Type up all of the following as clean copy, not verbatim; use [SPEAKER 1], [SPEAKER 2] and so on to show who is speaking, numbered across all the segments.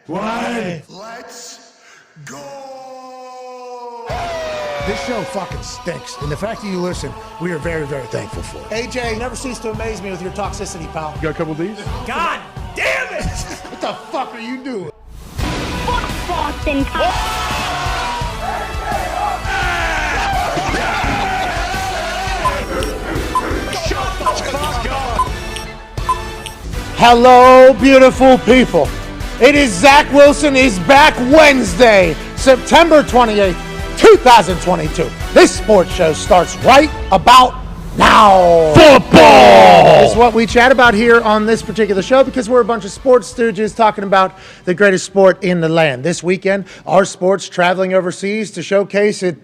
[SPEAKER 1] One.
[SPEAKER 2] Let's go!
[SPEAKER 1] This show fucking stinks, and the fact that you listen, we are very, very thankful for it.
[SPEAKER 3] AJ, you never cease to amaze me with your toxicity, pal.
[SPEAKER 4] You got a couple of these?
[SPEAKER 3] God damn it!
[SPEAKER 1] What the fuck are you doing?
[SPEAKER 5] Fuck Boston College.
[SPEAKER 1] Hello, beautiful people. It is Zach Wilson is back Wednesday, September 28th, 2022. This sports show starts right about now. Football is what we chat about here on this particular show because we're a bunch of sports stooges talking about the greatest sport in the land. This weekend, our sports traveling overseas to showcase it.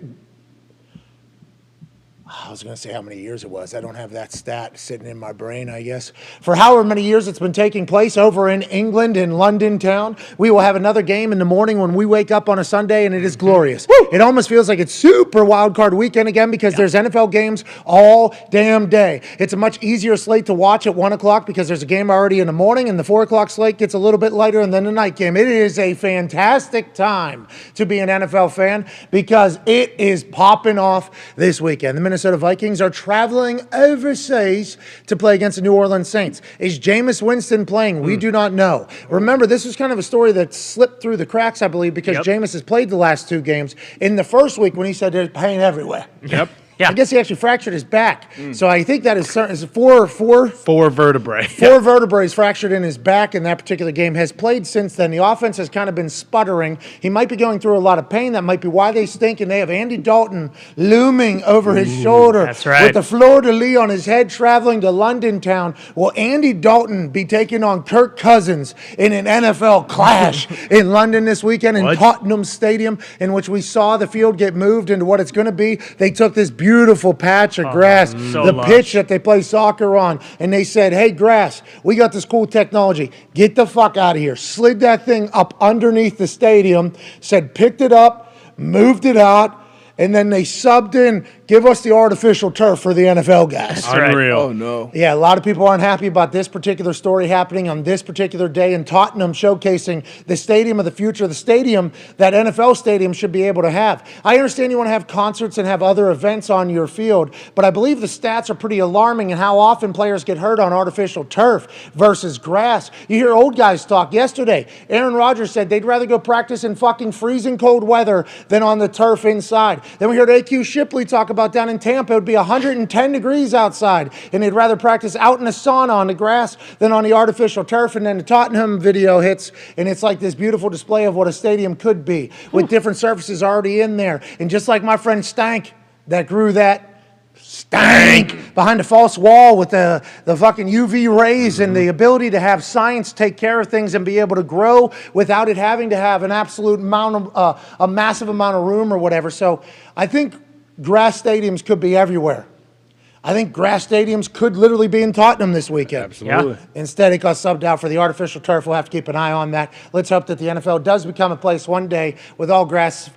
[SPEAKER 1] I was going to say how many years it was. I don't have that stat sitting in my brain, I guess. For however many years it's been taking place over in England, in London town, we will have another game in the morning when we wake up on a Sunday, and it is glorious. Woo! It almost feels like it's super wild card weekend again because there's NFL games all damn day. It's a much easier slate to watch at 1 o'clock because there's a game already in the morning, and the 4 o'clock slate gets a little bit lighter, and then the night game. It is a fantastic time to be an NFL fan because it is popping off this weekend. The Minnesota Vikings are traveling overseas to play against the New Orleans Saints. Is Jameis Winston playing? We do not know. Remember, this was kind of a story that slipped through the cracks, I believe, because Jameis has played the last 2 games. In the first week when he said there's pain everywhere.
[SPEAKER 4] Yep.
[SPEAKER 6] Yeah.
[SPEAKER 1] I guess he actually fractured his back. So I think that is four
[SPEAKER 4] vertebrae.
[SPEAKER 1] Four vertebrae fractured in his back in that particular game. Has played since then. The offense has kind of been sputtering. He might be going through a lot of pain. That might be why they stink. And they have Andy Dalton looming over his shoulder.
[SPEAKER 6] That's right.
[SPEAKER 1] With the fleur-de-lis on his head traveling to London town. Will Andy Dalton be taking on Kirk Cousins in an NFL clash in London this weekend in Tottenham Stadium, in which we saw the field get moved into what it's going to be? They took this beautiful patch of grass, the pitch that they play soccer on, and they said, hey, grass, we got this cool technology. Get the fuck out of here. Slid that thing up underneath the stadium, said picked it up, moved it out, and then they subbed in, give us the artificial turf for the NFL guys.
[SPEAKER 4] Unreal.
[SPEAKER 2] Oh, no.
[SPEAKER 1] Yeah, a lot of people aren't happy about this particular story happening on this particular day in Tottenham, showcasing the stadium of the future, the stadium that NFL stadium should be able to have. I understand you want to have concerts and have other events on your field, but I believe the stats are pretty alarming in how often players get hurt on artificial turf versus grass. You hear old guys talk. Yesterday, Aaron Rodgers said they'd rather go practice in fucking freezing cold weather than on the turf inside. Then we heard A.Q. Shipley talk about down in Tampa, it would be 110 degrees outside, and they'd rather practice out in the sauna on the grass than on the artificial turf. And then the Tottenham video hits, and it's like this beautiful display of what a stadium could be with different surfaces already in there. And just like my friend Stank that grew that stank behind a false wall with the fucking UV rays and the ability to have science take care of things and be able to grow without it having to have an absolute amount of, a massive amount of room or whatever. So I think grass stadiums could be everywhere. I think grass stadiums could literally be in Tottenham this weekend.
[SPEAKER 4] Absolutely.
[SPEAKER 1] Instead, it got subbed out for the artificial turf. We'll have to keep an eye on that. Let's hope that the NFL does become a place one day with all grass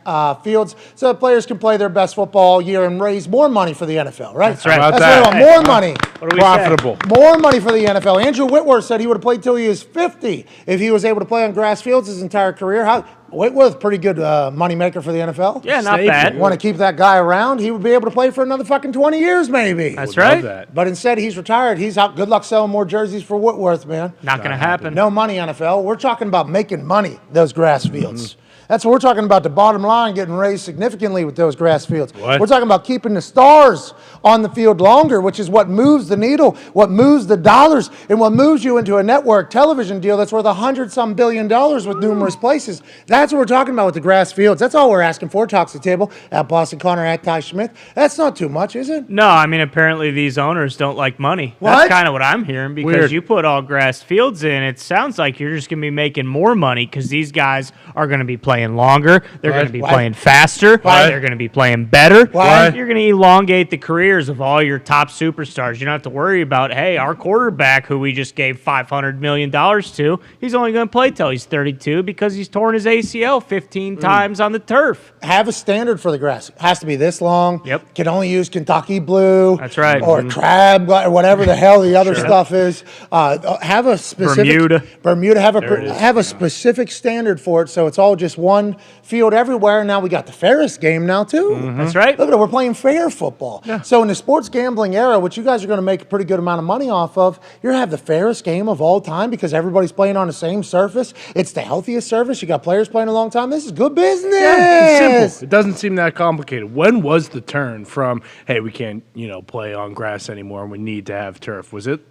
[SPEAKER 1] fields so that players can play their best football all year and raise more money for the NFL, right?
[SPEAKER 6] That's right.
[SPEAKER 4] How about
[SPEAKER 1] That's
[SPEAKER 4] that?
[SPEAKER 1] right. More money.
[SPEAKER 6] What do we
[SPEAKER 4] Profitable.
[SPEAKER 1] More money for the NFL. Andrew Whitworth said he would have played till he was 50 if he was able to play on grass fields his entire career. Whitworth, pretty good moneymaker for the NFL.
[SPEAKER 6] Yeah, not bad.
[SPEAKER 1] Want to keep that guy around? He would be able to play for another fucking 20 years, maybe.
[SPEAKER 6] That's
[SPEAKER 4] Love
[SPEAKER 6] right.
[SPEAKER 4] that.
[SPEAKER 1] But instead, he's retired. He's out. Good luck selling more jerseys for Whitworth, man.
[SPEAKER 6] Not going to happen.
[SPEAKER 1] No money, NFL. We're talking about making money, those grass fields. That's what we're talking about, the bottom line getting raised significantly with those grass fields.
[SPEAKER 4] What?
[SPEAKER 1] We're talking about keeping the stars on the field longer, which is what moves the needle, what moves the dollars, and what moves you into a network television deal that's worth $100-some billion with numerous places. That's what we're talking about with the grass fields. That's all we're asking for. Talks the table at Boston Connor, at Ty Smith. That's not too much, is it?
[SPEAKER 6] No, I mean, apparently these owners don't like money.
[SPEAKER 1] What?
[SPEAKER 6] That's kind of what I'm hearing because
[SPEAKER 4] Weird.
[SPEAKER 6] you put all grass fields in. It sounds like you're just going to be making more money because these guys are going to be playing playing longer. They're going to be
[SPEAKER 1] Why?
[SPEAKER 6] playing faster.
[SPEAKER 1] Why?
[SPEAKER 6] They're going to be playing better.
[SPEAKER 1] Why?
[SPEAKER 6] You're going to elongate the careers of all your top superstars. You don't have to worry about, hey, our quarterback who we just gave $500 million to, he's only going to play till he's 32 because he's torn his ACL 15 times on the turf.
[SPEAKER 1] Have a standard for the grass. It has to be this long.
[SPEAKER 6] Yep.
[SPEAKER 1] Can only use Kentucky blue.
[SPEAKER 6] That's right.
[SPEAKER 1] Or crab, or whatever the hell the other stuff is. Have a specific
[SPEAKER 6] Bermuda.
[SPEAKER 1] Have a specific standard for it, so it's all just one field everywhere. And now we got the fairest game now too.
[SPEAKER 6] That's right.
[SPEAKER 1] Look at it, we're playing fair football. Yeah. So in the sports gambling era, which you guys are going to make a pretty good amount of money off of, you're going to have the fairest game of all time because everybody's playing on the same surface. It's the healthiest surface. You got players playing a long time. This is good business.
[SPEAKER 4] Yeah, it's simple. It doesn't seem that complicated. When was the turn from, hey, we can't, play on grass anymore and we need to have turf? Was it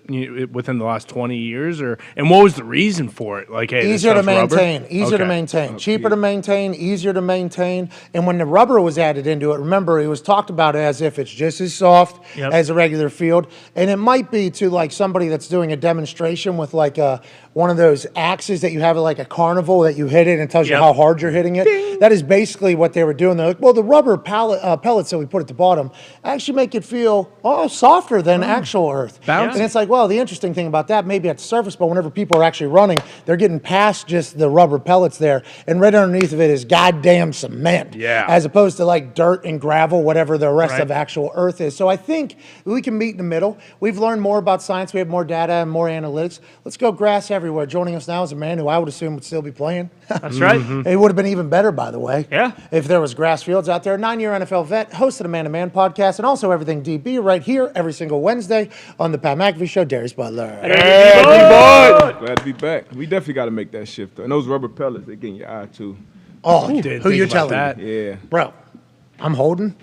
[SPEAKER 4] within the last 20 years and what was the reason for it? Like, hey,
[SPEAKER 1] easier to maintain,
[SPEAKER 4] Okay.
[SPEAKER 1] cheaper to maintain, easier to maintain. And when the rubber was added into it, remember, it was talked about as if it's just as soft as a regular field. And it might be to like somebody that's doing a demonstration with like one of those axes that you have at like a carnival that you hit it and it tells you how hard you're hitting it. Ding. That is basically what they were doing. They're like, well, the rubber pellets that we put at the bottom actually make it feel softer than actual earth.
[SPEAKER 4] Bouncy.
[SPEAKER 1] And it's like, well, the interesting thing about that, maybe at the surface, but whenever people are actually running, they're getting past just the rubber pellets there, and right underneath of it is goddamn cement.
[SPEAKER 4] Yeah.
[SPEAKER 1] As opposed to like dirt and gravel, whatever the rest of actual earth is. So I think we can meet in the middle. We've learned more about science. We have more data and more analytics. Let's go grass everywhere. Joining us now is a man who I would assume would still be playing.
[SPEAKER 6] That's right.
[SPEAKER 1] It would have been even better, by the way.
[SPEAKER 6] Yeah.
[SPEAKER 1] If there was grass fields out there. 9-year NFL vet, host of the Man to Man podcast, and also Everything DB right here every single Wednesday on the Pat McAfee Show. Darius Butler.
[SPEAKER 7] Hey, boy. Glad to be back. We definitely got to make that shift, though. And those rubber pellets, they get in your eye, too.
[SPEAKER 1] Oh,
[SPEAKER 4] Didn't
[SPEAKER 1] who
[SPEAKER 4] think
[SPEAKER 1] you
[SPEAKER 4] about
[SPEAKER 1] telling?
[SPEAKER 4] that.
[SPEAKER 7] Yeah.
[SPEAKER 1] Bro, I'm holding.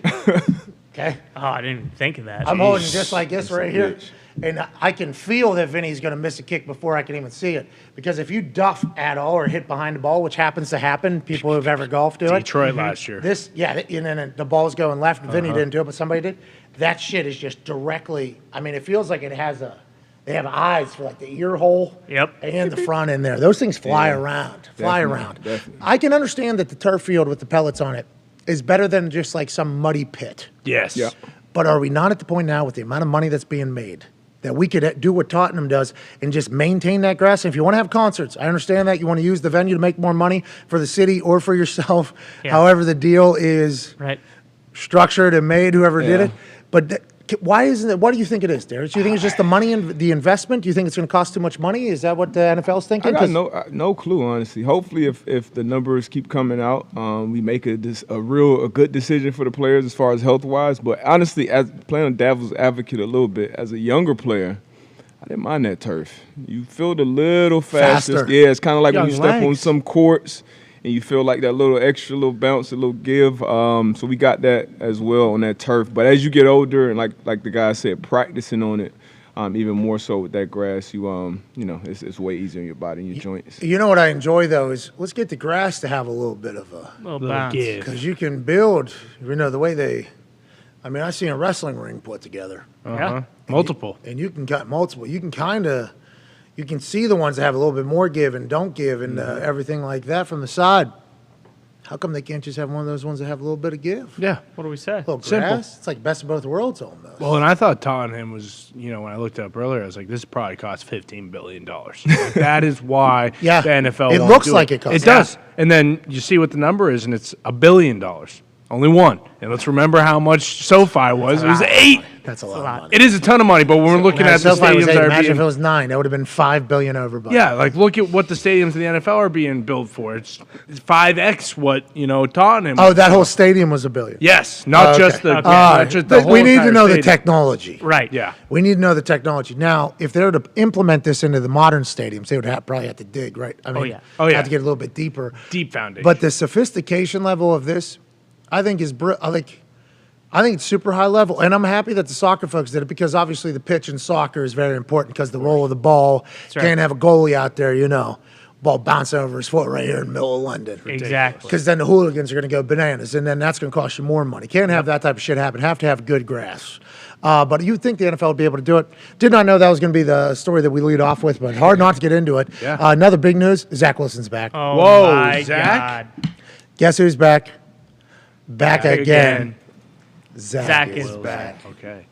[SPEAKER 1] Okay.
[SPEAKER 6] Oh, I didn't even think of that.
[SPEAKER 1] I'm holding just like this right here. And I can feel that Vinny's going to miss a kick before I can even see it. Because if you duff at all or hit behind the ball, which happens to happen, people who've ever golfed do it.
[SPEAKER 4] Detroit last year.
[SPEAKER 1] And then the ball's going left. Vinny didn't do it, but somebody did. That shit is just directly, it feels like it has they have eyes for like the ear hole.
[SPEAKER 6] Yep.
[SPEAKER 1] And the front end there. Those things fly around.
[SPEAKER 7] Definitely.
[SPEAKER 1] I can understand that the turf field with the pellets on it is better than just like some muddy pit.
[SPEAKER 4] Yes.
[SPEAKER 7] Yeah.
[SPEAKER 1] But are we not at the point now with the amount of money that's being made that we could do what Tottenham does and just maintain that grass? And if you want to have concerts, I understand that. You want to use the venue to make more money for the city or for yourself, however the deal is structured and made, whoever did it. But why isn't it? What do you think it is, Darius? Do you think it's just the money and the investment? Do you think it's going to cost too much money? Is that what the NFL's thinking?
[SPEAKER 7] I got no clue, honestly. Hopefully, if the numbers keep coming out, we make a good decision for the players as far as health-wise. But honestly, as playing devil's advocate a little bit, as a younger player, I didn't mind that turf. You feel a little faster. Yeah, it's kind of like when you step on some courts and you feel like that little extra little bounce, a little give. So we got that as well on that turf. But as you get older, and like the guy said, practicing on it, even more so with that grass, it's way easier on your body and your joints.
[SPEAKER 1] You know what I enjoy, though, is let's get the grass to have a little bit of a
[SPEAKER 6] little bounce.
[SPEAKER 1] Because you can build, the way they – I seen a wrestling ring put together.
[SPEAKER 4] Multiple.
[SPEAKER 1] And you can cut multiple. You can see the ones that have a little bit more give and don't give and everything like that from the side. How come they can't just have one of those ones that have a little bit of give?
[SPEAKER 4] Yeah.
[SPEAKER 6] What do we say?
[SPEAKER 1] A little
[SPEAKER 4] Simple.
[SPEAKER 1] grass. It's like best of both worlds almost.
[SPEAKER 4] Well, and I thought Tottenham was, when I looked it up earlier, I was like, this probably costs $15 billion. Like, that is why the NFL
[SPEAKER 1] it
[SPEAKER 4] won't
[SPEAKER 1] looks
[SPEAKER 4] do
[SPEAKER 1] like it costs.
[SPEAKER 4] It does. And then you see what the number is, and it's $1 billion. Only one. And let's remember how much SoFi was. It was 8.
[SPEAKER 1] That's a lot of money.
[SPEAKER 4] It is a ton of money, but when we're looking at the
[SPEAKER 1] SoFi was
[SPEAKER 4] stadiums
[SPEAKER 1] 8.
[SPEAKER 4] that are
[SPEAKER 1] Imagine if it
[SPEAKER 4] being...
[SPEAKER 1] was 9. That would have been $5 billion over budget.
[SPEAKER 4] Yeah, like look at what the stadiums in the NFL are being built for. It's 5x what, Tottenham.
[SPEAKER 1] Oh, that whole stadium was $1 billion.
[SPEAKER 4] Yes, not just the not just the whole
[SPEAKER 1] we need to
[SPEAKER 4] entire
[SPEAKER 1] know the
[SPEAKER 4] stadium.
[SPEAKER 1] technology.
[SPEAKER 6] Right.
[SPEAKER 4] Yeah.
[SPEAKER 1] We need to know the technology. Now, if they were to implement this into the modern stadiums, they would probably have to dig, right?
[SPEAKER 4] Oh, yeah.
[SPEAKER 1] Have to get a little bit deeper.
[SPEAKER 4] Deep foundation.
[SPEAKER 1] But the sophistication level of this, I think I think it's super high level, and I'm happy that the soccer folks did it because obviously the pitch in soccer is very important because the roll of the ball can't have a goalie out there, ball bouncing over his foot right here in the middle of London.
[SPEAKER 6] Exactly.
[SPEAKER 1] Because then the hooligans are going to go bananas, and then that's going to cost you more money. Can't have that type of shit happen. Have to have good grass. But you think the NFL would be able to do it. Did not know that was going to be the story that we lead off with, but hard not to get into it.
[SPEAKER 4] Yeah.
[SPEAKER 1] Another big news, Zach Wilson's back.
[SPEAKER 6] Oh,
[SPEAKER 4] Whoa,
[SPEAKER 6] my
[SPEAKER 4] Zach?
[SPEAKER 6] God.
[SPEAKER 1] Guess who's back? Back
[SPEAKER 6] Back
[SPEAKER 1] again.
[SPEAKER 6] again.
[SPEAKER 1] Zach
[SPEAKER 6] is
[SPEAKER 1] is back.
[SPEAKER 4] Okay.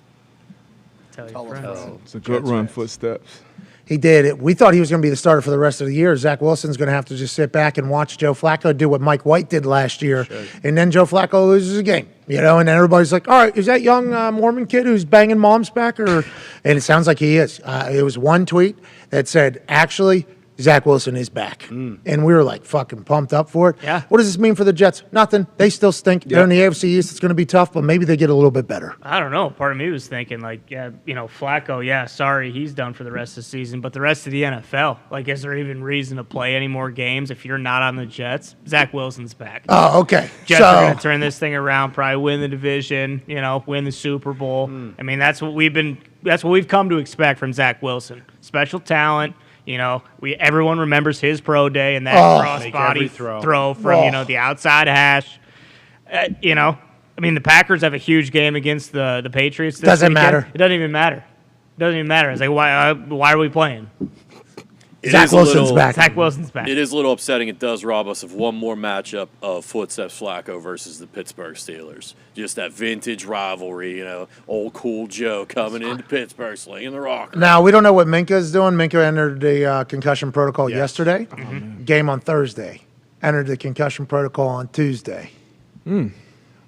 [SPEAKER 6] Tell your friends.
[SPEAKER 7] It's a good run, footsteps.
[SPEAKER 1] He did it. We thought he was going to be the starter for the rest of the year. Zach Wilson's going to have to just sit back and watch Joe Flacco do what Mike White did last year, and then Joe Flacco loses a game. And then everybody's like, "All right, is that young Mormon kid who's banging moms back?" And it sounds like he is. It was one tweet that said, "Actually, Zach Wilson is back," and we were like fucking pumped up for it.
[SPEAKER 6] Yeah.
[SPEAKER 1] What does this mean for the Jets? Nothing. They still stink. They're in the AFC East. It's going to be tough, but maybe they get a little bit better.
[SPEAKER 6] I don't know. Part of me was thinking, Flacco, sorry, he's done for the rest of the season. But the rest of the NFL, is there even reason to play any more games if you're not on the Jets? Zach Wilson's back.
[SPEAKER 1] Oh, okay.
[SPEAKER 6] Jets are going to turn this thing around, probably win the division, win the Super Bowl. I mean, that's what we've come to expect from Zach Wilson. Special talent. Everyone remembers his pro day and that crossbody throw from the outside hash. The Packers have a huge game against the Patriots. This
[SPEAKER 1] Doesn't
[SPEAKER 6] weekend.
[SPEAKER 1] matter.
[SPEAKER 6] It doesn't even matter. It's like why are we playing?
[SPEAKER 1] Zach Wilson's back.
[SPEAKER 6] Zach Wilson's back.
[SPEAKER 8] It is a little upsetting. It does rob us of one more matchup of Footsteps Flacco versus the Pittsburgh Steelers. Just that vintage rivalry, old cool Joe coming into Pittsburgh, slinging the rock.
[SPEAKER 1] Now, we don't know what Minka's doing. Minka entered the concussion protocol yesterday. Game on Thursday. Entered the concussion protocol on Tuesday.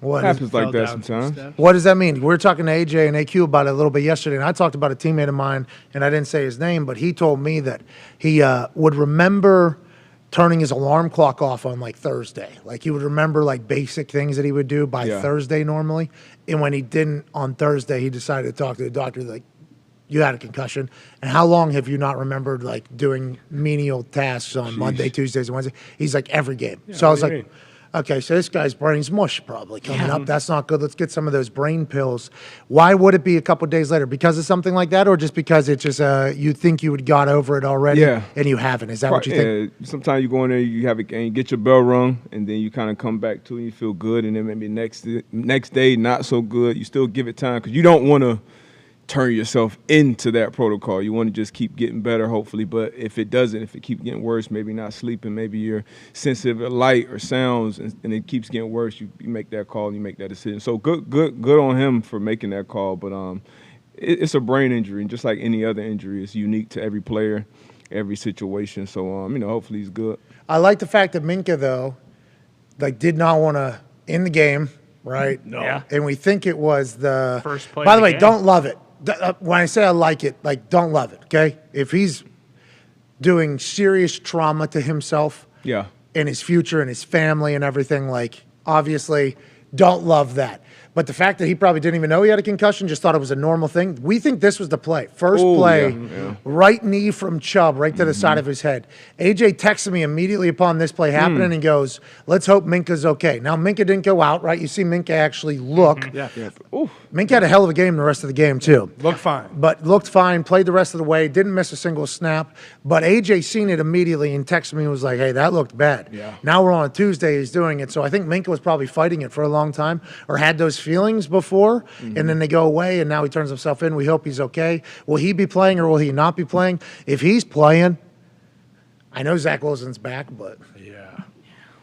[SPEAKER 1] What
[SPEAKER 7] Happens like that sometimes.
[SPEAKER 1] What does that mean? We were talking to AJ and AQ about it a little bit yesterday, and I talked about a teammate of mine, and I didn't say his name, but he told me that he would remember turning his alarm clock off on Thursday. He would remember basic things that he would do by Thursday normally, and when he didn't on Thursday, he decided to talk to the doctor you had a concussion. And how long have you not remembered doing menial tasks on Monday, Tuesdays, and Wednesday? He's every game. So I was like, okay, so this guy's brain's mush probably coming up. That's not good. Let's get some of those brain pills. Why would it be a couple days later? Because of something like that, or just because it's just you think you had got over it already and you haven't? Is that what you think?
[SPEAKER 7] Sometimes you go in there, you have a game, you get your bell rung, and then you kind of come back to it and you feel good, and then maybe next day not so good. You still give it time because you don't want to turn yourself into that protocol. You want to just keep getting better, hopefully. But if it doesn't, if it keeps getting worse, maybe not sleeping, maybe you're sensitive to light or sounds, and it keeps getting worse, you make that call and you make that decision. So good on him for making that call. But it's a brain injury, and just like any other injury, it's unique to every player, every situation. So hopefully he's good.
[SPEAKER 1] I like the fact that Minka though, did not want to in the game, right?
[SPEAKER 4] No.
[SPEAKER 6] Yeah.
[SPEAKER 1] And we think it was the
[SPEAKER 6] First play
[SPEAKER 1] By
[SPEAKER 6] of
[SPEAKER 1] the
[SPEAKER 6] the
[SPEAKER 1] way,
[SPEAKER 6] game.
[SPEAKER 1] don't love it. When I say I like it, don't love it, okay? If he's doing serious trauma to himself and his future and his family and everything, obviously don't love that. But the fact that he probably didn't even know he had a concussion, just thought it was a normal thing. We think this was the play. First play, right knee from Chubb, right to the side of his head. AJ texted me immediately upon this play happening and goes, let's hope Minka's okay. Now, Minka didn't go out, right? You see Minka actually look. Minka had a hell of a game the rest of the game, too.
[SPEAKER 4] Looked fine.
[SPEAKER 1] But looked fine, played the rest of the way, didn't miss a single snap. But AJ seen it immediately and texted me and was like, hey, that looked bad.
[SPEAKER 4] Yeah.
[SPEAKER 1] Now we're on a Tuesday, he's doing it. So I think Minka was probably fighting it for a long time or had those feelings before, and then they go away, and now he turns himself in. We hope he's okay. Will he be playing or will he not be playing? If he's playing, I know Zach Wilson's back, but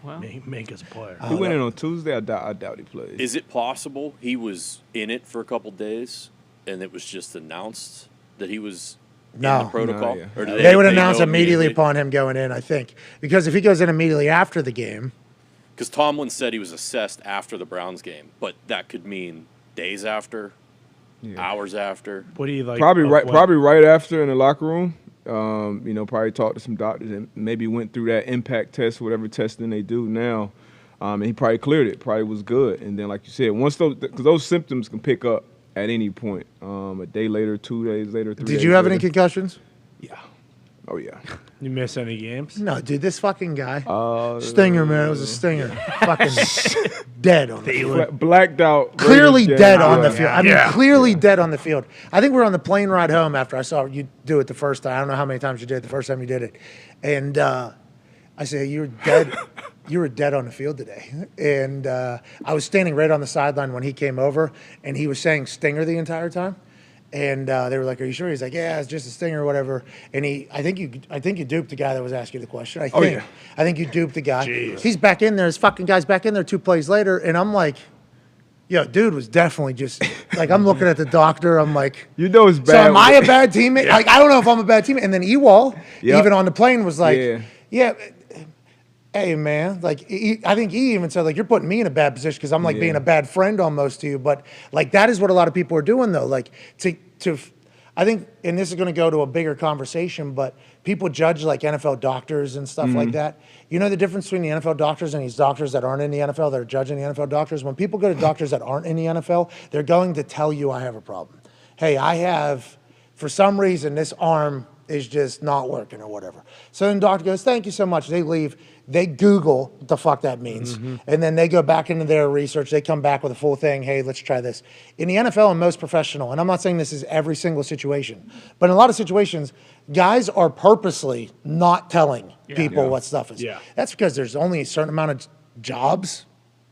[SPEAKER 6] Well,
[SPEAKER 4] make us player.
[SPEAKER 7] He went in on Tuesday. I doubt he plays.
[SPEAKER 8] Is it possible he was in it for a couple days and it was just announced that he was in the protocol?
[SPEAKER 7] No, yeah.
[SPEAKER 8] Or
[SPEAKER 1] they would
[SPEAKER 8] know
[SPEAKER 1] announce immediately upon him going in, I think. Because if he goes in immediately after the game.
[SPEAKER 8] Because Tomlin said he was assessed after the Browns game, but that could mean days after, hours after.
[SPEAKER 4] What do you like?
[SPEAKER 7] Probably right after in the locker room. Probably talked to some doctors and maybe went through that impact test, whatever testing they do now. And he probably cleared it. Probably was good. And then, like you said, once because those symptoms can pick up at any point. A day later, 2 days later, 3 days
[SPEAKER 1] Did you have
[SPEAKER 7] later.
[SPEAKER 1] any concussions?
[SPEAKER 7] Yeah. Oh yeah.
[SPEAKER 4] You miss any games?
[SPEAKER 1] No, dude, this fucking guy. Stinger, man. It was a stinger. Fucking dead on the field.
[SPEAKER 7] Blacked out.
[SPEAKER 1] Clearly
[SPEAKER 7] Raiders
[SPEAKER 1] dead
[SPEAKER 7] game.
[SPEAKER 1] on the field. I mean, clearly dead on the field. I think we were on the plane ride home after I saw you do it the first time. I don't know how many times you did it the first time you did it. And I said, you were dead. You were dead on the field today. And I was standing right on the sideline when he came over, and he was saying stinger the entire time. And they were like, "Are you sure?" He's like, "Yeah, it's just a stinger or whatever." And I think you duped the guy that was asking you the question. I think you duped the guy.
[SPEAKER 4] Jeez.
[SPEAKER 1] He's back in there. His fucking guy's back in there 2 plays later, and I'm like, "Yo, dude was definitely just like." I'm looking at the doctor. I'm like,
[SPEAKER 7] You know it's bad.
[SPEAKER 1] So am I a bad teammate? Like, I don't know if I'm a bad teammate. And then Ewald, even on the plane, was like, "Yeah, hey man." Like, I think he even said, like, "You're putting me in a bad position because I'm like being a bad friend almost to you." But like, that is what a lot of people are doing though. Like I think, and this is going to go to a bigger conversation, but people judge like NFL doctors and stuff like that. You know the difference between the NFL doctors and these doctors that aren't in the NFL that are judging the NFL doctors? When people go to doctors that aren't in the NFL, they're going to tell you, "I have a problem. Hey, I have, for some reason, this arm is just not working," or whatever. So then the doctor goes, "Thank you so much." They leave. They Google what the fuck that means. And then they go back into their research. They come back with a full thing. "Hey, let's try this." In the NFL and most professional, and I'm not saying this is every single situation, but in a lot of situations, guys are purposely not telling people what stuff is.
[SPEAKER 4] Yeah.
[SPEAKER 1] That's because there's only a certain amount of jobs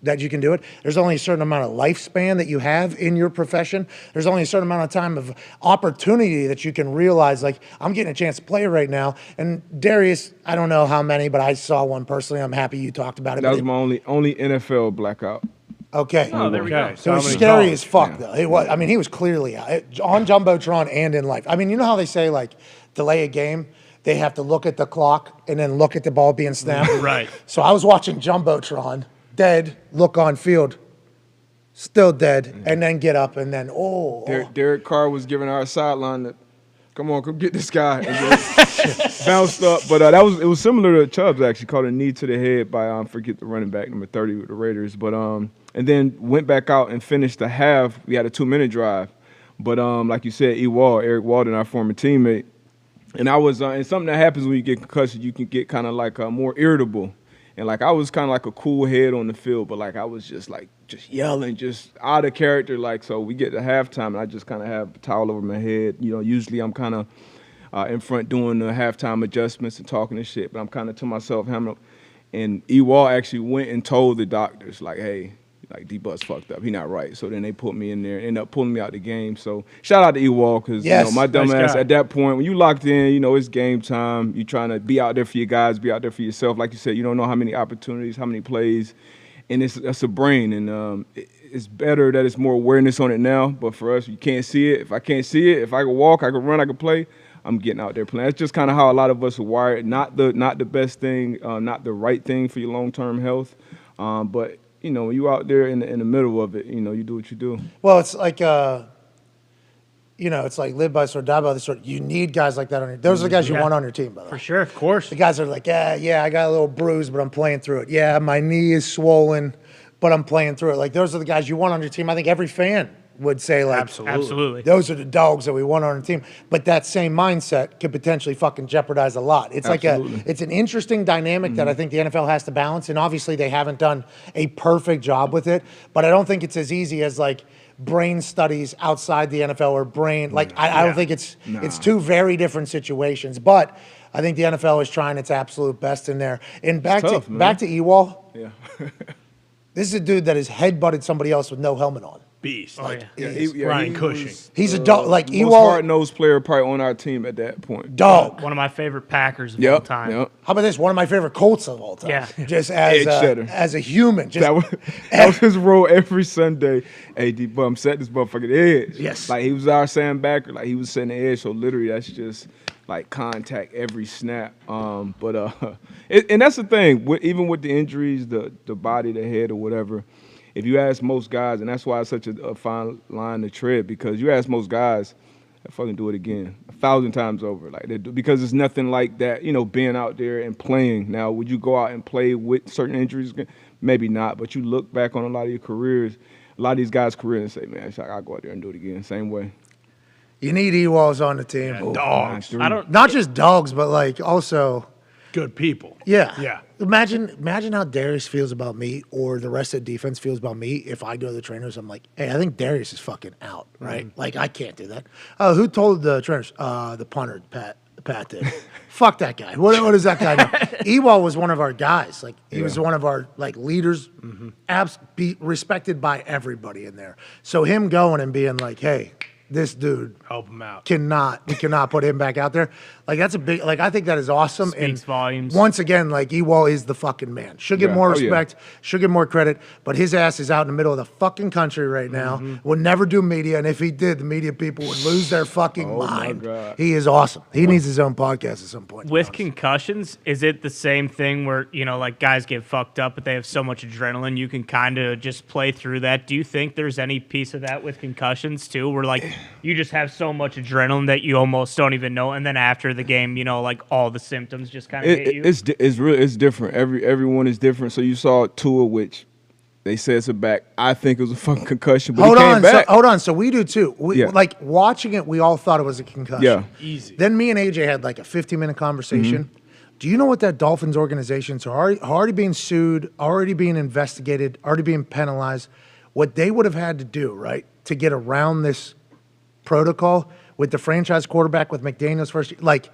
[SPEAKER 1] that you can do it. There's only a certain amount of lifespan that you have in your profession. There's only a certain amount of time of opportunity that you can realize, like, I'm getting a chance to play right now. And Darius, I don't know how many, but I saw one personally. I'm happy you talked about it.
[SPEAKER 7] That was my only NFL blackout.
[SPEAKER 1] Okay.
[SPEAKER 6] Oh, there we go.
[SPEAKER 1] So it was scary as fuck, though. It was. I mean, he was clearly out, on Jumbotron and in life. I mean, you know how they say, like, delay a game? They have to look at the clock and then look at the ball being snapped.
[SPEAKER 4] Right.
[SPEAKER 1] So I was watching Jumbotron, dead, look on field, still dead, and then get up and then,
[SPEAKER 7] Derek Carr was giving our sideline that, "Come on, come get this guy," and just bounced up. But it was similar to Chubb's, actually. Caught a knee to the head by forget the running back, number 30 with the Raiders. But and then went back out and finished the half. We had a 2-minute drive. But like you said, Eric Walden, our former teammate, and I was and something that happens when you get concussion, you can get kind of like more irritable. And, like, I was kind of like a cool head on the field, but, like, I was just yelling, just out of character. Like, so we get to halftime, and I just kind of have a towel over my head. You know, usually I'm kind of in front doing the halftime adjustments and talking and shit, but I'm kind of to myself, and Ewald actually went and told the doctors, like, "Hey, like, D-Bus fucked up. He not right." So then they put me in there, ended up pulling me out the game. So shout out to Ewald because, you know, my dumb ass at that point, when you locked in, you know, it's game time. You trying to be out there for your guys, be out there for yourself. Like you said, you don't know how many opportunities, how many plays, and it's a brain. And it's better that it's more awareness on it now. But for us, you can't see it. If I can't see it, if I can walk, I can run, I can play, I'm getting out there playing. That's just kind of how a lot of us are wired. Not the best thing, not the right thing for your long-term health, but you know, when you out there in the middle of it, you know, you do what you do.
[SPEAKER 1] Well, it's like, you know, it's like live by the sword, die by the sword. You need guys like that on your. Those are the guys you want on your team, by the way.
[SPEAKER 6] For sure, of course.
[SPEAKER 1] The guys are like, yeah, I got a little bruise, but I'm playing through it. Yeah, my knee is swollen, but I'm playing through it. Like, those are the guys you want on your team. I think every fan would say, like,
[SPEAKER 6] Absolutely.
[SPEAKER 1] those are the dogs that we want on our team. But that same mindset could potentially fucking jeopardize a lot. It's it's an interesting dynamic that I think the NFL has to balance. And obviously they haven't done a perfect job with it, but I don't think it's as easy as, like, brain studies outside the NFL or brain. Like, I don't think it's two very different situations, but I think the NFL is trying its absolute best in there. And back to Ewald.
[SPEAKER 7] Yeah.
[SPEAKER 1] This is a dude that has headbutted somebody else with no helmet on.
[SPEAKER 4] Beast.
[SPEAKER 6] Brian
[SPEAKER 4] Cushing.
[SPEAKER 1] He's a dog. Like,
[SPEAKER 7] most
[SPEAKER 1] Ewald,
[SPEAKER 7] hard-nosed player probably on our team at that point.
[SPEAKER 1] dog.
[SPEAKER 6] One of my favorite Packers of all time.
[SPEAKER 7] Yep.
[SPEAKER 1] How about this? One of my favorite Colts of all time.
[SPEAKER 6] Yeah.
[SPEAKER 1] Just
[SPEAKER 7] Edge-setter.
[SPEAKER 1] as a human. Just,
[SPEAKER 7] That was his role every Sunday. Hey, D-Bum, set this motherfucking edge.
[SPEAKER 1] Yes.
[SPEAKER 7] Like, he was our sandbacker. Like, he was setting the edge. So, literally, that's just, like, contact every snap. And that's the thing. Even with the injuries, the body, the head, or whatever, if you ask most guys, and that's why it's such a fine line to tread, because you ask most guys, I fucking do it again 1,000 times over, like, because it's nothing like that, you know, being out there and playing. Now, would you go out and play with certain injuries? Maybe not, but you look back on a lot of your careers, a lot of these guys' careers, and say, man, I'll go out there and do it again, same way.
[SPEAKER 1] you need Ewalds on the team.
[SPEAKER 4] Yeah, dogs.
[SPEAKER 1] Not just dogs, but, like, also
[SPEAKER 4] Good people.
[SPEAKER 1] Yeah.
[SPEAKER 4] Yeah.
[SPEAKER 1] Imagine how Darius feels about me or the rest of the defense feels about me if I go to the trainers. I'm like, hey, I think Darius is fucking out, right? Like, I can't do that. Who told the trainers? The punter, Pat did. Fuck that guy. What does that guy know? Ewald was one of our guys. Like, he was one of our, like, leaders, be respected by everybody in there. So him going and being like, hey, this dude
[SPEAKER 4] Help him out.
[SPEAKER 1] we cannot put him back out there. Like, that's a big, like, I think that is awesome.
[SPEAKER 6] Speaks volumes.
[SPEAKER 1] Once again, like, Ewell is the fucking man. Should get more respect, should get more credit, but his ass is out in the middle of the fucking country right now. Would never do media, and if he did, the media people would lose their fucking mind. He is awesome. He needs his own podcast at some point.
[SPEAKER 6] With concussions, is it the same thing where, you know, like guys get fucked up, but they have so much adrenaline, you can kind of just play through that? Do you think there's any piece of that with concussions too, where like you just have so much adrenaline that you almost don't even know, and then after the game, you know, like all the symptoms just kind of hit you?
[SPEAKER 7] It's different. Everyone is different. So you saw Tua, which they said it's a back. I think it was a fucking concussion, but he came back.
[SPEAKER 1] Hold on. So we do too. Like, watching it, we all thought it was a concussion.
[SPEAKER 7] Yeah.
[SPEAKER 4] Easy.
[SPEAKER 1] Then me and AJ had like a 15-minute conversation. Do you know what that Dolphins organizations are already being sued, already being investigated, already being penalized? What they would have had to do, right, to get around this protocol with the franchise quarterback with McDaniels first, like,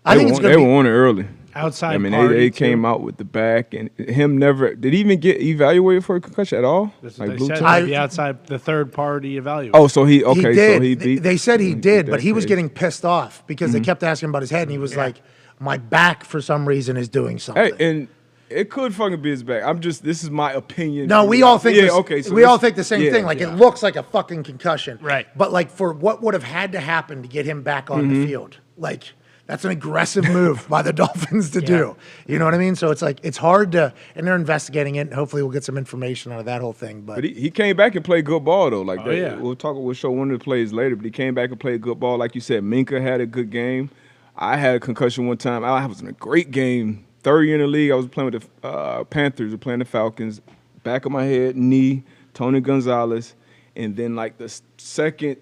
[SPEAKER 1] I think it's going to be.
[SPEAKER 7] They were on it early.
[SPEAKER 4] Outside
[SPEAKER 7] I mean,
[SPEAKER 4] party,
[SPEAKER 7] they came out with the back, and him never did he even get evaluated for a concussion at all?
[SPEAKER 4] That's
[SPEAKER 7] Like
[SPEAKER 4] what
[SPEAKER 7] blue
[SPEAKER 4] they said.
[SPEAKER 7] check?
[SPEAKER 4] The outside, the third party evaluation.
[SPEAKER 7] Oh, so he
[SPEAKER 1] He did.
[SPEAKER 7] so he beat.
[SPEAKER 1] They said he did, but
[SPEAKER 7] that
[SPEAKER 1] he was
[SPEAKER 7] case.
[SPEAKER 1] getting pissed off because they kept asking about his head, and he was like, my back for some reason is doing something.
[SPEAKER 7] Hey, and it could fucking be his back. This is my opinion.
[SPEAKER 1] No, we all think
[SPEAKER 7] so
[SPEAKER 1] we all think the same thing. Like, it looks like a fucking concussion.
[SPEAKER 6] Right.
[SPEAKER 1] But like, for what would have had to happen to get him back on the field, like, that's an aggressive move by the Dolphins to do. You know what I mean? So it's like, it's hard to, and they're investigating it, and hopefully we'll get some information out of that whole thing. But
[SPEAKER 7] he came back and played good ball though. Like
[SPEAKER 4] yeah.
[SPEAKER 7] we'll show one of the plays later, but he came back and played good ball. Like you said, Minka had a good game. I had a concussion one time. I was in a great game. Third year in the league, I was playing with the Panthers, we playing the Falcons. Back of my head, knee, Tony Gonzalez. And then, like, the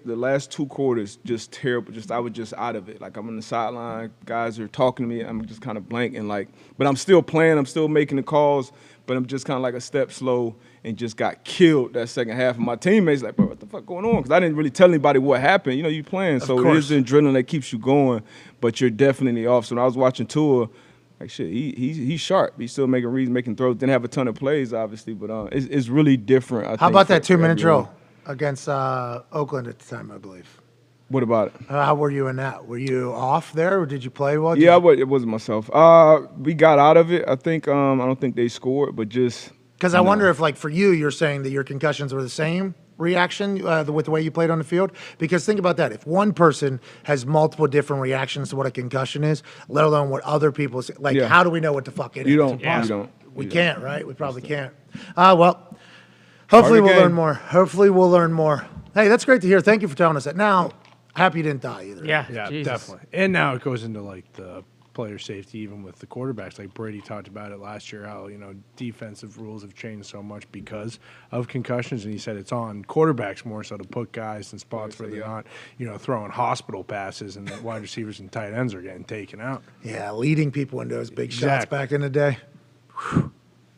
[SPEAKER 7] last 2 quarters, just terrible. I was just out of it. Like, I'm on the sideline. Guys are talking to me. I'm just kind of blank. And, like, but I'm still playing. I'm still making the calls. But I'm just kind of like a step slow and just got killed that second half. And my teammates like, bro, what the fuck going on? Because I didn't really tell anybody what happened. You know, you playing. So it is the adrenaline that keeps you going. But you're definitely off. So when I was watching Tua, like, shit, he's sharp. He's still making reads, making throws. Didn't have a ton of plays, obviously. But it's really different, I think.
[SPEAKER 1] how about that 2-minute drill against Oakland at the time, I believe?
[SPEAKER 7] What about it?
[SPEAKER 1] How were you in that? Were you off there, or did you play well?
[SPEAKER 7] It wasn't myself. We got out of it. I think I don't think they scored, but just
[SPEAKER 1] because I wonder if, like, for you, you're saying that your concussions were the same reaction with the way you played on the field. Because think about that: if one person has multiple different reactions to what a concussion is, let alone what other people say, like, how do we know what the fuck it is?
[SPEAKER 7] You don't.
[SPEAKER 1] We can't, right? We probably can't. Well, hopefully we'll learn more. Hopefully we'll learn more. Hey, that's great to hear. Thank you for telling us that. Now, happy you didn't die either.
[SPEAKER 4] Yeah,
[SPEAKER 6] Jesus.
[SPEAKER 4] definitely. And now it goes into, like, the player safety, even with the quarterbacks. Like Brady talked about it last year, how, you know, defensive rules have changed so much because of concussions. And he said it's on quarterbacks more so to put guys in spots where they're not, you know, throwing hospital passes, and the wide receivers and tight ends are getting taken out.
[SPEAKER 1] Yeah, leading people into those big shots back in the day.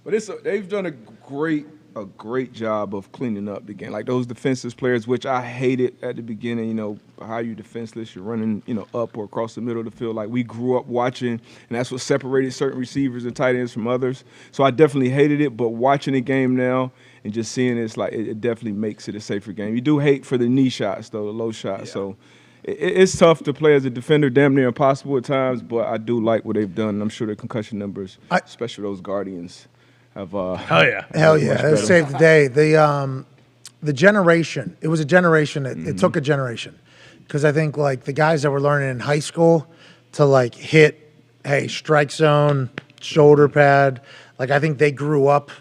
[SPEAKER 7] But they've done a great job of cleaning up the game. Like those defensive players, which I hated at the beginning, you know, how you defenseless, you're running, you know, up or across the middle of the field. Like, we grew up watching, and that's what separated certain receivers and tight ends from others. So I definitely hated it, but watching the game now and just seeing it's like, it definitely makes it a safer game. You do hate for the knee shots, though, the low shots. Yeah. So it's tough to play as a defender, damn near impossible at times, but I do like what they've done. And I'm sure the concussion numbers, especially those Guardians, have
[SPEAKER 1] hell yeah, it saved the day. The generation, it was a generation. It took a generation, because I think, like, the guys that were learning in high school to, like, hit, hey, strike zone, shoulder pad, like, I think they grew up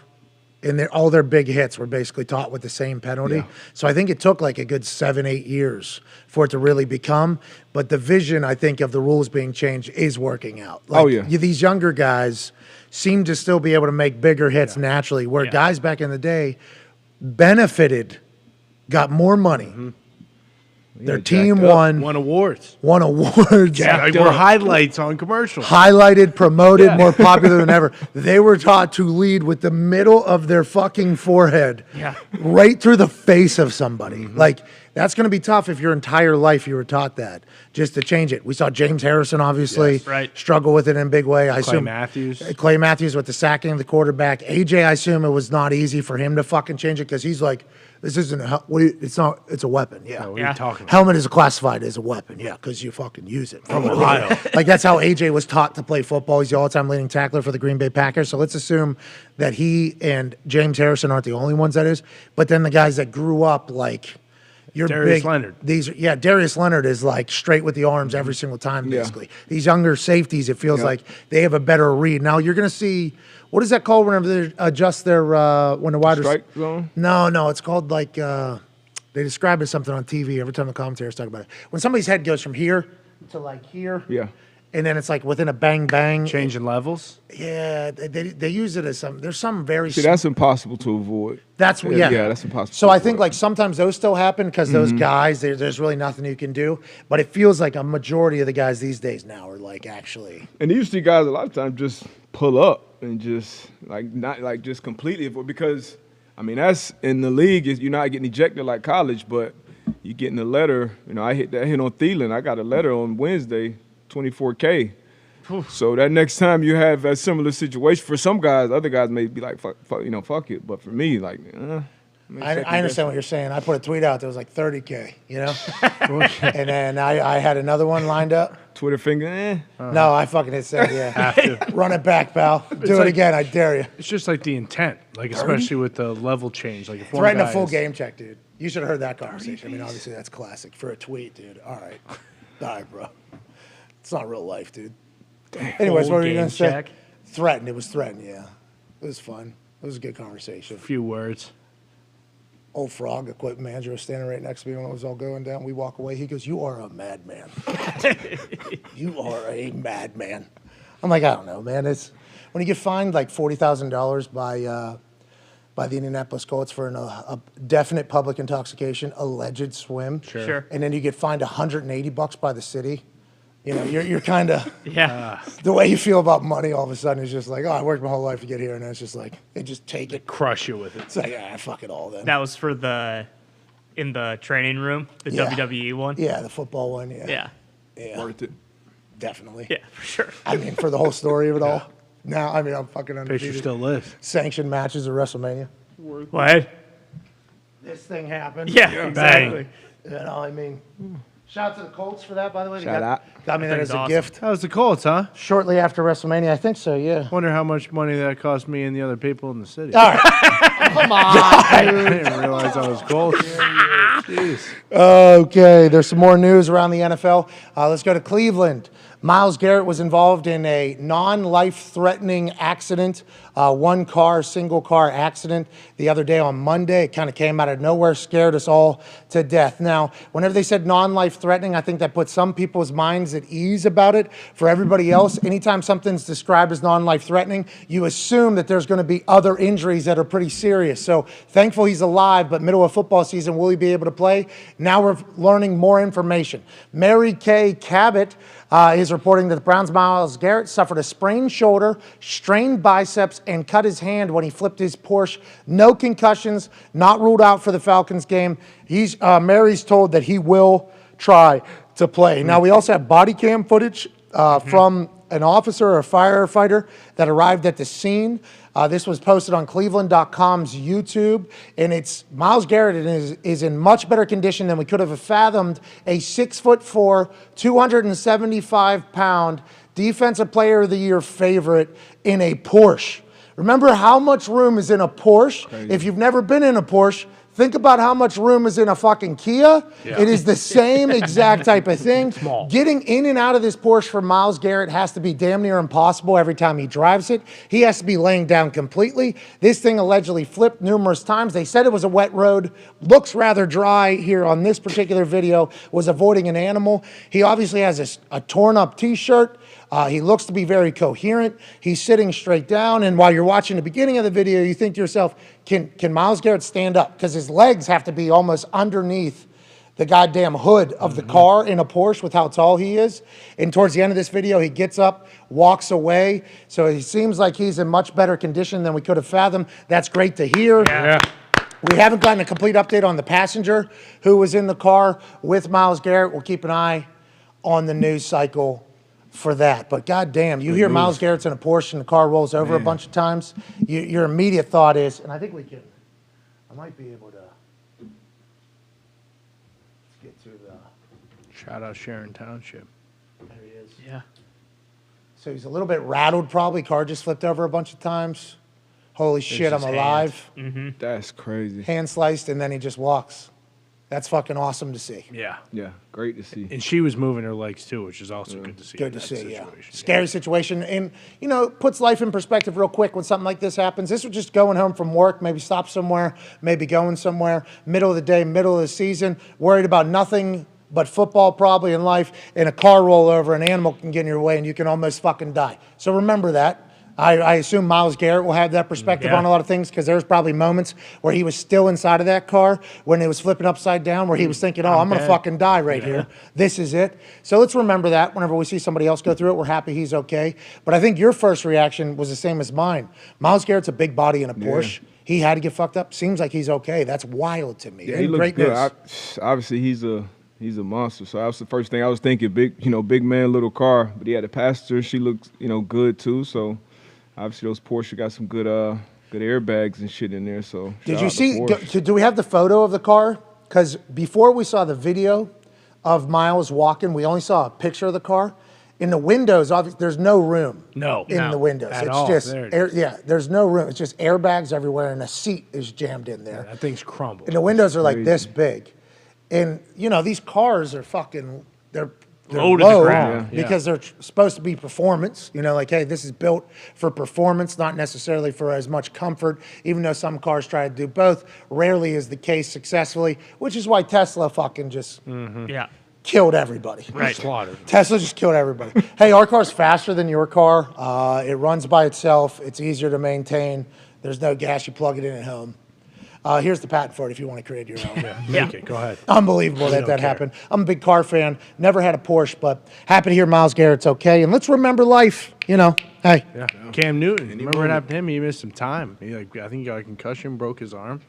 [SPEAKER 1] and all their big hits were basically taught with the same penalty. Yeah. So I think it took like a good 7-8 years for it to really become. But the vision, I think, of the rules being changed is working out. Like, these younger guys seem to still be able to make bigger hits naturally, where guys back in the day benefited, got more money. Mm-hmm. Their team won
[SPEAKER 4] awards.
[SPEAKER 1] Yeah,
[SPEAKER 4] were highlights on commercials.
[SPEAKER 1] Highlighted, promoted, more popular than ever. They were taught to lead with the middle of their fucking forehead, right through the face of somebody. Mm-hmm. Like, that's going to be tough if your entire life you were taught that, just to change it. We saw James Harrison, obviously, struggle with it in a big way.
[SPEAKER 4] Clay Matthews
[SPEAKER 1] with the sacking of the quarterback. AJ, I assume it was not easy for him to fucking change it, because he's like, This isn't it's not. It's a weapon. Yeah.
[SPEAKER 4] What are you talking about?
[SPEAKER 1] Helmet is classified as a weapon. Yeah, because you fucking use it. From Ohio. Like that's how AJ was taught to play football. He's the all-time leading tackler for the Green Bay Packers. So let's assume that he and James Harrison aren't the only ones that is. But then the guys that grew up like. You're
[SPEAKER 4] Darius
[SPEAKER 1] big,
[SPEAKER 4] Leonard.
[SPEAKER 1] Darius Leonard is like straight with the arms every single time, basically. These younger safeties, it feels like they have a better read. Now you're going to see, what is that called whenever they adjust their, when the wide
[SPEAKER 7] Strike zone?
[SPEAKER 1] No, it's called like, they describe it as something on TV every time the commentators talk about it. When somebody's head goes from here to like here.
[SPEAKER 7] Yeah.
[SPEAKER 1] And then it's like within a bang.
[SPEAKER 4] Changing levels?
[SPEAKER 1] Yeah, they use it as some, there's some very.
[SPEAKER 7] See, that's impossible to avoid.
[SPEAKER 1] That's what, yeah.
[SPEAKER 7] Yeah, that's impossible.
[SPEAKER 1] So I think like sometimes those still happen because those guys, there's really nothing you can do. But it feels like a majority of the guys these days now are like actually.
[SPEAKER 7] And usually guys a lot of times just pull up and just like not like just completely avoid, because I mean that's in the league is you're not getting ejected like college, but you're getting a letter. You know, I hit on Thielen. I got a letter on Wednesday. 24K. So that next time you have a similar situation, for some guys, other guys may be like, fuck it. But for me, like,
[SPEAKER 1] I understand what you're saying. I put a tweet out that was like 30K, you know? And then I had another one lined up.
[SPEAKER 7] Twitter finger,
[SPEAKER 1] No, I fucking hit send, yeah. Run it back, pal. Do it again, I dare you.
[SPEAKER 4] It's just like the intent, like especially with the level change. Like if one
[SPEAKER 1] Threaten a
[SPEAKER 4] guy
[SPEAKER 1] full
[SPEAKER 4] is-
[SPEAKER 1] game check, dude. You should have heard that conversation. I mean, obviously that's classic for a tweet, dude. All right, bro. It's not real life, dude. Anyways, what were you going to say?
[SPEAKER 6] check.
[SPEAKER 1] Threatened. It was threatened, yeah. It was fun. It was a good conversation.
[SPEAKER 4] Few words.
[SPEAKER 1] Old Frog, equipment manager, was standing right next to me when it was all going down. We walk away. He goes, "You are a madman. You are a madman." I'm like, I don't know, man. It's when you get fined like $40,000 by the Indianapolis Colts for a definite public intoxication, alleged swim.
[SPEAKER 6] Sure.
[SPEAKER 1] And then you get fined $180 by the city. You know, you're kind of
[SPEAKER 6] Yeah.
[SPEAKER 1] the way you feel about money. All of a sudden, is just like, oh, I worked my whole life to get here, and then it's just like they just take it.
[SPEAKER 4] Crush you with it.
[SPEAKER 1] It's like, fuck it all then.
[SPEAKER 6] That was for in the training room, the
[SPEAKER 1] Yeah.
[SPEAKER 6] WWE one.
[SPEAKER 1] Yeah, the football one. Yeah.
[SPEAKER 6] Yeah.
[SPEAKER 7] worth it.
[SPEAKER 1] Definitely.
[SPEAKER 6] Yeah, for sure.
[SPEAKER 1] I mean, for the whole story of it all. Now, I mean, I'm fucking
[SPEAKER 4] Picture
[SPEAKER 1] undefeated.
[SPEAKER 4] still lives.
[SPEAKER 1] Sanctioned matches at WrestleMania.
[SPEAKER 6] What?
[SPEAKER 1] This thing happened.
[SPEAKER 6] Yeah, exactly.
[SPEAKER 1] You know, I mean, shout out to the Colts for that, by the way. They
[SPEAKER 7] Shout out.
[SPEAKER 1] got me that
[SPEAKER 6] thing's
[SPEAKER 1] as a
[SPEAKER 6] awesome.
[SPEAKER 1] gift.
[SPEAKER 4] That was the Colts, huh?
[SPEAKER 1] Shortly after WrestleMania, I think so, yeah.
[SPEAKER 4] Wonder how much money that cost me and the other people in the city.
[SPEAKER 1] All right.
[SPEAKER 4] I didn't realize I was Colts. Jeez.
[SPEAKER 1] Okay, there's some more news around the NFL. Let's go to Cleveland. Myles Garrett was involved in a non-life-threatening accident, single car accident the other day on Monday. It kind of came out of nowhere, scared us all to death. Now, whenever they said non-life-threatening, I think that put some people's minds at ease about it. For everybody else, anytime something's described as non-life-threatening, you assume that there's going to be other injuries that are pretty serious. So thankful he's alive, but middle of football season, will he be able to play? Now we're learning more information. Mary Kay Cabot is reporting that the Browns' Myles Garrett suffered a sprained shoulder, strained biceps, and cut his hand when he flipped his Porsche. No concussions, not ruled out for the Falcons game. Mary's told that he will try to play. Now, we also have body cam footage from an officer or a firefighter that arrived at the scene. This was posted on Cleveland.com's YouTube, and it's Myles Garrett is in much better condition than we could have fathomed. A 6'4", 275-pound Defensive Player of the Year favorite in a Porsche. Remember how much room is in a Porsche?
[SPEAKER 7] Crazy.
[SPEAKER 1] If you've never been in a Porsche, think about how much room is in a fucking Kia.
[SPEAKER 4] Yeah.
[SPEAKER 1] It is the same exact type of thing.
[SPEAKER 4] Small.
[SPEAKER 1] Getting in and out of this Porsche for Myles Garrett has to be damn near impossible every time he drives it. He has to be laying down completely. This thing allegedly flipped numerous times. They said it was a wet road. Looks rather dry here on this particular video. Was avoiding an animal. He obviously has a torn up t-shirt. He looks to be very coherent. He's sitting straight down, and while you're watching the beginning of the video, you think to yourself, can Myles Garrett stand up? Because his legs have to be almost underneath the goddamn hood of the car in a Porsche with how tall he is. And towards the end of this video, he gets up, walks away. So he seems like he's in much better condition than we could have fathomed. That's great to hear.
[SPEAKER 4] Yeah.
[SPEAKER 1] We haven't gotten a complete update on the passenger who was in the car with Myles Garrett. We'll keep an eye on the news cycle for that. But goddamn, you hear Myles Garrett's in a Porsche and the car rolls over a bunch of times. Your immediate thought is, and I think I might be able to Get through the.
[SPEAKER 4] Shout out Sharon Township.
[SPEAKER 1] There he is.
[SPEAKER 6] Yeah.
[SPEAKER 1] So he's a little bit rattled, probably. Car just flipped over a bunch of times. Holy shit, I'm
[SPEAKER 4] his
[SPEAKER 1] alive.
[SPEAKER 7] That's crazy.
[SPEAKER 1] Hand sliced, and then he just walks. That's fucking awesome to see.
[SPEAKER 4] Yeah.
[SPEAKER 7] Yeah, great to see.
[SPEAKER 4] And she was moving her legs too, which is also good to see.
[SPEAKER 1] Good
[SPEAKER 4] in
[SPEAKER 1] to
[SPEAKER 4] that
[SPEAKER 1] see, yeah.
[SPEAKER 4] situation.
[SPEAKER 1] Scary situation. And, you know, puts life in perspective real quick when something like this happens. This was just going home from work, maybe stop somewhere, maybe going somewhere, middle of the day, middle of the season, worried about nothing but football probably in life, and a car rollover, an animal can get in your way, and you can almost fucking die. So remember that. I assume Myles Garrett will have that perspective on a lot of things, because there's probably moments where he was still inside of that car when it was flipping upside down, where he was thinking, oh, I'm going to fucking die right here. This is it. So let's remember that whenever we see somebody else go through it. We're happy he's okay. But I think your first reaction was the same as mine. Myles Garrett's a big body in a Porsche. He had to get fucked up. Seems like he's okay. That's wild to me.
[SPEAKER 7] Yeah, he looks
[SPEAKER 1] Great
[SPEAKER 7] good.
[SPEAKER 1] news.
[SPEAKER 7] Obviously, he's a monster. So that was the first thing I was thinking. Big man, little car. But he had a passenger. She looks, good too. So obviously, those Porsche got some good airbags and shit in there. So
[SPEAKER 1] Did you see? Do we have the photo of the car? Because before we saw the video of Myles walking, we only saw a picture of the car. In the windows, obviously, there's no room. In the windows,
[SPEAKER 4] At
[SPEAKER 1] it's
[SPEAKER 4] all.
[SPEAKER 1] just
[SPEAKER 4] There it is.
[SPEAKER 1] there's no room. It's just airbags everywhere, and a seat is jammed in there.
[SPEAKER 4] That thing's crumbled.
[SPEAKER 1] And the windows are like this big. And these cars are fucking they're
[SPEAKER 6] Low to the
[SPEAKER 1] low
[SPEAKER 6] ground.
[SPEAKER 1] because they're supposed to be performance. Like, hey, this is built for performance, not necessarily for as much comfort, even though some cars try to do both. Rarely is the case successfully, which is why Tesla fucking just killed everybody.
[SPEAKER 6] Right.
[SPEAKER 4] Slaughtered.
[SPEAKER 1] Tesla just killed everybody. Hey, our car's faster than your car. It runs by itself. It's easier to maintain. There's no gas. You plug it in at home. Here's the patent for it if you want to create your own.
[SPEAKER 4] Okay, go ahead.
[SPEAKER 1] Unbelievable that happened. I'm a big car fan. Never had a Porsche, but happy to hear Myles Garrett's okay. And let's remember life. Hey.
[SPEAKER 4] Yeah. Cam Newton. Remember what happened to him? He missed some time. I think he got a concussion, broke his arm.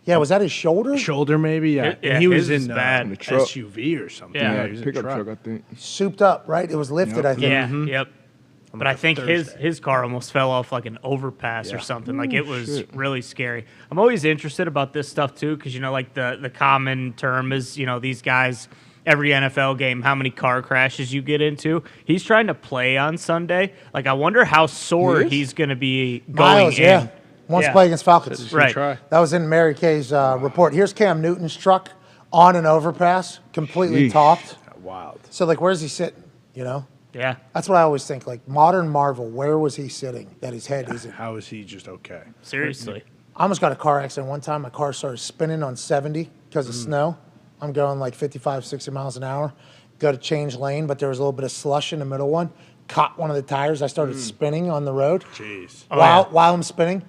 [SPEAKER 1] Yeah, was that his shoulder?
[SPEAKER 4] Shoulder, maybe. Yeah.
[SPEAKER 6] Yeah,
[SPEAKER 4] And he was
[SPEAKER 6] his
[SPEAKER 4] in
[SPEAKER 6] is bad.
[SPEAKER 7] The truck.
[SPEAKER 4] SUV or something.
[SPEAKER 6] Yeah.
[SPEAKER 4] He was in a
[SPEAKER 7] pickup truck, I think.
[SPEAKER 1] Souped up, right? It was lifted, I think.
[SPEAKER 6] Yeah. Yep. But I think
[SPEAKER 4] Thursday.
[SPEAKER 6] his car almost fell off like an overpass or something. Like it was really scary. I'm always interested about this stuff too, because like the common term is these guys every NFL game, how many car crashes you get into. He's trying to play on Sunday. Like I wonder how sore he's going to be going
[SPEAKER 1] Myles,
[SPEAKER 6] in.
[SPEAKER 1] Wants to
[SPEAKER 6] Yeah.
[SPEAKER 1] play against Falcons.
[SPEAKER 6] Right.
[SPEAKER 4] Try.
[SPEAKER 1] That was in Mary Kay's report. Here's Cam Newton's truck on an overpass, completely
[SPEAKER 7] Yeesh.
[SPEAKER 1] topped.
[SPEAKER 4] Wild.
[SPEAKER 1] So, like, where's he sitting?
[SPEAKER 6] Yeah.
[SPEAKER 1] That's what I always think. Like, modern Marvel, where was he sitting that his head isn't?
[SPEAKER 4] How is he just okay?
[SPEAKER 6] Seriously.
[SPEAKER 1] I almost got a car accident one time. My car started spinning on 70 because of snow. I'm going like 55, 60 miles an hour. Go to change lane, but there was a little bit of slush in the middle one. Caught one of the tires. I started spinning on the road.
[SPEAKER 4] Jeez.
[SPEAKER 1] While I'm spinning.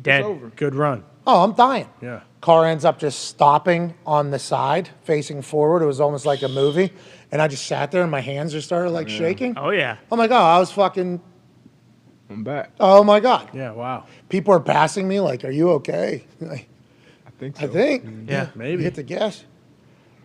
[SPEAKER 6] Dead.
[SPEAKER 4] Good run.
[SPEAKER 1] I'm dying.
[SPEAKER 4] Yeah.
[SPEAKER 1] Car ends up just stopping on the side, facing forward. It was almost like a movie. And I just sat there and my hands just started like shaking.
[SPEAKER 6] Oh yeah.
[SPEAKER 1] Oh my God, I was fucking,
[SPEAKER 7] I'm back.
[SPEAKER 1] oh my God.
[SPEAKER 4] Yeah, wow.
[SPEAKER 1] People are passing me like, are you okay? Like,
[SPEAKER 7] I think so.
[SPEAKER 1] I think.
[SPEAKER 6] Yeah.
[SPEAKER 4] Maybe.
[SPEAKER 1] Hit the gas.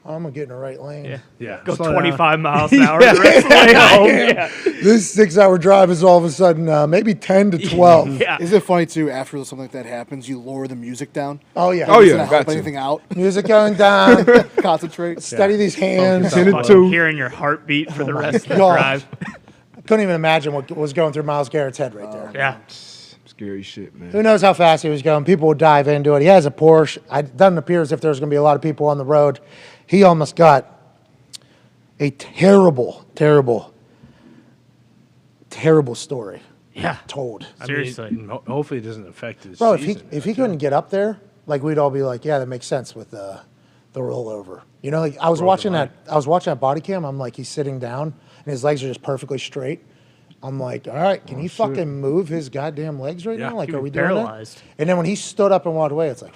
[SPEAKER 1] I'm going to get in the right lane.
[SPEAKER 6] Yeah.
[SPEAKER 4] Yeah.
[SPEAKER 6] Go
[SPEAKER 4] slow down.
[SPEAKER 6] 25 miles an hour the rest of the way home. Yeah.
[SPEAKER 1] This 6-hour drive is all of a sudden maybe 10 to 12.
[SPEAKER 6] Yeah.
[SPEAKER 9] Is it funny too? After something like that happens, you lower the music down.
[SPEAKER 1] Oh, yeah.
[SPEAKER 7] Oh,
[SPEAKER 9] Does
[SPEAKER 7] yeah.
[SPEAKER 9] it help
[SPEAKER 7] got to.
[SPEAKER 9] anything out?
[SPEAKER 1] Music going down.
[SPEAKER 9] Concentrate.
[SPEAKER 1] Steady these hands.
[SPEAKER 7] Ten to
[SPEAKER 6] Fucking
[SPEAKER 7] two.
[SPEAKER 6] Hearing your heartbeat for the
[SPEAKER 1] my
[SPEAKER 6] rest of the
[SPEAKER 1] God.
[SPEAKER 6] drive.
[SPEAKER 1] I couldn't even imagine what was going through Myles Garrett's head right there.
[SPEAKER 6] Yeah.
[SPEAKER 7] Scary shit, man.
[SPEAKER 1] Who knows how fast he was going? People would dive into it. He has a Porsche. It doesn't appear as if there's going to be a lot of people on the road. He almost got a terrible, terrible, terrible story
[SPEAKER 6] Yeah.
[SPEAKER 1] told.
[SPEAKER 6] Seriously.
[SPEAKER 4] Hopefully it doesn't affect his
[SPEAKER 1] Bro,
[SPEAKER 4] season.
[SPEAKER 1] if he couldn't get up there, like we'd all be like, yeah, that makes sense with the rollover. Like I was watching that body cam. I'm like, he's sitting down and his legs are just perfectly straight. I'm like, all right, can he fucking move his goddamn legs right
[SPEAKER 4] Yeah,
[SPEAKER 1] now? Like,
[SPEAKER 6] he
[SPEAKER 1] are
[SPEAKER 6] was
[SPEAKER 1] we doing
[SPEAKER 6] paralyzed.
[SPEAKER 1] that? And then when he stood up and walked away, it's like,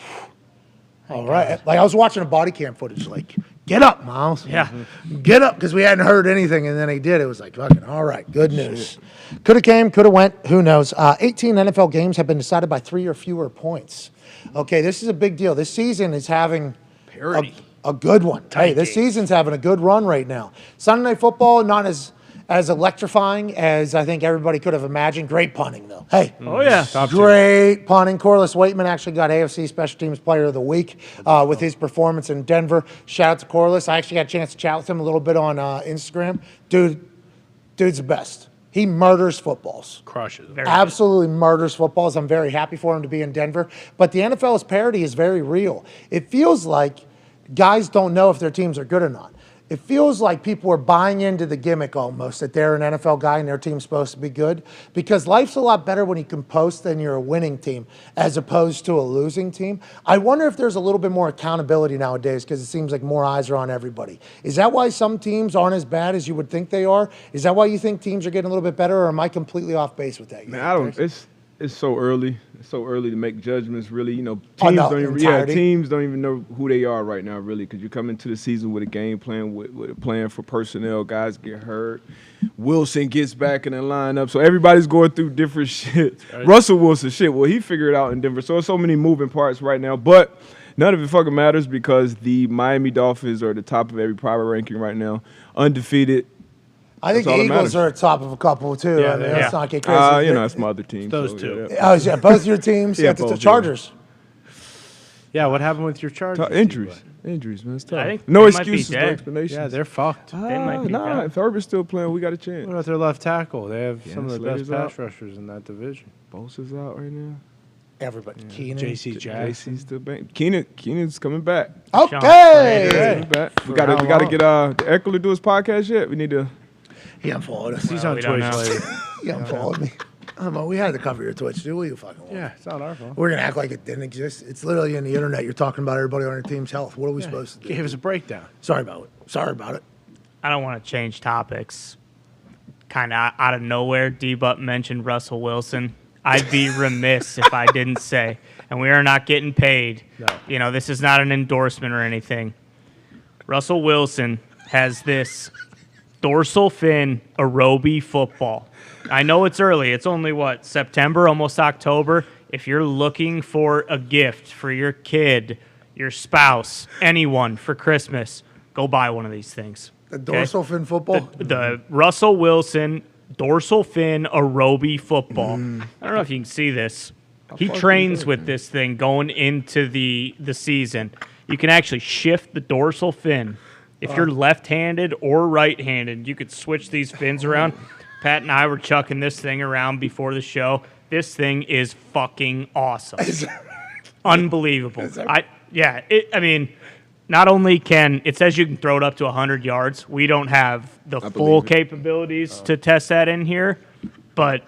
[SPEAKER 1] all right. Like I was watching a body cam footage, like, get up, Myles.
[SPEAKER 6] Yeah.
[SPEAKER 1] Get up, because we hadn't heard anything, and then he did. It was like, fucking, all right, good news. Could have came, could have went, who knows. 18 NFL games have been decided by 3 or fewer points. Okay, this is a big deal. This season is having a good one. Hey, this season's having a good run right now. Sunday Night Football, not as as electrifying as I think everybody could have imagined. Great punting, though. Hey.
[SPEAKER 6] Oh, yeah.
[SPEAKER 1] Great punting. Corliss Waitman actually got AFC Special Teams Player of the Week with his performance in Denver. Shout out to Corliss. I actually got a chance to chat with him a little bit on Instagram. Dude's the best. He murders footballs.
[SPEAKER 4] Crushes them.
[SPEAKER 1] Absolutely murders footballs. I'm very happy for him to be in Denver. But the NFL's parity is very real. It feels like guys don't know if their teams are good or not. It feels like people are buying into the gimmick almost that they're an NFL guy and their team's supposed to be good, because life's a lot better when you can post than you're a winning team as opposed to a losing team. I wonder if there's a little bit more accountability nowadays because it seems like more eyes are on everybody. Is that why some teams aren't as bad as you would think they are? Is that why you think teams are getting a little bit better, or am I completely off base with that?
[SPEAKER 7] Man, I don't. It's so early. It's so early to make judgments. Really, teams teams don't even know who they are right now. Really, because you come into the season with a game plan, with a plan for personnel. Guys get hurt. Wilson gets back in the lineup, so everybody's going through different shit. Right. Russell Wilson, well, he figured it out in Denver. So there's so many moving parts right now, but none of it fucking matters because the Miami Dolphins are at the top of every power ranking right now, undefeated.
[SPEAKER 1] I think the Eagles are at top of a couple, too.
[SPEAKER 4] Yeah,
[SPEAKER 1] let's not get crazy.
[SPEAKER 7] It's my other teams.
[SPEAKER 4] Those two.
[SPEAKER 1] Yeah, both your teams. The Chargers.
[SPEAKER 4] Yeah, what happened with your Chargers?
[SPEAKER 7] Injuries, man. It's tough.
[SPEAKER 6] I think
[SPEAKER 7] No
[SPEAKER 6] they
[SPEAKER 7] excuses,
[SPEAKER 6] might be
[SPEAKER 7] no
[SPEAKER 6] dead.
[SPEAKER 7] explanations.
[SPEAKER 4] Yeah, they're fucked.
[SPEAKER 6] They might be dead.
[SPEAKER 7] If Herbert's still playing, we got a chance.
[SPEAKER 4] What about their left tackle? They have some of the best
[SPEAKER 7] Slater's
[SPEAKER 4] pass
[SPEAKER 7] out.
[SPEAKER 4] rushers in that division.
[SPEAKER 7] Bosa's out right now.
[SPEAKER 1] Everybody. Keenan.
[SPEAKER 4] J.C. Jackson.
[SPEAKER 7] JC's still back. Keenan's coming back.
[SPEAKER 1] Okay.
[SPEAKER 7] Coming back. We gotta get the Eckler to do his podcast yet. We need to.
[SPEAKER 1] He unfollowed us.
[SPEAKER 4] He's on
[SPEAKER 6] we don't
[SPEAKER 4] Twitch
[SPEAKER 6] know.
[SPEAKER 4] later.
[SPEAKER 1] He unfollowed me. We had to cover your Twitch, dude. What you fucking want?
[SPEAKER 4] Yeah, it's not our fault.
[SPEAKER 1] We're going to act like it didn't exist. It's literally in the internet. You're talking about everybody on your team's health. What are we supposed to do?
[SPEAKER 4] Give us a breakdown.
[SPEAKER 1] Sorry about it.
[SPEAKER 6] I don't want to change topics. Kind of out of nowhere, D-Butt mentioned Russell Wilson. I'd be remiss if I didn't say, and we are not getting paid.
[SPEAKER 4] No.
[SPEAKER 6] This is not an endorsement or anything. Russell Wilson has this dorsal fin Aerobie football. I know it's early. It's only, September, almost October. If you're looking for a gift for your kid, your spouse, anyone for Christmas, go buy one of these things.
[SPEAKER 1] The dorsal fin football?
[SPEAKER 6] The Russell Wilson dorsal fin Aerobie football. I don't know if you can see this. He trains with this thing going into the season. You can actually shift the dorsal fin. If you're left-handed or right-handed, you could switch these fins around. Pat and I were chucking this thing around before the show. This thing is fucking awesome. Unbelievable. Not only it says you can throw it up to 100 yards. We don't have the full capabilities to test that in here, but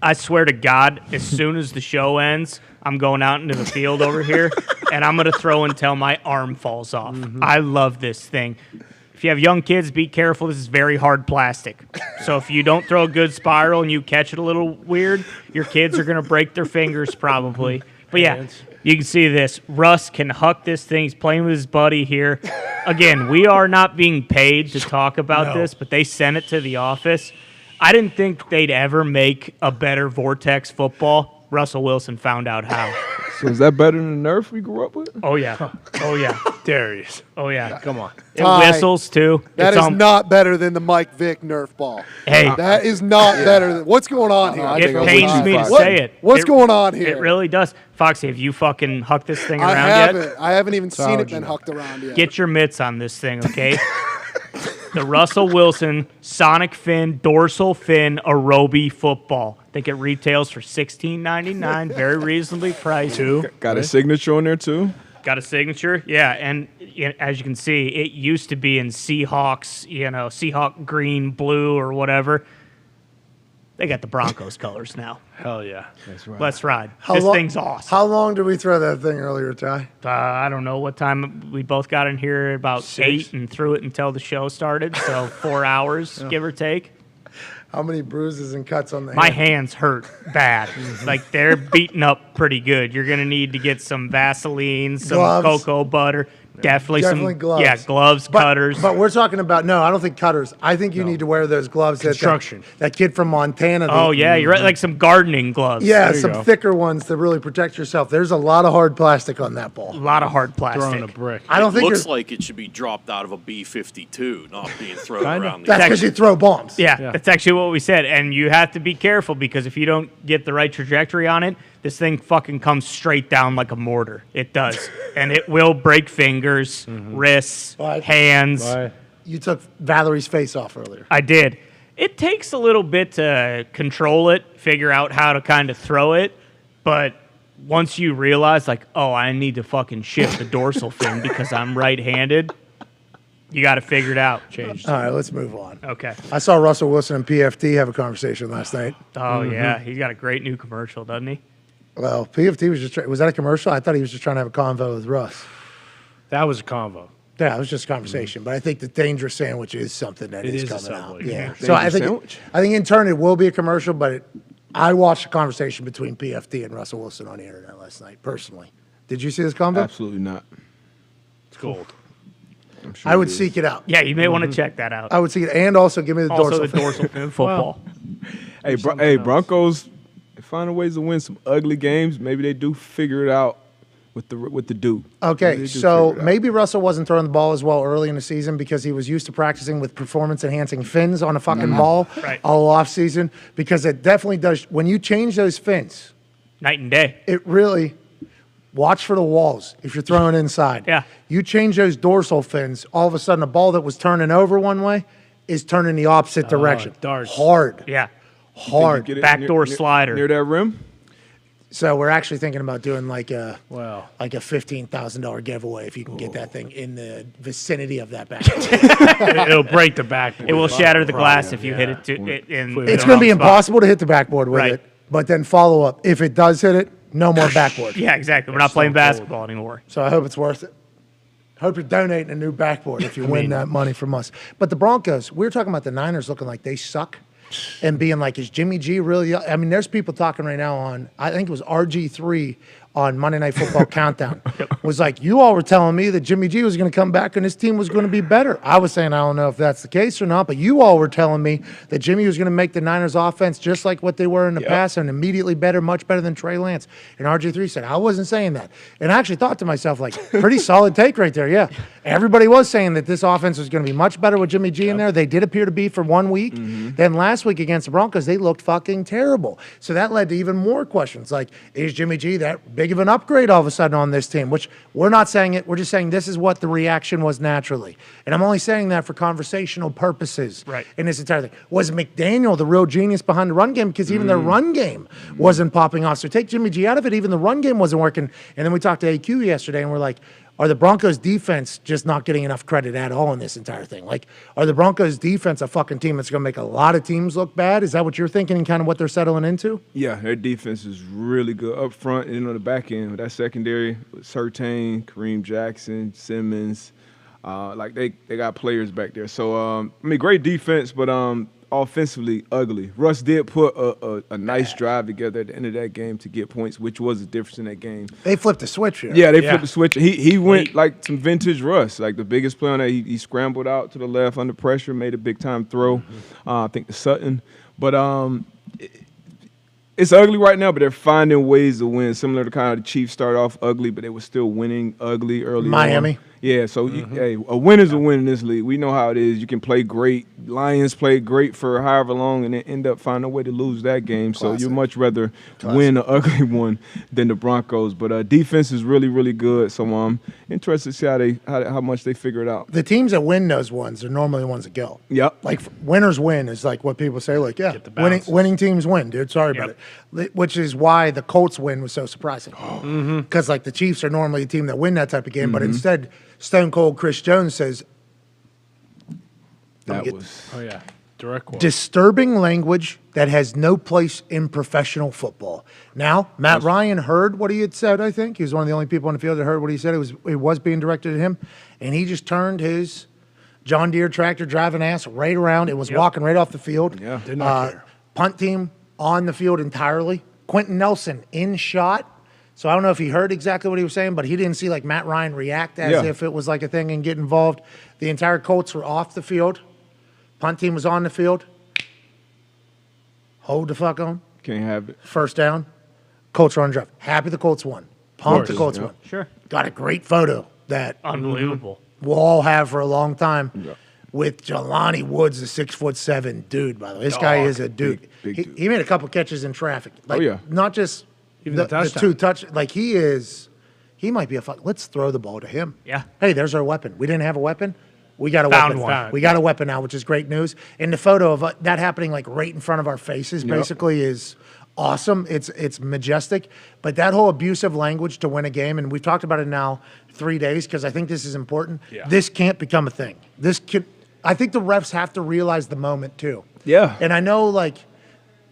[SPEAKER 6] I swear to God, as soon as the show ends, I'm going out into the field over here, and I'm going to throw until my arm falls off. I love this thing. If you have young kids, be careful. This is very hard plastic. So if you don't throw a good spiral and you catch it a little weird, your kids are going to break their fingers probably. But yeah, you can see this. Russ can huck this thing. He's playing with his buddy here. Again, we are not being paid to talk about this, but they sent it to the office. I didn't think they'd ever make a better Vortex football. Russell Wilson found out how.
[SPEAKER 7] So is that better than the Nerf we grew up with?
[SPEAKER 6] Oh, yeah. Oh, yeah.
[SPEAKER 4] Darius.
[SPEAKER 6] Oh, yeah.
[SPEAKER 4] Come on.
[SPEAKER 6] It whistles, too.
[SPEAKER 9] That is not better than the Mike Vick Nerf ball.
[SPEAKER 6] Hey.
[SPEAKER 9] That is not better than... What's going on here?
[SPEAKER 6] It pains me to say it.
[SPEAKER 9] What's going on here?
[SPEAKER 6] It really does. Foxy, have you fucking hucked this thing around yet?
[SPEAKER 9] I haven't even seen it been hucked around yet.
[SPEAKER 6] Get your mitts on this thing, okay? The Russell Wilson Sonic Fin Dorsal Fin Aerobie football. I think it retails for $16.99, very reasonably priced.
[SPEAKER 7] Got a signature on there too.
[SPEAKER 6] Got a signature, yeah. And as you can see, it used to be in Seahawks, Seahawk green, blue, or whatever. They got the Broncos colors now.
[SPEAKER 4] Hell yeah. That's right.
[SPEAKER 6] Let's ride. This thing's awesome.
[SPEAKER 1] How long did we throw that thing earlier, Ty?
[SPEAKER 6] I don't know what time. We both got in here about 8 and threw it until the show started, so 4 hours, give or take.
[SPEAKER 1] How many bruises and cuts on the
[SPEAKER 6] My hands hurt bad. Like, they're beaten up pretty good. You're going to need to get some Vaseline, some
[SPEAKER 1] Gloves.
[SPEAKER 6] cocoa butter. Definitely
[SPEAKER 1] gloves.
[SPEAKER 6] Yeah, gloves, cutters.
[SPEAKER 1] But we're talking about, no, I don't think cutters. I think you need to wear those gloves.
[SPEAKER 4] Construction.
[SPEAKER 1] That kid from Montana.
[SPEAKER 6] Oh, yeah, you're right. Like some gardening gloves.
[SPEAKER 1] Yeah,
[SPEAKER 4] you
[SPEAKER 1] some
[SPEAKER 4] go.
[SPEAKER 1] thicker ones to really protect yourself. There's a lot of hard plastic on that ball.
[SPEAKER 6] A lot of hard
[SPEAKER 4] Throwing a
[SPEAKER 6] plastic.
[SPEAKER 4] brick.
[SPEAKER 1] I don't
[SPEAKER 8] It
[SPEAKER 1] think
[SPEAKER 8] looks
[SPEAKER 1] you're,
[SPEAKER 8] like it should be dropped out of a B-52, not being thrown
[SPEAKER 4] Kinda.
[SPEAKER 8] around the
[SPEAKER 1] that's because you throw bombs.
[SPEAKER 6] Yeah, that's actually what we said. And you have to be careful because if you don't get the right trajectory on it, this thing fucking comes straight down like a mortar. It does. And it will break fingers, wrists,
[SPEAKER 1] But-
[SPEAKER 6] hands.
[SPEAKER 4] Why?
[SPEAKER 1] You took Valerie's face off earlier.
[SPEAKER 6] I did. It takes a little bit to control it, figure out how to kind of throw it, but once you realize, like, oh, I need to fucking shift the dorsal fin because I'm right-handed, you got to figure it out.
[SPEAKER 4] Changed.
[SPEAKER 1] All right, let's move on.
[SPEAKER 6] Okay.
[SPEAKER 1] I saw Russell Wilson and PFT have a conversation last night.
[SPEAKER 6] Oh, yeah. He's got a great new commercial, doesn't he?
[SPEAKER 1] Well, PFT was just, was that a commercial? I thought he was just trying to have a convo with Russ.
[SPEAKER 4] That was a convo.
[SPEAKER 1] Yeah, it was just a conversation. But I think the dangerous sandwich is something that
[SPEAKER 4] It
[SPEAKER 1] is
[SPEAKER 4] is a
[SPEAKER 1] coming out.
[SPEAKER 4] Subway
[SPEAKER 1] Yeah.
[SPEAKER 4] commercial.
[SPEAKER 1] So I
[SPEAKER 7] Dangerous
[SPEAKER 1] think,
[SPEAKER 7] sandwich?
[SPEAKER 1] I think in turn it will be a commercial, but I watched a conversation between PFT and Russell Wilson on the internet last night, personally. Did you see this convo?
[SPEAKER 7] Absolutely not.
[SPEAKER 4] It's gold.
[SPEAKER 7] I'm sure
[SPEAKER 1] I would
[SPEAKER 7] it is.
[SPEAKER 1] seek it out.
[SPEAKER 6] Yeah, you may want to check that out.
[SPEAKER 1] I would seek it, and also give me the
[SPEAKER 6] Also,
[SPEAKER 1] dorsal.
[SPEAKER 6] the
[SPEAKER 1] fin.
[SPEAKER 6] dorsal fin football.
[SPEAKER 7] Hey, Broncos finding ways to win some ugly games. Maybe they do figure it out with the Duke. Maybe
[SPEAKER 1] Okay,
[SPEAKER 7] they do
[SPEAKER 1] so
[SPEAKER 7] figure it out.
[SPEAKER 1] maybe Russell wasn't throwing the ball as well early in the season because he was used to practicing with performance-enhancing fins on a fucking ball
[SPEAKER 6] Right.
[SPEAKER 1] all off season. Because it definitely does. When you change those fins,
[SPEAKER 6] Night and day.
[SPEAKER 1] it really watch for the walls if you're throwing inside.
[SPEAKER 6] Yeah.
[SPEAKER 1] You change those dorsal fins, all of a sudden a ball that was turning over one way is turning the opposite direction.
[SPEAKER 4] darts.
[SPEAKER 1] Hard.
[SPEAKER 6] Yeah.
[SPEAKER 1] Hard.
[SPEAKER 7] Get it
[SPEAKER 6] Backdoor slider.
[SPEAKER 7] near that rim.
[SPEAKER 1] So we're actually thinking about doing like a
[SPEAKER 4] Wow.
[SPEAKER 1] like a $15,000 giveaway if you can get that thing in the vicinity of that back.
[SPEAKER 4] It'll break the back.
[SPEAKER 6] It will shatter the glass if you hit it in
[SPEAKER 1] It's
[SPEAKER 6] the
[SPEAKER 1] going to
[SPEAKER 6] wrong
[SPEAKER 1] be
[SPEAKER 6] spot.
[SPEAKER 1] impossible to hit the backboard with
[SPEAKER 6] Right.
[SPEAKER 1] it. But then follow up. If it does hit it, no more backboard.
[SPEAKER 6] Yeah, exactly. We're not playing basketball anymore.
[SPEAKER 1] So I hope it's worth it. Hope you're donating a new backboard if you win that money from us. But the Broncos, we were talking about the Niners looking like they suck and being like, is Jimmy G really? I mean, there's people talking right now on, I think it was RG3 on Monday Night Football Countdown. Was like, you all were telling me that Jimmy G was going to come back and his team was going to be better. I was saying, I don't know if that's the case or not, but you all were telling me that Jimmy was going to make the Niners offense just like what they were in the past and immediately better, much better than Trey Lance. And RG3 said, I wasn't saying that. And I actually thought to myself, like, pretty solid take right there. Yeah. Everybody was saying that this offense was going to be much better with Jimmy G in there. They did appear to be for 1 week. Then last week against the Broncos, they looked fucking terrible. So that led to even more questions. Like, is Jimmy G that big of an upgrade all of a sudden on this team? Which we're not saying it. We're just saying this is what the reaction was naturally. And I'm only saying that for conversational purposes.
[SPEAKER 6] Right.
[SPEAKER 1] In this entire thing. Was McDaniel the real genius behind the run game? Because even their run game wasn't popping off. So take Jimmy G out of it. Even the run game wasn't working. And then we talked to AQ yesterday and we're like, are the Broncos defense just not getting enough credit at all in this entire thing? Like, are the Broncos defense a fucking team that's going to make a lot of teams look bad? Is that what you're thinking and kind of what they're settling into?
[SPEAKER 7] Yeah, their defense is really good up front and on the back end. With that secondary, with Surtain, Kareem Jackson, Simmons, like they got players back there. So I mean, great defense, but offensively ugly. Russ did put a nice drive together at the end of that game to get points, which was the difference in that game.
[SPEAKER 1] They flipped the switch here.
[SPEAKER 7] Yeah, they flipped the switch. He went like some vintage Russ, like the biggest play on that. He scrambled out to the left under pressure, made a big time throw. I think to Sutton, but it's ugly right now. But they're finding ways to win, similar to kind of the Chiefs started off ugly, but they were still winning ugly early on.
[SPEAKER 1] Miami.
[SPEAKER 7] Yeah, so hey, a win is a win in this league. We know how it is. You can play great. Lions played great for however long and then end up finding a way to lose that game. So you'd much rather win an ugly one than the Broncos. But defense is really, really good. So I'm interested to see how much they figure it out.
[SPEAKER 1] The teams that win those ones are normally the ones that go.
[SPEAKER 7] Yep.
[SPEAKER 1] Like winners win is like what people say. Like, yeah, winning teams win, dude. Sorry about it. Which is why the Colts win was so surprising. Because like the Chiefs are normally a team that win that type of game, but instead Stone Cold Chris Jones says
[SPEAKER 4] direct quote.
[SPEAKER 1] Disturbing language that has no place in professional football. Now, Matt Ryan heard what he had said, I think. He was one of the only people on the field that heard what he said. It was being directed at him. And he just turned his John Deere tractor driving ass right around. It was walking right off the field.
[SPEAKER 7] Yeah.
[SPEAKER 4] Did not care.
[SPEAKER 1] Punt team on the field entirely. Quentin Nelson in shot So I don't know if he heard exactly what he was saying, but he didn't see like Matt Ryan react as if it was like a thing and get involved. The entire Colts were off the field. Punt team was on the field. Hold the fuck on.
[SPEAKER 7] Can't have it.
[SPEAKER 1] First down. Colts run drive. Happy the Colts won. Pumped the Colts won.
[SPEAKER 6] Sure.
[SPEAKER 1] Got a great photo that
[SPEAKER 6] Unbelievable.
[SPEAKER 1] we'll all have for a long time with Jelani Woods, the 6'7" dude, by the way. This guy is a dude.
[SPEAKER 7] Big dude.
[SPEAKER 1] He made a couple catches in traffic. Like, not just
[SPEAKER 4] Even
[SPEAKER 1] the
[SPEAKER 4] touchdown.
[SPEAKER 1] two touch. Like, he might be a fuck. Let's throw the ball to him.
[SPEAKER 6] Yeah.
[SPEAKER 1] Hey, there's our weapon. We didn't have a weapon. We got a
[SPEAKER 6] Found
[SPEAKER 1] weapon.
[SPEAKER 6] one.
[SPEAKER 1] We got a weapon now, which is great news. And the photo of that happening like right in front of our faces basically is awesome. It's majestic. But that whole abusive language to win a game, and we've talked about it now 3 days because I think this is important.
[SPEAKER 4] Yeah.
[SPEAKER 1] This can't become a thing. I think the refs have to realize the moment too.
[SPEAKER 7] Yeah.
[SPEAKER 1] And I know, like,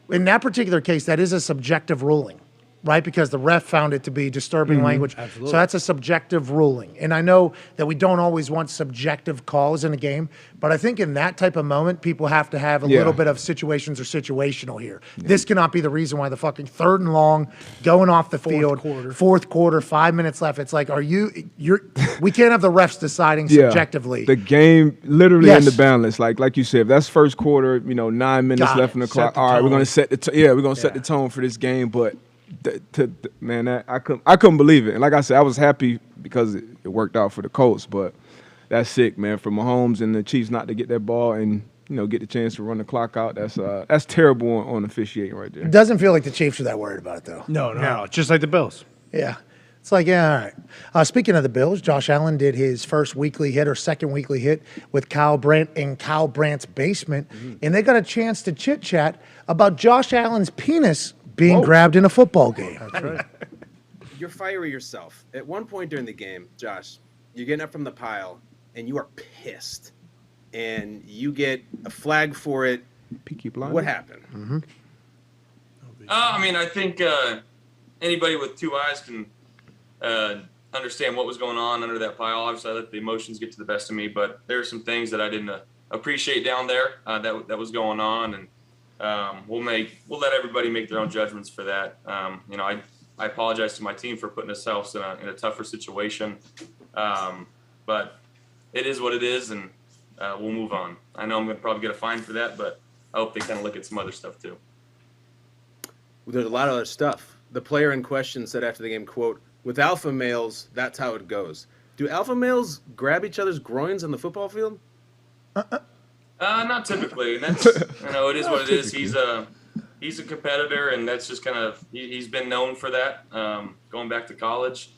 [SPEAKER 1] in that particular case, that is a subjective ruling, right? Because the ref found it to be disturbing language.
[SPEAKER 4] Absolutely.
[SPEAKER 1] So that's a subjective ruling. And I know that we don't always want subjective calls in a game, but I think in that type of moment, people have to have a little bit of situations or situational here. This cannot be the reason why the fucking 3rd and long, going off the field, fourth quarter, 5 minutes left. It's like, we can't have the refs deciding subjectively.
[SPEAKER 7] The game literally
[SPEAKER 1] Yes.
[SPEAKER 7] in the balance. Like you said, if that's first quarter, 9 minutes
[SPEAKER 1] Got
[SPEAKER 7] left
[SPEAKER 1] it.
[SPEAKER 7] in the
[SPEAKER 1] Set
[SPEAKER 7] clock.
[SPEAKER 1] the
[SPEAKER 7] All right, we're
[SPEAKER 1] tone.
[SPEAKER 7] gonna set the tone for this game. But man, I couldn't believe it. And like I said, I was happy because it worked out for the Colts. But that's sick, man. For Mahomes and the Chiefs not to get that ball and get the chance to run the clock out. That's terrible on officiating right there.
[SPEAKER 1] It doesn't feel like the Chiefs are that worried about it, though.
[SPEAKER 4] No. Just like the Bills.
[SPEAKER 1] Yeah. It's like, yeah, all right. Speaking of the Bills, Josh Allen did his first weekly hit or second weekly hit with Kyle Brandt in Kyle Brandt's basement, and they got a chance to chit-chat about Josh Allen's penis being grabbed in a football game.
[SPEAKER 4] That's right.
[SPEAKER 10] You're fiery yourself. At one point during the game, Josh, you're getting up from the pile, and you are pissed, and you get a flag for it.
[SPEAKER 7] Peaky Blinders.
[SPEAKER 10] What happened?
[SPEAKER 11] I think anybody with two eyes can understand what was going on under that pile. Obviously, I let the emotions get to the best of me, but there are some things that I didn't appreciate down there that was going on, and we'll let everybody make their own judgments for that. I apologize to my team for putting ourselves in a tougher situation, but it is what it is, and we'll move on. I know I'm going to probably get a fine for that, but I hope they kind of look at some other stuff too.
[SPEAKER 10] There's a lot of other stuff. The player in question said after the game, quote, "With alpha males, that's how it goes." Do alpha males grab each other's groins on the football field?
[SPEAKER 11] Not typically. And that's, it is what it is. He's a competitor, and that's just kind of, he's been known for that, going back to college.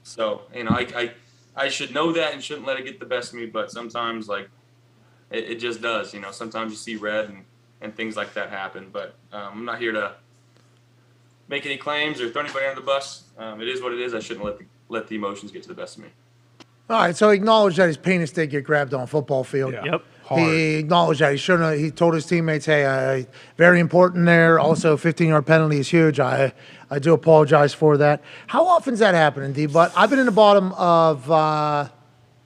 [SPEAKER 11] So, I should know that and shouldn't let it get the best of me, but sometimes, like, it just does. Sometimes you see red and things like that happen. But I'm not here to make any claims or throw anybody under the bus. It is what it is. I shouldn't let the emotions get to the best of me.
[SPEAKER 1] All right, so he acknowledged that his penis did get grabbed on a football field.
[SPEAKER 4] Yeah.
[SPEAKER 6] Yep.
[SPEAKER 1] He acknowledged that he shouldn't have. He told his teammates, hey, very important there. Also, 15-yard penalty is huge. I do apologize for that. How often is that happening, D-Butt? I've been in the bottom of, I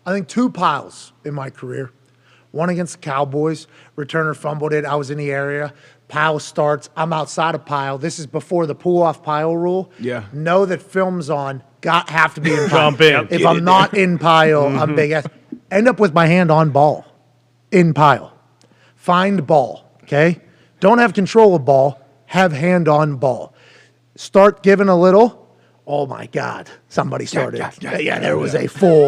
[SPEAKER 1] think, 2 piles in my career. One against the Cowboys. Returner fumbled it. I was in the area. Pile starts. I'm outside of pile. This is before the pull-off pile rule.
[SPEAKER 7] Yeah.
[SPEAKER 1] Know that film's on. Have to be in pile.
[SPEAKER 4] Jump in.
[SPEAKER 1] If I'm not in pile, I'm big ass. End up with my hand on ball. In pile. Find ball. Okay? Don't have control of ball. Have hand on ball. Start giving a little. Oh my God. Somebody started. There was a full.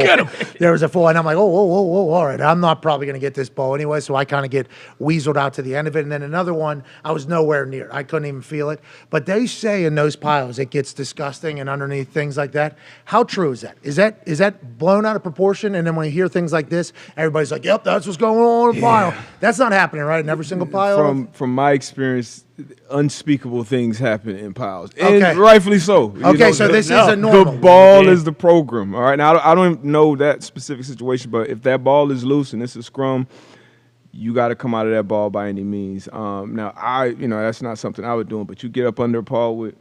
[SPEAKER 1] There was a full. And I'm like, whoa, all right. I'm not probably going to get this ball anyway. So I kind of get weaseled out to the end of it. And then another one, I was nowhere near. I couldn't even feel it. But they say in those piles, it gets disgusting and underneath things like that. How true is that? Is that blown out of proportion? And then when you hear things like this, everybody's like, yep, that's what's going on in a pile. That's not happening, right? In every single pile?
[SPEAKER 7] From my experience, unspeakable things happen in piles, and rightfully so.
[SPEAKER 1] So this is a normal.
[SPEAKER 7] The ball is the program. All right. Now I don't know that specific situation, but if that ball is loose and it's a scrum, you got to come out of that ball by any means. Now that's not something I would do, but you get up under a ball with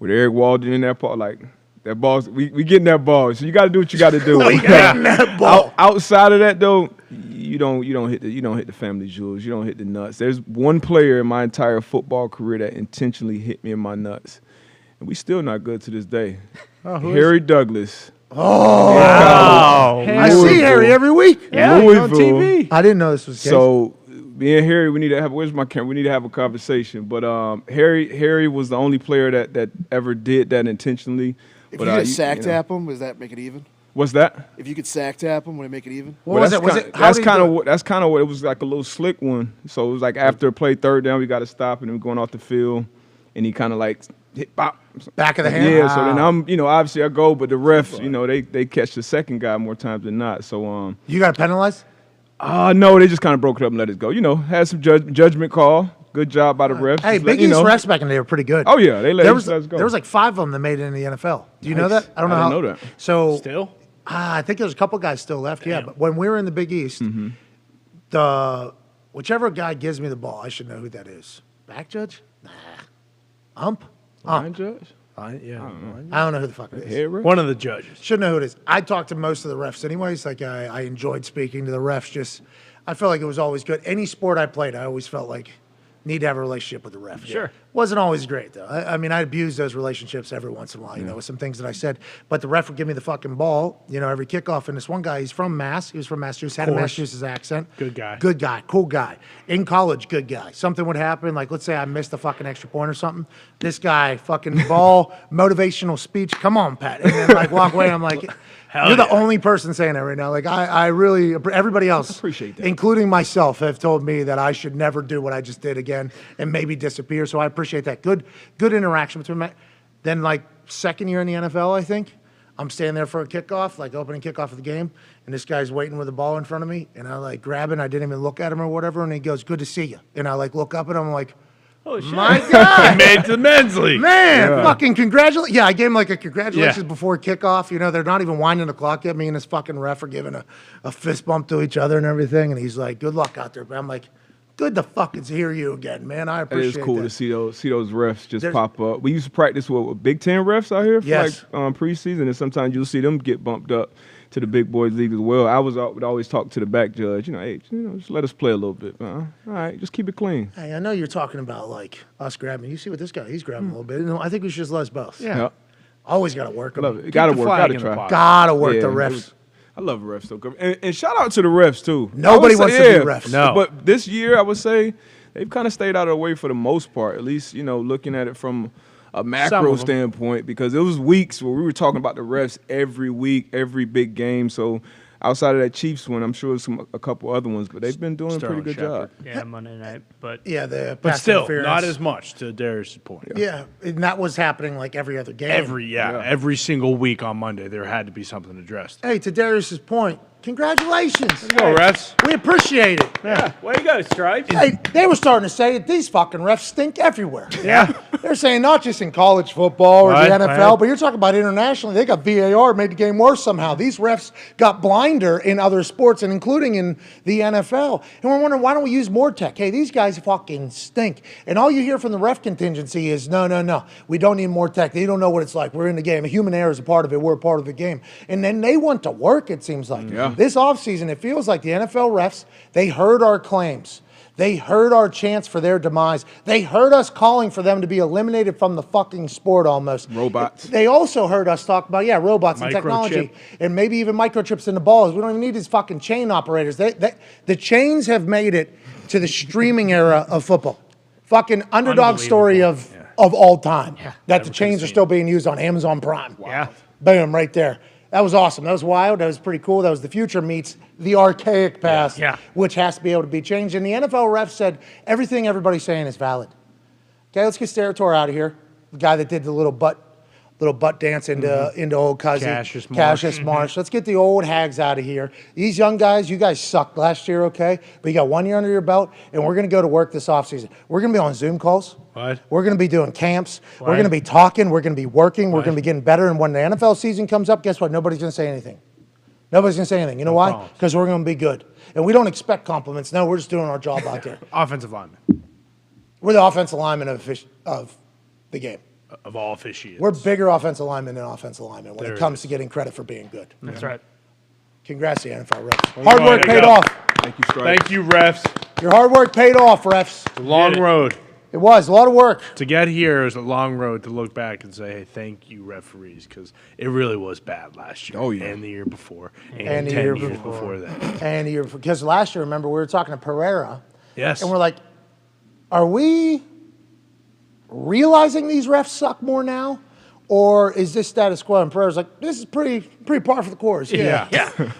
[SPEAKER 7] Eric Walden in that ball, like that ball. We getting that ball, so you got to do what you got to do.
[SPEAKER 1] We getting that ball.
[SPEAKER 7] Outside of that though, you don't hit the family jewels. You don't hit the nuts. There's one player in my entire football career that intentionally hit me in my nuts, and we still not good to this day.
[SPEAKER 4] who
[SPEAKER 7] Harry Douglas.
[SPEAKER 1] Oh,
[SPEAKER 6] Wow.
[SPEAKER 1] I see Harry every week.
[SPEAKER 4] Yeah, he's on
[SPEAKER 7] Louisville.
[SPEAKER 4] TV.
[SPEAKER 1] I didn't know this was the case.
[SPEAKER 7] So me and Harry, we need to have. Where's my camera? We need to have a conversation. But Harry was the only player that ever did that intentionally.
[SPEAKER 9] If
[SPEAKER 7] But,
[SPEAKER 9] you could sack
[SPEAKER 7] know.
[SPEAKER 9] tap him, does that make it even?
[SPEAKER 7] What's that?
[SPEAKER 9] If you could sack tap him, would it make it even?
[SPEAKER 1] What was it? Was it? How
[SPEAKER 7] That's
[SPEAKER 1] did he
[SPEAKER 7] kind
[SPEAKER 1] do
[SPEAKER 7] of
[SPEAKER 1] it?
[SPEAKER 7] what. That's kind of what it was like. A little slick one. So it was like after a play, third down, we got to stop, and then going off the field, and he kind of like hit bop.
[SPEAKER 1] Back of the hand?
[SPEAKER 7] Yeah. So then obviously I go, but the refs, they catch the second guy more times than not. So
[SPEAKER 1] You got penalized?
[SPEAKER 7] no, they just kind of broke it up and let it go. Had some judgment call. Good job by the refs.
[SPEAKER 1] Hey,
[SPEAKER 7] Just let-
[SPEAKER 1] Big East refs back in the day were pretty good.
[SPEAKER 7] Oh yeah, they let
[SPEAKER 1] There
[SPEAKER 7] us
[SPEAKER 1] was
[SPEAKER 7] go.
[SPEAKER 1] there was like 5 of them that made it in the NFL. Do you know
[SPEAKER 7] Nice.
[SPEAKER 1] that? I don't know.
[SPEAKER 7] I
[SPEAKER 1] how.
[SPEAKER 7] didn't know that.
[SPEAKER 1] So
[SPEAKER 4] Still?
[SPEAKER 1] I think there's a couple guys still left. Yeah, but when we were in the Big East, the whichever guy gives me the ball, I should know who that is. Back judge? Nah. Ump?
[SPEAKER 7] Line judge.
[SPEAKER 1] I don't know who the fuck it is.
[SPEAKER 7] Head ref?
[SPEAKER 4] One of the judges.
[SPEAKER 1] Should know who it is. I talked to most of the refs anyways. Like I enjoyed speaking to the refs. Just I felt like it was always good. Any sport I played, I always felt like need to have a relationship with the ref.
[SPEAKER 6] Sure.
[SPEAKER 1] Wasn't always great though. I mean, I abused those relationships every once in a while, with some things that I said. But the ref would give me the fucking ball, every kickoff. And this one guy, he's from Mass. He was from Massachusetts, had a
[SPEAKER 4] Course.
[SPEAKER 1] Massachusetts accent.
[SPEAKER 4] Good guy.
[SPEAKER 1] Good guy. Cool guy. In college, good guy. Something would happen, like let's say I missed a fucking extra point or something. This guy, fucking ball, motivational speech. Come on, Pat. And then like walk away. And I'm like, you're the only person saying that right now. Like I really, everybody else,
[SPEAKER 7] appreciate that.
[SPEAKER 1] including myself, have told me that I should never do what I just did again and maybe disappear. So I appreciate that. Good interaction between me. Then like second year in the NFL, I think I'm standing there for a kickoff, like opening kickoff of the game, and this guy's waiting with the ball in front of me, and I like grab it. And I didn't even look at him or whatever, and he goes, "Good to see you." And I like look up at him, I'm like,
[SPEAKER 6] Oh, shit.
[SPEAKER 1] my God.
[SPEAKER 4] Made to the men's league.
[SPEAKER 1] Man, fucking congratulations. Yeah, I gave him like a congratulations
[SPEAKER 4] Yeah.
[SPEAKER 1] before kickoff. They're not even winding the clock yet. Me and this fucking ref are giving a fist bump to each other and everything. And he's like, good luck out there. But I'm like, good to fucking hear you again, man. I
[SPEAKER 7] It
[SPEAKER 1] appreciate
[SPEAKER 7] is
[SPEAKER 1] that.
[SPEAKER 7] cool to see those refs just
[SPEAKER 1] There's-
[SPEAKER 7] pop up. We used to practice with Big Ten refs out here for
[SPEAKER 1] Yes.
[SPEAKER 7] like preseason, and sometimes you'll see them get bumped up to the big boys league as well. I would always talk to the back judge, hey, just let us play a little bit. All right, just keep it clean.
[SPEAKER 1] Hey, I know you're talking about like us grabbing. You see what this guy, he's grabbing a little bit. I think we should just let us both.
[SPEAKER 4] Yeah.
[SPEAKER 7] Yep.
[SPEAKER 1] Always got to work
[SPEAKER 7] I
[SPEAKER 1] them.
[SPEAKER 7] love it. Got to
[SPEAKER 4] the
[SPEAKER 7] work.
[SPEAKER 4] flag
[SPEAKER 7] Got to
[SPEAKER 4] in the
[SPEAKER 7] try.
[SPEAKER 4] pocket.
[SPEAKER 1] Got to work
[SPEAKER 7] Yeah,
[SPEAKER 1] the
[SPEAKER 7] it
[SPEAKER 1] refs.
[SPEAKER 7] was- I love refs though, and shout out to the refs too.
[SPEAKER 1] Nobody
[SPEAKER 7] I would
[SPEAKER 1] wants
[SPEAKER 7] say,
[SPEAKER 1] to be refs.
[SPEAKER 4] No.
[SPEAKER 7] But this year, I would say they've kind of stayed out of the way for the most part. At least looking at it from a
[SPEAKER 4] Some
[SPEAKER 7] macro
[SPEAKER 4] of 'em.
[SPEAKER 7] standpoint, because it was weeks where we were talking about the refs every week, every big game. So outside of that Chiefs one, I'm sure a couple other ones, but they've been doing a
[SPEAKER 4] Sterling
[SPEAKER 7] pretty good job.
[SPEAKER 6] Yeah, Monday night. But
[SPEAKER 1] Yeah, the
[SPEAKER 4] But
[SPEAKER 1] pass
[SPEAKER 4] still,
[SPEAKER 1] interference.
[SPEAKER 4] not as much to Darius' point.
[SPEAKER 1] Yeah, and that was happening like every other game.
[SPEAKER 4] Every single week on Monday, there had to be something addressed.
[SPEAKER 1] Hey, to Darius's point, congratulations.
[SPEAKER 4] Go, refs.
[SPEAKER 1] We appreciate it.
[SPEAKER 6] yeah, way to go, Stripes.
[SPEAKER 1] Hey, they were starting to say that these fucking refs stink everywhere.
[SPEAKER 4] Yeah.
[SPEAKER 1] They're saying not just in college football or
[SPEAKER 4] Right,
[SPEAKER 1] the NFL,
[SPEAKER 4] right.
[SPEAKER 1] but you're talking about internationally. They got VAR, made the game worse somehow. These refs got blinder in other sports and including in the NFL. And we're wondering, why don't we use more tech? Hey, these guys fucking stink. And all you hear from the ref contingency is, no. We don't need more tech. They don't know what it's like. We're in the game. Human error is a part of it. We're a part of the game. And then they want to work, it seems like.
[SPEAKER 7] Yeah.
[SPEAKER 1] This offseason, it feels like the NFL refs, they heard our claims. They heard our chants for their demise. They heard us calling for them to be eliminated from the fucking sport almost.
[SPEAKER 7] Robots.
[SPEAKER 1] They also heard us talk about, robots and technology. And maybe even microchips in the balls. We don't even need these fucking chain operators. The chains have made it to the streaming era of football. Fucking underdog story of all time. That the chains are still being used on Amazon Prime.
[SPEAKER 6] Yeah.
[SPEAKER 1] Boom, right there. That was awesome. That was wild. That was pretty cool. That was the future meets the archaic past,
[SPEAKER 6] Yeah.
[SPEAKER 1] which has to be able to be changed. And the NFL ref said everything everybody's saying is valid. Okay, let's get Cantore out of here. The guy that did the little butt dance into old cousin
[SPEAKER 4] Cassius
[SPEAKER 1] Marsh. Let's get the old hags out of here. These young guys, you guys sucked last year, okay? But you got 1 year under your belt, and we're going to go to work this offseason. We're going to be on Zoom calls.
[SPEAKER 4] What?
[SPEAKER 1] We're going to be doing camps. We're
[SPEAKER 6] What?
[SPEAKER 1] going to be talking. We're going to be working. We're going to be getting better. And when the NFL season comes up, guess what? Nobody's going to say anything. Nobody's going to say anything. You know why?
[SPEAKER 4] problems.
[SPEAKER 1] Because we're going to be good. And we don't expect compliments. No, we're just doing our job out there.
[SPEAKER 4] Offensive lineman
[SPEAKER 1] We're the offensive linemen of the game.
[SPEAKER 4] of all officiates.
[SPEAKER 1] We're bigger offensive linemen than offensive linemen when
[SPEAKER 4] There
[SPEAKER 1] it
[SPEAKER 4] it
[SPEAKER 1] comes
[SPEAKER 4] is.
[SPEAKER 1] to getting credit for being good.
[SPEAKER 6] That's right.
[SPEAKER 1] Congrats to the NFL refs. Hard work
[SPEAKER 4] way to
[SPEAKER 1] paid
[SPEAKER 4] go.
[SPEAKER 1] off.
[SPEAKER 7] Thank you, Stripe.
[SPEAKER 4] Thank you, refs.
[SPEAKER 1] Your hard work paid off, refs.
[SPEAKER 4] Long
[SPEAKER 6] Did it.
[SPEAKER 4] road.
[SPEAKER 1] It was a lot of work.
[SPEAKER 4] To get here is a long road to look back and say, hey, thank you, referees, because it really was bad last year.
[SPEAKER 7] Oh, yeah.
[SPEAKER 4] And the year before.
[SPEAKER 1] And the
[SPEAKER 4] 10
[SPEAKER 1] year
[SPEAKER 4] years
[SPEAKER 1] before.
[SPEAKER 4] before that.
[SPEAKER 1] And because last year, remember, we were talking to Pereira.
[SPEAKER 4] Yes.
[SPEAKER 1] And we're like, are we realizing these refs suck more now? Or is this status quo? And Pereira's like, this is pretty par for the course. Yeah,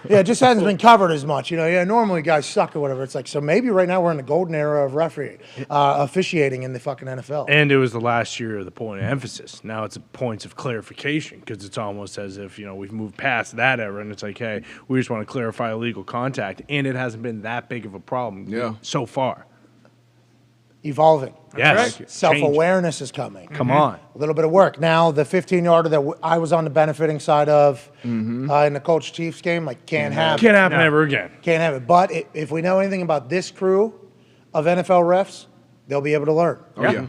[SPEAKER 1] it just hasn't been covered as much. Normally guys suck or whatever. It's like, so maybe right now we're in the golden era of referee, officiating in the fucking NFL.
[SPEAKER 4] And it was the last year of the point of emphasis. Now it's points of clarification because it's almost as if, we've moved past that era and it's like, hey, we just want to clarify illegal contact. And it hasn't been that big of a problem so far.
[SPEAKER 1] Evolving.
[SPEAKER 4] Yes.
[SPEAKER 1] Self-awareness is coming.
[SPEAKER 4] Come on.
[SPEAKER 1] A little bit of work. Now, the 15-yarder that I was on the benefiting side of in the Colts-Chiefs game, can't happen.
[SPEAKER 4] Can't happen ever again.
[SPEAKER 1] Can't have it. But if we know anything about this crew of NFL refs, they'll be able to learn.
[SPEAKER 7] Oh, yeah.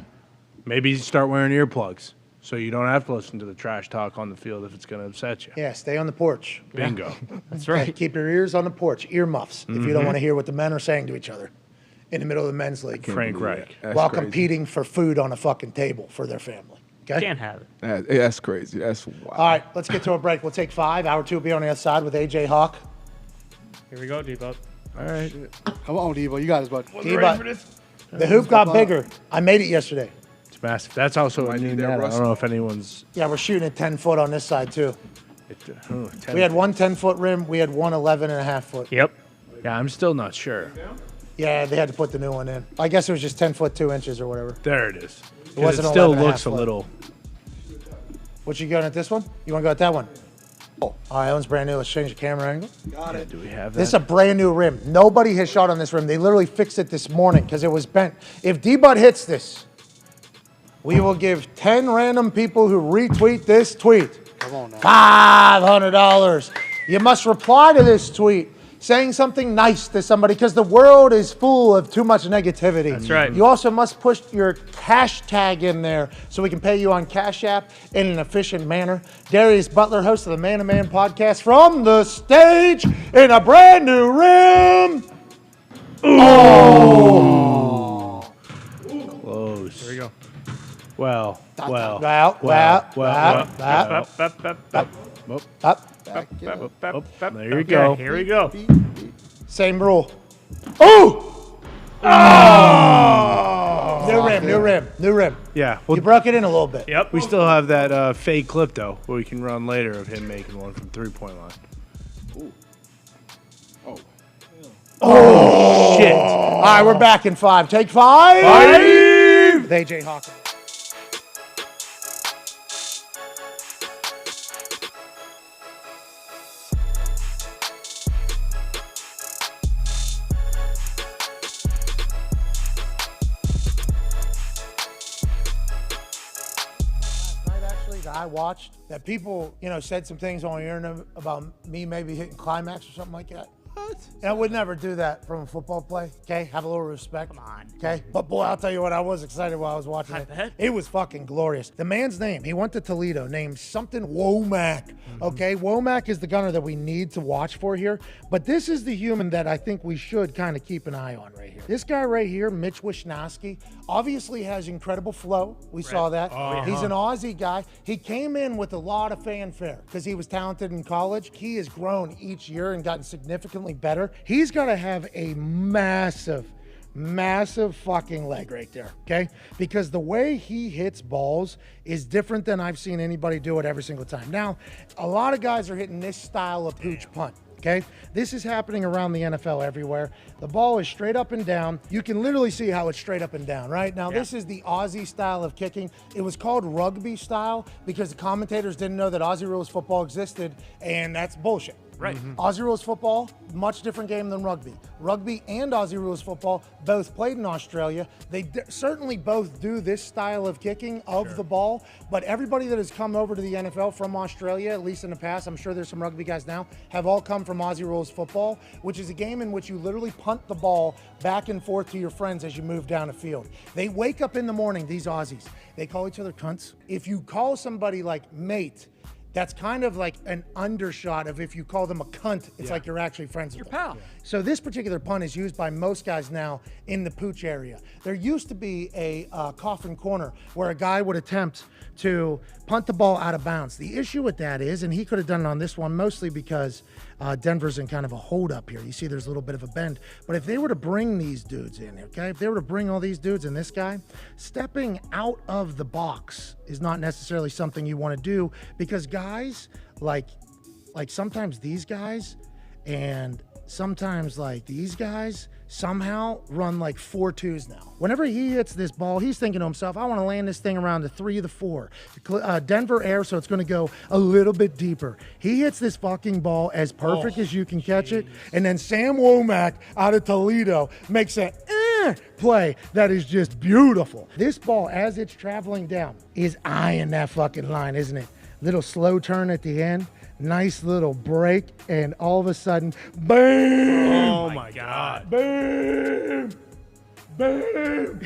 [SPEAKER 4] Maybe start wearing earplugs so you don't have to listen to the trash talk on the field if it's going to upset you.
[SPEAKER 1] Yeah, stay on the porch.
[SPEAKER 4] Bingo.
[SPEAKER 6] That's right.
[SPEAKER 1] Okay, keep your ears on the porch, earmuffs, if you don't want to hear what the men are saying to each other in the middle of the men's league.
[SPEAKER 4] Frank Reich.
[SPEAKER 1] While competing for food on a fucking table for their family. Okay?
[SPEAKER 6] Can't have it.
[SPEAKER 7] That's crazy. That's wild.
[SPEAKER 1] All right, let's get to a break. We'll take 5. Hour 2 will be on the other side with AJ Hawk.
[SPEAKER 6] Here we go, D-Buck.
[SPEAKER 4] All right.
[SPEAKER 9] Come on, Devo. You got this, bud.
[SPEAKER 1] The hoop got bigger. I made it yesterday.
[SPEAKER 4] It's massive. That's also a new net. I don't know if anyone's...
[SPEAKER 1] Yeah, we're shooting at 10 foot on this side, too.
[SPEAKER 4] 10
[SPEAKER 1] We had one 10-foot rim. We had one 11.5 foot.
[SPEAKER 6] Yep.
[SPEAKER 4] Yeah, I'm still not sure.
[SPEAKER 1] Yeah, they had to put the new one in. I guess it was just 10 foot 2 inches or whatever.
[SPEAKER 4] There it is.
[SPEAKER 1] It wasn't
[SPEAKER 4] It still
[SPEAKER 1] 11.5
[SPEAKER 4] looks a
[SPEAKER 1] foot.
[SPEAKER 4] little...
[SPEAKER 1] What you going at this one? You want to go at that one? Oh, all right, that one's brand new. Let's change the camera angle.
[SPEAKER 4] Yeah, do we have that?
[SPEAKER 1] This is a brand new rim. Nobody has shot on this rim. They literally fixed it this morning because it was bent. If D-Bud hits this, we will give 10 random people who retweet this tweet
[SPEAKER 9] Come on now.
[SPEAKER 1] $500. You must reply to this tweet saying something nice to somebody because the world is full of too much negativity.
[SPEAKER 6] That's right.
[SPEAKER 1] You also must push your cash tag in there so we can pay you on Cash App in an efficient manner. Darius Butler, host of the Man to Man podcast from the stage in a brand new rim. Oh!
[SPEAKER 4] Close.
[SPEAKER 6] Here we go.
[SPEAKER 4] Well.
[SPEAKER 1] Up.
[SPEAKER 4] There you go.
[SPEAKER 6] Here we go.
[SPEAKER 1] Same rule. Oh! New rim.
[SPEAKER 4] Yeah.
[SPEAKER 1] You broke it in a little bit.
[SPEAKER 6] Yep.
[SPEAKER 4] We still have that fake clip, though, where we can run later of him making one from three-point line.
[SPEAKER 1] Oh, shit. All right, we're back in 5. Take 5. 5. With AJ Hawkins. That I watched that people, said some things on the internet about me maybe hitting climax or something like that. What? And I would never do that from a football play. Okay, have a little respect. Come on. Okay, but boy, I'll tell you what, I was excited while I was watching it.
[SPEAKER 6] bet.
[SPEAKER 1] It was fucking glorious. The man's name, he went to Toledo, named something Womack. Okay, Womack is the gunner that we need to watch for here. But this is the human that I think we should kind of keep an eye on right here. This guy right here, Mitch Wishnowsky, obviously has incredible flow. We saw that. He's an Aussie guy. He came in with a lot of fanfare because he was talented in college. He has grown each year and gotten significantly better. He's got to have a massive fucking leg right there, okay? Because the way he hits balls is different than I've seen anybody do it every single time. Now, a lot of guys are hitting this style of pooch punt. Okay, this is happening around the NFL everywhere. The ball is straight up and down. You can literally see how it's straight up and down, right? Now, this is the Aussie style of kicking. It was called rugby style because the commentators didn't know that Aussie rules football existed, and that's bullshit.
[SPEAKER 6] Right.
[SPEAKER 1] Aussie rules football, much different game than rugby. Rugby and Aussie rules football both played in Australia. They certainly both do this style of kicking of the ball, but everybody that has come over to the NFL from Australia, at least in the past, I'm sure there's some rugby guys now, have all come from Aussie rules football, which is a game in which you literally punt the ball back and forth to your friends as you move down the field. They wake up in the morning, these Aussies, they call each other cunts. If you call somebody like mate, that's kind of like an undershot of if you call them a cunt, it's like you're actually friends with them.
[SPEAKER 6] pal.
[SPEAKER 1] So this particular punt is used by most guys now in the pooch area. There used to be a coffin corner where a guy would attempt to punt the ball out of bounds. The issue with that is, and he could have done it on this one mostly because Denver's in kind of a hold up here. You see there's a little bit of a bend. But if they were to bring these dudes in, okay, if they were to bring all these dudes and this guy, stepping out of the box is not necessarily something you want to do, because guys like sometimes these guys and sometimes like these guys somehow run like 4-2s now. Whenever he hits this ball, he's thinking to himself, I want to land this thing around the 3 or the 4. Denver air, so it's going to go a little bit deeper. He hits this fucking ball as perfect as you can catch it, and then Sam Womack out of Toledo makes a play that is just beautiful. This ball, as it's traveling down, is eyeing that fucking line, isn't it? Little slow turn at the end. Nice little break, and all of a sudden, bam!
[SPEAKER 4] Oh my God.
[SPEAKER 1] Bam! Bam!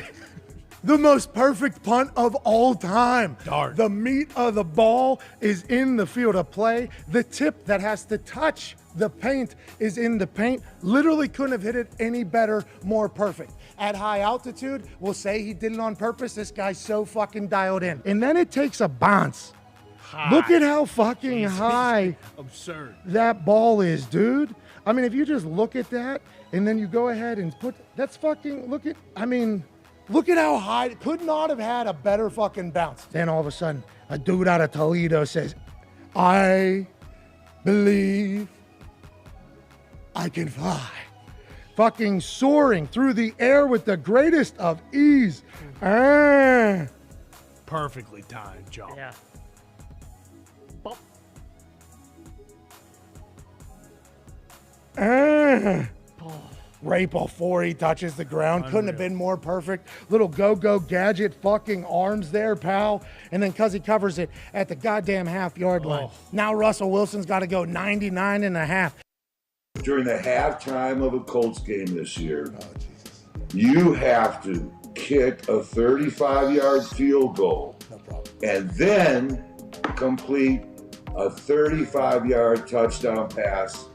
[SPEAKER 1] The most perfect punt of all time.
[SPEAKER 4] Darn.
[SPEAKER 1] The meat of the ball is in the field of play. The tip that has to touch the paint is in the paint. Literally couldn't have hit it any better, more perfect. At high altitude, we'll say he did it on purpose. This guy's so fucking dialed in. And then it takes a bounce. Look at how fucking high
[SPEAKER 4] Absurd.
[SPEAKER 1] that ball is, dude. I mean, if you just look at that and then you go ahead and put, that's fucking, look at how high, it could not have had a better fucking bounce. Then all of a sudden, a dude out of Toledo says, I believe I can fly. Fucking soaring through the air with the greatest of ease.
[SPEAKER 4] Perfectly timed jump.
[SPEAKER 6] Yeah.
[SPEAKER 1] Right before he touches the ground. Couldn't have been more perfect. Little go-go gadget fucking arms there, pal. And then because he covers it at the goddamn half-yard line. Now Russell Wilson's got to go 99 and a half.
[SPEAKER 2] During the halftime of a Colts game this year, you have to kick a 35-yard field goal and then complete a 35-yard touchdown pass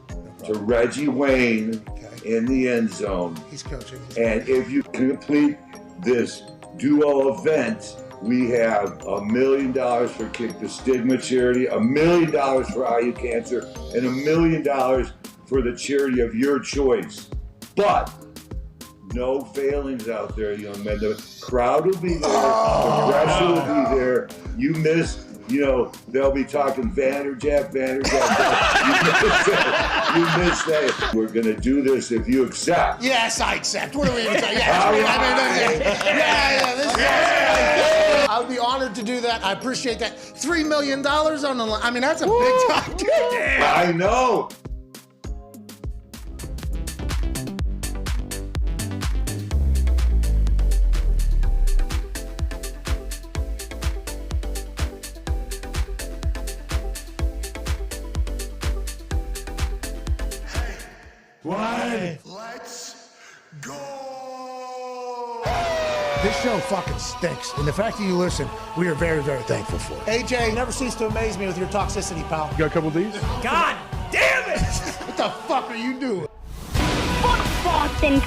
[SPEAKER 2] to Reggie Wayne in the end zone.
[SPEAKER 1] He's coaching.
[SPEAKER 2] And if you complete this duo event, we have $1 million for Kick the Stigma charity, $1 million for IU Cancer, and $1 million for the charity of your choice. But no failings out there, young men. The crowd will be there. The pressure will be there. You missed. They'll be talking Vanderjagt. You missed that. We're going to do this if you accept.
[SPEAKER 3] Yes, I accept. What are we even saying? I would be honored to do that. I appreciate that. $3 million on the line. I mean, that's a big time.
[SPEAKER 2] I know.
[SPEAKER 3] Let's go.
[SPEAKER 1] This show fucking stinks. And the fact that you listen, we are very, very thankful for it.
[SPEAKER 3] AJ, never cease to amaze me with your toxicity, pal.
[SPEAKER 7] You got a couple of these?
[SPEAKER 3] God damn it!
[SPEAKER 1] What the fuck are you doing?
[SPEAKER 5] Boston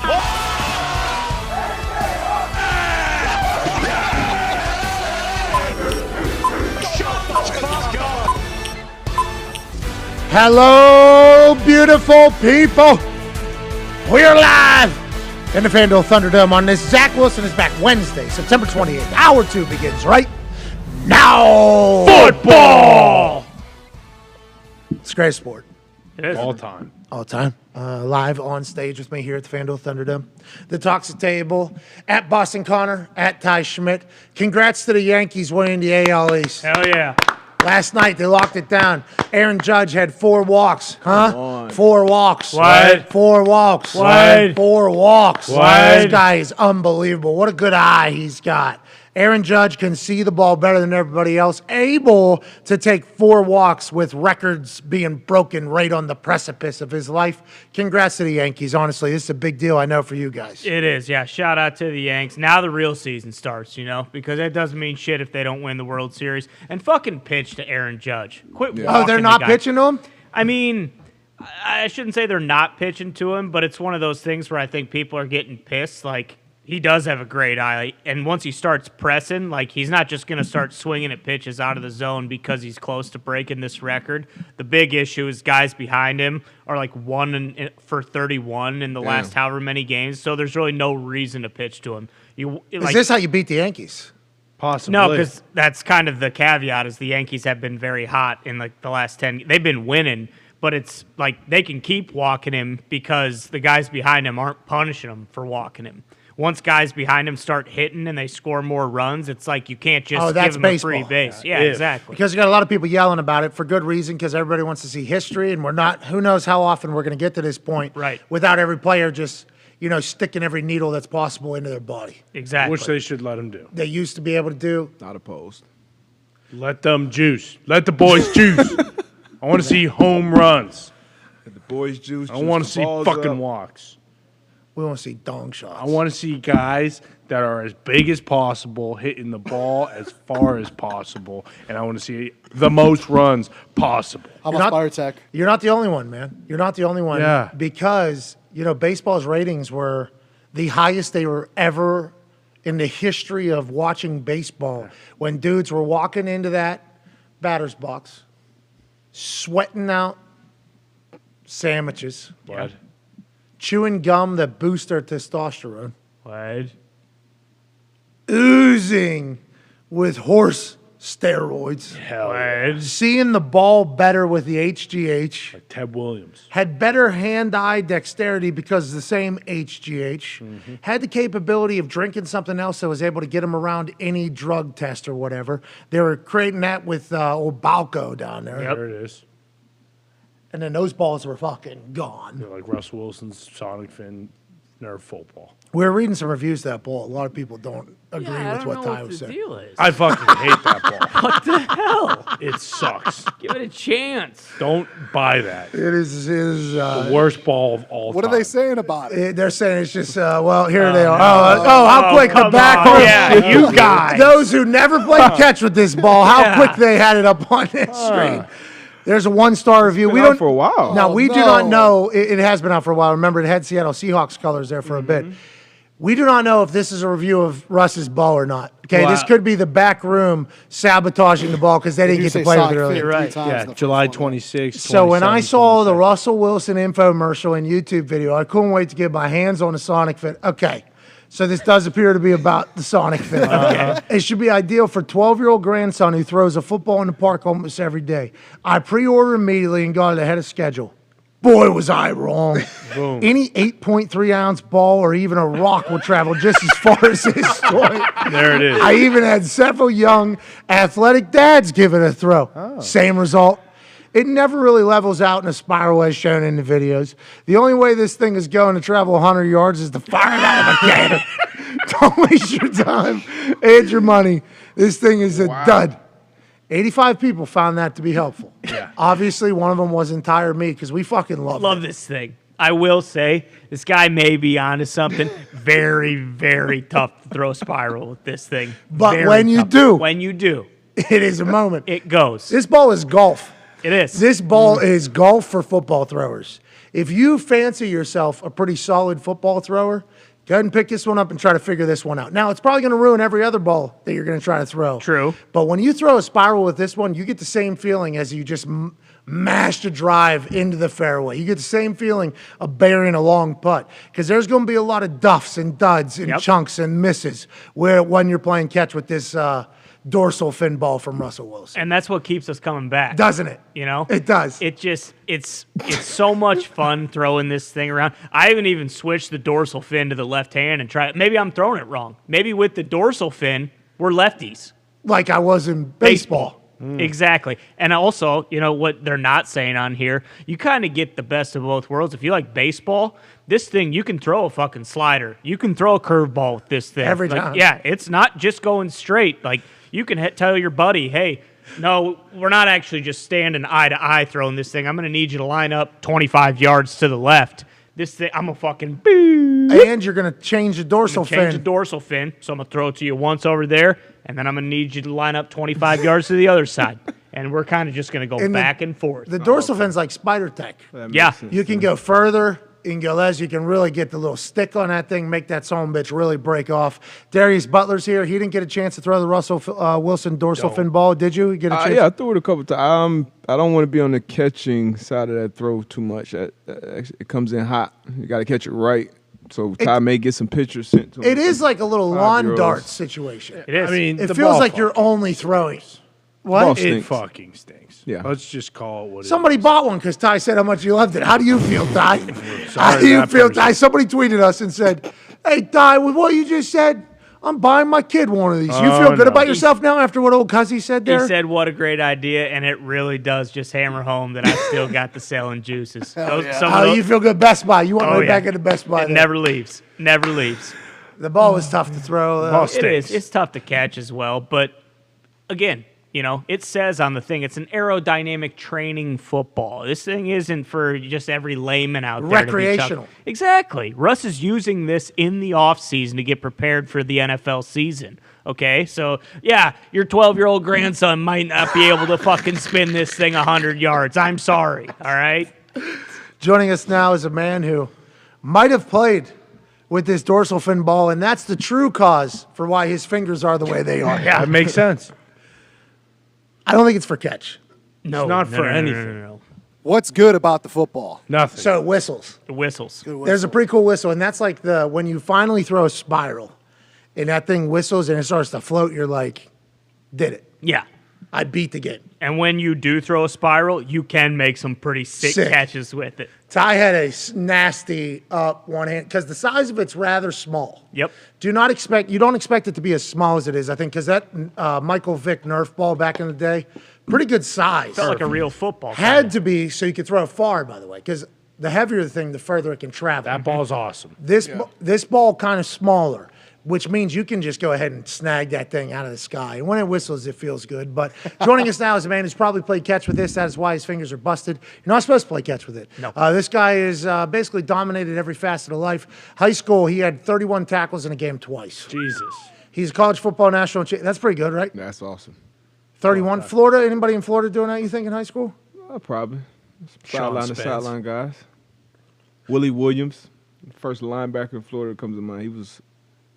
[SPEAKER 1] Hello, beautiful people. We're live in the FanDuel Thunderdome on this. Zach Wilson is back Wednesday, September 28th. Hour 2 begins right now.
[SPEAKER 4] Football!
[SPEAKER 1] It's a great sport.
[SPEAKER 6] It is.
[SPEAKER 4] All time.
[SPEAKER 1] All time. Live on stage with me here at the FanDuel Thunderdome. The Toxic Table, at Boston Connor, at Ty Schmidt. Congrats to the Yankees winning the AL East.
[SPEAKER 6] Hell yeah.
[SPEAKER 1] Last night, they locked it down. Aaron Judge had 4 walks. Huh? 4 walks.
[SPEAKER 6] What?
[SPEAKER 1] 4 walks.
[SPEAKER 6] What?
[SPEAKER 1] 4 walks.
[SPEAKER 6] What?
[SPEAKER 1] This guy is unbelievable. What a good eye he's got. Aaron Judge can see the ball better than everybody else, able to take 4 walks with records being broken right on the precipice of his life. Congrats to the Yankees. Honestly, this is a big deal, I know, for you guys.
[SPEAKER 6] It is, yeah. Shout out to the Yanks. Now the real season starts, because it doesn't mean shit if they don't win the World Series. And fucking pitch to Aaron Judge. Quit walking
[SPEAKER 1] Oh, they're not
[SPEAKER 6] the guy.
[SPEAKER 1] pitching to him?
[SPEAKER 6] I mean, I shouldn't say they're not pitching to him, but it's one of those things where I think people are getting pissed. Like, he does have a great eye, and once he starts pressing, like, he's not just going to start swinging at pitches out of the zone because he's close to breaking this record. The big issue is guys behind him are like 1 for 31 in the last however many games, so there's really no reason to pitch to him.
[SPEAKER 1] Is this how you beat the Yankees?
[SPEAKER 4] Possibly.
[SPEAKER 6] No, because that's kind of the caveat is the Yankees have been very hot in like the last 10. They've been winning, but it's like they can keep walking him because the guys behind him aren't punishing him for walking him. Once guys behind him start hitting and they score more runs, it's like you can't just give them a free base. Yeah, exactly.
[SPEAKER 1] Because you got a lot of people yelling about it for good reason because everybody wants to see history, and we're not, who knows how often we're going to get to this point without every player just, sticking every needle that's possible into their body.
[SPEAKER 6] Exactly.
[SPEAKER 4] Which they should let them do.
[SPEAKER 1] They used to be able to do.
[SPEAKER 7] Not opposed.
[SPEAKER 4] Let them juice. Let the boys juice. I want to see home runs.
[SPEAKER 7] Let the boys juice.
[SPEAKER 4] I want to see fucking walks.
[SPEAKER 1] We want to see dong shots.
[SPEAKER 4] I want to see guys that are as big as possible hitting the ball as far as possible, and I want to see the most runs possible.
[SPEAKER 9] How about Fire Tech?
[SPEAKER 1] You're not the only one, man. You're not the only one.
[SPEAKER 4] Yeah.
[SPEAKER 1] Because, baseball's ratings were the highest they were ever in the history of watching baseball when dudes were walking into that batter's box, sweating out sandwiches.
[SPEAKER 4] What?
[SPEAKER 1] Chewing gum that boosts their testosterone.
[SPEAKER 6] What?
[SPEAKER 1] Oozing with horse steroids.
[SPEAKER 4] Hell yeah.
[SPEAKER 1] Seeing the ball better with the HGH.
[SPEAKER 4] Like Ted Williams.
[SPEAKER 1] Had better hand-eye dexterity because of the same HGH. Had the capability of drinking something else that was able to get them around any drug test or whatever. They were creating that with old Balco down there.
[SPEAKER 4] There it is.
[SPEAKER 1] And then those balls were fucking gone.
[SPEAKER 4] They're like Russ Wilson's Sonic Fin Nerf football.
[SPEAKER 1] We were reading some reviews of that ball. A lot of people don't agree with what Ty was saying.
[SPEAKER 6] Deal is.
[SPEAKER 4] I fucking hate that ball.
[SPEAKER 6] What the hell?
[SPEAKER 4] It sucks.
[SPEAKER 6] Give it a chance.
[SPEAKER 4] Don't buy that.
[SPEAKER 1] It is
[SPEAKER 4] the worst ball of all
[SPEAKER 9] What
[SPEAKER 4] time.
[SPEAKER 9] are they saying about it?
[SPEAKER 1] They're saying it's just, here they are. How quick the back row.
[SPEAKER 6] Yeah, you guys.
[SPEAKER 1] Those who never played catch with this ball, how quick they had it up on that screen. There's a 1-star review.
[SPEAKER 7] Been out for a while.
[SPEAKER 1] Now, we do not know. It has been out for a while. Remember, it had Seattle Seahawks colors there for a bit. We do not know if this is a review of Russ's ball or not. Okay, this could be the back room sabotaging the ball because they didn't get to play with it earlier.
[SPEAKER 6] Right.
[SPEAKER 4] Yeah, July 26th.
[SPEAKER 1] So when I saw the Russell Wilson infomercial and YouTube video, I couldn't wait to get my hands on the Sonic Fit. Okay, so this does appear to be about the Sonic Fit. Okay. It should be ideal for 12-year-old grandson who throws a football in the park almost every day. I pre-ordered immediately and got it ahead of schedule. Boy, was I wrong.
[SPEAKER 4] Boom.
[SPEAKER 1] Any 8.3-ounce ball or even a rock will travel just as far as this toy.
[SPEAKER 4] There it is.
[SPEAKER 1] I even had several young athletic dads give it a throw. Same result. It never really levels out in a spiral as shown in the videos. The only way this thing is going to travel 100 yards is to fire it out of a cannon. Don't waste your time and your money. This thing is a dud. 85 people found that to be helpful. Yeah. Obviously, one of them wasn't tired me because we fucking love
[SPEAKER 6] this thing. I will say, this guy may be onto something. Very, very tough to throw a spiral with this thing.
[SPEAKER 1] But
[SPEAKER 6] Very
[SPEAKER 1] when you
[SPEAKER 6] tough.
[SPEAKER 1] do,
[SPEAKER 6] When you do,
[SPEAKER 1] it is a moment.
[SPEAKER 6] it goes.
[SPEAKER 1] This ball is golf.
[SPEAKER 6] It is.
[SPEAKER 1] This ball is golf for football throwers. If you fancy yourself a pretty solid football thrower, go ahead and pick this one up and try to figure this one out. Now, it's probably going to ruin every other ball that you're going to try to throw.
[SPEAKER 6] True.
[SPEAKER 1] But when you throw a spiral with this one, you get the same feeling as you just mashed a drive into the fairway. You get the same feeling of burying a long putt because there's going to be a lot of duffs and duds and chunks and misses when you're playing catch with this dorsal fin ball from Russell Wilson.
[SPEAKER 6] And that's what keeps us coming back.
[SPEAKER 1] Doesn't it?
[SPEAKER 6] You know?
[SPEAKER 1] It does.
[SPEAKER 6] It's so much fun throwing this thing around. I haven't even switched the dorsal fin to the left hand and tried. Maybe I'm throwing it wrong. Maybe with the dorsal fin, we're lefties.
[SPEAKER 1] Like I was in baseball.
[SPEAKER 6] Exactly. And also, you know, what they're not saying on here, you kind of get the best of both worlds. If you like baseball, this thing, you can throw a fucking slider. You can throw a curveball with this thing.
[SPEAKER 1] Every
[SPEAKER 6] Like,
[SPEAKER 1] time.
[SPEAKER 6] yeah, it's not just going straight. Like, you can tell your buddy, hey, no, we're not actually just standing eye to eye throwing this thing. I'm going to need you to line up 25 yards to the left. This thing, I'm a fucking boo.
[SPEAKER 1] And you're going to change the dorsal fin.
[SPEAKER 6] Change the dorsal fin. So I'm going to throw it to you once over there, and then I'm going to need you to line up 25 yards to the other side. And we're kind of just going to go back and forth.
[SPEAKER 1] The dorsal fin's like spider tech.
[SPEAKER 6] Yeah.
[SPEAKER 1] You can go further. You can go less. You can really get the little stick on that thing, make that son bitch really break off. Darius Butler's here. He didn't get a chance to throw the Russell Wilson dorsal fin ball. Did you get a chance?
[SPEAKER 7] Yeah, I threw it a couple times. I don't want to be on the catching side of that throw too much. It comes in hot. You got to catch it right. So Ty may get some pictures sent to him.
[SPEAKER 1] It is like a little lawn
[SPEAKER 7] 5-year-olds.
[SPEAKER 1] dart situation.
[SPEAKER 6] It is.
[SPEAKER 4] I mean,
[SPEAKER 1] It
[SPEAKER 4] the
[SPEAKER 1] feels
[SPEAKER 4] ball
[SPEAKER 1] like you're only throwing.
[SPEAKER 7] Ball
[SPEAKER 1] What?
[SPEAKER 4] It
[SPEAKER 7] stinks.
[SPEAKER 4] fucking stinks.
[SPEAKER 7] Yeah.
[SPEAKER 4] Let's just call it what
[SPEAKER 1] Somebody
[SPEAKER 4] it is.
[SPEAKER 1] bought one because Ty said how much you loved it. How do you feel, Ty? How
[SPEAKER 4] sorry
[SPEAKER 1] do you
[SPEAKER 4] that
[SPEAKER 1] feel,
[SPEAKER 4] person.
[SPEAKER 1] Ty? Somebody tweeted us and said, "Hey, Ty, with what you just said, I'm buying my kid one of these. You feel good
[SPEAKER 4] no.
[SPEAKER 1] about yourself now after what old Cuzzy said
[SPEAKER 6] He
[SPEAKER 1] there?"
[SPEAKER 6] said, what a great idea, and it really does just hammer home that I still got the selling juices. Some of
[SPEAKER 1] How
[SPEAKER 6] those-
[SPEAKER 1] you feel good, Best Buy? You want
[SPEAKER 6] Oh,
[SPEAKER 1] right
[SPEAKER 6] yeah.
[SPEAKER 1] back at the Best Buy?
[SPEAKER 6] It
[SPEAKER 1] there.
[SPEAKER 6] never leaves. Never leaves.
[SPEAKER 1] The ball was tough to throw.
[SPEAKER 4] Ball
[SPEAKER 6] It
[SPEAKER 4] stinks.
[SPEAKER 6] is. It's tough to catch as well. But again, you know, it says on the thing, it's an aerodynamic training football. This thing isn't for just every layman out there.
[SPEAKER 1] Recreational.
[SPEAKER 6] Exactly. Russ is using this in the offseason to get prepared for the NFL season. Okay, so yeah, your 12-year-old grandson might not be able to fucking spin this thing 100 yards. I'm sorry. All right.
[SPEAKER 1] Joining us now is a man who might have played with this dorsal fin ball, and that's the true cause for why his fingers are the way they are.
[SPEAKER 4] That makes sense.
[SPEAKER 1] I don't think it's for catch.
[SPEAKER 6] No,
[SPEAKER 4] not
[SPEAKER 6] no,
[SPEAKER 4] for
[SPEAKER 6] no, no,
[SPEAKER 4] anything.
[SPEAKER 6] no.
[SPEAKER 9] What's good about the football?
[SPEAKER 4] Nothing.
[SPEAKER 1] So it whistles.
[SPEAKER 6] The whistles.
[SPEAKER 1] There's a pretty cool whistle, and that's like when you finally throw a spiral, and that thing whistles and it starts to float. You're like, did it?
[SPEAKER 6] Yeah.
[SPEAKER 1] I beat the game.
[SPEAKER 6] And when you do throw a spiral, you can make some pretty sick catches with it.
[SPEAKER 1] Ty had a nasty one hand because the size of it's rather small.
[SPEAKER 6] Yep.
[SPEAKER 1] You don't expect it to be as small as it is. I think because that Michael Vick Nerf ball back in the day, pretty good size.
[SPEAKER 6] Felt like a real football.
[SPEAKER 1] Had to be so you could throw far. By the way, because the heavier the thing, the further it can travel.
[SPEAKER 4] That ball's awesome.
[SPEAKER 1] This ball kind of smaller, which means you can just go ahead and snag that thing out of the sky. And when it whistles, it feels good. But joining us now is a man who's probably played catch with this. That is why his fingers are busted. You're not supposed to play catch with it.
[SPEAKER 6] No.
[SPEAKER 1] This guy is basically dominated every facet of life. High school, he had 31 tackles in a game twice.
[SPEAKER 4] Jesus.
[SPEAKER 1] He's a college football national champion. That's pretty good, right?
[SPEAKER 7] That's awesome.
[SPEAKER 1] 31. Florida, anybody in Florida doing that, you think, in high school?
[SPEAKER 7] Probably.
[SPEAKER 4] Sean
[SPEAKER 7] Sideline to
[SPEAKER 4] Spence.
[SPEAKER 7] sideline guys. Willie Williams, first linebacker in Florida, comes to mind. He was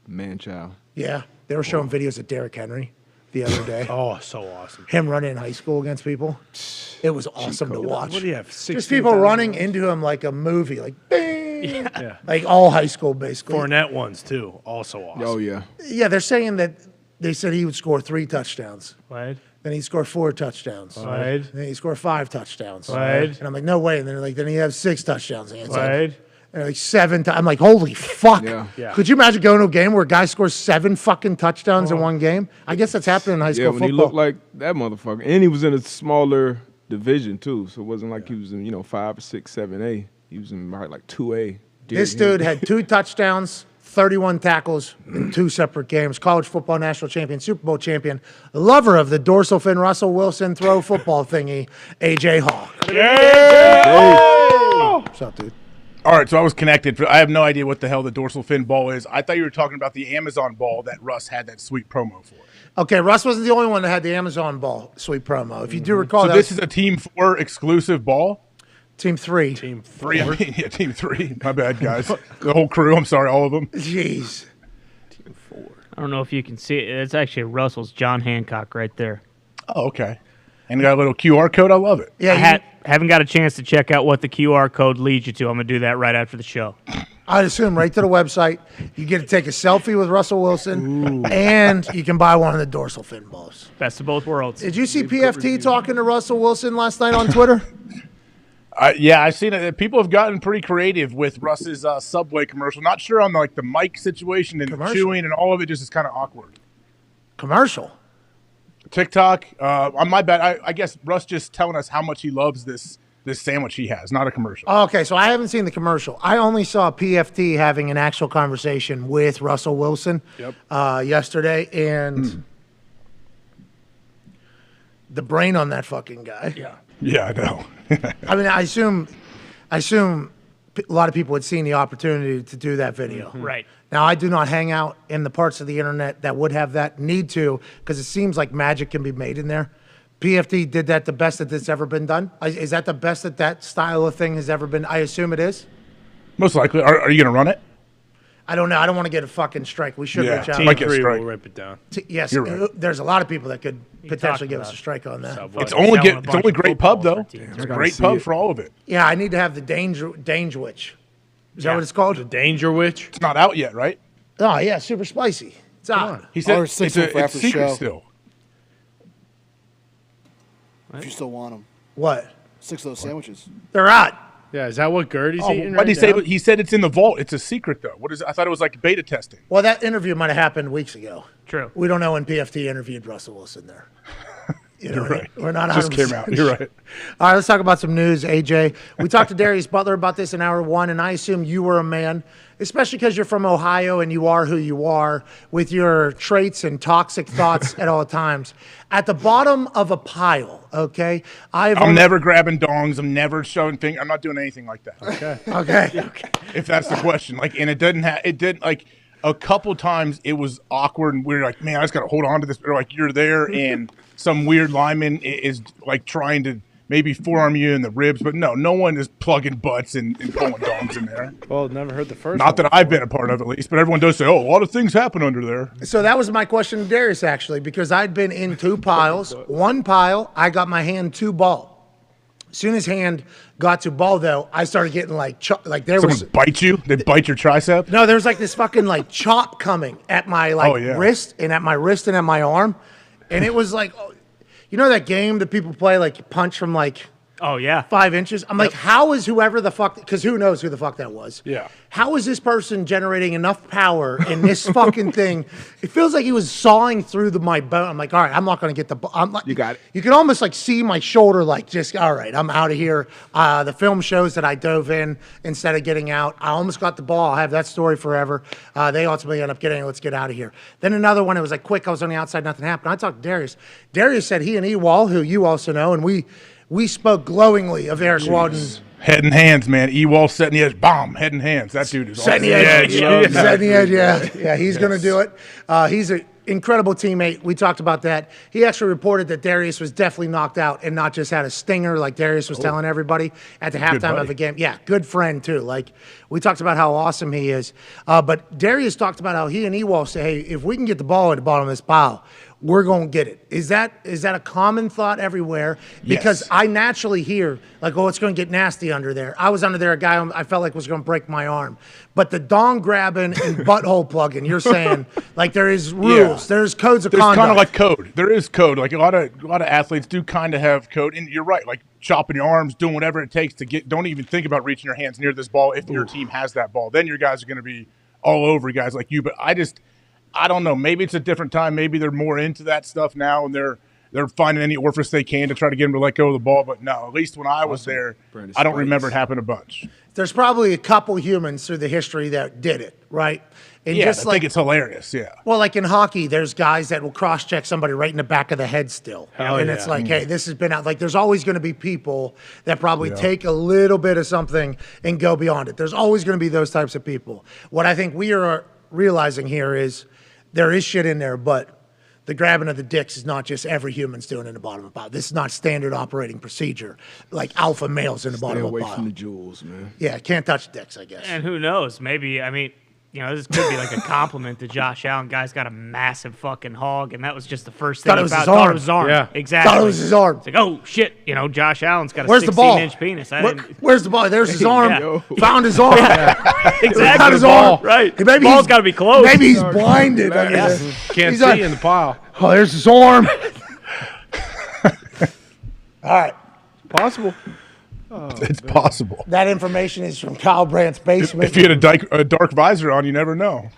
[SPEAKER 7] man-child.
[SPEAKER 1] Yeah. They were showing videos of Derrick Henry the other day.
[SPEAKER 4] Oh, so awesome.
[SPEAKER 1] Him running in high school against people. It was awesome to watch.
[SPEAKER 4] What do you have?
[SPEAKER 1] Just
[SPEAKER 4] 16,000
[SPEAKER 1] people running into him like a movie, like bing,
[SPEAKER 4] Yeah.
[SPEAKER 1] like all high school basically.
[SPEAKER 4] Fournette ones too. Also awesome.
[SPEAKER 7] Oh, yeah.
[SPEAKER 1] Yeah, they're saying that they said he would score 3 touchdowns.
[SPEAKER 6] Right.
[SPEAKER 1] Then he'd score 4 touchdowns.
[SPEAKER 6] Right.
[SPEAKER 1] Then he'd score 5 touchdowns.
[SPEAKER 6] Right.
[SPEAKER 1] And I'm like, no way. And they're like, then he has 6 touchdowns. And it's like,
[SPEAKER 6] Right.
[SPEAKER 1] and like 7. I'm like, holy fuck.
[SPEAKER 7] Yeah.
[SPEAKER 4] Yeah.
[SPEAKER 1] Could you imagine going to a game where a guy scores 7 fucking touchdowns in one game? I guess that's happening in high school
[SPEAKER 7] Yeah, when
[SPEAKER 1] football.
[SPEAKER 7] he looked like that motherfucker. And he was in a smaller division, too. So it wasn't like he was in, 5 or 6, 7A. He was in like 2A.
[SPEAKER 1] This dude had 2 touchdowns, 31 tackles in 2 separate games. College football national champion, Super Bowl champion, lover of the dorsal fin Russell Wilson throw football thingy, AJ Hawk. What's up, dude?
[SPEAKER 12] All right, so I was connected. I have no idea what the hell the dorsal fin ball is. I thought you were talking about the Amazon ball that Russ had that sweet promo for.
[SPEAKER 1] Okay, Russ wasn't the only one that had the Amazon ball sweet promo. If you do recall,
[SPEAKER 12] So
[SPEAKER 1] that
[SPEAKER 12] this
[SPEAKER 1] was
[SPEAKER 12] is a Team 4 exclusive ball?
[SPEAKER 1] Team 3.
[SPEAKER 4] Team
[SPEAKER 12] 3, I mean, yeah, Team 3. My bad, guys. The whole crew, I'm sorry, all of them.
[SPEAKER 1] Jeez.
[SPEAKER 6] I don't know if you can see it. It's actually Russell's John Hancock right there.
[SPEAKER 12] Oh, okay. And got a little QR code. I love it.
[SPEAKER 1] Yeah,
[SPEAKER 6] haven't got a chance to check out what the QR code leads you to. I'm going to do that right after the show.
[SPEAKER 1] I'd assume right to the website. You get to take a selfie with Russell Wilson, and you can buy one of the dorsal fin balls.
[SPEAKER 6] Best of both worlds.
[SPEAKER 1] Did you see PFT talking to Russell Wilson last night on Twitter?
[SPEAKER 12] Yeah, I've seen it. People have gotten pretty creative with Russ's Subway commercial. Not sure on the mic situation and the chewing and all of it just is kind of awkward.
[SPEAKER 1] Commercial?
[SPEAKER 12] TikTok. On my bad. I guess Russ just telling us how much he loves this sandwich he has, not a commercial.
[SPEAKER 1] Okay, so I haven't seen the commercial. I only saw PFT having an actual conversation with Russell Wilson yesterday, and the brain on that fucking guy.
[SPEAKER 12] Yeah, I know.
[SPEAKER 1] I mean, I assume a lot of people had seen the opportunity to do that video.
[SPEAKER 6] Right.
[SPEAKER 1] Now, I do not hang out in the parts of the internet that would have that need to, because it seems like magic can be made in there. PFD did that the best that it's ever been done. Is that the best that style of thing has ever been? I assume it is.
[SPEAKER 12] Most likely. Are you going to run it?
[SPEAKER 1] I don't know. I don't want to get a fucking strike. We should reach out.
[SPEAKER 12] Team 3
[SPEAKER 4] will rip it down.
[SPEAKER 1] Yes,
[SPEAKER 12] You're right.
[SPEAKER 1] there's a lot of people that could potentially give us a strike on that.
[SPEAKER 12] It's only great pub though. It's a great pub for all of it.
[SPEAKER 1] Yeah, I need to have the Danger Witch. Is that what it's called?
[SPEAKER 4] The Danger Witch?
[SPEAKER 12] It's not out yet, right?
[SPEAKER 1] Oh yeah, super spicy. It's out.
[SPEAKER 12] He said
[SPEAKER 9] Or six
[SPEAKER 12] it's
[SPEAKER 9] for after
[SPEAKER 12] secret
[SPEAKER 9] show.
[SPEAKER 12] still.
[SPEAKER 9] If you still want them.
[SPEAKER 1] What?
[SPEAKER 9] 6 of those sandwiches.
[SPEAKER 1] They're out.
[SPEAKER 4] Yeah, is that what Gertie's eating
[SPEAKER 12] What did he
[SPEAKER 4] right
[SPEAKER 12] say?
[SPEAKER 4] now?
[SPEAKER 12] He said it's in the vault. It's a secret though. What is it? I thought it was like beta testing.
[SPEAKER 1] Well, that interview might have happened weeks ago.
[SPEAKER 6] True.
[SPEAKER 1] We don't know when PFT interviewed Russell Wilson there.
[SPEAKER 12] You're right.
[SPEAKER 1] We're not
[SPEAKER 12] Just
[SPEAKER 1] 100%
[SPEAKER 12] came out. You're right.
[SPEAKER 1] All right, let's talk about some news, AJ. We talked to Darius Butler about this in hour one, and I assume you were a man, especially because you're from Ohio and you are who you are with your traits and toxic thoughts at all times. At the bottom of a pile, okay?
[SPEAKER 12] I'm never grabbing dongs. I'm never showing things. I'm not doing anything like that.
[SPEAKER 1] Okay.
[SPEAKER 12] If that's the question. And it didn't a couple times it was awkward and we're like, man, I just got to hold on to this. Or like you're there and some weird lineman is like trying to maybe forearm you in the ribs, but no one is plugging butts and pulling dongs in there.
[SPEAKER 4] Well, never heard the first
[SPEAKER 12] Not that I've been a part of at least, but everyone does say, oh, a lot of things happen under there.
[SPEAKER 1] So that was my question to Darius, actually, because I'd been in two piles. One pile, I got my hand to ball. As soon as hand got to ball, though, I started getting
[SPEAKER 12] Someone bite you? They bite your tricep?
[SPEAKER 1] No, there was like this fucking chop coming at my wrist and at my arm. And it was like, you know that game that people play, like you punch from 5 inches? I'm like, how is whoever the fuck, because who knows who the fuck that was?
[SPEAKER 12] Yeah.
[SPEAKER 1] How is this person generating enough power in this fucking thing? It feels like he was sawing through my bone. I'm like, all right, I'm not going to get the,
[SPEAKER 7] You got it.
[SPEAKER 1] You can almost see my shoulder, all right, I'm out of here. The film shows that I dove in instead of getting out. I almost got the ball. I have that story forever. They ultimately end up getting it. Let's get out of here. Then another one, it was quick. I was on the outside, nothing happened. I talked to Darius. Darius said he and Ewald, who you also know, and we spoke glowingly of Eric Walden.
[SPEAKER 12] Head and hands, man. Ewall setting the edge. Bomb. Head and hands. That dude is
[SPEAKER 1] setting the edge. Setting the edge, yeah. He's going to do it. He's an incredible teammate. We talked about that. He actually reported that Darius was definitely knocked out and not just had a stinger like Darius was telling everybody at the halftime of the game. Yeah, good friend, too. We talked about how awesome he is. But Darius talked about how he and Ewall say, hey, if we can get the ball at the bottom of this pile, we're going to get it. Is that a common thought everywhere? Because
[SPEAKER 12] Yes.
[SPEAKER 1] I naturally hear, it's going to get nasty under there. I was under there, a guy I felt like was going to break my arm. But the dong grabbing and butthole plugging, you're saying, there is rules. There's codes of conduct.
[SPEAKER 12] There's kind of like code. There is code. A lot of athletes do kind of have code. And you're right, chopping your arms, doing whatever it takes to get, don't even think about reaching your hands near this ball if your team has that ball. Then your guys are going to be all over guys like you. But I don't know. Maybe it's a different time. Maybe they're more into that stuff now, and they're finding any orifice they can to try to get them to let go of the ball. But no, at least when I was there, I don't remember it happened a bunch.
[SPEAKER 1] There's probably a couple humans through the history that did it, right? And
[SPEAKER 12] I think it's hilarious, yeah.
[SPEAKER 1] Well, in hockey, there's guys that will cross-check somebody right in the back of the head still. And it's hey, this has been out. There's always going to be people that probably take a little bit of something and go beyond it. There's always going to be those types of people. What I think we are realizing here is there is shit in there, but the grabbing of the dicks is not just every human's doing in the bottom of the pile. This is not standard operating procedure like alpha males in the bottom of the pile.
[SPEAKER 7] Stay away from the jewels, man.
[SPEAKER 1] Yeah, can't touch dicks, I guess.
[SPEAKER 6] And who knows? Maybe, this could be a compliment to Josh Allen. Guy's got a massive fucking hog, and that was just the first thing
[SPEAKER 1] Thought it was his
[SPEAKER 6] thought
[SPEAKER 1] arm.
[SPEAKER 6] it was his arm.
[SPEAKER 4] Yeah.
[SPEAKER 6] Exactly.
[SPEAKER 1] Thought it was his arm.
[SPEAKER 6] It's oh, shit. Josh Allen's got a
[SPEAKER 1] Where's the ball?
[SPEAKER 6] 16-inch penis.
[SPEAKER 1] Where's the ball? There's his arm.
[SPEAKER 6] Yeah.
[SPEAKER 1] Found his arm.
[SPEAKER 6] Exactly.
[SPEAKER 1] Found his arm.
[SPEAKER 6] Right.
[SPEAKER 1] Maybe
[SPEAKER 6] Ball's got to be close.
[SPEAKER 1] Maybe he's blinded.
[SPEAKER 4] Can't
[SPEAKER 1] He's
[SPEAKER 4] see in the pile.
[SPEAKER 1] Oh, there's his arm. All right.
[SPEAKER 4] Possible.
[SPEAKER 12] It's possible.
[SPEAKER 1] That information is from Kyle Brandt's basement.
[SPEAKER 12] If you had a dark visor on, you never know.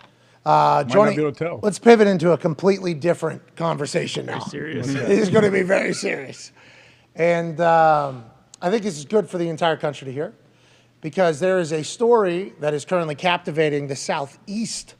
[SPEAKER 12] not
[SPEAKER 1] Johnny,
[SPEAKER 12] be able to tell.
[SPEAKER 1] let's pivot into a completely different conversation now.
[SPEAKER 6] serious.
[SPEAKER 1] This is going to be very serious. And I think this is good for the entire country to hear, because there is a story that is currently captivating the southeast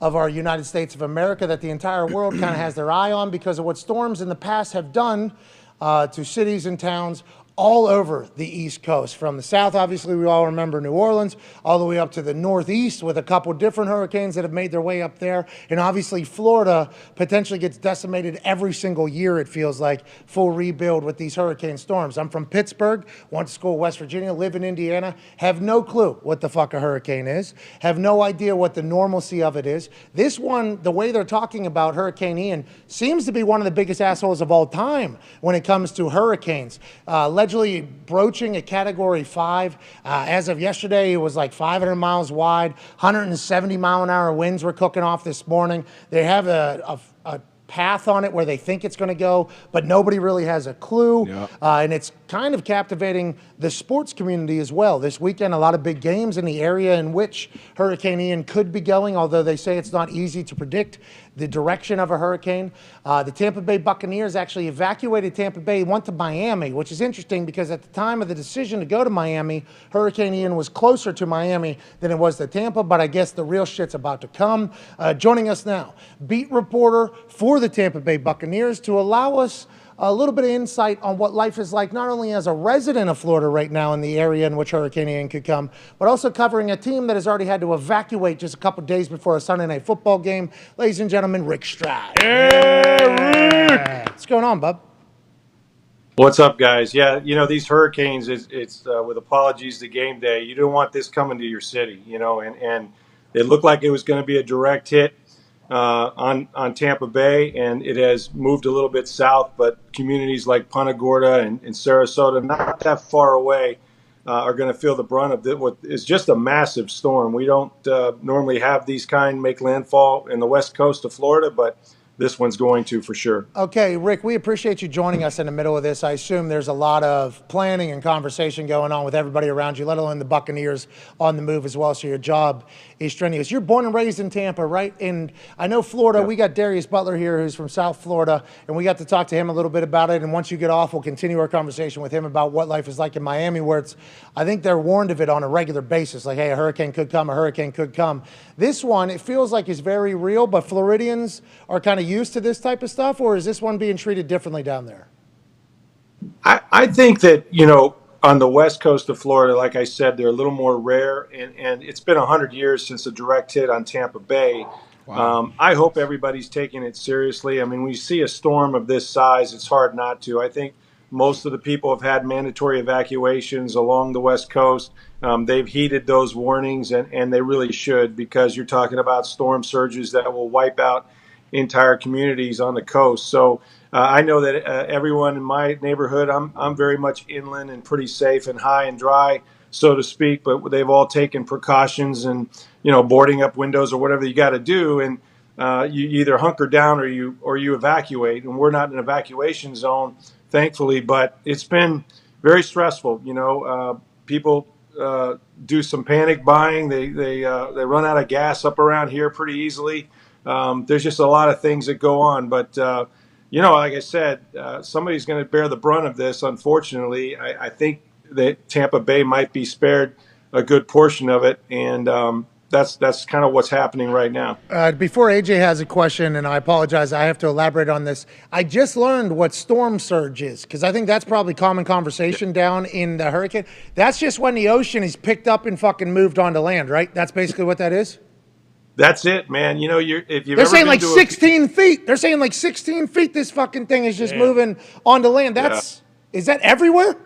[SPEAKER 1] of our United States of America that the entire world kind of has their eye on because of what storms in the past have done to cities and towns all over the East Coast. From the south, obviously, we all remember New Orleans, all the way up to the northeast with a couple different hurricanes that have made their way up there. And obviously, Florida potentially gets decimated every single year, it feels like, full rebuild with these hurricane storms. I'm from Pittsburgh, went to school in West Virginia, live in Indiana, have no clue what the fuck a hurricane is, have no idea what the normalcy of it is. This one, the way they're talking about Hurricane Ian, seems to be one of the biggest assholes of all time when it comes to hurricanes. Allegedly broaching a Category 5. As of yesterday, it was like 500 miles wide, 170 mile an hour winds were cooking off this morning. They have a path on it where they think it's going to go, but nobody really has a clue. And it's kind of captivating the sports community as well. This weekend, a lot of big games in the area in which Hurricane Ian could be going, although they say it's not easy to predict the direction of a hurricane. The Tampa Bay Buccaneers actually evacuated Tampa Bay, went to Miami, which is interesting because at the time of the decision to go to Miami, Hurricane Ian was closer to Miami than it was to Tampa, but I guess the real shit's about to come. Joining us now, beat reporter for the Tampa Bay Buccaneers, to allow us a little bit of insight on what life is like, not only as a resident of Florida right now in the area in which Hurricane Ian could come, but also covering a team that has already had to evacuate just a couple days before a Sunday night football game. Ladies and gentlemen, Rick Stroud.
[SPEAKER 4] Rick!
[SPEAKER 1] What's going on, bub?
[SPEAKER 13] What's up, guys? Yeah, these hurricanes, it's with apologies to game day, you don't want this coming to your city, and it looked like it was going to be a direct hit on Tampa Bay, and it has moved a little bit south, but communities like Punta Gorda and Sarasota, not that far away, are going to feel the brunt of what is just a massive storm. We don't normally have these kind make landfall in the west coast of Florida, but this one's going to for sure.
[SPEAKER 1] Okay, Rick, we appreciate you joining us in the middle of this. I assume there's a lot of planning and conversation going on with everybody around you, let alone the Buccaneers on the move as well, so your job is strenuous. You're born and raised in Tampa, right? And I know Florida, we got Darius Butler here who's from South Florida, and we got to talk to him a little bit about it. And once you get off, we'll continue our conversation with him about what life is like in Miami, where I think they're warned of it on a regular basis, like, hey, a hurricane could come, a hurricane could come. This one, it feels like is very real, but Floridians are kind of used to this type of stuff, or is this one being treated differently down there?
[SPEAKER 13] I think that, on the west coast of Florida, like I said, they're a little more rare, and it's been 100 years since a direct hit on Tampa Bay. Wow. I hope everybody's taking it seriously. I mean, when you see a storm of this size, it's hard not to. I think most of the people have had mandatory evacuations along the west coast. They've heeded those warnings, and they really should, because you're talking about storm surges that will wipe out entire communities on the coast. So I know that everyone in my neighborhood, I'm very much inland and pretty safe and high and dry, so to speak, but they've all taken precautions and, boarding up windows or whatever you got to do. And you either hunker down or you evacuate. And we're not in an evacuation zone, thankfully, but it's been very stressful. People do some panic buying. They run out of gas up around here pretty easily. There's just a lot of things that go on, but like I said, somebody's going to bear the brunt of this. Unfortunately, I think that Tampa Bay might be spared a good portion of it, and that's kind of what's happening right now.
[SPEAKER 1] Before AJ has a question, and I apologize, I have to elaborate on this. I just learned what storm surge is, because I think that's probably common conversation down in the hurricane. That's just when the ocean is picked up and fucking moved onto land, right? That's basically what that is?
[SPEAKER 13] That's it, man. If you've
[SPEAKER 1] They're
[SPEAKER 13] ever
[SPEAKER 1] saying
[SPEAKER 13] been
[SPEAKER 1] like
[SPEAKER 13] to
[SPEAKER 1] 16 feet. They're saying like 16 feet this fucking thing is just moving onto land. Is that everywhere?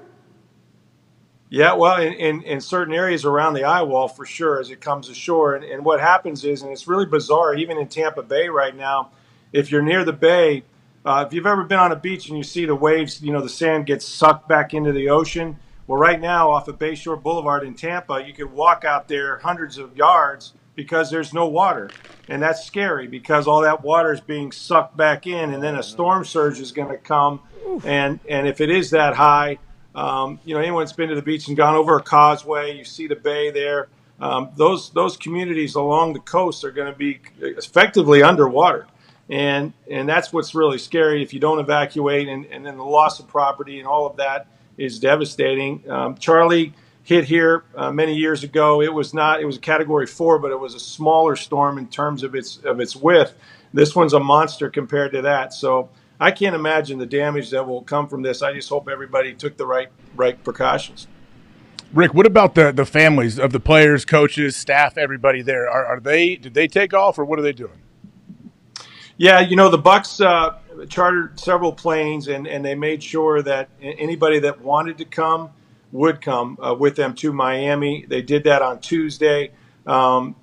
[SPEAKER 13] Yeah, well, in certain areas around the eye wall for sure as it comes ashore. And what happens is, and it's really bizarre, even in Tampa Bay right now, if you're near the bay, if you've ever been on a beach and you see the waves, the sand gets sucked back into the ocean. Well, right now off of Bayshore Boulevard in Tampa, you could walk out there hundreds of yards because there's no water. And that's scary because all that water is being sucked back in, and then a storm surge is going to come. And if it is that high, anyone that's been to the beach and gone over a causeway, you see the bay there. those communities along the coast are going to be effectively underwater. And that's what's really scary if you don't evacuate, and then the loss of property and all of that is devastating. Charlie hit here many years ago. It was a Category 4, but it was a smaller storm in terms of its width. This one's a monster compared to that. So I can't imagine the damage that will come from this. I just hope everybody took the right precautions.
[SPEAKER 12] Rick, what about the families of the players, coaches, staff, everybody there? Did they take off, or what are they doing?
[SPEAKER 13] Yeah, the Bucs chartered several planes, and they made sure that anybody that wanted to come would come with them to Miami. They did that on Tuesday. And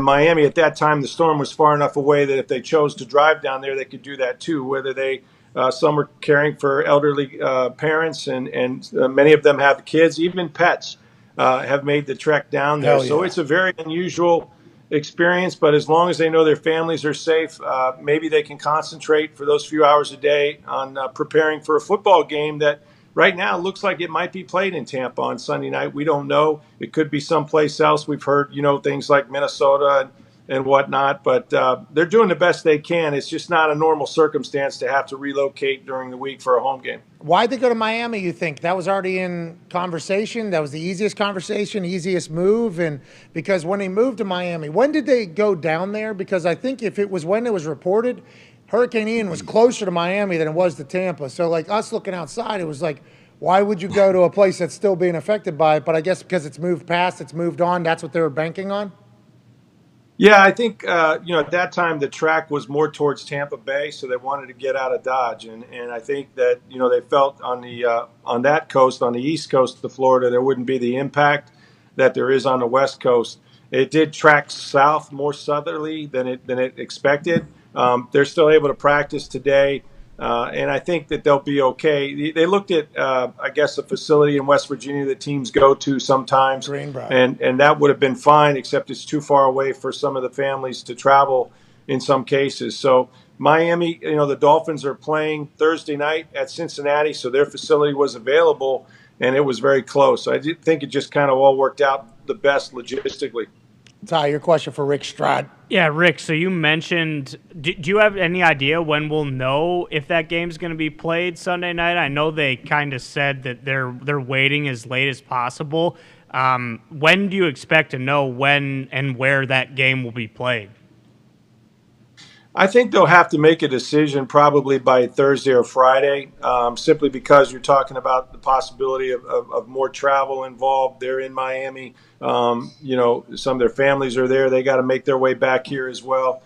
[SPEAKER 13] Miami at that time, the storm was far enough away that if they chose to drive down there, they could do that too. Whether they some were caring for elderly parents, and many of them have kids, even pets have made the trek down there. So it's a very unusual experience, but as long as they know their families are safe, maybe they can concentrate for those few hours a day on preparing for a football game that right now looks like it might be played in Tampa on Sunday night. We don't know. It could be someplace else. We've heard, things like Minnesota and whatnot, but they're doing the best they can. It's just not a normal circumstance to have to relocate during the week for a home game.
[SPEAKER 1] Why'd they go to Miami, you think? That was already in conversation? That was the easiest conversation, easiest move? And because when they moved to Miami, when did they go down there? Because I think if it was when it was reported, Hurricane Ian was closer to Miami than it was to Tampa. So, like, us looking outside, it was like, why would you go to a place that's still being affected by it? But I guess because it's moved past, it's moved on, that's what they were banking on?
[SPEAKER 13] Yeah, I think, at that time the track was more towards Tampa Bay, so they wanted to get out of Dodge. And I think that, they felt on that coast, on the east coast of Florida, there wouldn't be the impact that there is on the west coast. It did track south, more southerly than it expected. They're still able to practice today, and I think that they'll be okay. They looked at, I guess, a facility in West Virginia that teams go to sometimes,
[SPEAKER 1] Greenbrier.
[SPEAKER 13] and that would have been fine, except it's too far away for some of the families to travel in some cases. So Miami, the Dolphins are playing Thursday night at Cincinnati, so their facility was available, and it was very close. So I think it just kind of all worked out the best logistically.
[SPEAKER 1] Ty, your question for Rick Stroud.
[SPEAKER 6] Yeah, Rick, so you mentioned, do you have any idea when we'll know if that game's going to be played Sunday night? I know they kind of said that they're waiting as late as possible. When do you expect to know when and where that game will be played?
[SPEAKER 13] I think they'll have to make a decision probably by Thursday or Friday, simply because you're talking about the possibility of more travel involved. They're in Miami. Some of their families are there. They got to make their way back here as well.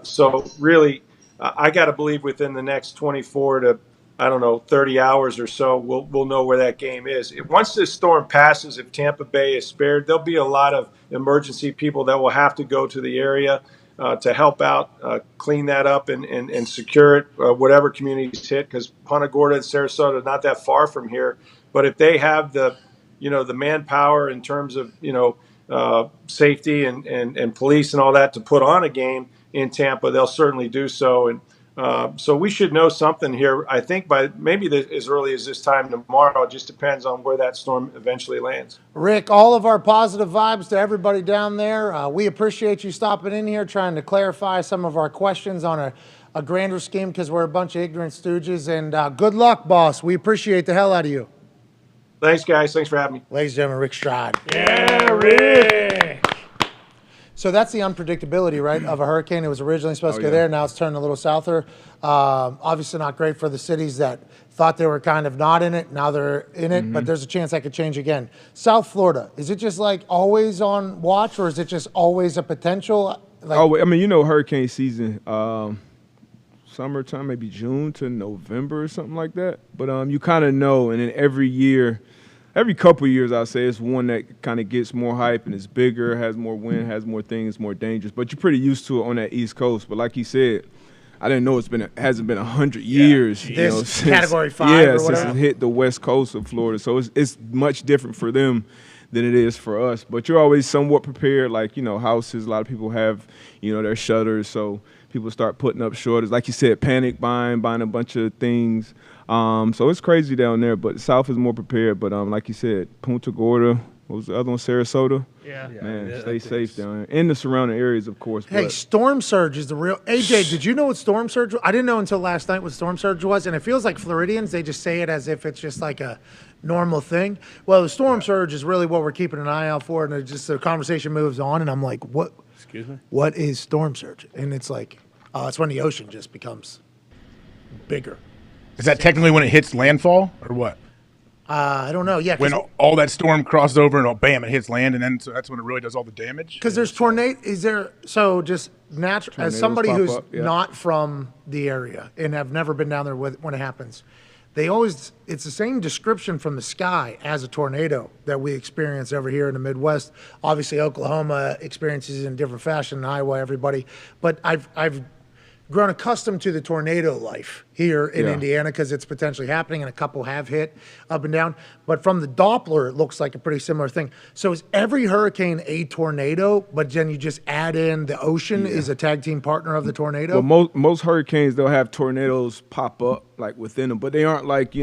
[SPEAKER 13] So really, I got to believe within the next 24 to, 30 hours or so, we'll know where that game is. Once this storm passes, if Tampa Bay is spared, there'll be a lot of emergency people that will have to go to the area to help out, clean that up and secure it, whatever communities hit, because Punta Gorda and Sarasota are not that far from here. But if they have the manpower in terms of, safety and police and all that to put on a game in Tampa, they'll certainly do so. And so we should know something here, I think, by maybe as early as this time tomorrow. It just depends on where that storm eventually lands.
[SPEAKER 1] Rick, all of our positive vibes to everybody down there. We appreciate you stopping in here, trying to clarify some of our questions on a grander scheme, because we're a bunch of ignorant stooges. And good luck, boss. We appreciate the hell out of you.
[SPEAKER 13] Thanks, guys. Thanks for having me.
[SPEAKER 1] Ladies and gentlemen, Rick Stroud.
[SPEAKER 4] Yeah, Rick.
[SPEAKER 1] So that's the unpredictability, right, of a hurricane. It was originally supposed to go there. Now it's turning a little souther. Obviously not great for the cities that thought they were kind of not in it. Now they're in it, but there's a chance that could change again. South Florida, is it just like always on watch, or is it just always a potential?
[SPEAKER 7] Hurricane season, summertime, maybe June to November or something like that. But you kind of know, and then every couple of years, I'll say, it's one that kind of gets more hype and is bigger, has more wind, has more things, more dangerous. But you're pretty used to it on that East Coast. But like you said, I didn't know hasn't been 100 years.
[SPEAKER 1] Since Category 5 or
[SPEAKER 7] since
[SPEAKER 1] whatever.
[SPEAKER 7] it hit the west coast of Florida. So it's much different for them than it is for us. But you're always somewhat prepared. Like, houses, a lot of people have, their shutters. So people start putting up shutters. Like you said, panic buying a bunch of things. So it's crazy down there, but the South is more prepared. But like you said, Punta Gorda, What was the other one? Sarasota.
[SPEAKER 6] Yeah.
[SPEAKER 7] Man, stay safe down there. In the surrounding areas, of course.
[SPEAKER 1] Hey,
[SPEAKER 7] but
[SPEAKER 1] storm surge is the real. AJ, did you know what storm surge was? I didn't know until last night what storm surge was, and it feels like Floridians, they just say it as if it's just like a normal thing. Well, the storm surge is really what we're keeping an eye out for, and it just the conversation moves on, and I'm like, what?
[SPEAKER 4] Excuse me?
[SPEAKER 1] What is storm surge? And it's like, it's when the ocean just becomes bigger.
[SPEAKER 12] Is that technically when it hits landfall or what?
[SPEAKER 1] I don't know. Yeah,
[SPEAKER 12] When all that storm crosses over and bam, it hits land, and then so that's when it really does all the damage.
[SPEAKER 1] because there's tornado. Is there so just natural as
[SPEAKER 7] Tornadoes
[SPEAKER 1] somebody
[SPEAKER 7] pop
[SPEAKER 1] who's
[SPEAKER 7] up, yeah.
[SPEAKER 1] not from the area and have never been down there when it happens? They always it's the same description from the sky as a tornado that we experience over here in the Midwest. Obviously, Oklahoma experiences it in different fashion, Iowa, everybody. But I've grown accustomed to the tornado life here in Indiana because it's potentially happening, and a couple have hit up and down. But from the Doppler, it looks like a pretty similar thing. So is every hurricane a tornado, but then you just add in the ocean is a tag team partner of the tornado?
[SPEAKER 7] Well, most hurricanes, they'll have tornadoes pop up like within them, but they aren't like,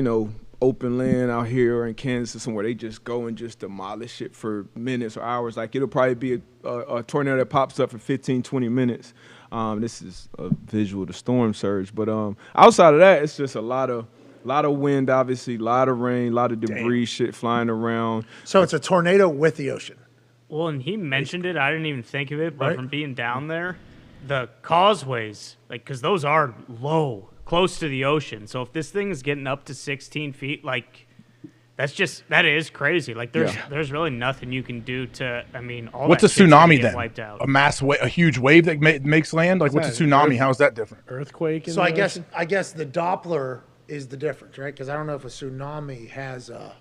[SPEAKER 7] open land out here or in Kansas or somewhere. They just go and just demolish it for minutes or hours. Like it'll probably be a tornado that pops up for 15, 20 minutes. This is a visual, the storm surge. But outside of that, it's just a lot of wind, obviously, a lot of rain, a lot of debris, shit flying around.
[SPEAKER 1] So it's a tornado with the ocean.
[SPEAKER 6] Well, and he mentioned it. I didn't even think of it, but from being down there, the causeways, because those are low, close to the ocean. So if this thing is getting up to 16 feet, that is crazy. Like there's really nothing you can do to. I mean, all
[SPEAKER 12] what's a
[SPEAKER 6] that shit's gonna
[SPEAKER 12] tsunami
[SPEAKER 6] get
[SPEAKER 12] then?
[SPEAKER 6] Wiped out.
[SPEAKER 12] A huge wave that makes land. Like what's a tsunami? How's that different?
[SPEAKER 4] Earthquake.
[SPEAKER 1] So I guess the Doppler is the difference, right? Because I don't know if a tsunami has a.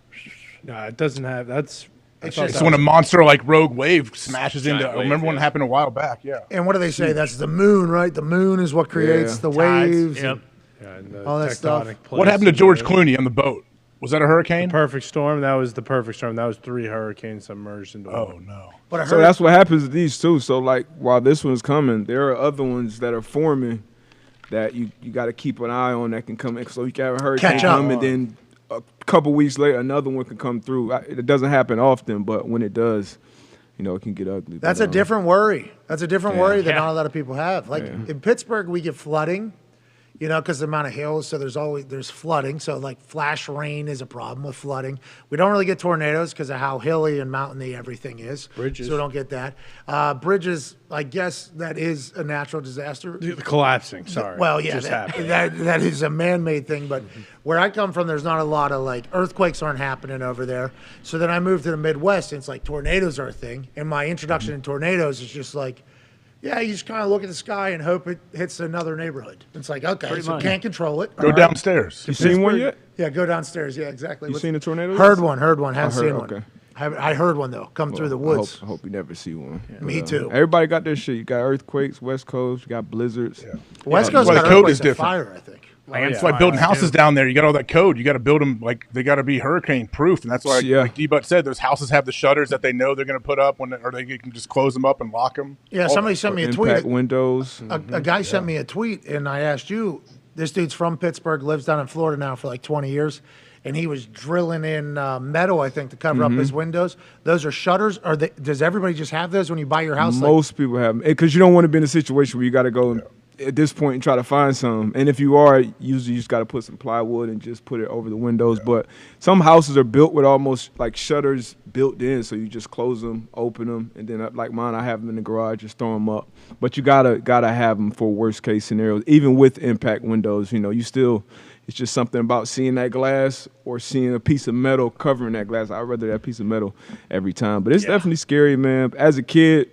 [SPEAKER 4] No, it doesn't have. That's.
[SPEAKER 12] It's when a monster like rogue wave smashes
[SPEAKER 11] Giant
[SPEAKER 12] into. I
[SPEAKER 11] wave,
[SPEAKER 12] remember when it happened a while back. Yeah.
[SPEAKER 1] And what do they say? That's the moon, right? The moon is what creates the waves.
[SPEAKER 6] Yep.
[SPEAKER 1] and all that stuff.
[SPEAKER 12] What happened to George Clooney on the boat? Was that a hurricane?
[SPEAKER 4] Perfect storm. That was the perfect storm. That was 3 hurricanes submerged into one.
[SPEAKER 12] Oh no!
[SPEAKER 1] But
[SPEAKER 7] So that's what happens to these too. So like while this one's coming, there are other ones that are forming that you got to keep an eye on that can come in. So you can have a hurricane come and then a couple weeks later another one can come through. It doesn't happen often, but when it does, it can get ugly.
[SPEAKER 1] That's a different worry. That's a different worry that not a lot of people have. Like in Pittsburgh, we get flooding. Because the amount of hills, so there's flooding. So like flash rain is a problem with flooding. We don't really get tornadoes because of how hilly and mountainy everything is.
[SPEAKER 4] Bridges.
[SPEAKER 1] So we don't get that. Bridges, I guess that is a natural disaster.
[SPEAKER 4] Collapsing, sorry.
[SPEAKER 1] Well, yeah,
[SPEAKER 4] Just happened.
[SPEAKER 1] that is a man-made thing. But where I come from, there's not a lot of earthquakes aren't happening over there. So then I moved to the Midwest, and it's like tornadoes are a thing. And my introduction to tornadoes is just like, yeah, you just kind of look at the sky and hope it hits another neighborhood. It's like, okay, so can't control it.
[SPEAKER 12] Go downstairs.
[SPEAKER 7] You seen one yet?
[SPEAKER 1] Yeah, go downstairs. Yeah, exactly.
[SPEAKER 7] You seen a tornado?
[SPEAKER 1] Heard one. Haven't seen one.
[SPEAKER 7] Okay.
[SPEAKER 1] I heard one, though, come through the woods.
[SPEAKER 7] I hope you never see one.
[SPEAKER 1] Yeah. Me too.
[SPEAKER 7] Everybody got their shit. You got earthquakes, West Coast, you got blizzards. Yeah.
[SPEAKER 1] West Coast
[SPEAKER 12] Well,
[SPEAKER 1] got
[SPEAKER 12] the code
[SPEAKER 1] earthquakes
[SPEAKER 12] is
[SPEAKER 1] and
[SPEAKER 12] different.
[SPEAKER 1] fire, I think.
[SPEAKER 12] That's why building houses down there, you got all that code. You got to build them they got to be hurricane proof, and that's why, like D-Butt said, those houses have the shutters that they know they're going to put up or they can just close them up and lock them.
[SPEAKER 1] Yeah, somebody sent me a tweet.
[SPEAKER 7] Impact windows.
[SPEAKER 1] A guy sent me a tweet, and I asked you. This dude's from Pittsburgh, lives down in Florida now for like 20 years, and he was drilling in metal, I think, to cover up his windows. Those are shutters. Does everybody just have those when you buy your house?
[SPEAKER 7] Most people have them because you don't want to be in a situation where you got to go at this point and try to find some. And if you are, usually you just got to put some plywood and just put it over the windows. Yeah. But some houses are built with almost like shutters built in, so you just close them, open them, and then like mine, I have them in the garage, just throw them up. But you gotta have them for worst case scenarios. Even with impact windows, you still. It's just something about seeing that glass or seeing a piece of metal covering that glass. I'd rather that piece of metal every time. But it's definitely scary, man. As a kid,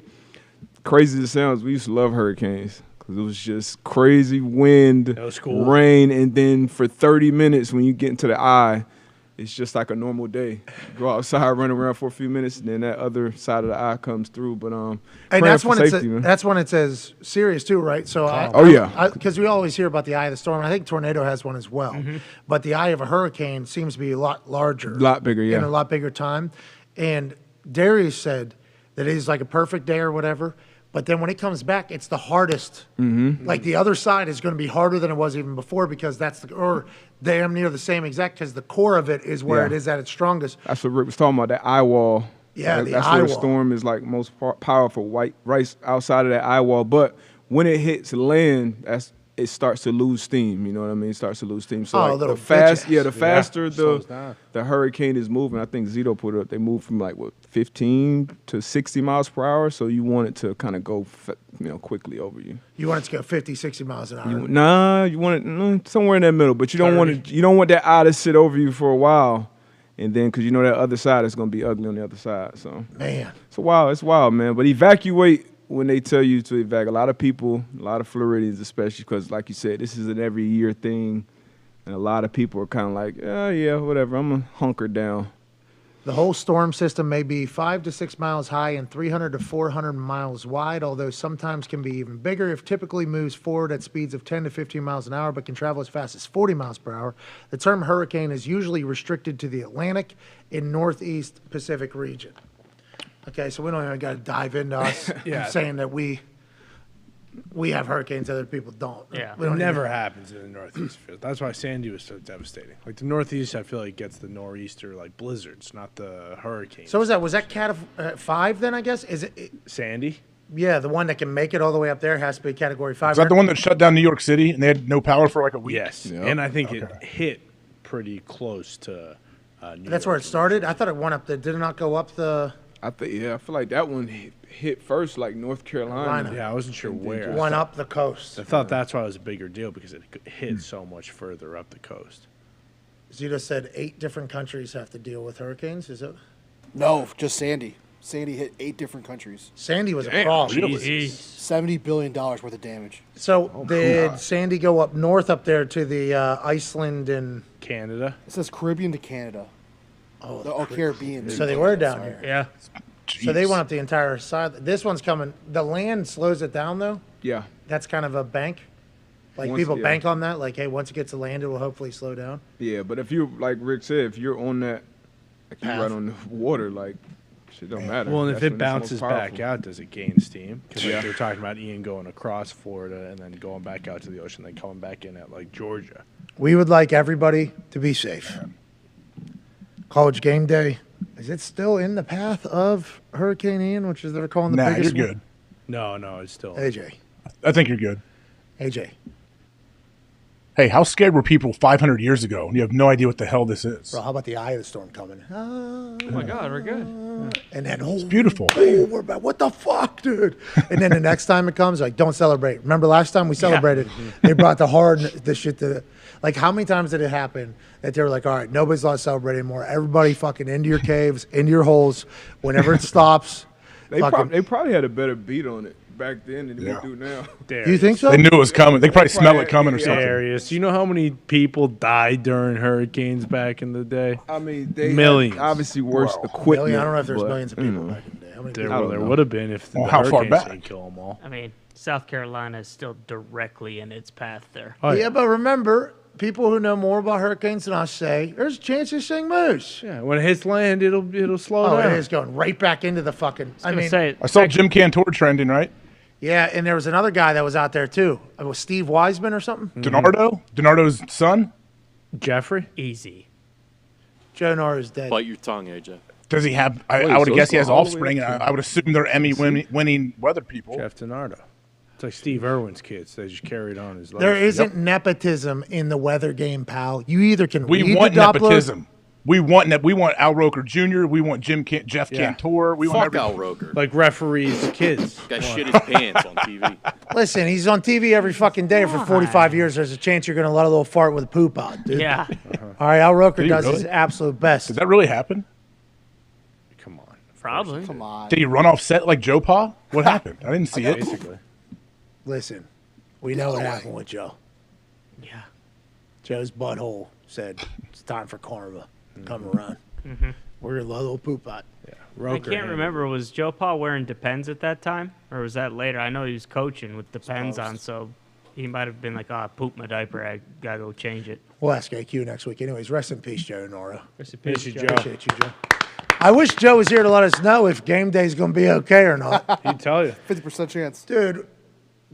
[SPEAKER 7] crazy as it sounds, we used to love hurricanes. It was just crazy wind, rain, and then for 30 minutes when you get into the eye, it's just like a normal day. You go outside, run around for a few minutes, and then that other side of the eye comes through. But
[SPEAKER 1] and that's when it's as serious too, right? So because we always hear about the eye of the storm. I think tornado has one as well, but the eye of a hurricane seems to be a lot larger,
[SPEAKER 7] a lot bigger,
[SPEAKER 1] in a lot bigger time. And Darius said that it is like a perfect day or whatever. But then when it comes back, it's the hardest. Like the other side is going to be harder than it was even before because or damn near the same exact because the core of it is where it is at its strongest.
[SPEAKER 7] That's what Rick was talking about, that eye wall.
[SPEAKER 1] Yeah,
[SPEAKER 7] that's where the storm is like most powerful, right outside of that eye wall. But when it hits land, it starts to lose steam. You know what I mean? It starts to lose steam. So the faster the hurricane is moving. I think Zito put it up. They move from 15 to 60 miles per hour. So you want it to kind of go, quickly over you.
[SPEAKER 1] You want it to go 50, 60 miles an hour.
[SPEAKER 7] You want it somewhere in that middle. But you don't want that eye to sit over you for a while. And then, because that other side is going to be ugly on the other side. So,
[SPEAKER 1] man.
[SPEAKER 7] It's wild, man. But evacuate when they tell you to evacuate. A lot of people, a lot of Floridians especially, because like you said, this is an every year thing. And a lot of people are kind of like, yeah, whatever. I'm going to hunker down.
[SPEAKER 1] The whole storm system may be 5 to 6 miles high and 300 to 400 miles wide, although sometimes can be even bigger. If typically moves forward at speeds of 10 to 15 miles an hour, but can travel as fast as 40 miles per hour, the term hurricane is usually restricted to the Atlantic and Northeast Pacific region. Okay, so we don't even got to dive into us saying that we have hurricanes, other people don't.
[SPEAKER 6] Yeah,
[SPEAKER 4] it never happens in the Northeast. That's why Sandy was so devastating. Like the Northeast, I feel like gets the nor'easter blizzards, not the hurricanes.
[SPEAKER 1] So was that Cat 5 then? I guess is it
[SPEAKER 4] Sandy?
[SPEAKER 1] Yeah, the one that can make it all the way up there has to be Category 5.
[SPEAKER 12] Is that the one that shut down New York City and they had no power for a week?
[SPEAKER 4] Yes, and I think it hit pretty close to.
[SPEAKER 1] That's where it started. I thought it went up. Did it not go up the?
[SPEAKER 7] I feel like that one hit first, like North Carolina.
[SPEAKER 4] Yeah, I wasn't sure where.
[SPEAKER 1] Went up the coast.
[SPEAKER 4] I thought that's why it was a bigger deal because it hit so much further up the coast.
[SPEAKER 1] Zito said 8 different countries have to deal with hurricanes. Is it?
[SPEAKER 9] No, just Sandy. Sandy hit 8 different countries.
[SPEAKER 1] Sandy was a problem.
[SPEAKER 9] $70 billion worth of damage.
[SPEAKER 1] So did Sandy go up north up there to the Iceland and
[SPEAKER 4] Canada?
[SPEAKER 9] It says Caribbean to Canada. Oh, Caribbean.
[SPEAKER 1] So they were down here.
[SPEAKER 6] Yeah.
[SPEAKER 1] Jeez. So they went up the entire side. This one's coming. The land slows it down, though.
[SPEAKER 7] Yeah.
[SPEAKER 1] That's kind of a bank. People bank on that. Like, hey, once it gets to land, it will hopefully slow down.
[SPEAKER 7] Yeah, but if you, like Rick said, if you're on that, you're right on the water, shit don't matter.
[SPEAKER 4] Well, and if it bounces back out, does it gain steam? Because they're talking about Ian going across Florida and then going back out to the ocean, then coming back in at Georgia.
[SPEAKER 1] We would like everybody to be safe. College game day. Is it still in the path of Hurricane Ian, which is they're calling the biggest
[SPEAKER 12] you're good.
[SPEAKER 4] No, it's still.
[SPEAKER 1] AJ.
[SPEAKER 12] I think you're good.
[SPEAKER 1] AJ.
[SPEAKER 12] Hey, how scared were people 500 years ago and you have no idea what the hell this is?
[SPEAKER 1] Bro, how about the eye of the storm coming?
[SPEAKER 6] Oh my God, we're good.
[SPEAKER 1] And then,
[SPEAKER 12] it's beautiful.
[SPEAKER 1] We're back. What the fuck, dude? And then the next time it comes, don't celebrate. Remember last time we celebrated? They brought the shit to. How many times did it happen that they were like, all right, nobody's allowed to celebrate anymore. Everybody fucking into your caves, into your holes. Whenever it stops.
[SPEAKER 7] They probably had a better beat on it back then than they do now.
[SPEAKER 1] Do you think so?
[SPEAKER 12] They knew it was coming. They probably smelled it coming or something.
[SPEAKER 4] Darius, you know how many people died during hurricanes back in the day?
[SPEAKER 7] I mean, they
[SPEAKER 4] millions.
[SPEAKER 7] Had obviously worse equipment.
[SPEAKER 1] I don't know if there's millions of people back in the day. How many people?
[SPEAKER 4] There would have been if the hurricanes didn't kill them all.
[SPEAKER 6] I mean, South Carolina is still directly in its path there.
[SPEAKER 1] Oh, yeah, but remember, people who know more about hurricanes than us say there's a chance of seeing moose.
[SPEAKER 4] Yeah, when it hits land, it'll slow down.
[SPEAKER 1] It is going right back into the fucking.
[SPEAKER 12] I saw Jim Cantore trending, right?
[SPEAKER 1] Yeah, and there was another guy that was out there too. It was Steve Wiseman or something.
[SPEAKER 12] Donardo's son.
[SPEAKER 4] Jeffrey.
[SPEAKER 6] Easy.
[SPEAKER 1] Joe Norris dead.
[SPEAKER 8] Bite your tongue, AJ.
[SPEAKER 12] Does he have? I would guess he has offspring. I would assume they're Emmy-winning weather people.
[SPEAKER 4] Jeff Donardo. It's like Steve Irwin's kids. They just carried on his life.
[SPEAKER 1] There isn't nepotism in the weather game, pal. You either can
[SPEAKER 12] We want nepotism. We want Al Roker Jr. We want Jeff Cantore. We want
[SPEAKER 8] Al Roker.
[SPEAKER 4] Like referees' kids.
[SPEAKER 8] Guy shit his pants on TV.
[SPEAKER 1] Listen, he's on TV every fucking day for 45 years. There's a chance you're going to let a little fart with a poop out, dude.
[SPEAKER 6] Yeah.
[SPEAKER 1] All right, Al Roker does his absolute best.
[SPEAKER 12] Did that really happen?
[SPEAKER 4] Come on.
[SPEAKER 6] Probably.
[SPEAKER 9] Come on.
[SPEAKER 12] Did he run off set like Joe Pa? What happened? I didn't see it.
[SPEAKER 4] Basically.
[SPEAKER 1] Listen, we know what happened with Joe.
[SPEAKER 6] Yeah.
[SPEAKER 1] Joe's butthole said, it's time for karma. Come around. We're going to let a little poop out.
[SPEAKER 4] Yeah.
[SPEAKER 6] I can't remember. Was Joe Pa wearing Depends at that time? Or was that later? I know he was coaching with Depends on, so he might have been like, I pooped my diaper. I got to go change it.
[SPEAKER 1] We'll ask AQ next week. Anyways, rest in peace, Joe Nora.
[SPEAKER 6] Rest in peace, Joe.
[SPEAKER 1] Appreciate you, Joe. I wish Joe was here to let us know if game day is going to be okay or not.
[SPEAKER 4] He'd tell you.
[SPEAKER 9] 50% chance.
[SPEAKER 1] Dude,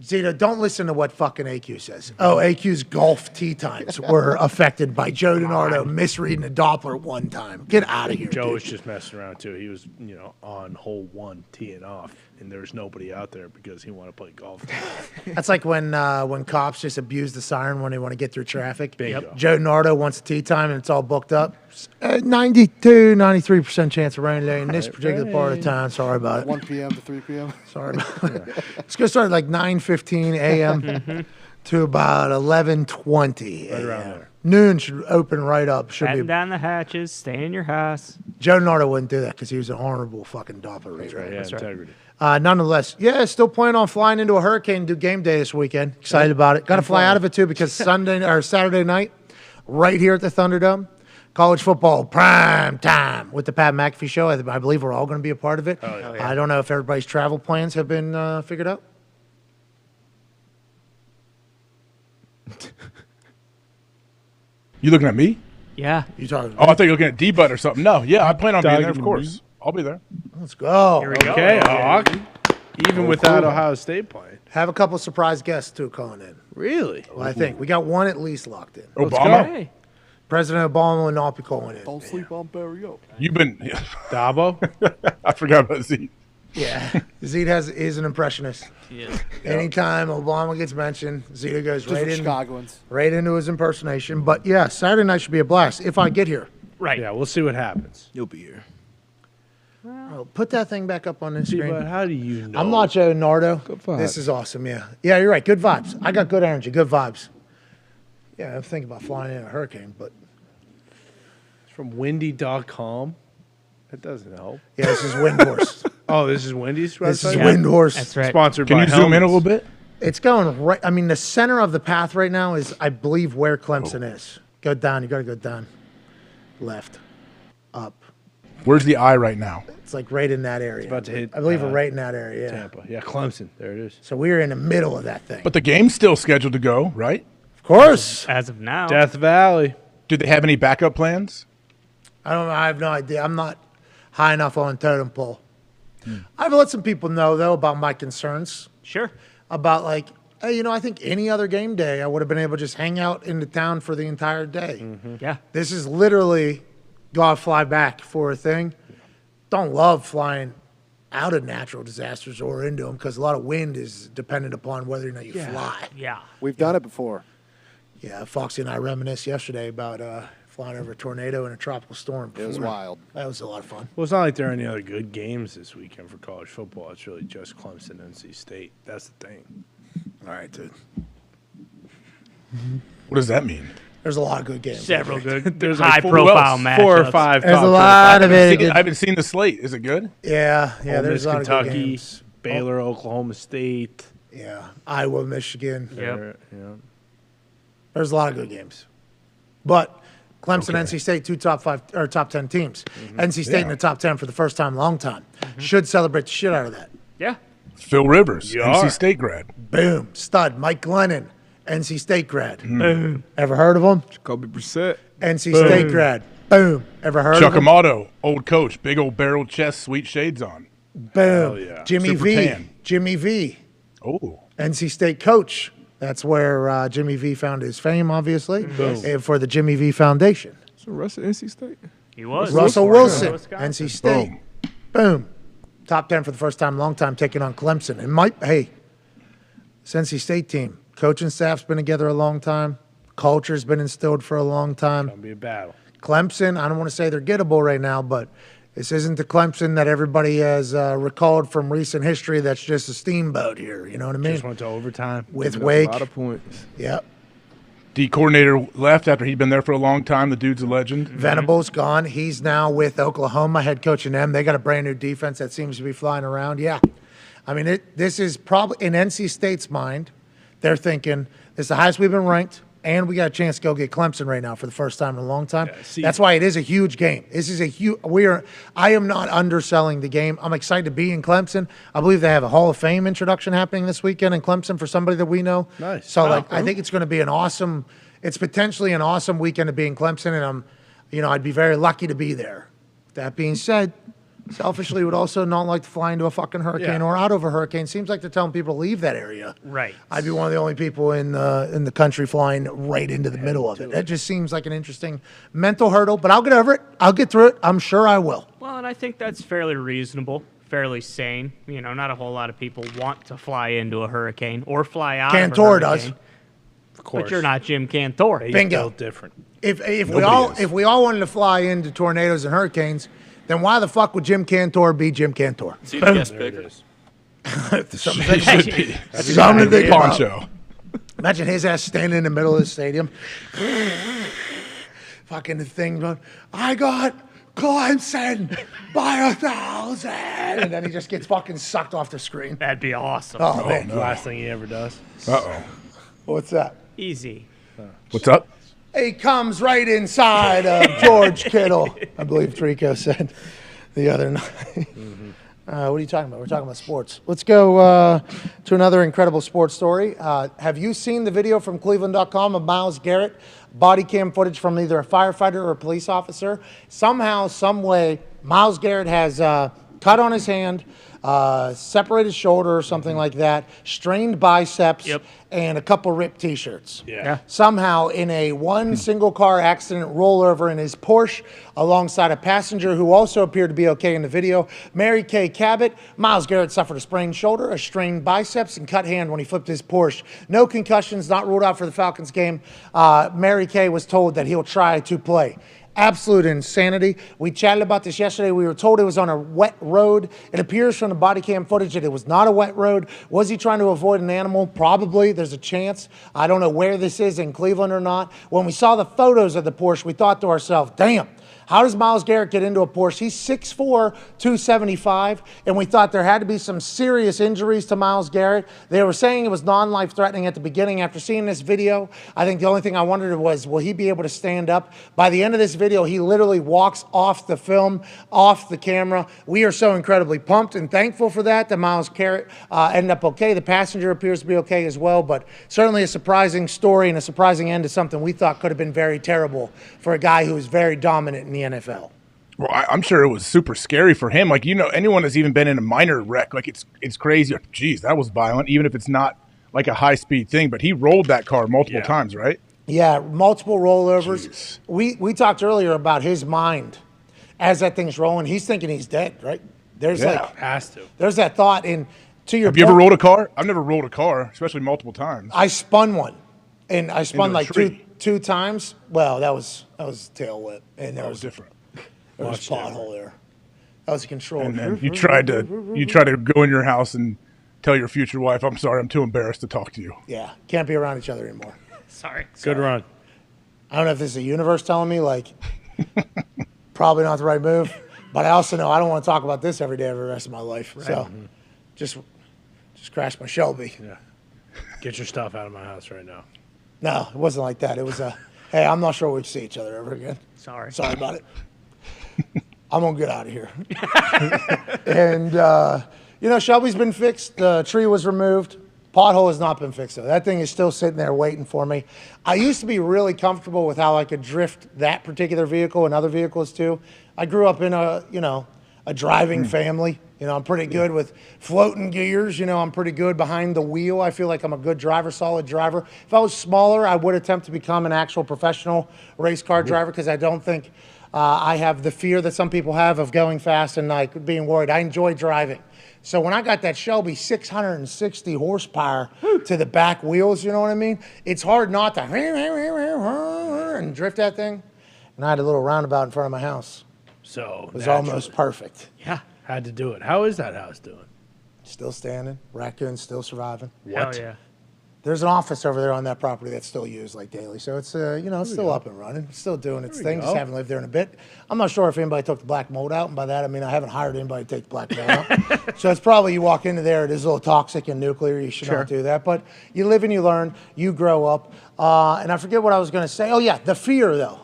[SPEAKER 1] Zito, don't listen to what fucking AQ says. Oh, AQ's golf tee times were affected by Joe DiNardo misreading a Doppler one time. Get out of here,
[SPEAKER 4] Joe
[SPEAKER 1] dude.
[SPEAKER 4] was just messing around too. He was, on hole 1 teeing off, and there was nobody out there because he wanted to play golf.
[SPEAKER 1] That's like when cops just abuse the siren when they want to get through traffic.
[SPEAKER 4] Bingo.
[SPEAKER 1] Joe DiNardo wants a tee time and it's all booked up. 92, 93% chance of rain today in this particular part of town. Sorry about it.
[SPEAKER 9] 1 p.m. to 3 p.m.
[SPEAKER 1] Sorry about it. It's going to start at like 9:15 a.m. to about 11:20
[SPEAKER 4] Right around
[SPEAKER 1] a.m.
[SPEAKER 4] there.
[SPEAKER 1] Noon should open right up. Should
[SPEAKER 6] Batten
[SPEAKER 1] be.
[SPEAKER 6] down the hatches, stay in your house.
[SPEAKER 1] Joe DiNardo wouldn't do that because he was an honorable fucking Doppler reader.
[SPEAKER 4] Right, yeah, integrity.
[SPEAKER 1] Nonetheless, still planning on flying into a hurricane to do game day this weekend. Excited about it. Got to fly out of it too because Saturday night, right here at the Thunderdome, college football prime time with the Pat McAfee Show. I believe we're all going to be a part of it.
[SPEAKER 4] Oh, yeah.
[SPEAKER 1] I don't know if everybody's travel plans have been figured out.
[SPEAKER 12] You looking at me?
[SPEAKER 6] Yeah.
[SPEAKER 1] You talking?
[SPEAKER 12] Oh, I thought you were looking at D-Butt or something. No, yeah, I plan on being there, of course. I'll be there.
[SPEAKER 1] Let's go.
[SPEAKER 6] Here we go.
[SPEAKER 4] Okay, even without Ohio State playing.
[SPEAKER 1] Have a couple surprise guests too calling in.
[SPEAKER 4] Really?
[SPEAKER 1] Well, I think we got one at least locked in.
[SPEAKER 12] Obama?
[SPEAKER 6] Hey.
[SPEAKER 1] President Obama will not be calling in.
[SPEAKER 9] Don't sleep on Barry O.
[SPEAKER 12] You've been...
[SPEAKER 4] Dabo?
[SPEAKER 12] I forgot about Z.
[SPEAKER 1] Yeah, Zeke is an impressionist.
[SPEAKER 6] Yeah.
[SPEAKER 1] Anytime Obama gets mentioned, Zeke goes
[SPEAKER 9] Just
[SPEAKER 1] right
[SPEAKER 9] for
[SPEAKER 1] in,
[SPEAKER 9] Chicagoans.
[SPEAKER 1] right into his impersonation. But yeah, Saturday night should be a blast if I get here.
[SPEAKER 6] Right.
[SPEAKER 4] Yeah, we'll see what happens.
[SPEAKER 7] You'll be here.
[SPEAKER 1] Oh, put that thing back up on the screen.
[SPEAKER 4] But how do you know?
[SPEAKER 1] I'm not Joe Nardo.
[SPEAKER 7] Good vibes.
[SPEAKER 1] This is awesome. Yeah, you're right. Good vibes. I got good energy. Good vibes. Yeah, I'm thinking about flying in a hurricane, but
[SPEAKER 4] It's from windy.com. That doesn't help.
[SPEAKER 1] yeah, this is Windhorse.
[SPEAKER 4] Oh, this is Wendy's
[SPEAKER 1] This is
[SPEAKER 4] website?
[SPEAKER 1] Windhorse.
[SPEAKER 6] That's right.
[SPEAKER 4] Sponsored
[SPEAKER 12] Can
[SPEAKER 4] by
[SPEAKER 12] you zoom in a
[SPEAKER 4] helmets.
[SPEAKER 12] little bit?
[SPEAKER 1] It's going right. I mean, the center of the path right now is, I believe, where Clemson
[SPEAKER 12] Oh.
[SPEAKER 1] is. Go down. You got to go down. Left. Up.
[SPEAKER 12] Where's the eye right now?
[SPEAKER 1] It's like right in that area.
[SPEAKER 4] about to hit,
[SPEAKER 1] I believe we're right in that area. Yeah.
[SPEAKER 4] Tampa. Yeah, Clemson. There it is.
[SPEAKER 1] So we're in the middle of that thing.
[SPEAKER 12] But the game's still scheduled to go, right?
[SPEAKER 1] Of course.
[SPEAKER 6] As of now.
[SPEAKER 4] Death Valley.
[SPEAKER 12] Do they have any backup plans?
[SPEAKER 1] I don't know. I have no idea. I'm not high enough on totem pole. I've let some people know though about my concerns.
[SPEAKER 6] Sure.
[SPEAKER 1] About like, hey, I think any other game day I would have been able to just hang out in the town for the entire day.
[SPEAKER 6] Yeah.
[SPEAKER 1] This is literally gotta fly back for a thing. Don't love flying out of natural disasters or into them because a lot of wind is dependent upon whether or not you fly.
[SPEAKER 6] Yeah.
[SPEAKER 9] We've done it before.
[SPEAKER 1] Yeah, Foxy and I reminisced yesterday about flying over a tornado and a tropical storm.
[SPEAKER 9] It was wild.
[SPEAKER 1] That was a lot of fun.
[SPEAKER 4] Well, it's not like there are any other good games this weekend for college football. It's really just Clemson and NC State. That's the thing.
[SPEAKER 1] All right, dude.
[SPEAKER 12] What does that mean?
[SPEAKER 1] There's a lot of good games.
[SPEAKER 6] Several good,
[SPEAKER 4] There's like
[SPEAKER 6] high-profile matchups.
[SPEAKER 4] 4 or 5.
[SPEAKER 1] There's a
[SPEAKER 4] top
[SPEAKER 1] lot of it.
[SPEAKER 12] I haven't seen the slate. Is it good?
[SPEAKER 1] Yeah,
[SPEAKER 4] Ole
[SPEAKER 1] there's
[SPEAKER 4] Miss,
[SPEAKER 1] a lot of good
[SPEAKER 4] Kentucky,
[SPEAKER 1] games.
[SPEAKER 4] Baylor, Oklahoma State.
[SPEAKER 1] Yeah, Iowa, Michigan.
[SPEAKER 6] Yep.
[SPEAKER 4] Yeah.
[SPEAKER 1] There's a lot of good games. But Clemson, NC State, two top 5 or top 10 teams. NC State in the top 10 for the first time in a long time. Should celebrate the shit out of that.
[SPEAKER 6] Yeah.
[SPEAKER 12] Phil Rivers,
[SPEAKER 4] You
[SPEAKER 12] NC
[SPEAKER 4] are.
[SPEAKER 12] State grad.
[SPEAKER 1] Boom. Stud. Mike Glennon, NC State grad. Boom. Ever heard of him?
[SPEAKER 7] Kobe Brissett.
[SPEAKER 1] NC State grad. Boom. Ever heard
[SPEAKER 12] Chuck
[SPEAKER 1] of him?
[SPEAKER 12] Amato, old coach, big old barrel chest, sweet shades on.
[SPEAKER 1] Boom.
[SPEAKER 4] yeah.
[SPEAKER 1] Jimmy
[SPEAKER 12] Super
[SPEAKER 1] V.
[SPEAKER 12] tan.
[SPEAKER 1] Jimmy V.
[SPEAKER 12] Oh,
[SPEAKER 1] NC State coach. That's where Jimmy V found his fame, obviously, and for the Jimmy V Foundation.
[SPEAKER 7] So Russ at NC State.
[SPEAKER 6] He was.
[SPEAKER 1] Russell Wilson, NC State.
[SPEAKER 12] Boom.
[SPEAKER 1] Boom. Top 10 for the first time in a long time, taking on Clemson. And this NC State team, coaching staff's been together a long time. Culture's been instilled for a long time.
[SPEAKER 4] Gonna be a battle.
[SPEAKER 1] Clemson, I don't want to say they're gettable right now, but this isn't the Clemson that everybody has recalled from recent history that's just a steamboat here. You know what I mean?
[SPEAKER 4] Just went to overtime.
[SPEAKER 1] With
[SPEAKER 7] A
[SPEAKER 1] Wake.
[SPEAKER 7] lot of points.
[SPEAKER 1] Yep.
[SPEAKER 12] D coordinator left after he'd been there for a long time. The dude's a legend.
[SPEAKER 1] Venable's gone. He's now with Oklahoma, head coaching them. They got a brand new defense that seems to be flying around. Yeah. I mean, this is probably, in NC State's mind, they're thinking, this is the highest we've been ranked, and we got a chance to go get Clemson right now for the first time in a long time. That's why it is a huge game. This is a huge, I am not underselling the game. I'm excited to be in Clemson. I believe they have a Hall of Fame introduction happening this weekend in Clemson for somebody that we know.
[SPEAKER 4] Nice.
[SPEAKER 1] So, I think it's going to be it's potentially an awesome weekend to be in Clemson, and I'd be very lucky to be there. That being said, selfishly would also not like to fly into a fucking hurricane or out of a hurricane. Seems like they're telling people to leave that area.
[SPEAKER 6] Right.
[SPEAKER 1] I'd be one of the only people in the country flying right into the middle of it. That just seems like an interesting mental hurdle, but I'll get over it. I'll get through it. I'm sure I will.
[SPEAKER 6] Well, and I think that's fairly reasonable, fairly sane. You know, not a whole lot of people want to fly into a hurricane or fly out of a
[SPEAKER 1] Cantore
[SPEAKER 6] hurricane.
[SPEAKER 1] does.
[SPEAKER 4] Of course.
[SPEAKER 6] But you're not Jim Cantore.
[SPEAKER 4] He's
[SPEAKER 1] Bingo.
[SPEAKER 4] built different.
[SPEAKER 1] If we all wanted to fly into tornadoes and hurricanes, then why the fuck would Jim Cantore be Jim Cantore?
[SPEAKER 11] See the guest picker.
[SPEAKER 1] Something
[SPEAKER 4] Something
[SPEAKER 1] to think about.
[SPEAKER 12] Poncho.
[SPEAKER 1] Imagine his ass standing in the middle of the stadium. Fucking the thing going, I got Clemson by 1,000. And then he just gets fucking sucked off the screen.
[SPEAKER 6] That'd be awesome.
[SPEAKER 1] Oh, man.
[SPEAKER 4] The last thing he ever does.
[SPEAKER 12] Uh-oh.
[SPEAKER 1] What's that?
[SPEAKER 6] Easy.
[SPEAKER 12] What's up?
[SPEAKER 1] He comes right inside of George Kittle, I believe Trico said the other night. What are you talking about? We're talking about sports. Let's go to another incredible sports story. Have you seen the video from Cleveland.com of Myles Garrett? Body cam footage from either a firefighter or a police officer. Somehow, some way, Myles Garrett has cut on his hand, separated shoulder or something like that, strained biceps, and a couple ripped T-shirts.
[SPEAKER 4] Yeah.
[SPEAKER 1] Somehow, in a single car accident rollover in his Porsche alongside a passenger who also appeared to be okay in the video, Mary Kay Cabot, Myles Garrett suffered a sprained shoulder, a strained biceps, and cut hand when he flipped his Porsche. No concussions, not ruled out for the Falcons game. Mary Kay was told that he'll try to play. Absolute insanity. We chatted about this yesterday. We were told it was on a wet road. It appears from the body cam footage that it was not a wet road. Was he trying to avoid an animal? Probably. There's a chance. I don't know where this is, in Cleveland or not. When we saw the photos of the Porsche, we thought to ourselves, damn, how does Myles Garrett get into a Porsche? He's 6'4", 275, and we thought there had to be some serious injuries to Myles Garrett. They were saying it was non-life threatening at the beginning. After seeing this video, I think the only thing I wondered was, will he be able to stand up? By the end of this video, he literally walks off the film, off the camera. We are so incredibly pumped and thankful for that Myles Garrett ended up okay. The passenger appears to be okay as well, but certainly a surprising story and a surprising end to something we thought could have been very terrible for a guy who was very dominant in the NFL.
[SPEAKER 12] Well, I'm sure it was super scary for him. Like, you know, anyone that's even been in a minor wreck, like it's crazy. Geez, that was violent, even if it's not like a high-speed thing. But he rolled that car multiple times, right?
[SPEAKER 1] Yeah, multiple rollovers. Jeez. We talked earlier about his mind as that thing's rolling. He's thinking he's dead, right? There's
[SPEAKER 4] has to.
[SPEAKER 1] There's that thought. And to your
[SPEAKER 12] Have you ever rolled a car? I've never rolled a car, especially multiple times.
[SPEAKER 1] I spun one, and I spun like two times. Well, that was tail whip, and there was
[SPEAKER 12] different.
[SPEAKER 1] There was a pothole there. That was a control.
[SPEAKER 12] And then you tried to go in your house and tell your future wife, "I'm sorry, I'm too embarrassed to talk to you."
[SPEAKER 1] Yeah, can't be around each other anymore.
[SPEAKER 6] Sorry.
[SPEAKER 4] Good run.
[SPEAKER 1] I don't know if this is the universe telling me, like, probably not the right move, but I also know I don't want to talk about this every day of the rest of my life. Right. So just crash my Shelby. Yeah.
[SPEAKER 4] Get your stuff out of my house right now.
[SPEAKER 1] No, it wasn't like that. It was hey, I'm not sure we'd see each other ever again.
[SPEAKER 6] Sorry
[SPEAKER 1] about it. I'm going to get out of here. And, you know, Shelby's been fixed. The tree was removed. Pothole has not been fixed, though. That thing is still sitting there waiting for me. I used to be really comfortable with how I could drift that particular vehicle and other vehicles, too. I grew up in a driving family. You know, I'm pretty good with floating gears. You know, I'm pretty good behind the wheel. I feel like I'm a good driver, solid driver. If I was smaller, I would attempt to become an actual professional race car driver because I don't think I have the fear that some people have of going fast and like being worried. I enjoy driving. So when I got that Shelby 660 horsepower to the back wheels, you know what I mean? It's hard not to and drift that thing. And I had a little roundabout in front of my house.
[SPEAKER 4] So
[SPEAKER 1] it was almost perfect.
[SPEAKER 6] Yeah.
[SPEAKER 4] Had to do it. How is that house doing?
[SPEAKER 1] Still standing. Raccoons still surviving.
[SPEAKER 6] Hell yeah.
[SPEAKER 1] There's an office over there on that property that's still used like daily. So it's, it's still up and running. It's still doing its thing. Just haven't lived there in a bit. I'm not sure if anybody took the black mold out. And by that, I mean, I haven't hired anybody to take the black mold out. So it's probably you walk into there, it is a little toxic and nuclear. You should not do that. But you live and you learn. You grow up. And I forget what I was going to say. Oh, yeah, the fear, though.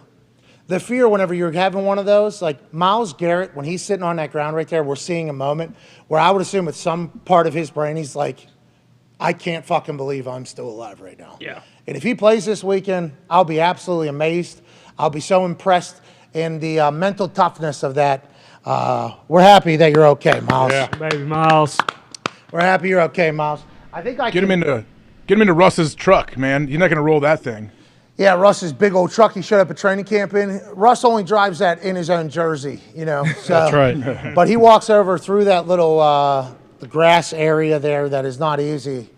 [SPEAKER 1] The fear whenever you're having one of those, like Myles Garrett, when he's sitting on that ground right there, we're seeing a moment where I would assume with some part of his brain, he's like, I can't fucking believe I'm still alive right now.
[SPEAKER 6] Yeah.
[SPEAKER 1] And if he plays this weekend, I'll be absolutely amazed. I'll be so impressed in the mental toughness of that We're happy that you're okay, Myles.
[SPEAKER 4] Yeah.
[SPEAKER 6] Baby Myles.
[SPEAKER 1] We're happy you're okay, Myles. I think
[SPEAKER 12] Get him into Russ's truck, man. You're not going to roll that thing.
[SPEAKER 1] Yeah, Russ's big old truck he showed up at training camp in. Russ only drives that in his own jersey, you know. So,
[SPEAKER 4] That's right.
[SPEAKER 1] But he walks over through that little the grass area there that is not easy.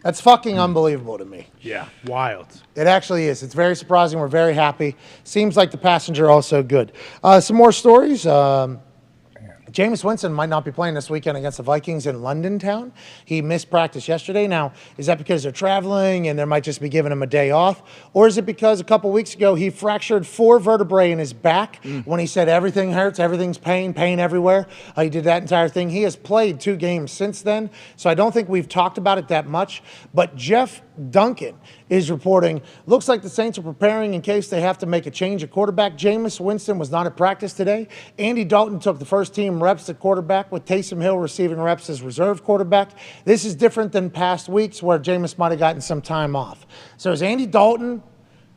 [SPEAKER 1] That's fucking unbelievable to me.
[SPEAKER 4] Yeah, wild.
[SPEAKER 1] It actually is. It's very surprising. We're very happy. Seems like the passenger also good. Some more stories. Jameis Winston might not be playing this weekend against the Vikings in London town. He missed practice yesterday. Now, is that because they're traveling and they might just be giving him a day off? Or is it because a couple weeks ago he fractured 4 vertebrae in his back when he said everything hurts, everything's pain everywhere? He did that entire thing. He has played 2 games since then, so I don't think we've talked about it that much. But Jeff Duncan is reporting, looks like the Saints are preparing in case they have to make a change at quarterback. Jameis Winston was not at practice today. Andy Dalton took the first team reps at quarterback with Taysom Hill receiving reps as reserve quarterback. This is different than past weeks where Jameis might have gotten some time off. So is Andy Dalton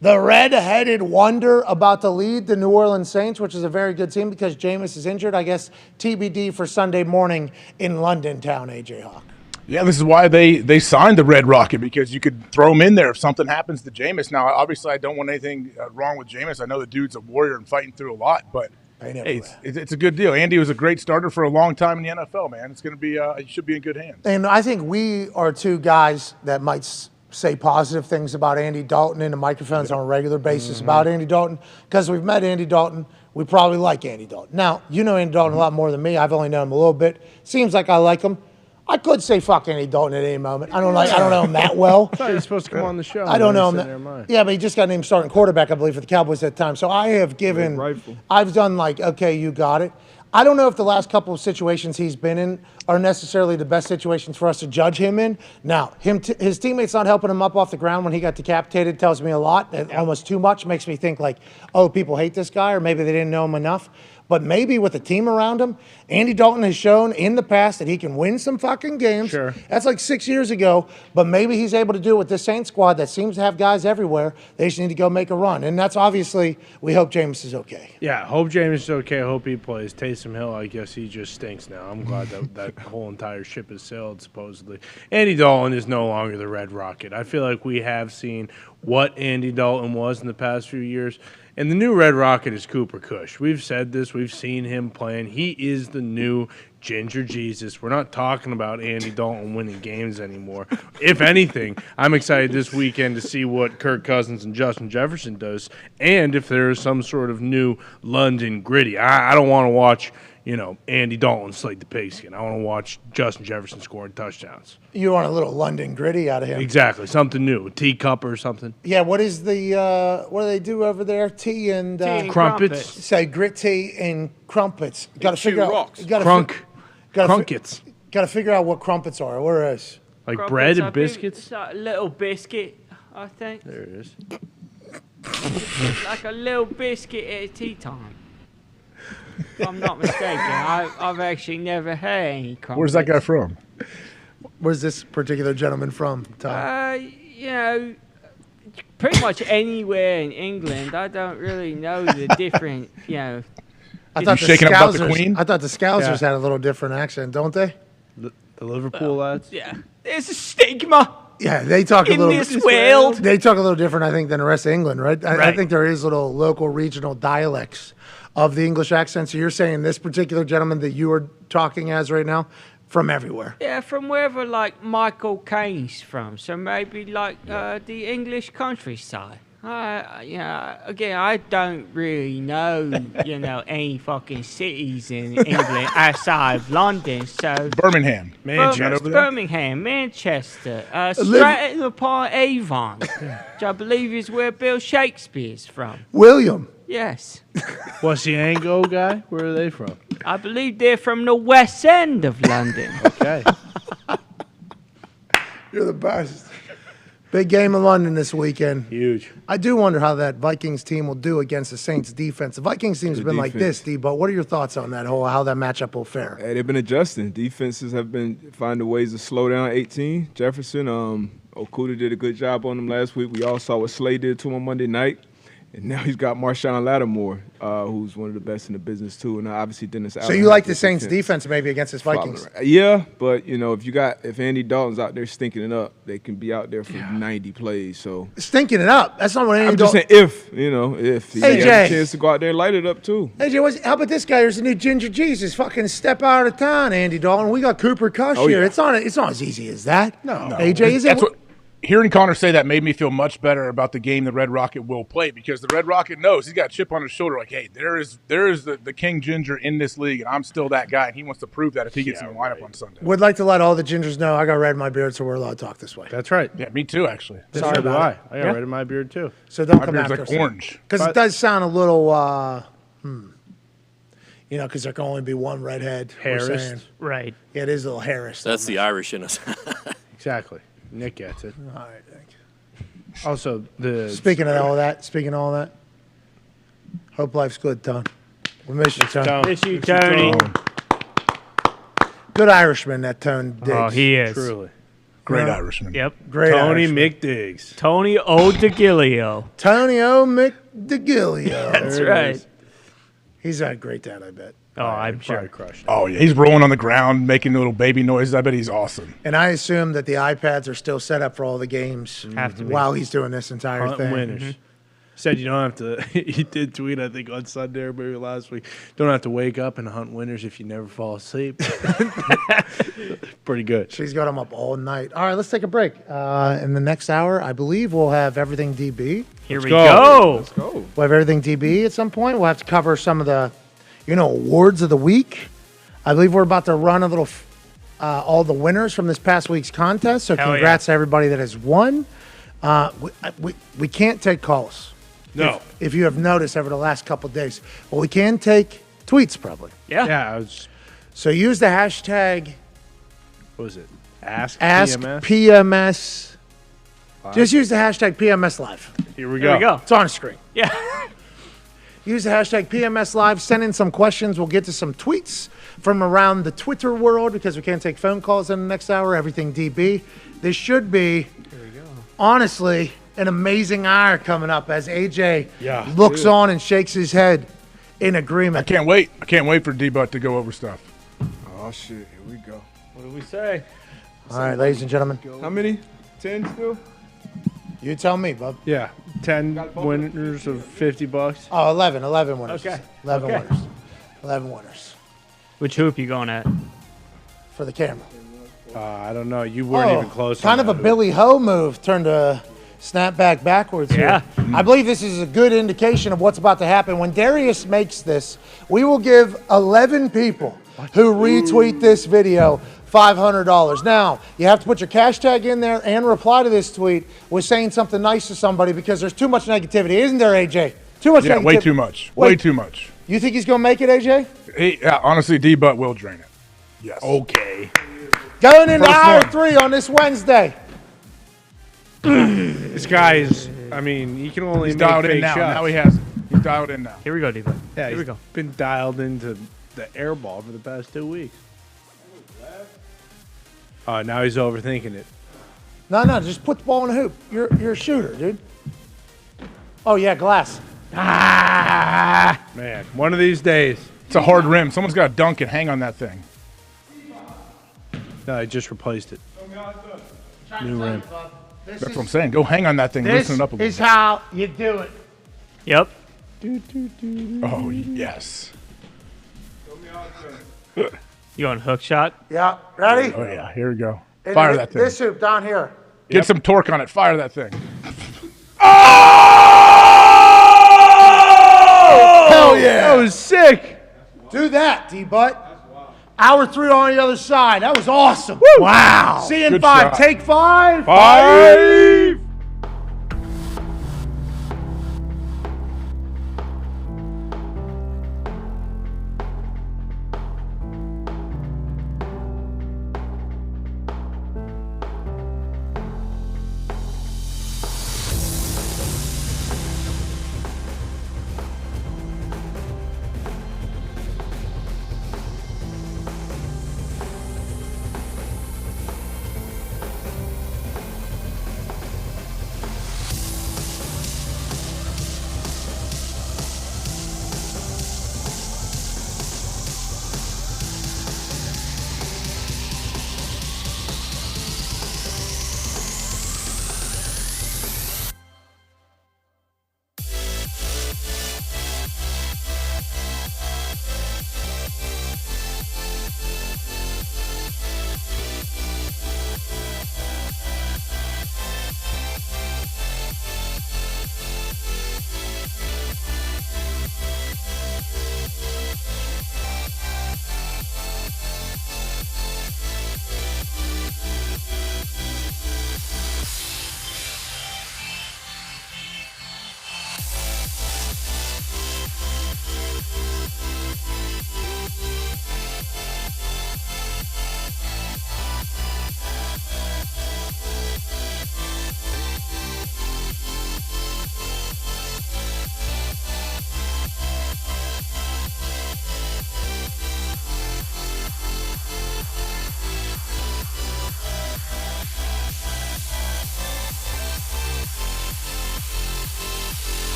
[SPEAKER 1] the red-headed wonder about to lead the New Orleans Saints, which is a very good team because Jameis is injured? I guess TBD for Sunday morning in London town, AJ Hawk.
[SPEAKER 12] Yeah, this is why they signed the Red Rocket, because you could throw him in there if something happens to Jameis. Now, obviously, I don't want anything wrong with Jameis. I know the dude's a warrior and fighting through a lot, but hey, it's a good deal. Andy was a great starter for a long time in the NFL, man. It's going to be he should be in good hands.
[SPEAKER 1] And I think we are 2 guys that might say positive things about Andy Dalton in the microphones on a regular basis about Andy Dalton because we've met Andy Dalton. We probably like Andy Dalton. Now, you know Andy Dalton a lot more than me. I've only known him a little bit. Seems like I like him. I could say fuck Andy Dalton at any moment. I don't know him that well.
[SPEAKER 4] I thought he was supposed to come on the show.
[SPEAKER 1] I don't know him. Yeah, but he just got named starting quarterback, I believe, for the Cowboys at the time. So I have I've done like, okay, you got it. I don't know if the last couple of situations he's been in are necessarily the best situations for us to judge him in. Now, his teammates not helping him up off the ground when he got decapitated tells me a lot. Almost too much. Makes me think like, oh, people hate this guy, or maybe they didn't know him enough. But maybe with a team around him, Andy Dalton has shown in the past that he can win some fucking games.
[SPEAKER 4] Sure.
[SPEAKER 1] That's like 6 years ago, but maybe he's able to do it with this Saints squad that seems to have guys everywhere. They just need to go make a run. And that's obviously, we hope Jameis is okay.
[SPEAKER 4] Yeah, hope Jameis is okay. I hope he plays. Taysom Hill, I guess he just stinks now. I'm glad that whole entire ship has sailed, supposedly. Andy Dalton is no longer the Red Rocket. I feel like we have seen what Andy Dalton was in the past few years. And the new Red Rocket is Cooper Kush. We've said this. We've seen him playing. He is the new Ginger Jesus. We're not talking about Andy Dalton winning games anymore. If anything, I'm excited this weekend to see what Kirk Cousins and Justin Jefferson does, and if there is some sort of new London gritty. I don't want to watch, Andy Dalton slate the pigskin. I want to watch Justin Jefferson scoring touchdowns.
[SPEAKER 1] You want a little London gritty out of him.
[SPEAKER 4] Exactly. Something new. A teacup or something.
[SPEAKER 1] Yeah, what is what do they do over there? Tea and
[SPEAKER 4] crumpets.
[SPEAKER 1] Say grit tea and crumpets. Got to figure out.
[SPEAKER 4] Crunkets.
[SPEAKER 1] Got to figure out what crumpets are. What are those?
[SPEAKER 4] Like
[SPEAKER 6] Crumpets,
[SPEAKER 4] bread and
[SPEAKER 6] I think
[SPEAKER 4] biscuits?
[SPEAKER 6] it's like a little biscuit, I think.
[SPEAKER 4] There it is.
[SPEAKER 6] Like a little biscuit at tea time. If I'm not mistaken. I've actually never had any crumpets.
[SPEAKER 12] Where's that guy from?
[SPEAKER 1] Where's this particular gentleman from, Tom?
[SPEAKER 6] Pretty much anywhere in England. I don't really know the different,
[SPEAKER 1] I thought
[SPEAKER 12] shaking up about the Queen?
[SPEAKER 1] I thought the Scousers had a little different accent, don't they?
[SPEAKER 4] The Liverpool lads?
[SPEAKER 6] Yeah. There's a stigma.
[SPEAKER 1] Yeah, they talk a
[SPEAKER 6] in
[SPEAKER 1] little.
[SPEAKER 6] this world.
[SPEAKER 1] They talk a little different, I think, than the rest of England, right? I think there is little local, regional dialects of the English accent. So you're saying this particular gentleman that you are talking as right now, from everywhere?
[SPEAKER 6] Yeah, from wherever like Michael Caine's from. So maybe like the English countryside. Again, I don't really know, any fucking cities in England outside of London. So
[SPEAKER 12] Birmingham,
[SPEAKER 6] Manchester, Stratton upon Avon, which I believe is where Bill Shakespeare's from.
[SPEAKER 1] William.
[SPEAKER 6] Yes.
[SPEAKER 4] What's the Ango guy? Where are they from?
[SPEAKER 6] I believe they're from the West End of London.
[SPEAKER 4] Okay.
[SPEAKER 1] You're the best. Big game in London this weekend.
[SPEAKER 4] Huge.
[SPEAKER 1] I do wonder how that Vikings team will do against the Saints defense. The Vikings team's been like this, Debo. What are your thoughts on that how that matchup will fare?
[SPEAKER 7] Hey, they've been adjusting. Defenses have been finding ways to slow down 18. Jefferson, Okuda did a good job on them last week. We all saw what Slay did to him on Monday night. And now he's got Marshawn Lattimore, who's one of the best in the business too, and obviously Dennis Allen.
[SPEAKER 1] So you like the Saints defense maybe against this Vikings?
[SPEAKER 7] Yeah, but if Andy Dalton's out there stinking it up, they can be out there for 90 plays. So
[SPEAKER 1] stinking it up. That's not what Andy
[SPEAKER 7] I'm just saying if he has a chance to go out there and light it up too.
[SPEAKER 1] AJ, how about this guy? There's a new Ginger Jesus. Fucking step out of town, Andy Dalton. We got Cooper Kush here.
[SPEAKER 12] Yeah.
[SPEAKER 1] It's not as easy as that.
[SPEAKER 12] No.
[SPEAKER 1] AJ, is it?
[SPEAKER 12] Hearing Connor say that made me feel much better about the game the Red Rocket will play, because the Red Rocket knows he's got a chip on his shoulder. Like, hey, there is the King Ginger in this league, and I'm still that guy. And he wants to prove that if he gets in the lineup on Sunday.
[SPEAKER 1] Would like to let all the Gingers know I got red in my beard, so we're allowed to talk this way.
[SPEAKER 4] That's right.
[SPEAKER 12] Yeah, me too, actually.
[SPEAKER 1] Sorry about it.
[SPEAKER 4] I got red in my beard too.
[SPEAKER 1] So don't
[SPEAKER 12] My
[SPEAKER 1] come
[SPEAKER 12] beard's
[SPEAKER 1] after
[SPEAKER 12] like
[SPEAKER 1] us.
[SPEAKER 12] orange.
[SPEAKER 1] Because it does sound a little, because there can only be one redhead. we're
[SPEAKER 4] Harris.
[SPEAKER 1] saying.
[SPEAKER 6] Right.
[SPEAKER 1] Yeah, it is a little Harris.
[SPEAKER 8] That's the Irish in us.
[SPEAKER 4] Exactly. Nick gets it.
[SPEAKER 1] All right, thank you.
[SPEAKER 4] Also,
[SPEAKER 1] Speaking of all that, hope life's good, Don. We miss you, Tone.
[SPEAKER 6] Miss you, Tony.
[SPEAKER 1] Good Irishman, that Tone Diggs.
[SPEAKER 6] Oh, he is.
[SPEAKER 4] Truly.
[SPEAKER 12] Great
[SPEAKER 1] Yeah.
[SPEAKER 12] Irishman.
[SPEAKER 6] Yep.
[SPEAKER 1] Great
[SPEAKER 4] Tony
[SPEAKER 1] Irishman.
[SPEAKER 4] McDiggs.
[SPEAKER 6] Tony O'DeGilio.
[SPEAKER 1] Tony O. McDeGilio.
[SPEAKER 6] That's right.
[SPEAKER 1] He's a great dad, I bet.
[SPEAKER 6] Oh, I'm sure.
[SPEAKER 4] Crushed.
[SPEAKER 12] Oh, yeah. He's rolling on the ground, making little baby noises. I bet he's awesome.
[SPEAKER 1] And I assume that the iPads are still set up for all the games
[SPEAKER 6] Have to be.
[SPEAKER 1] while he's doing this entire
[SPEAKER 4] Punt
[SPEAKER 1] thing.
[SPEAKER 4] winners. Said you don't have to. He did tweet, I think, on Sunday or maybe last week. Don't have to wake up and hunt winners if you never fall asleep. Pretty good.
[SPEAKER 1] She's got him up all night. All right, let's take a break. In the next hour, I believe we'll have Everything DB.
[SPEAKER 6] Here we go.
[SPEAKER 7] Let's go.
[SPEAKER 1] We'll have Everything DB at some point. We'll have to cover some of the, awards of the week. I believe we're about to run a little, all the winners from this past week's contest. So
[SPEAKER 6] Hell
[SPEAKER 1] congrats to everybody that has won. We can't take calls.
[SPEAKER 4] No.
[SPEAKER 1] If you have noticed over the last couple of days. But we can take tweets probably.
[SPEAKER 6] Yeah.
[SPEAKER 4] Yeah, I was.
[SPEAKER 1] So use the hashtag
[SPEAKER 4] What was it? Ask PMS.
[SPEAKER 1] PMS. Just use the hashtag PMS Live.
[SPEAKER 4] Here we
[SPEAKER 6] There
[SPEAKER 4] go.
[SPEAKER 6] we go.
[SPEAKER 1] It's on the screen.
[SPEAKER 6] Yeah.
[SPEAKER 1] Use the hashtag PMS Live. Send in some questions. We'll get to some tweets from around the Twitter world because we can't take phone calls in the next hour. Everything DB. This should be, honestly, an amazing hour coming up as AJ looks on and shakes his head in agreement.
[SPEAKER 12] I can't wait. I can't wait for D-Butt to go over stuff.
[SPEAKER 7] Oh shit! Here we go.
[SPEAKER 6] What do we say?
[SPEAKER 1] All right, ladies and gentlemen.
[SPEAKER 7] How many? 10 still?
[SPEAKER 1] You tell me, bub.
[SPEAKER 4] Yeah. 10 winners of $50.
[SPEAKER 1] Oh, 11 winners.
[SPEAKER 6] Okay.
[SPEAKER 1] 11
[SPEAKER 6] Okay.
[SPEAKER 1] winners. 11 winners
[SPEAKER 6] Which hoop you going at?
[SPEAKER 1] for the camera.
[SPEAKER 4] I don't know. You weren't even close.
[SPEAKER 1] Kind
[SPEAKER 4] on
[SPEAKER 1] of a
[SPEAKER 4] that.
[SPEAKER 1] Billy Ho move, turned a snap back backwards here. I believe this is a good indication of what's about to happen. When Darius makes this, we will give 11 people who retweet this video $500. Now, you have to put your cash tag in there and reply to this tweet with saying something nice to somebody because there's too much negativity, isn't there, AJ? Too much
[SPEAKER 12] Yeah,
[SPEAKER 1] negativity.
[SPEAKER 12] way too much. Way too much.
[SPEAKER 1] You think he's going to make it, AJ?
[SPEAKER 12] Honestly, D-Butt will drain it. Yes.
[SPEAKER 4] Okay.
[SPEAKER 1] Going into
[SPEAKER 12] First
[SPEAKER 1] hour
[SPEAKER 12] one.
[SPEAKER 1] 3 on this Wednesday.
[SPEAKER 4] This guy is, he can only
[SPEAKER 12] He's
[SPEAKER 4] make
[SPEAKER 12] dialed in
[SPEAKER 4] fake
[SPEAKER 12] now.
[SPEAKER 4] shots.
[SPEAKER 12] Now he has it. He's dialed in now.
[SPEAKER 6] Here we go, Diva.
[SPEAKER 4] Yeah,
[SPEAKER 6] Here we
[SPEAKER 4] he's
[SPEAKER 6] go.
[SPEAKER 4] been dialed into the air ball for the past 2 weeks. Now he's overthinking it.
[SPEAKER 1] No, just put the ball in the hoop. You're a shooter, dude. Oh, yeah, glass.
[SPEAKER 4] Man, one of these days.
[SPEAKER 12] It's a hard rim. Someone's got to dunk and hang on that thing.
[SPEAKER 4] No, I just replaced it. New rim.
[SPEAKER 12] That's what I'm saying. Go hang on that thing.
[SPEAKER 1] This
[SPEAKER 12] Loosen it up a little
[SPEAKER 1] is how you do it.
[SPEAKER 6] Yep.
[SPEAKER 12] bit. Oh, yes.
[SPEAKER 6] You going hook shot?
[SPEAKER 1] Yeah, ready?
[SPEAKER 12] Oh, yeah. Here we go.
[SPEAKER 1] And
[SPEAKER 12] Fire that thing.
[SPEAKER 1] This hoop down here.
[SPEAKER 12] Get some torque on it. Fire that thing.
[SPEAKER 1] Hell yeah.
[SPEAKER 4] That was sick.
[SPEAKER 1] Do that, D-Butt. Hour 3 on the other side. That was awesome. Wow. See you in
[SPEAKER 12] Good
[SPEAKER 1] 5.
[SPEAKER 12] shot.
[SPEAKER 1] Take 5.
[SPEAKER 12] 5.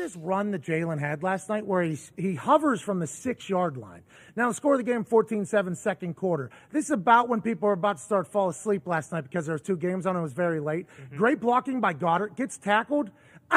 [SPEAKER 1] this run that Jalen had last night where he hovers from the 6-yard line. Now, score of the game 14-7 second quarter. This is about when people are about to start fall asleep last night because there was 2 games on. It was very late. Great blocking by Goddard. Gets tackled. He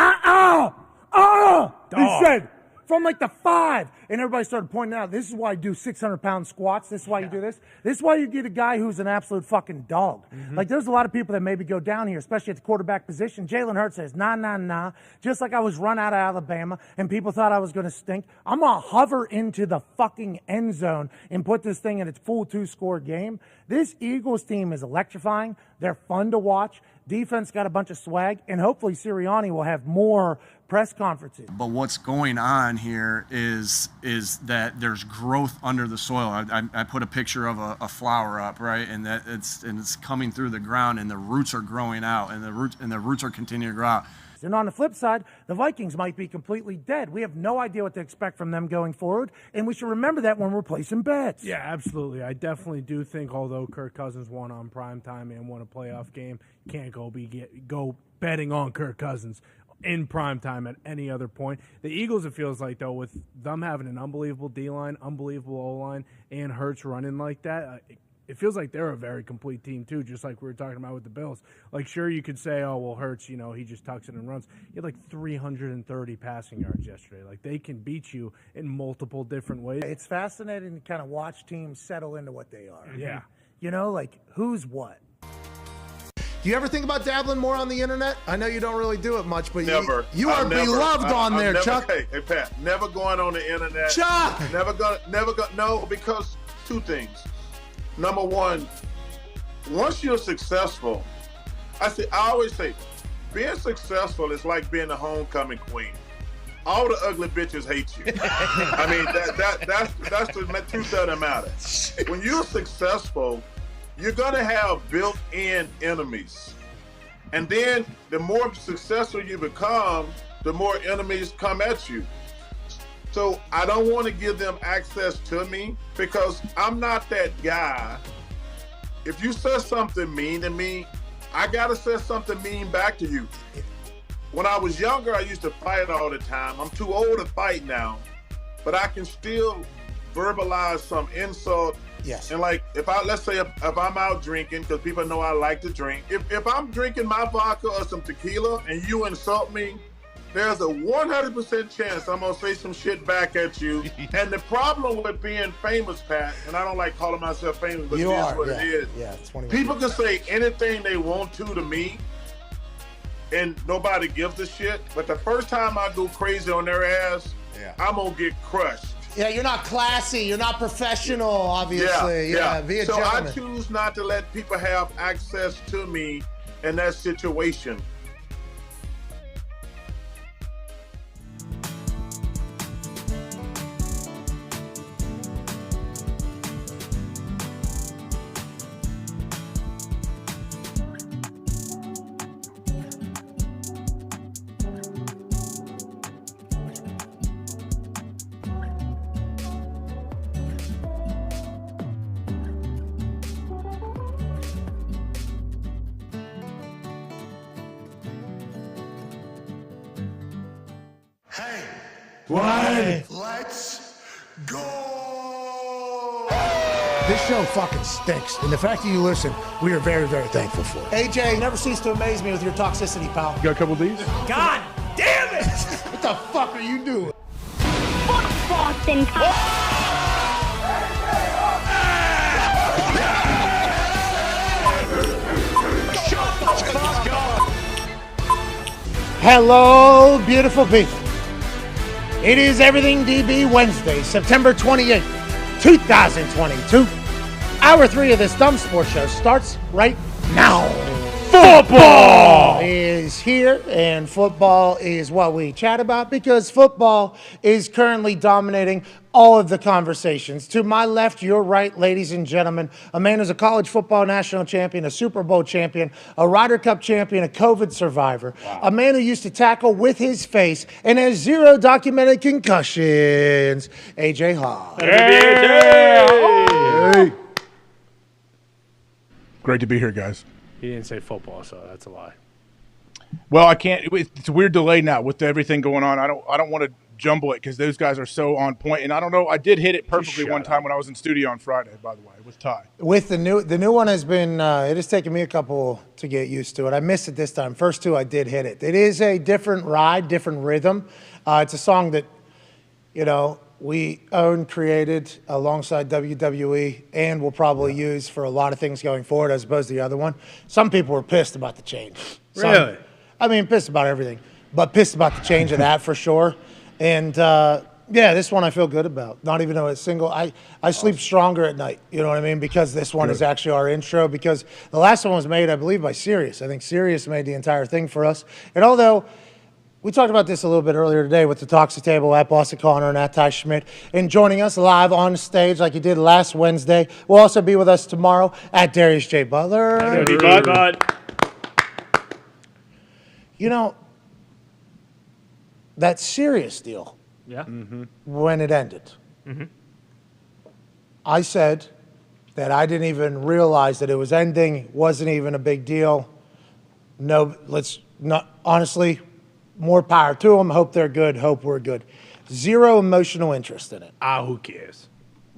[SPEAKER 1] said, from like the 5. And everybody started pointing out, this is why I do 600-pound squats. This is why you do this. This is why you get a guy who's an absolute fucking dog. Like, there's a lot of people that maybe go down here, especially at the quarterback position. Jalen Hurts says, nah. Just like I was run out of Alabama and people thought I was going to stink. I'm going to hover into the fucking end zone and put this thing in its full 2-score game. This Eagles team is electrifying. They're fun to watch. Defense got a bunch of swag. And hopefully Sirianni will have more press conferences.
[SPEAKER 14] But what's going on here is that there's growth under the soil. I put a picture of a flower up, right, and that it's coming through the ground, and the roots are growing out, and the roots are continuing to grow out.
[SPEAKER 1] And on the flip side, the Vikings might be completely dead. We have no idea what to expect from them going forward, and we should remember that when we're placing bets.
[SPEAKER 4] Yeah, absolutely. I definitely do think, although Kirk Cousins won on primetime and won a playoff game, can't go betting on Kirk Cousins in primetime at any other point. The Eagles, it feels like, though, with them having an unbelievable D-line, unbelievable O-line, and Hurts running like that, it feels like they're a very complete team, too, just like we were talking about with the Bills. Like, sure, you could say, oh, well, Hurts, he just tucks it and runs. He had like 330 passing yards yesterday. Like, they can beat you in multiple different ways.
[SPEAKER 1] It's fascinating to kind of watch teams settle into what they are.
[SPEAKER 4] Yeah.
[SPEAKER 1] Like, who's what?
[SPEAKER 3] Do you ever think about dabbling more on the internet? I know you don't really do it much, but
[SPEAKER 15] never.
[SPEAKER 3] you are beloved on there, Chuck.
[SPEAKER 15] Hey, Pat, never going on the internet.
[SPEAKER 3] Chuck!
[SPEAKER 15] Never go. No, because 2 things. Number 1, once you're successful, I always say, being successful is like being the homecoming queen. All the ugly bitches hate you. I mean, that's the truth of the matter. When you're successful, you're going to have built-in enemies. And then the more successful you become, the more enemies come at you. So I don't want to give them access to me because I'm not that guy. If you say something mean to me, I got to say something mean back to you. When I was younger, I used to fight all the time. I'm too old to fight now, but I can still verbalize some insult.
[SPEAKER 3] Yes.
[SPEAKER 15] And like, let's say if I'm out drinking, because people know I like to drink. If I'm drinking my vodka or some tequila and you insult me, there's a 100% chance I'm going to say some shit back at you. And the problem with being famous, Pat, and I don't like calling myself famous, but it is what it is.
[SPEAKER 3] Yeah, it's 21
[SPEAKER 15] People can say anything they want to me, and nobody gives a shit. But the first time I go crazy on their ass, I'm going to get crushed.
[SPEAKER 3] Yeah, you're not classy. You're not professional, obviously. Yeah. Be a
[SPEAKER 15] so
[SPEAKER 3] gentleman.
[SPEAKER 15] I choose not to let people have access to me in that situation.
[SPEAKER 3] What? Let's go! This show fucking stinks, and the fact that you listen, we are very, very thankful for it. AJ, never cease to amaze me with your toxicity, pal.
[SPEAKER 12] You got a couple of these?
[SPEAKER 3] God damn it! What the fuck are you doing?
[SPEAKER 5] Boston.
[SPEAKER 1] Hello, beautiful people. It is Everything DB Wednesday, September 28th, 2022. Hour 3 of this dumb sports show starts right now. Football is here, and football is what we chat about because football is currently dominating all of the conversations. To my left, your right, ladies and gentlemen, a man who's a college football national champion, a Super Bowl champion, a Ryder Cup champion, a COVID survivor, a man who used to tackle with his face and has 0 documented concussions, AJ Hall.
[SPEAKER 12] Hey. Great to be here, guys.
[SPEAKER 4] He didn't say football, so that's a lie.
[SPEAKER 12] Well, I can't. It's a weird delay now with everything going on. I don't want to jumble it because those guys are so on point. And I don't know. I did hit it perfectly one time when I was in studio on Friday, by the way, with Ty.
[SPEAKER 1] With the new one has been. It has taken me a couple to get used to it. I missed it this time. First two, I did hit it. It is a different ride, different rhythm. It's a song that, we own, created alongside WWE, and will probably use for a lot of things going forward, as opposed to the other one. Some people were pissed about the change.
[SPEAKER 4] Really?
[SPEAKER 1] Pissed about everything, but pissed about the change of that for sure. And this one I feel good about. Not even though it's single, I sleep stronger at night. You know what I mean? Because this one is actually our intro. Because the last one was made, I believe, by Sirius. I think Sirius made the entire thing for us. And although we talked about this a little bit earlier today with the Talks the Table at Boston Connor and at Ty Schmidt, and joining us live on stage like he did last Wednesday. Will also be with us tomorrow at Darius J. Butler. That Sirius deal.
[SPEAKER 6] Yeah.
[SPEAKER 1] When it ended, I said that I didn't even realize that it was ending. Wasn't even a big deal. No, let's not. Honestly, more power to them. Hope they're good. Hope we're good. Zero emotional interest in it.
[SPEAKER 4] Who cares?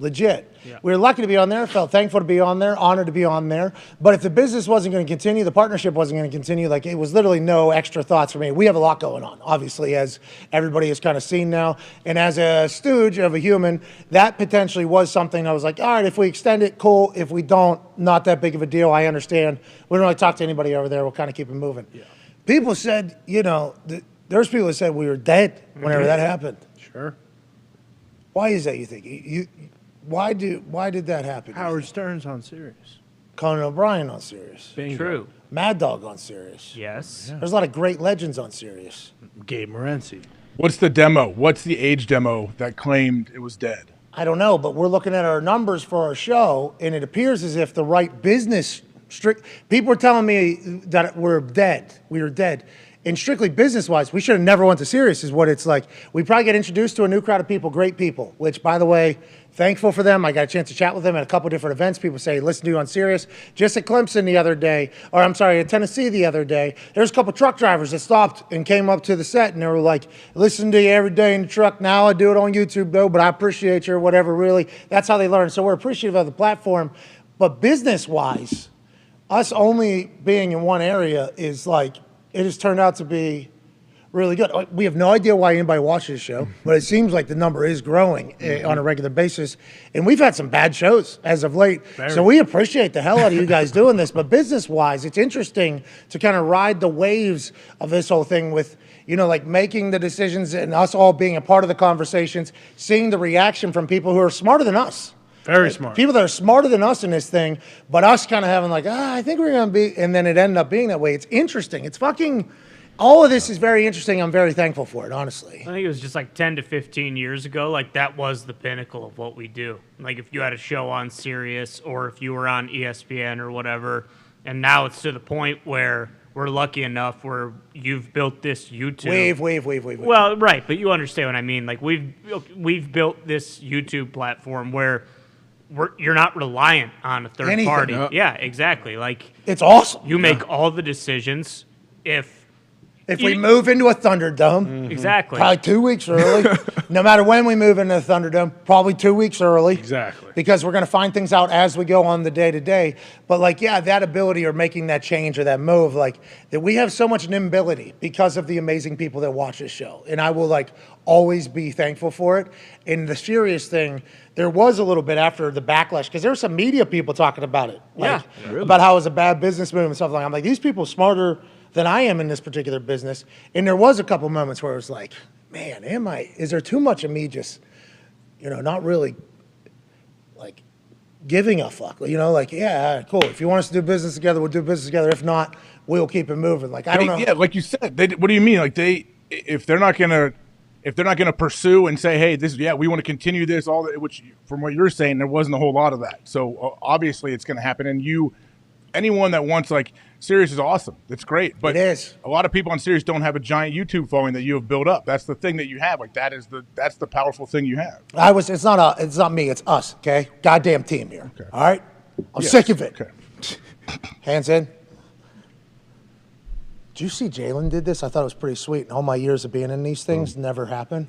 [SPEAKER 1] Legit.
[SPEAKER 4] Yeah.
[SPEAKER 1] We were lucky to be on there. Felt thankful to be on there. Honored to be on there. But if the business wasn't going to continue, the partnership wasn't going to continue. Like, it was literally no extra thoughts for me. We have a lot going on, obviously, as everybody has kind of seen now. And as a stooge of a human, that potentially was something I was like, all right, if we extend it, cool. If we don't, not that big of a deal. I understand. We don't really talk to anybody over there. We'll kind of keep it moving. Yeah. People said, there's people that said we were dead whenever that happened.
[SPEAKER 4] Sure.
[SPEAKER 1] Why is that, you think? Why did that happen?
[SPEAKER 4] Howard Stern's on Sirius.
[SPEAKER 1] Conan O'Brien on Sirius.
[SPEAKER 4] Bingo.
[SPEAKER 6] True.
[SPEAKER 1] Mad Dog on Sirius.
[SPEAKER 6] Yes.
[SPEAKER 1] There's a lot of great legends on Sirius.
[SPEAKER 4] Gabe Morency.
[SPEAKER 12] What's the demo? What's the age demo that claimed it was dead?
[SPEAKER 1] I don't know, but we're looking at our numbers for our show, and it appears as if the right business people are telling me that we're dead. We were dead. And strictly business-wise, we should have never went to Sirius is what it's like. We probably get introduced to a new crowd of people, great people, which, by the way, thankful for them. I got a chance to chat with them at a couple different events. People say, listen to you on Sirius. Just at Clemson the other day, at Tennessee the other day, there's a couple truck drivers that stopped and came up to the set, and they were like, listen to you every day in the truck. Now I do it on YouTube, though, but I appreciate you or whatever, really. That's how they learn. So we're appreciative of the platform. But business-wise, us only being in one area is like, it has turned out to be really good. We have no idea why anybody watches the show, but it seems like the number is growing on a regular basis. And we've had some bad shows as of late. So we appreciate the hell out of you guys doing this. But business-wise, it's interesting to kind of ride the waves of this whole thing with, making the decisions and us all being a part of the conversations, seeing the reaction from people who are smarter than us.
[SPEAKER 4] Very smart.
[SPEAKER 1] People that are smarter than us in this thing, but us kind of having I think we're going to be, and then it ended up being that way. It's interesting. It's all of this is very interesting. I'm very thankful for it, honestly.
[SPEAKER 6] I think it was just 10 to 15 years ago, that was the pinnacle of what we do. If you had a show on Sirius or if you were on ESPN or whatever, and now it's to the point where we're lucky enough where you've built this YouTube.
[SPEAKER 1] Wave.
[SPEAKER 6] Well, right, but you understand what I mean. We've built this YouTube platform where you're not reliant on a third party.
[SPEAKER 1] Yep.
[SPEAKER 6] Yeah, exactly.
[SPEAKER 1] It's awesome.
[SPEAKER 6] You make all the decisions. If
[SPEAKER 1] we move into a Thunderdome,
[SPEAKER 6] exactly,
[SPEAKER 1] probably 2 weeks early. No matter when we move into the Thunderdome, probably 2 weeks early.
[SPEAKER 4] Exactly.
[SPEAKER 1] Because we're going to find things out as we go on the day-to-day. But, that ability or making that change or that move, that we have so much nimbility because of the amazing people that watch this show. And I will, always be thankful for it. And the serious thing, there was a little bit after the backlash, because there were some media people talking about it. About how it was a bad business move and stuff like that. I'm like, these people are smarter than I am in this particular business. And there was a couple moments where it was like, man, is there too much of me just, not really, giving a fuck? Yeah, cool. If you want us to do business together, we'll do business together. If not, we'll keep it moving. I don't know.
[SPEAKER 12] Yeah, like you said, what do you mean? If they're not gonna pursue and say, hey, we want to continue this, which from what you're saying, there wasn't a whole lot of that. So obviously it's going to happen. And anyone that wants Sirius is awesome. It's great. But
[SPEAKER 1] it is.
[SPEAKER 12] A lot of people on Sirius don't have a giant YouTube following that you have built up. That's the thing that you have. That's the powerful thing you have.
[SPEAKER 1] It's not me, it's us, okay? Goddamn team here. Okay. All right? I'm sick of it.
[SPEAKER 12] Okay.
[SPEAKER 1] Hands in. Did you see Jalen did this? I thought it was pretty sweet. In all my years of being in these things, never happened.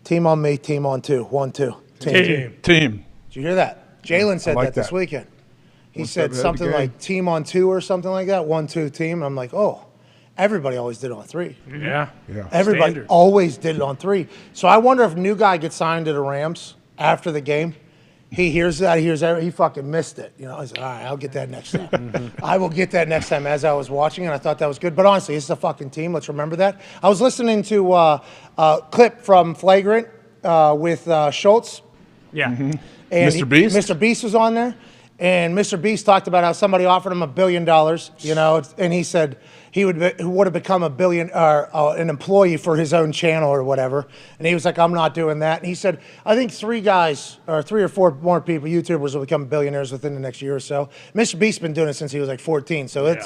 [SPEAKER 1] Team on me, team on two. 1, 2.
[SPEAKER 12] Team.
[SPEAKER 1] Did you hear that? Jalen said
[SPEAKER 12] like
[SPEAKER 1] this
[SPEAKER 12] that.
[SPEAKER 1] weekend. He
[SPEAKER 7] What's
[SPEAKER 1] said
[SPEAKER 7] up,
[SPEAKER 1] something
[SPEAKER 7] Eddie?
[SPEAKER 1] like team on 2 or something like that. 1, 2 team. I'm like, oh, everybody always did it on 3.
[SPEAKER 4] Yeah.
[SPEAKER 1] Everybody
[SPEAKER 4] Standard.
[SPEAKER 1] always did it on 3. So I wonder if new guy gets signed to the Rams after the game. He hears that. He fucking missed it. You know, I said, all right, I'll get that next time. I will get that next time. As I was watching, and I thought that was good. But honestly, this is a fucking team. Let's remember that. I was listening to a clip from Flagrant with Schultz.
[SPEAKER 6] Yeah.
[SPEAKER 1] And
[SPEAKER 12] Mr. Beast?
[SPEAKER 1] Mr. Beast was on there. And Mr. Beast talked about how somebody offered him $1 billion, you know, and he said he would have become an employee for his own channel or whatever. And he was like, I'm not doing that. And he said, I think 3 or 4 more people, YouTubers, will become billionaires within the next year or so. Mr. Beast's been doing it since he was like 14. So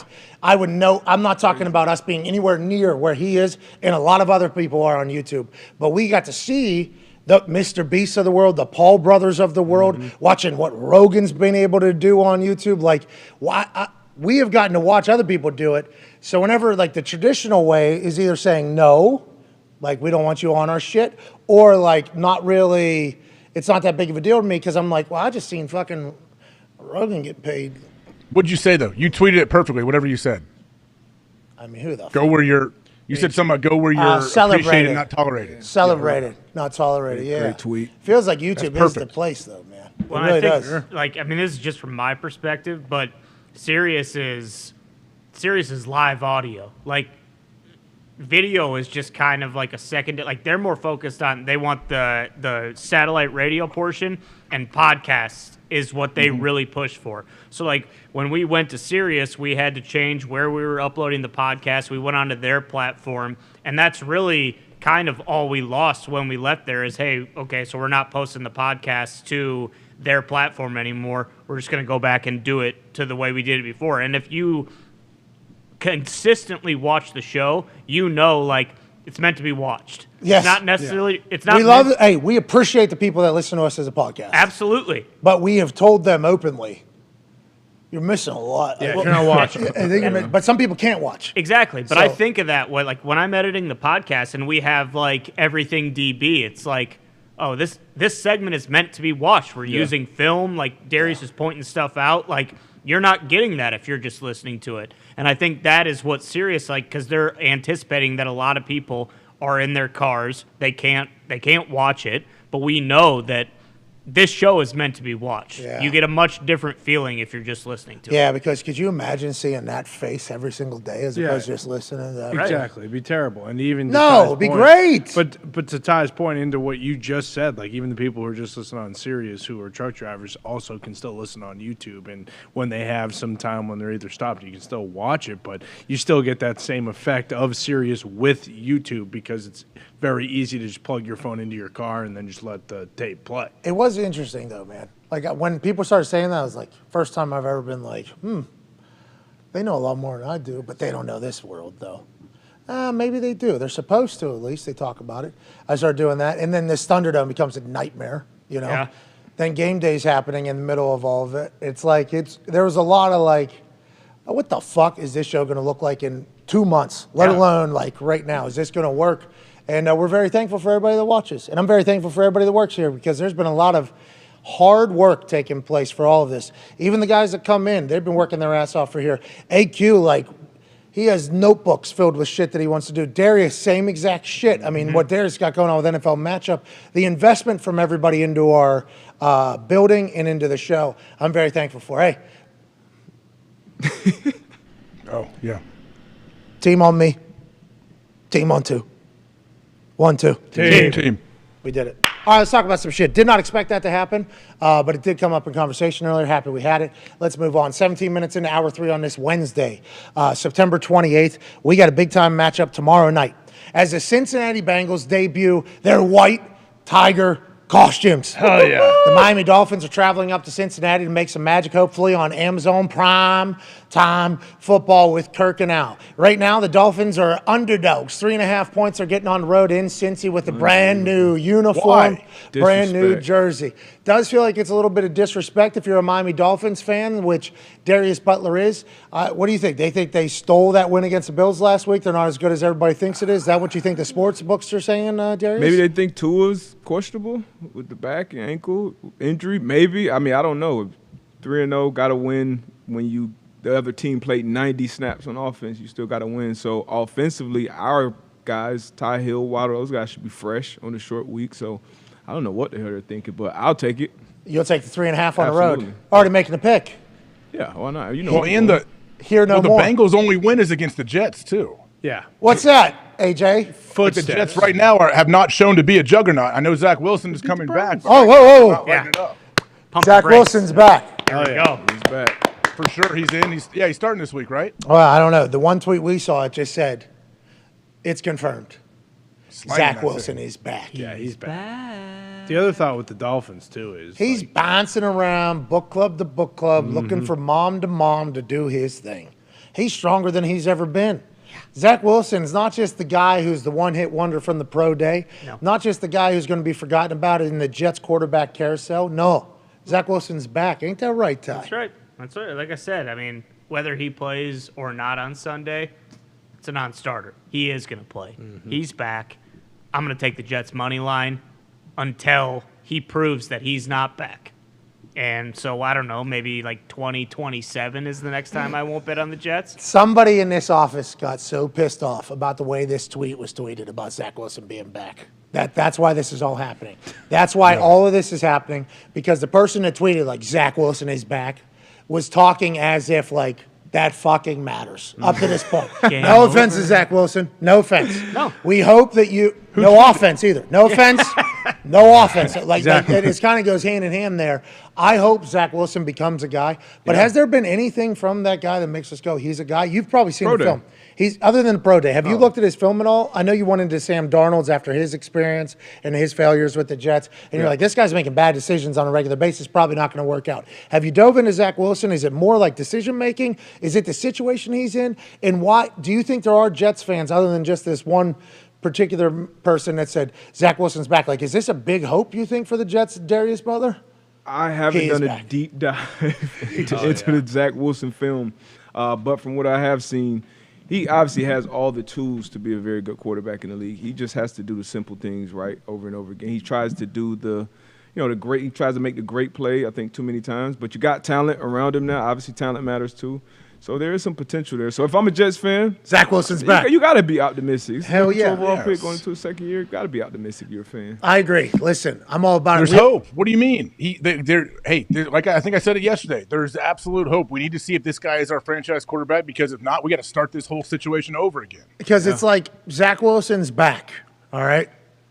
[SPEAKER 1] I would know, I'm not talking about us being anywhere near where he is, and a lot of other people are on YouTube. But we got to see the Mr. Beasts of the world, the Paul brothers of the world, watching what Rogan's been able to do on YouTube. Like, we have gotten to watch other people do it. So whenever, like, the traditional way is either saying no, like, we don't want you on our shit, or, like, not really, it's not that big of a deal to me because I'm like, well, I just seen fucking Rogan get paid.
[SPEAKER 12] What'd you say, though? You tweeted it perfectly, whatever you said.
[SPEAKER 1] I mean, who the
[SPEAKER 12] Go where you're... You said something about go where you're appreciated, not tolerated.
[SPEAKER 1] Celebrated, not tolerated, yeah.
[SPEAKER 7] Great tweet.
[SPEAKER 1] Feels like YouTube is the place, though, man. It
[SPEAKER 6] Well,
[SPEAKER 1] really
[SPEAKER 6] I think,
[SPEAKER 1] does.
[SPEAKER 6] like, I mean, this is just from my perspective, but Sirius is live audio. Like, video is just kind of like a second. Like, they're more focused on, they want the satellite radio portion, and podcasts is what they really push for. So, like, when we went to Sirius, we had to change where we were uploading the podcast. We went onto their platform, and that's really kind of all we lost when we left there is, hey, okay, so we're not posting the podcast to their platform anymore. We're just going to go back and do it to the way we did it before. And if you consistently watch the show, you know, like, it's meant to be watched.
[SPEAKER 1] Yes.
[SPEAKER 6] It's not necessarily, it's not.
[SPEAKER 1] We love it. Hey, we appreciate the people that listen to us as a podcast.
[SPEAKER 6] Absolutely.
[SPEAKER 1] But we have told them openly, you're missing a lot.
[SPEAKER 4] Yeah, you're not watching.
[SPEAKER 1] I think but some people can't watch.
[SPEAKER 6] Exactly. But I
[SPEAKER 1] So-
[SPEAKER 6] think of that way, like when I'm editing the podcast and we have like everything DB, it's like, oh, this segment is meant to be watched. We're using film, like Darius is pointing stuff out. Like, you're not getting that if you're just listening to it. And I think that is what Sirius, like, because they're anticipating that a lot of people are in their cars. They can't watch it, but we know that this show is meant to be watched.
[SPEAKER 1] Yeah.
[SPEAKER 6] You get a much different feeling if you're just listening to it.
[SPEAKER 1] Yeah, because could you imagine seeing that face every single day as
[SPEAKER 4] Yeah.
[SPEAKER 1] opposed to just listening to that?
[SPEAKER 4] Exactly, it'd be terrible. And even to
[SPEAKER 1] No,
[SPEAKER 4] Ty's
[SPEAKER 1] it'd be
[SPEAKER 4] point-
[SPEAKER 1] great.
[SPEAKER 4] But to Ty's point into what you just said, like even the people who are just listening on Sirius who are truck drivers also can still listen on YouTube. And when they have some time when they're either stopped, you can still watch it, but you still get that same effect of Sirius with YouTube because it's very easy to just plug your phone into your car and then just let the tape play.
[SPEAKER 1] It was interesting, though, man. Like, when people started saying that, I was like, first time I've ever been like, they know a lot more than I do, but they don't know this world, though. Maybe they do. They're supposed to, at least. They talk about it. I started doing that, and then this Thunderdome becomes a nightmare, you know?
[SPEAKER 6] Yeah.
[SPEAKER 1] Then game day's happening in the middle of all of it. It's like, there was a lot of like, oh, what the fuck is this show going to look like in 2 months, let alone like right now? Is this going to work? And we're very thankful for everybody that watches. And I'm very thankful for everybody that works here because there's been a lot of hard work taking place for all of this. Even the guys that come in, they've been working their ass off for here. AQ, like, he has notebooks filled with shit that he wants to do. Darius, same exact shit. I mean, what Darius got going on with NFL Matchup, the investment from everybody into our building and into the show, I'm very thankful for. Hey.
[SPEAKER 12] Oh, yeah.
[SPEAKER 1] Team on me. Team on 2. 1, 2.
[SPEAKER 12] Team.
[SPEAKER 1] We did it. All right, let's talk about some shit. Did not expect that to happen, but it did come up in conversation earlier. Happy we had it. Let's move on. 17 minutes into hour 3 on this Wednesday, September 28th. We got a big-time matchup tomorrow night as the Cincinnati Bengals debut their white tiger costumes.
[SPEAKER 4] Hell yeah.
[SPEAKER 1] The Miami Dolphins are traveling up to Cincinnati to make some magic, hopefully, on Amazon Prime. time football with Kirk and Al. Right now, the Dolphins are underdogs. 3.5 points are getting on the road in Cincy with a brand new uniform, brand new jersey. Does feel like it's a little bit of disrespect if you're a Miami Dolphins fan, which Darius Butler is. What do you think? They think they stole that win against the Bills last week? They're not as good as everybody thinks it is? Is that what you think the sports books are saying, Darius?
[SPEAKER 7] Maybe they think Tua's questionable with the back and ankle injury. Maybe. I mean, I don't know. 3-0, got to win when the other team played 90 snaps on offense. You still got to win. So offensively, our guys, Ty Hill, Waddle, those guys should be fresh on the short week. So I don't know what the hell they're thinking, but I'll take it.
[SPEAKER 1] You'll take the 3.5 on the road. Already making the pick.
[SPEAKER 7] Yeah, why not? You know.
[SPEAKER 12] Well, and the Bengals' only win is against the Jets too.
[SPEAKER 4] Yeah.
[SPEAKER 1] What's that, AJ?
[SPEAKER 12] Like the Jets right now have not shown to be a juggernaut. I know Zach Wilson is coming back.
[SPEAKER 1] Oh, whoa.
[SPEAKER 12] Yeah.
[SPEAKER 1] Zach Wilson's back.
[SPEAKER 6] There we go.
[SPEAKER 7] He's back.
[SPEAKER 12] For sure, he's in. He's starting this week, right?
[SPEAKER 1] Well, I don't know. The one tweet we saw, it just said, it's confirmed. Zach Wilson is back.
[SPEAKER 4] Yeah, he's back. The other thought with the Dolphins, too, is
[SPEAKER 1] he's bouncing around book club to book club, looking for mom to do his thing. He's stronger than he's ever been. Zach Wilson is not just the guy who's the one-hit wonder from the pro day, not just the guy who's going to be forgotten about in the Jets quarterback carousel. No, Zach Wilson's back. Ain't that right, Ty?
[SPEAKER 6] That's right. That's right. Like I said, I mean, whether he plays or not on Sunday, it's a non-starter. He is going to play. He's back. I'm going to take the Jets' money line until he proves that he's not back. And so, I don't know, maybe like 2027 is the next time I won't bet on the Jets.
[SPEAKER 1] Somebody in this office got so pissed off about the way this tweet was tweeted about Zach Wilson being back. That's why this is all happening. That's why all of this is happening, because the person that tweeted, like, Zach Wilson is back, was talking as if, like, that fucking matters up to this point. No offense to Zach Wilson. No offense.
[SPEAKER 6] No.
[SPEAKER 1] We hope that no offense either. No offense. No offense. Like it kind of goes hand in hand there. I hope Zach Wilson becomes a guy. But has there been anything from that guy that makes us go, he's a guy? You've probably seen the film. He's other than the pro day. Have you looked at his film at all? I know you went into Sam Darnold's after his experience and his failures with the Jets, and you're like, this guy's making bad decisions on a regular basis. Probably not going to work out. Have you dove into Zach Wilson? Is it more like decision making? Is it the situation he's in? And why do you think there are Jets fans other than just this one particular person that said Zach Wilson's back? Like, is this a big hope you think for the Jets, Darius Butler?
[SPEAKER 7] I haven't done a deep dive into the Zach Wilson film, but from what I have seen, he obviously has all the tools to be a very good quarterback in the league. He just has to do the simple things right over and over again. He tries to do he tries to make the great play, I think, too many times. But you got talent around him now. Obviously, talent matters too. So there is some potential there. So if I'm a Jets fan,
[SPEAKER 1] Zach Wilson's back.
[SPEAKER 7] You got to be optimistic.
[SPEAKER 1] Hell yeah.
[SPEAKER 7] Overall pick going into a second year, got to be optimistic. You're a fan.
[SPEAKER 1] I agree. Listen, I'm all about
[SPEAKER 12] it. There's hope. What do you mean? Like I think I said it yesterday. There's absolute hope. We need to see if this guy is our franchise quarterback, because if not, we got to start this whole situation over again.
[SPEAKER 1] Because it's like Zach Wilson's back. All right.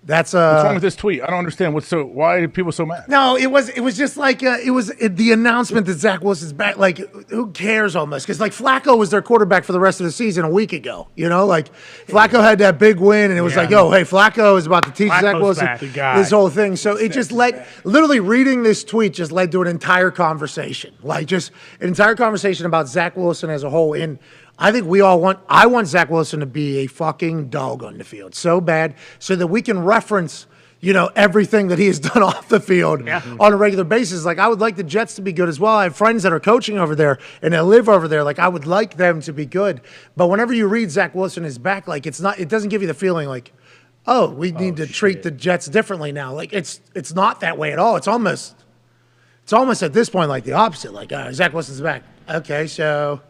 [SPEAKER 1] That's
[SPEAKER 12] what's wrong with this tweet? I don't understand. Why are people so mad?
[SPEAKER 1] No, it was just like the announcement that Zach Wilson's back. Like, who cares almost? Because like Flacco was their quarterback for the rest of the season a week ago. You know, like Flacco had that big win, and it was like, oh, hey, Flacco is about to teach Zach Wilson this whole thing. So it just literally reading this tweet just led to an entire conversation, like just an entire conversation about Zach Wilson as a whole. And I think I want Zach Wilson to be a fucking dog on the field so bad, so that we can reference, everything that he has done off the field on a regular basis. Like, I would like the Jets to be good as well. I have friends that are coaching over there and they live over there. Like, I would like them to be good. But whenever you read Zach Wilson is back, like, it doesn't give you the feeling like, oh, we need to treat the Jets differently now. Like, it's not that way at all. It's almost at this point like the opposite. Like, Zach Wilson's back. Okay, so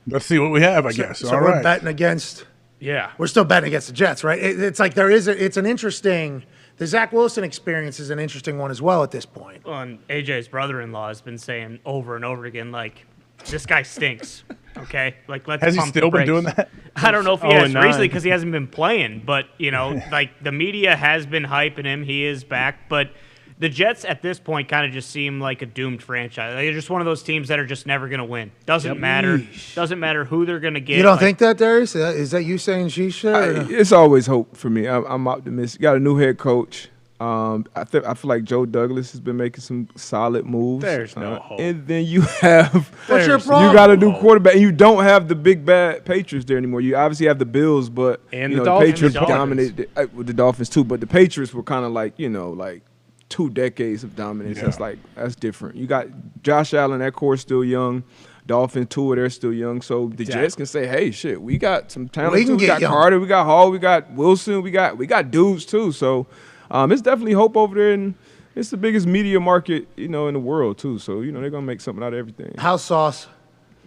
[SPEAKER 12] let's see what we have, I guess.
[SPEAKER 1] So we're betting against.
[SPEAKER 4] Yeah.
[SPEAKER 1] We're still betting against the Jets, right? It's like it's an interesting. The Zach Wilson experience is an interesting one as well at this point.
[SPEAKER 6] Well, and AJ's brother-in-law has been saying over and over again, like, this guy stinks. Okay, like let's.
[SPEAKER 12] Has he still been doing that?
[SPEAKER 6] I don't know if he has recently, because he hasn't been playing. But like the media has been hyping him. He is back, but the Jets at this point kind of just seem like a doomed franchise. They're just one of those teams that are just never going to win. Doesn't matter. Doesn't matter who they're going to get.
[SPEAKER 1] You don't think that, Darius? Is that you saying she should?
[SPEAKER 7] It's always hope for me. I'm optimistic. Got a new head coach. I feel like Joe Douglas has been making some solid moves.
[SPEAKER 4] There's no hope.
[SPEAKER 7] And then you have
[SPEAKER 1] What's your problem?
[SPEAKER 7] You got a new quarterback, and you don't have the big bad Patriots there anymore. You obviously have the Bills, but
[SPEAKER 4] And
[SPEAKER 7] you
[SPEAKER 4] the
[SPEAKER 7] know,
[SPEAKER 4] Dolphins.
[SPEAKER 7] Patriots
[SPEAKER 4] And the
[SPEAKER 7] dominated with the Dolphins too. But the Patriots were kind of like 2 decades of dominance.
[SPEAKER 12] Yeah.
[SPEAKER 7] That's different. You got Josh Allen, that core still young. Dolphins, Tua, they're still young. So the Jets can say, hey, shit, we got some talent.
[SPEAKER 1] We can
[SPEAKER 7] We
[SPEAKER 1] get
[SPEAKER 7] got
[SPEAKER 1] young.
[SPEAKER 7] Carter, we got Hall, we got Wilson, we got dudes too. So it's definitely hope over there, and it's the biggest media market, in the world too. So they're gonna make something out of everything.
[SPEAKER 1] How's Sauce?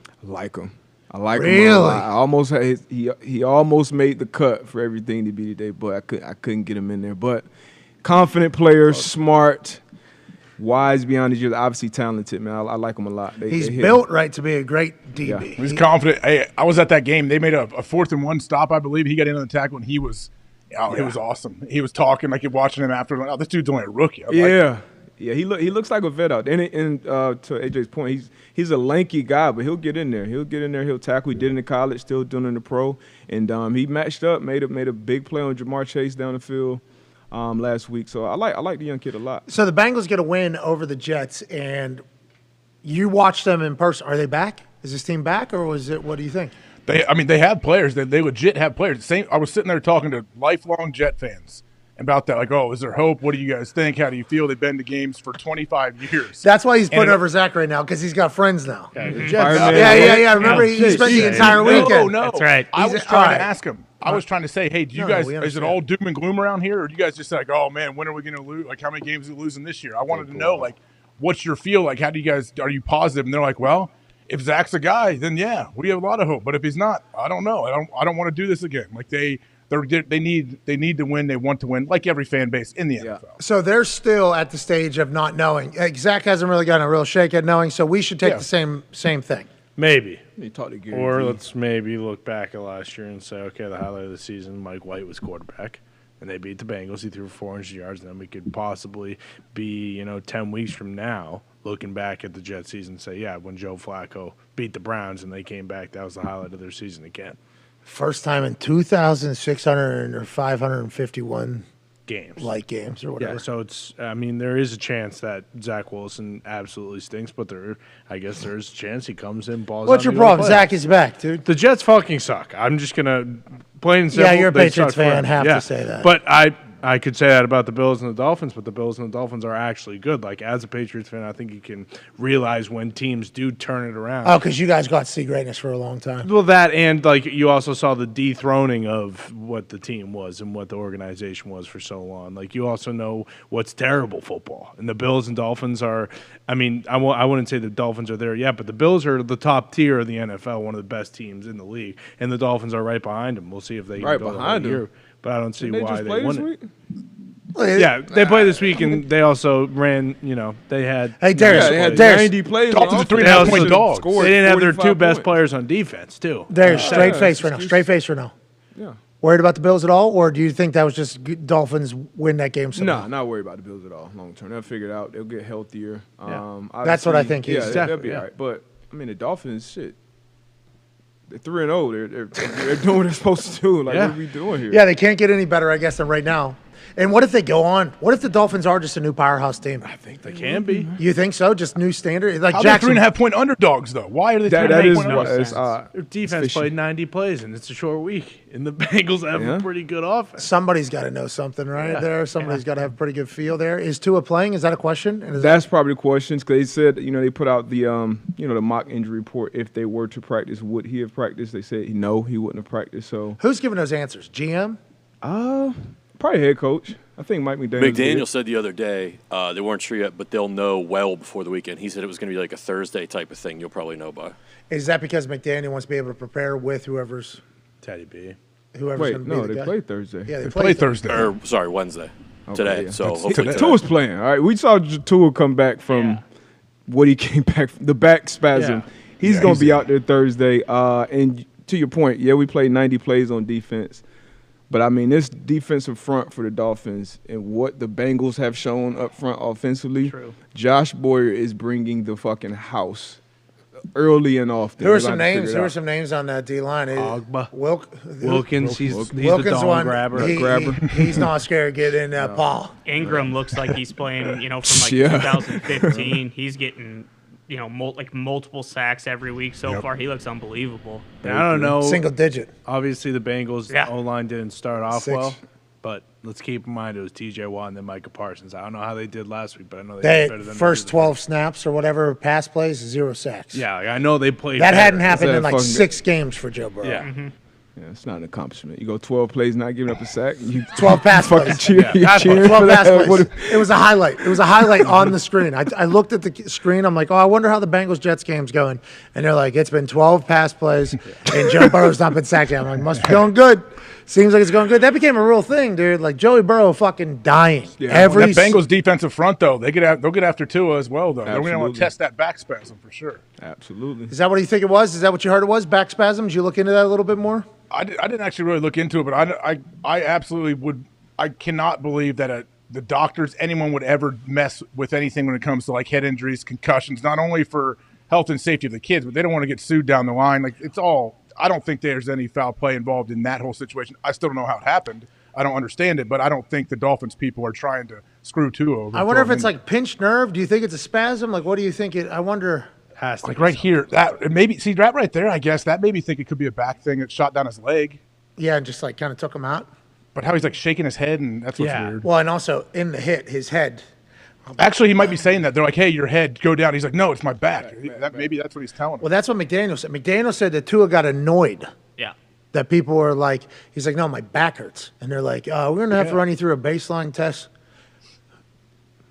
[SPEAKER 7] I like him. I like him.
[SPEAKER 1] Really?
[SPEAKER 7] I almost had he almost made the cut for everything to be today, but I couldn't get him in there. But confident player, smart, wise beyond his years, obviously talented, man. I like him a lot.
[SPEAKER 1] He's
[SPEAKER 7] they hit
[SPEAKER 1] built
[SPEAKER 7] him.
[SPEAKER 1] right to be a great DB.
[SPEAKER 7] Yeah.
[SPEAKER 12] He's confident. Hey, I was at that game. They made a 4th and 1 stop, I believe. He got in on the tackle, and he was it was awesome. He was talking, like, watching him after. Oh, this dude's only a rookie.
[SPEAKER 7] Yeah, he looks like a vet out there. And to AJ's point, he's a lanky guy, but he'll get in there. He'll tackle. He did it in college, still doing it in the pro. And he matched up, made a big play on Jamar Chase down the field last week. So I like the young kid a lot.
[SPEAKER 1] So the Bengals get a win over the Jets, and you watched them in person. Are they back? Is this team back, or was it? What do you think?
[SPEAKER 12] They have players. They legit have players. I was sitting there talking to lifelong Jet fans about that. Like, is there hope? What do you guys think? How do you feel? They've been to games for 25 years.
[SPEAKER 1] That's why he's putting over Zach right now, because he's got friends now.
[SPEAKER 12] Yeah.
[SPEAKER 1] Remember, he spent the entire weekend.
[SPEAKER 12] No.
[SPEAKER 6] That's right.
[SPEAKER 12] I was trying to ask him. I was trying to say, hey, do you guys,
[SPEAKER 1] we
[SPEAKER 12] is it all doom and gloom around here? Or do you guys just say, like, oh, man, when are we going to lose? Like, how many games are we losing this year? I wanted to know, like, what's your feel? Like, are you positive? And they're like, well, if Zach's a guy, then yeah, we have a lot of hope. But if he's not, I don't know. I don't want to do this again. Like, they need to win. They want to win, like every fan base in the NFL.
[SPEAKER 1] So they're still at the stage of not knowing. Zach hasn't really gotten a real shake at knowing, so we should take the same thing.
[SPEAKER 4] Maybe.
[SPEAKER 7] Or
[SPEAKER 4] let's maybe look back at last year and say, okay, the highlight of the season, Mike White was quarterback, and they beat the Bengals. He threw 400 yards, and then we could possibly be, 10 weeks from now looking back at the Jet season and say, yeah, when Joe Flacco beat the Browns and they came back, that was the highlight of their season again.
[SPEAKER 1] First time in 2,600 or 551 games or whatever.
[SPEAKER 4] Yeah, so there is a chance that Zach Wilson absolutely stinks, but I guess there's a chance he comes in, balls
[SPEAKER 1] What's
[SPEAKER 4] out,
[SPEAKER 1] your problem? Zach is back, dude.
[SPEAKER 4] The Jets fucking suck. I'm just gonna plain and simple.
[SPEAKER 1] Yeah, you're a
[SPEAKER 4] they
[SPEAKER 1] Patriots
[SPEAKER 4] suck
[SPEAKER 1] fan.
[SPEAKER 4] forever.
[SPEAKER 1] Have to say that.
[SPEAKER 4] But I could say that about the Bills and the Dolphins, but the Bills and the Dolphins are actually good. Like, as a Patriots fan, I think you can realize when teams do turn it around.
[SPEAKER 1] Oh, because you guys got to see greatness for a long time.
[SPEAKER 4] Well, that and, like, you also saw the dethroning of what the team was and what the organization was for so long. Like, you also know what's terrible football. And the Bills and Dolphins are, I wouldn't say the Dolphins are there yet, but the Bills are the top tier of the NFL, one of the best teams in the league. And the Dolphins are right behind them. We'll see if they can go
[SPEAKER 7] behind
[SPEAKER 4] the whole year. But I don't see why they wouldn't. Yeah, they play this week, and they also ran. They had.
[SPEAKER 1] Hey, Darius,
[SPEAKER 7] they had
[SPEAKER 1] Darius.
[SPEAKER 7] 90 plays.
[SPEAKER 12] Dolphins are 3.5-point dogs.
[SPEAKER 4] They didn't have their two best players on defense too.
[SPEAKER 1] Darius, straight face right now. Straight face right now.
[SPEAKER 7] Yeah.
[SPEAKER 1] Worried about the Bills at all, or do you think that was just Dolphins win that game somehow?
[SPEAKER 7] No, not worried about the Bills at all. Long term, they'll figure it out. They'll get healthier.
[SPEAKER 1] That's what I think.
[SPEAKER 7] Yeah, they'll be all right. But the Dolphins, shit. They're 3-0. They're doing what they're supposed to do. Like, what are we doing here?
[SPEAKER 1] Yeah, they can't get any better, I guess, than right now. And what if they go on? What if the Dolphins are just a new powerhouse team?
[SPEAKER 4] I think they can be.
[SPEAKER 1] You think so? Just new standard? Like
[SPEAKER 12] How
[SPEAKER 1] Jackson.
[SPEAKER 12] are they 3.5-point underdogs, though? Why are they 3.5-point underdogs?
[SPEAKER 4] Their defense played 90 plays, and it's a short week. And the Bengals have a pretty good offense.
[SPEAKER 1] Somebody's got to know something right there. Somebody's got to have a pretty good feel there. Is Tua playing? Is that a question? And
[SPEAKER 7] That's probably the question, because they said, they put out the, the mock injury report. If they were to practice, would he have practiced? They said no, he wouldn't have practiced. So
[SPEAKER 1] who's giving those answers? GM?
[SPEAKER 7] Probably head coach. I think Mike McDaniel.
[SPEAKER 8] McDaniel said the other day they weren't sure yet, but they'll know well before the weekend. He said it was going to be like a Thursday type of thing. You'll probably know by.
[SPEAKER 1] Is that because McDaniel wants to be able to prepare with whoever's
[SPEAKER 4] Teddy B?
[SPEAKER 1] Whoever's
[SPEAKER 7] Wait,
[SPEAKER 1] going to be
[SPEAKER 7] no,
[SPEAKER 1] the
[SPEAKER 7] they
[SPEAKER 1] guy?
[SPEAKER 7] play Thursday.
[SPEAKER 1] Yeah,
[SPEAKER 12] they play Thursday.
[SPEAKER 8] Or sorry, Wednesday. Today.
[SPEAKER 7] Yeah.
[SPEAKER 8] So hopefully
[SPEAKER 7] Tua's playing. All right, we saw Tua come back from what he came back from, the back spasm.
[SPEAKER 4] Yeah.
[SPEAKER 7] He's going to be out there Thursday. And to your point, we played 90 plays on defense. But, this defensive front for the Dolphins and what the Bengals have shown up front offensively, Josh Boyer is bringing the fucking house early and often.
[SPEAKER 1] There were
[SPEAKER 7] We're
[SPEAKER 1] some
[SPEAKER 7] gonna have to
[SPEAKER 1] names.
[SPEAKER 7] figure
[SPEAKER 1] There
[SPEAKER 7] it
[SPEAKER 1] were
[SPEAKER 7] out.
[SPEAKER 1] some names on that D line.
[SPEAKER 4] Wilkins, he's the
[SPEAKER 1] Wilkins
[SPEAKER 4] Dahn
[SPEAKER 1] one.
[SPEAKER 4] grabber.
[SPEAKER 1] He's not scared to get in Paul.
[SPEAKER 6] Ingram looks like he's playing, from like
[SPEAKER 7] Yeah.
[SPEAKER 6] 2015. He's getting, multiple sacks every week so far. He looks unbelievable.
[SPEAKER 4] And I don't know.
[SPEAKER 1] Single digit.
[SPEAKER 4] Obviously, the Bengals O-line didn't start off
[SPEAKER 1] 6.
[SPEAKER 4] well, but let's keep in mind it was T.J. Watt and then Micah Parsons. I don't know how they did last week, but I know they did better than
[SPEAKER 1] first
[SPEAKER 4] they did
[SPEAKER 1] 12 snaps or whatever pass plays, 0 sacks.
[SPEAKER 4] Yeah, I know they played.
[SPEAKER 1] That
[SPEAKER 4] better.
[SPEAKER 1] hadn't happened
[SPEAKER 7] that
[SPEAKER 1] in like
[SPEAKER 7] fucking
[SPEAKER 1] 6 games for Joe Burrow.
[SPEAKER 4] Yeah.
[SPEAKER 7] Yeah, it's not an accomplishment. You go 12 plays, not giving up a sack. You
[SPEAKER 1] 12 pass
[SPEAKER 7] fucking
[SPEAKER 1] plays.
[SPEAKER 7] cheer.
[SPEAKER 1] Yeah.
[SPEAKER 7] You
[SPEAKER 1] Pass
[SPEAKER 7] cheering
[SPEAKER 1] plays. 12
[SPEAKER 7] for
[SPEAKER 1] pass
[SPEAKER 7] that.
[SPEAKER 1] plays. It was a highlight. It was a highlight on the screen. I looked at the screen. I'm like, I wonder how the Bengals-Jets game's going. And they're like, it's been 12 pass plays, and Joe Burrow's not been sacked yet. I'm like, must be going good. Seems like it's going good. That became a real thing, dude. Like, Joey Burrow fucking dying.
[SPEAKER 12] That Bengals defensive front, though, they'll get after Tua as well, though. They're going to want to test that back spasm for sure.
[SPEAKER 7] Absolutely.
[SPEAKER 1] Is that what you think it was? Is that what you heard it was? Back spasms? You look into that a little bit more?
[SPEAKER 12] I didn't actually really look into it, but I absolutely would. I cannot believe that the doctors, anyone would ever mess with anything when it comes to like head injuries, concussions, not only for health and safety of the kids, but they don't want to get sued down the line. Like it's all. I don't think there's any foul play involved in that whole situation. I still don't know how it happened. I don't understand it, but I don't think the Dolphins people are trying to screw Tua over.
[SPEAKER 1] I wonder if it's like pinched nerve. Do you think it's a spasm? Like, what do you think I wonder.
[SPEAKER 12] Like right here, that maybe see that right there. I guess that made me think it could be a back thing that shot down his leg.
[SPEAKER 1] Yeah, and just like kind of took him out.
[SPEAKER 12] But how he's like shaking his head, and that's what's weird.
[SPEAKER 1] Well, and also in the hit, his head.
[SPEAKER 12] Actually, he might be saying that. They're like, "Hey, your head, go down." He's like, "No, it's my back." Maybe that's what he's telling him.
[SPEAKER 1] Well, that's what McDaniel said. McDaniel said that Tua got annoyed.
[SPEAKER 6] Yeah.
[SPEAKER 1] That people were like, he's like, no, my back hurts. And they're like, we're going to have to run you through a baseline test.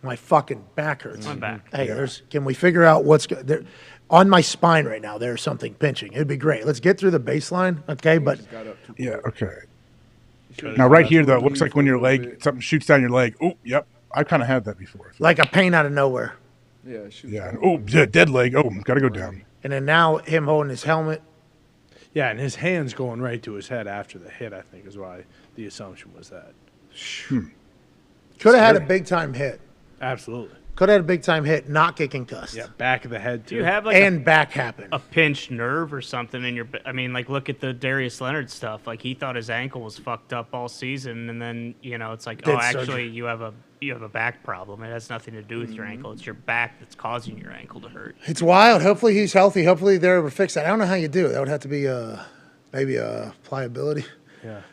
[SPEAKER 1] My fucking back hurts.
[SPEAKER 6] My back.
[SPEAKER 1] Hey, can we figure out what's there? On my spine right now, there's something pinching. It'd be great. Let's get through the baseline, okay? But
[SPEAKER 12] yeah, okay. Now, right here, though, it looks like when your leg, something shoots down your leg. Oh, yep. I've kind of had that before.
[SPEAKER 1] Like a pain out of nowhere.
[SPEAKER 12] Yeah. Oh, dead leg. Oh, got to go down.
[SPEAKER 1] And then now him holding his helmet.
[SPEAKER 4] Yeah, and his hand's going right to his head after the hit, I think, is why the assumption was that.
[SPEAKER 1] Could have had a big-time hit.
[SPEAKER 4] Absolutely.
[SPEAKER 1] Could have had a big-time hit, not get concussed.
[SPEAKER 4] Yeah, back of the head, too.
[SPEAKER 6] Do you have like
[SPEAKER 1] and back happen.
[SPEAKER 6] A pinched nerve or something in your? I mean, like look at the Darius Leonard stuff. Like he thought his ankle was fucked up all season, and then it's like,
[SPEAKER 1] Did
[SPEAKER 6] actually
[SPEAKER 1] surgery.
[SPEAKER 6] you have a back problem. It has nothing to do with your ankle. It's your back that's causing your ankle to hurt.
[SPEAKER 1] It's wild. Hopefully he's healthy. Hopefully they're able to fix that. I don't know how you do it. That would have to be maybe a pliability.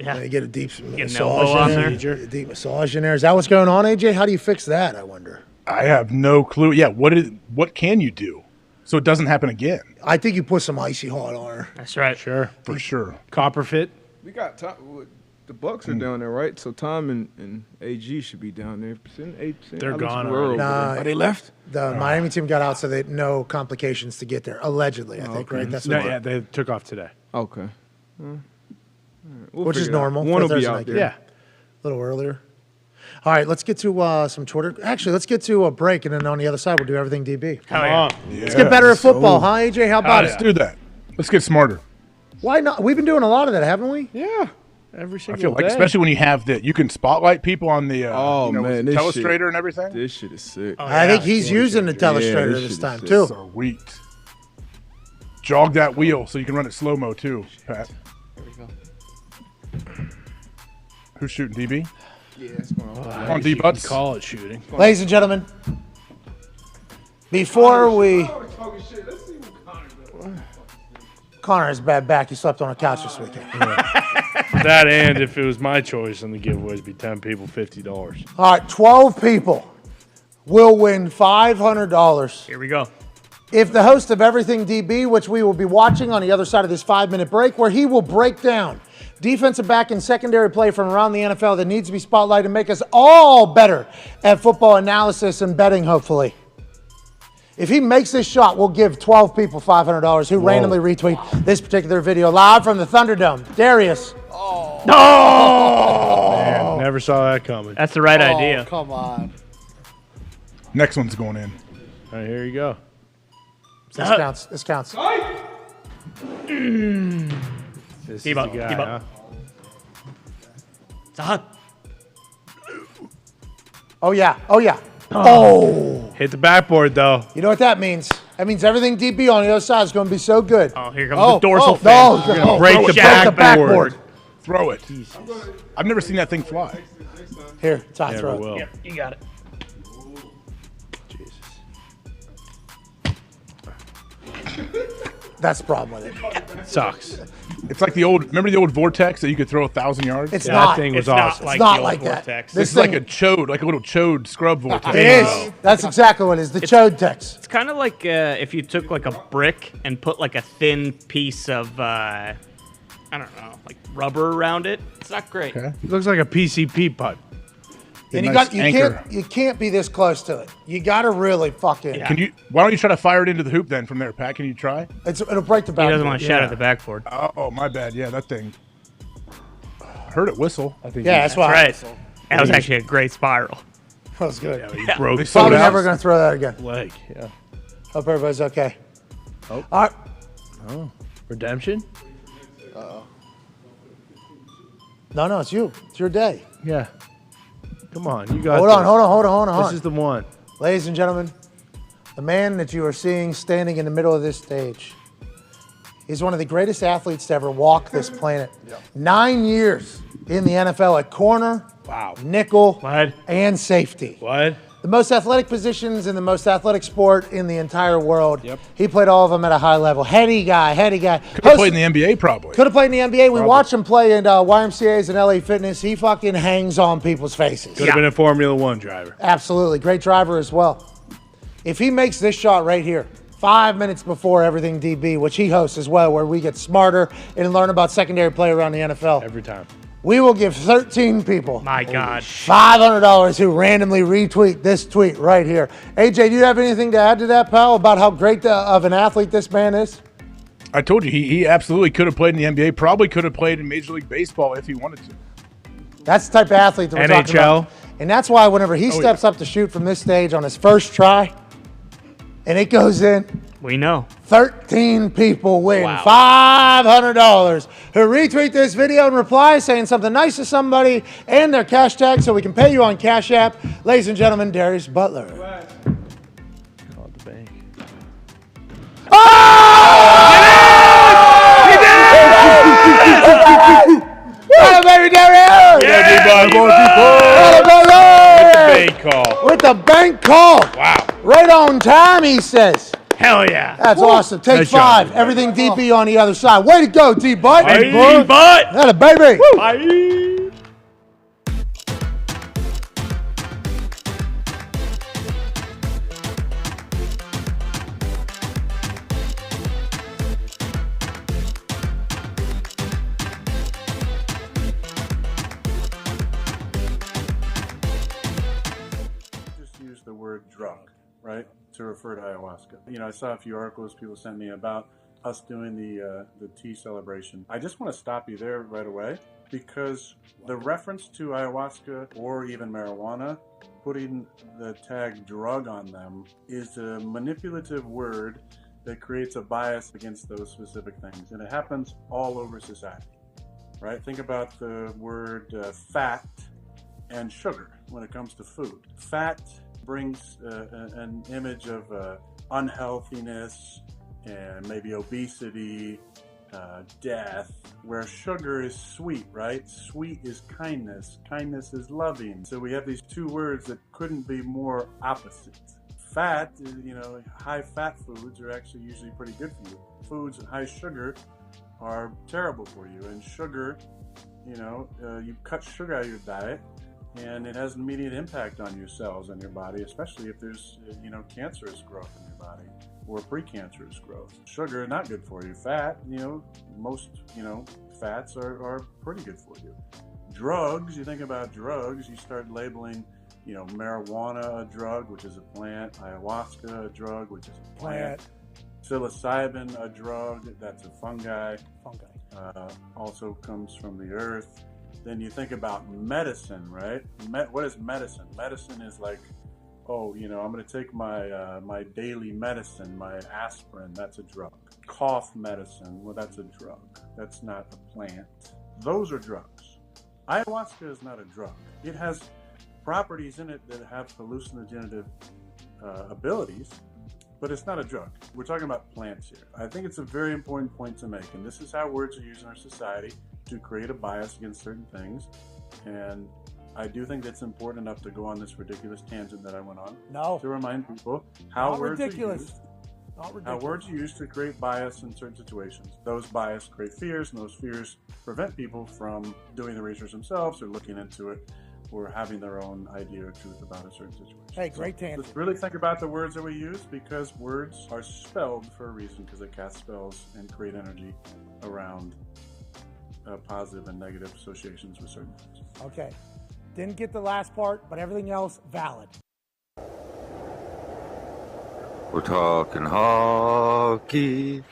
[SPEAKER 6] Yeah.
[SPEAKER 1] You get a deep
[SPEAKER 6] Get an
[SPEAKER 1] massage
[SPEAKER 6] elbow on
[SPEAKER 1] in
[SPEAKER 6] there.
[SPEAKER 1] A deep massage in there. Is that what's going on, AJ? How do you fix that, I wonder?
[SPEAKER 12] I have no clue. Yeah, what can you do so it doesn't happen again?
[SPEAKER 1] I think you put some icy hot on her.
[SPEAKER 6] That's right.
[SPEAKER 4] Sure.
[SPEAKER 12] For sure.
[SPEAKER 4] Copper fit.
[SPEAKER 7] We got Tom, the Bucks are down there, right? So Tom and AG should be down there.
[SPEAKER 4] They're
[SPEAKER 7] Alex
[SPEAKER 4] gone
[SPEAKER 7] Guerrero
[SPEAKER 4] already.
[SPEAKER 7] over
[SPEAKER 1] Nah,
[SPEAKER 7] there. Are they left?
[SPEAKER 1] The Miami team got out, so they no complications to get there. Allegedly, I think, right? That's
[SPEAKER 4] No,
[SPEAKER 1] what
[SPEAKER 4] yeah, they took off today.
[SPEAKER 7] Okay. We'll
[SPEAKER 1] which is
[SPEAKER 7] figure it out.
[SPEAKER 1] normal.
[SPEAKER 7] One
[SPEAKER 1] for
[SPEAKER 7] will be
[SPEAKER 1] Thursday
[SPEAKER 7] out
[SPEAKER 1] night
[SPEAKER 7] there.
[SPEAKER 1] game.
[SPEAKER 4] Yeah.
[SPEAKER 1] A little earlier. All right, let's get to some Twitter. Actually, let's get to a break, and then on the other side, we'll do everything DB.
[SPEAKER 6] Hell yeah.
[SPEAKER 1] Let's get better at football, huh, AJ? How about
[SPEAKER 12] Let's
[SPEAKER 1] it?
[SPEAKER 12] do that. Let's get smarter.
[SPEAKER 1] Why not? We've been doing a lot of that, haven't we?
[SPEAKER 4] Yeah. Every
[SPEAKER 12] I
[SPEAKER 4] single
[SPEAKER 12] feel like,
[SPEAKER 4] day.
[SPEAKER 12] especially when you have that, you can spotlight people on the
[SPEAKER 7] man, this
[SPEAKER 12] telestrator
[SPEAKER 7] shit-
[SPEAKER 12] and everything.
[SPEAKER 7] This shit is sick.
[SPEAKER 1] I think he's using the
[SPEAKER 7] Yeah,
[SPEAKER 1] telestrator
[SPEAKER 7] this
[SPEAKER 1] this
[SPEAKER 7] shit
[SPEAKER 1] time,
[SPEAKER 7] is
[SPEAKER 1] too.
[SPEAKER 12] Sweet. Jog that wheel so you can run it slow mo too, Pat. Who's shooting DB?
[SPEAKER 7] Yeah, it's going on.
[SPEAKER 12] On D butts.
[SPEAKER 4] Call it shooting.
[SPEAKER 1] Ladies and gentlemen, before we... Connor has a bad back. He slept on a couch this weekend.
[SPEAKER 4] That and if it was my choice on the giveaways, be 10 people, $50.
[SPEAKER 1] All right, 12 people will win $500
[SPEAKER 6] Here we go.
[SPEAKER 1] if the host of Everything DB, which we will be watching on the other side of this 5-minute break, where he will break down defensive back and secondary play from around the NFL that needs to be spotlighted and make us all better at football analysis and betting, hopefully. If he makes this shot, we'll give 12 people $500 who randomly retweet this particular video live from the Thunderdome. Darius.
[SPEAKER 4] Man, never saw that coming.
[SPEAKER 6] That's the right idea.
[SPEAKER 9] Come on.
[SPEAKER 12] Next one's going in.
[SPEAKER 4] All right, here you go.
[SPEAKER 1] This counts. This counts.
[SPEAKER 4] This
[SPEAKER 6] Keep
[SPEAKER 4] is
[SPEAKER 6] up,
[SPEAKER 4] the guy,
[SPEAKER 6] keep up. Dahn.
[SPEAKER 1] Oh, yeah. Oh, yeah. Oh.
[SPEAKER 4] Hit the backboard, though.
[SPEAKER 1] You know what that means? That means everything DB on the other side is going to be so good.
[SPEAKER 6] Oh, here comes the dorsal fin.
[SPEAKER 1] No,
[SPEAKER 4] You're gonna break the backboard.
[SPEAKER 12] Throw it. I've never seen that thing fly.
[SPEAKER 1] Here, Ty,
[SPEAKER 4] Never
[SPEAKER 1] throw it.
[SPEAKER 4] will.
[SPEAKER 6] Yep, you got it.
[SPEAKER 1] That's the problem with it.
[SPEAKER 4] Sucks.
[SPEAKER 12] It's like remember the old vortex that you could throw 1,000 yards?
[SPEAKER 1] It's
[SPEAKER 4] That
[SPEAKER 1] not.
[SPEAKER 4] thing was
[SPEAKER 6] It's
[SPEAKER 4] awesome.
[SPEAKER 6] not
[SPEAKER 1] It's not
[SPEAKER 6] the
[SPEAKER 1] like
[SPEAKER 6] old
[SPEAKER 1] that.
[SPEAKER 6] vortex.
[SPEAKER 12] This is like a chode, like a little chode scrub vortex.
[SPEAKER 1] It is. That's exactly what it is. The chode text.
[SPEAKER 6] It's kind of like if you took like a brick and put like a thin piece of, I don't know, like rubber around it. It's not great.
[SPEAKER 12] Okay.
[SPEAKER 4] It looks like a PCP putt.
[SPEAKER 1] And
[SPEAKER 12] Nice anchor.
[SPEAKER 1] you can't be this close to it. You got to really fucking.
[SPEAKER 12] Why don't you try to fire it into the hoop then from there, Pat? Can you try?
[SPEAKER 1] It'll break the
[SPEAKER 6] He
[SPEAKER 1] back.
[SPEAKER 6] doesn't want to shatter the backboard.
[SPEAKER 12] Oh, my bad. Yeah, that thing. I heard it whistle.
[SPEAKER 4] I think
[SPEAKER 1] Yeah, that's why.
[SPEAKER 6] Right. That was actually a great spiral.
[SPEAKER 1] That was good.
[SPEAKER 4] he broke
[SPEAKER 12] They
[SPEAKER 4] the
[SPEAKER 12] sold
[SPEAKER 1] Probably
[SPEAKER 12] it out.
[SPEAKER 1] never going to throw that again.
[SPEAKER 4] leg. Yeah.
[SPEAKER 1] Hope everybody's okay.
[SPEAKER 4] Oh.
[SPEAKER 1] All right.
[SPEAKER 4] Oh. Redemption?
[SPEAKER 1] No, it's you. It's your day.
[SPEAKER 4] Yeah. Come on, you got
[SPEAKER 1] Hold on.
[SPEAKER 4] This is the one.
[SPEAKER 1] Ladies and gentlemen, the man that you are seeing standing in the middle of this stage is one of the greatest athletes to ever walk this planet. 9 years in the NFL at corner, nickel,
[SPEAKER 6] What?
[SPEAKER 1] and safety.
[SPEAKER 4] What?
[SPEAKER 1] The most athletic positions in the most athletic sport in the entire world.
[SPEAKER 12] Yep.
[SPEAKER 1] He played all of them at a high level. Heady guy.
[SPEAKER 12] Could have played in the NBA probably.
[SPEAKER 1] Could have played in the NBA. We watched him play in YMCA's and LA Fitness. He fucking hangs on people's faces.
[SPEAKER 4] Could have been a Formula One driver.
[SPEAKER 1] Absolutely. Great driver as well. If he makes this shot right here, 5 minutes before Everything DB, which he hosts as well, where we get smarter and learn about secondary play around the NFL.
[SPEAKER 4] Every time.
[SPEAKER 1] We will give 13 people
[SPEAKER 6] My God.
[SPEAKER 1] $500 who randomly retweet this tweet right here. AJ, do you have anything to add to that, pal, about how great of an athlete this man is?
[SPEAKER 12] I told you, he absolutely could have played in the NBA, probably could have played in Major League Baseball if he wanted to.
[SPEAKER 1] That's the type of athlete that we're talking
[SPEAKER 4] NHL.
[SPEAKER 1] about. And that's why whenever he steps up to shoot from this stage on his first try, and it goes in,
[SPEAKER 6] We know.
[SPEAKER 1] 13 people win $500 who retweet this video and reply saying something nice to somebody and their cash tag so we can pay you on Cash App. Ladies and gentlemen, Darius Butler.
[SPEAKER 4] Called the bank.
[SPEAKER 1] Hello, baby Darius!
[SPEAKER 4] Bank call.
[SPEAKER 1] With the bank call.
[SPEAKER 4] Wow.
[SPEAKER 1] Right on time, he says.
[SPEAKER 6] Hell yeah.
[SPEAKER 1] That's awesome. Take
[SPEAKER 4] Nice job,
[SPEAKER 1] five.
[SPEAKER 4] D-Bud.
[SPEAKER 1] Everything DB on the other side. Way to go, D-Bud.
[SPEAKER 6] Hey, D-Bud.
[SPEAKER 1] Hello, baby.
[SPEAKER 6] Bye.
[SPEAKER 16] Just use the word drug, right, to refer to ayahuasca. You know, I saw a few articles people sent me about us doing the tea celebration. I just want to stop you there right away because the reference to ayahuasca or even marijuana, putting the tag drug on them, is a manipulative word that creates a bias against those specific things. And it happens all over society, right? Think about the word fat and sugar when it comes to food. Fat brings an image of unhealthiness and maybe obesity, death, where sugar is sweet, right? Sweet is kindness. Kindness is loving. So we have these two words that couldn't be more opposite. Fat, you know, high fat foods are actually usually pretty good for you. Foods with high sugar are terrible for you. And sugar, you know, you cut sugar out of your diet, and it has an immediate impact on your cells and your body, especially if there's, you know, cancerous growth in your body or precancerous growth. Sugar, not good for you. Fat, you know, most, you know, fats are pretty good for you. Drugs, you think about drugs, you start labeling, you know, marijuana a drug, which is a plant, ayahuasca a drug, which is a plant, psilocybin a drug, that's a fungi. Also comes from the earth. Then you think about medicine, right? What is medicine? Medicine is like, oh, you know, I'm going to take my my daily medicine, my aspirin, that's a drug. Cough medicine, well, that's a drug. That's not a plant. Those are drugs. Ayahuasca is not a drug. It has properties in it that have hallucinogenic abilities, but it's not a drug. We're talking about plants here. I think it's a very important point to make, and this is how words are used in our society to create a bias against certain things. And I do think that's important enough to go on this ridiculous tangent that I went on.
[SPEAKER 1] No.
[SPEAKER 16] To remind people how
[SPEAKER 1] Not
[SPEAKER 16] words
[SPEAKER 1] ridiculous.
[SPEAKER 16] are used.
[SPEAKER 1] Not ridiculous.
[SPEAKER 16] How words are used to create bias in certain situations. Those bias create fears, and those fears prevent people from doing the research themselves or looking into it or having their own idea or truth about a certain situation.
[SPEAKER 1] Hey, great tangent.
[SPEAKER 16] Let's really think about the words that we use, because words are spelled for a reason, because they cast spells and create energy around positive and negative associations with certain things.
[SPEAKER 1] Okay. Didn't get the last part, but everything else valid.
[SPEAKER 17] We're talking hockey.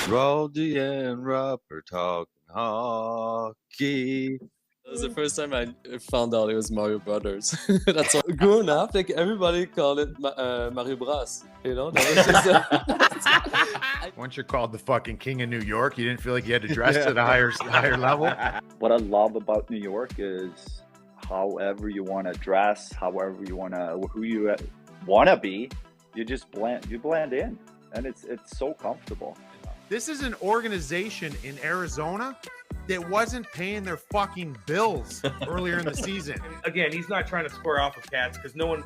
[SPEAKER 17] Roldy and Rupp are talking hockey.
[SPEAKER 18] That was the first time I found out it was Mario Brothers. That's all. Growing up, like everybody called it Mario Bros. You know, that was just.
[SPEAKER 19] Once you're called the fucking king of New York, you didn't feel like you had to dress at a higher level.
[SPEAKER 20] What I love about New York is however you want to dress, however you want to, who you want to be, you just blend in, and it's so comfortable.
[SPEAKER 19] This is an organization in Arizona that wasn't paying their fucking bills earlier in the season.
[SPEAKER 21] Again, he's not trying to square off with cats because no one.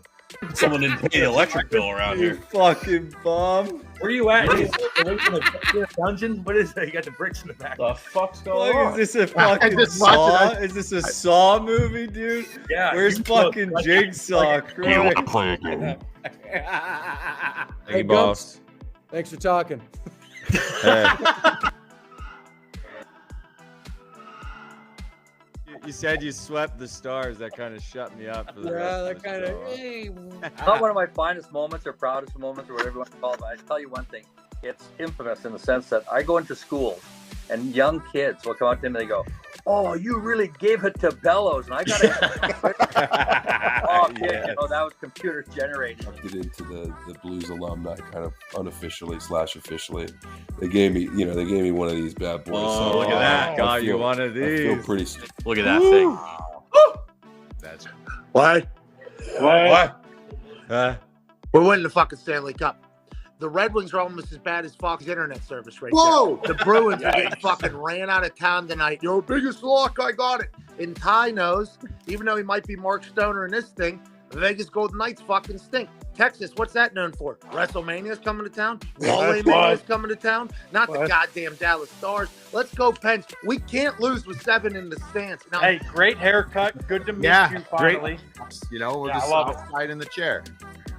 [SPEAKER 22] Someone didn't pay the electric bill around here.
[SPEAKER 20] Fucking bum.
[SPEAKER 21] Where are you at? Away from the dungeon? What is that? You got the bricks in the back.
[SPEAKER 22] The fuck's going on?
[SPEAKER 20] Is this a fucking Saw? Is this a Saw movie, dude?
[SPEAKER 21] Yeah.
[SPEAKER 20] Where's fucking Jigsaw?
[SPEAKER 22] You want to play a game?
[SPEAKER 23] Hey, boss. Thanks for talking.
[SPEAKER 20] Hey. You said you swept the stars. That kind of shut me up. For the rest of the show.
[SPEAKER 24] Not one of my finest moments or proudest moments or whatever you want to call it, but I tell you one thing. It's infamous in the sense that I go into schools and young kids will come up to me and they go, "Oh, you really gave it to Bellows." And I got to, oh, kid,
[SPEAKER 25] Yes.
[SPEAKER 24] you know, that was computer generated.
[SPEAKER 25] Get into the Blues alumni kind of unofficially / officially. They gave me one of these bad boys.
[SPEAKER 20] Oh, look at that. Got you one of
[SPEAKER 25] I feel
[SPEAKER 20] these.
[SPEAKER 25] pretty.
[SPEAKER 22] Look at that thing.
[SPEAKER 19] That's
[SPEAKER 3] What?
[SPEAKER 22] What?
[SPEAKER 3] We're winning the fucking Stanley Cup. The Red Wings are almost as bad as Fox internet service right
[SPEAKER 1] Whoa!
[SPEAKER 3] there. The Bruins are getting fucking ran out of town tonight. Yo, biggest lock, I got it. And Ty knows, even though he might be Mark Stoner in this thing, the Vegas Golden Knights fucking stink. Texas, what's that known for? WrestleMania's coming to town? Wally Mania's coming to town? Not the goddamn Dallas Stars. Let's go, Pens. We can't lose with 7 in the stands. Now,
[SPEAKER 21] Hey, great haircut. Good to meet
[SPEAKER 19] Yeah,
[SPEAKER 21] you finally.
[SPEAKER 19] great. You know, we'll
[SPEAKER 21] Yeah,
[SPEAKER 19] just
[SPEAKER 21] I love it.
[SPEAKER 19] slide in the chair.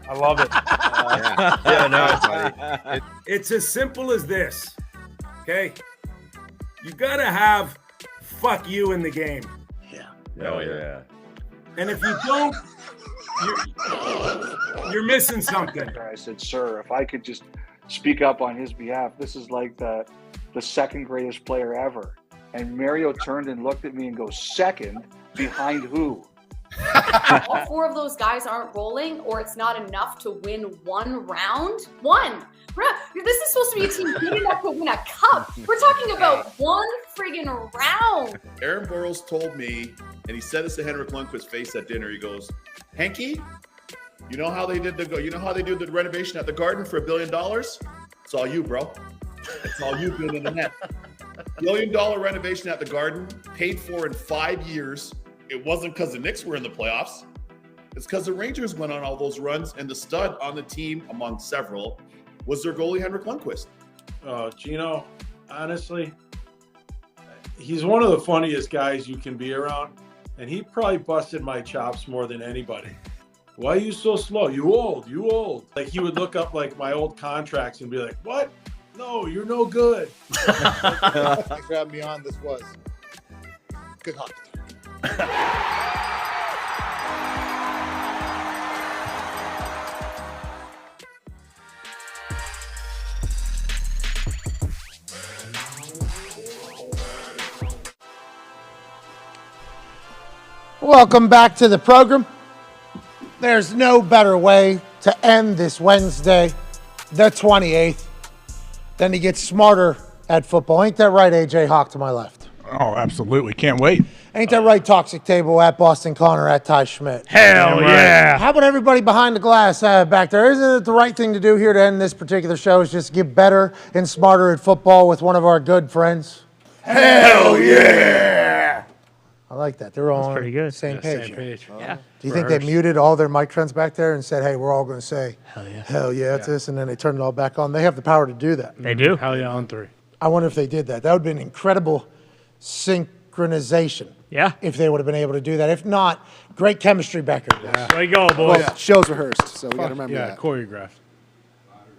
[SPEAKER 21] I love it.
[SPEAKER 19] Yeah, no, buddy.
[SPEAKER 26] It's as simple as this, okay? You gotta have fuck you in the game.
[SPEAKER 20] Oh, yeah.
[SPEAKER 26] And if you don't, you're missing something.
[SPEAKER 9] I said, sir, if I could just speak up on his behalf, this is like the second greatest player ever. And Mario turned and looked at me and goes, second? Behind who?
[SPEAKER 27] All 4 of those guys aren't rolling, or it's not enough to win one round. This is supposed to be a team good enough to win a cup. We're talking about one friggin' round.
[SPEAKER 28] Aaron Burrows told me, and he said this to Henrik Lundqvist's face at dinner. He goes, "Henke, you know how they did the renovation at the Garden for $1 billion? It's all you, bro. It's all you being in the net. $1 billion renovation at the Garden, paid for in 5 years. It wasn't because the Knicks were in the playoffs. It's because the Rangers went on all those runs, and the stud on the team, among several, was their goalie, Henrik Lundqvist."
[SPEAKER 29] Gino, honestly, he's one of the funniest guys you can be around, and he probably busted my chops more than anybody. Why are you so slow? You old. Like, he would look up, like, my old contracts and be like, what? No, you're no good.
[SPEAKER 3] Thanks for having me on. This was good hockey.
[SPEAKER 1] Welcome back to the program. There's no better way to end this Wednesday, the 28th, than to get smarter at football. Ain't that right, AJ Hawk to my left?
[SPEAKER 12] Oh, absolutely. Can't wait.
[SPEAKER 1] Ain't that right, Toxic Table, at Boston Connor, at Ty Schmidt?
[SPEAKER 6] Hell yeah.
[SPEAKER 1] How about everybody behind the glass back there? Isn't it the right thing to do here to end this particular show is just get better and smarter at football with one of our good friends?
[SPEAKER 2] Hell yeah!
[SPEAKER 1] I like that. They're all on
[SPEAKER 6] pretty good.
[SPEAKER 1] the same page.
[SPEAKER 4] Same page.
[SPEAKER 6] Yeah.
[SPEAKER 1] Do you think they muted all their mic trends back there and said, hey, we're all going to say, hell yeah, it's this, and then they turned it all back on? They have the power to do that.
[SPEAKER 6] They do.
[SPEAKER 4] Hell yeah on 3.
[SPEAKER 1] I wonder if they did that. That would be an incredible synchronization.
[SPEAKER 6] Yeah.
[SPEAKER 1] If they would have been able to do that. If not, great chemistry back here.
[SPEAKER 6] There you go, boys.
[SPEAKER 2] Well, show's rehearsed, so we got to remember
[SPEAKER 4] Yeah,
[SPEAKER 2] that.
[SPEAKER 4] choreographed.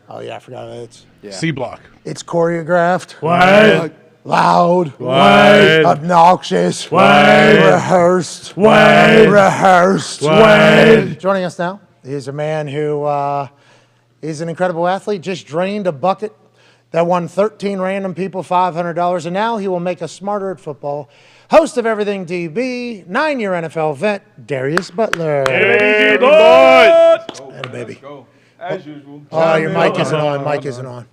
[SPEAKER 1] Oh, yeah, I forgot it.
[SPEAKER 2] Yeah.
[SPEAKER 12] Block.
[SPEAKER 1] It's choreographed.
[SPEAKER 4] What?
[SPEAKER 1] Loud.
[SPEAKER 4] What?
[SPEAKER 1] Obnoxious.
[SPEAKER 4] What?
[SPEAKER 1] Rehearsed.
[SPEAKER 4] What?
[SPEAKER 1] Rehearsed.
[SPEAKER 4] What?
[SPEAKER 1] Joining us now is a man who is an incredible athlete, just drained a bucket that won 13 random people $500, and now he will make us smarter at football. Host of Everything DB, 9-year NFL vet, Darius Butler.
[SPEAKER 4] Hey, boy!
[SPEAKER 1] And a baby.
[SPEAKER 5] As usual.
[SPEAKER 1] Oh, your mic isn't on. Mic isn't on.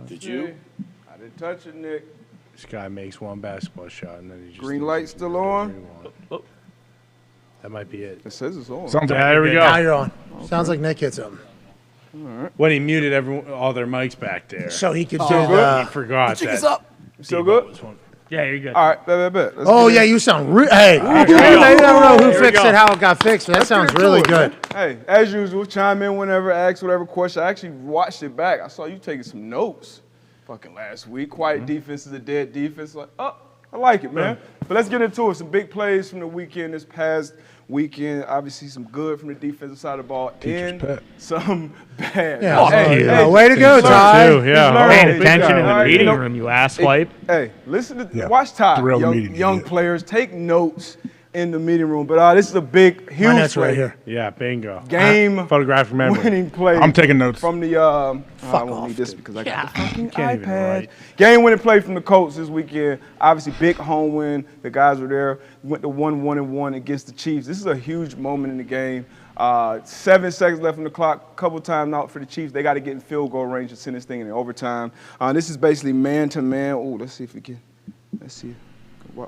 [SPEAKER 5] Did you? I didn't touch it, Nick.
[SPEAKER 4] This guy makes one basketball shot and then he just
[SPEAKER 5] Green light still on?
[SPEAKER 4] That might be it.
[SPEAKER 5] It says it's on.
[SPEAKER 4] There we go.
[SPEAKER 1] Now you're on. Sounds like Nick hit something.
[SPEAKER 4] When he muted all their mics back there.
[SPEAKER 1] So he could do
[SPEAKER 4] He forgot
[SPEAKER 5] Chick is
[SPEAKER 4] that.
[SPEAKER 5] up. You still good?
[SPEAKER 6] Yeah, you're good.
[SPEAKER 5] All right, bet. Let's
[SPEAKER 1] Oh,
[SPEAKER 5] get
[SPEAKER 1] yeah,
[SPEAKER 5] in.
[SPEAKER 1] you sound hey. You don't know who fixed it, how it got fixed, but that
[SPEAKER 5] Let's get
[SPEAKER 1] sounds
[SPEAKER 5] into
[SPEAKER 1] really
[SPEAKER 5] it,
[SPEAKER 1] good.
[SPEAKER 5] man. Hey, as usual, chime in whenever, ask whatever question. I actually watched it back. I saw you taking some notes fucking last week. Quiet defense is a dead defense. Like, I like it, man. But let's get into it. Some big plays from the weekend, this past weekend. Obviously, some good from the defensive side of the ball. And some bad.
[SPEAKER 1] Yeah, way to go, Ty.
[SPEAKER 6] Paying attention in the meeting room, you asswipe.
[SPEAKER 5] Hey, listen to watch Ty. Young players, take notes in the meeting room. But this is a big, huge
[SPEAKER 1] notes
[SPEAKER 5] play.
[SPEAKER 1] right here.
[SPEAKER 4] Yeah, bingo.
[SPEAKER 5] Game
[SPEAKER 4] photographic memory.
[SPEAKER 5] winning play.
[SPEAKER 12] I'm taking notes.
[SPEAKER 5] From the I won't need this because I got the fucking
[SPEAKER 4] Can't even
[SPEAKER 5] iPad.
[SPEAKER 4] write.
[SPEAKER 5] Game winning play from the Colts this weekend. Obviously, big home win. The guys were there. Went to 1-1-1 against the Chiefs. This is a huge moment in the game. 7 seconds left on the clock. Couple times out for the Chiefs. They got to get in field goal range to send this thing in overtime. This is basically man to man. Oh, let's see if we can. Let's see.
[SPEAKER 12] Do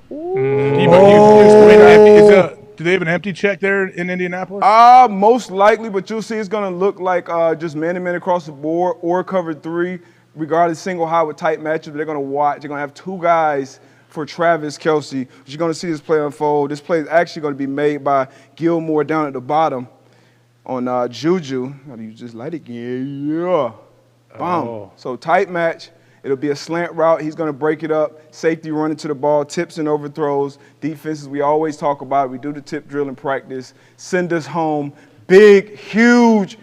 [SPEAKER 12] they have an empty check there in Indianapolis?
[SPEAKER 5] Most likely, but you'll see it's going to look like just man-to-man across the board or cover 3, regardless single high with tight matchups. They're going to watch. They're going to have 2 guys for Travis Kelce. You're going to see this play unfold. This play is actually going to be made by Gilmore down at the bottom on Juju. How do you just light it? Yeah. Boom.
[SPEAKER 4] Oh.
[SPEAKER 5] So tight match. It'll be a slant route. He's going to break it up. Safety running to the ball, tips and overthrows. Defenses, we always talk about. We do the tip drill in practice. Send us home. Big, huge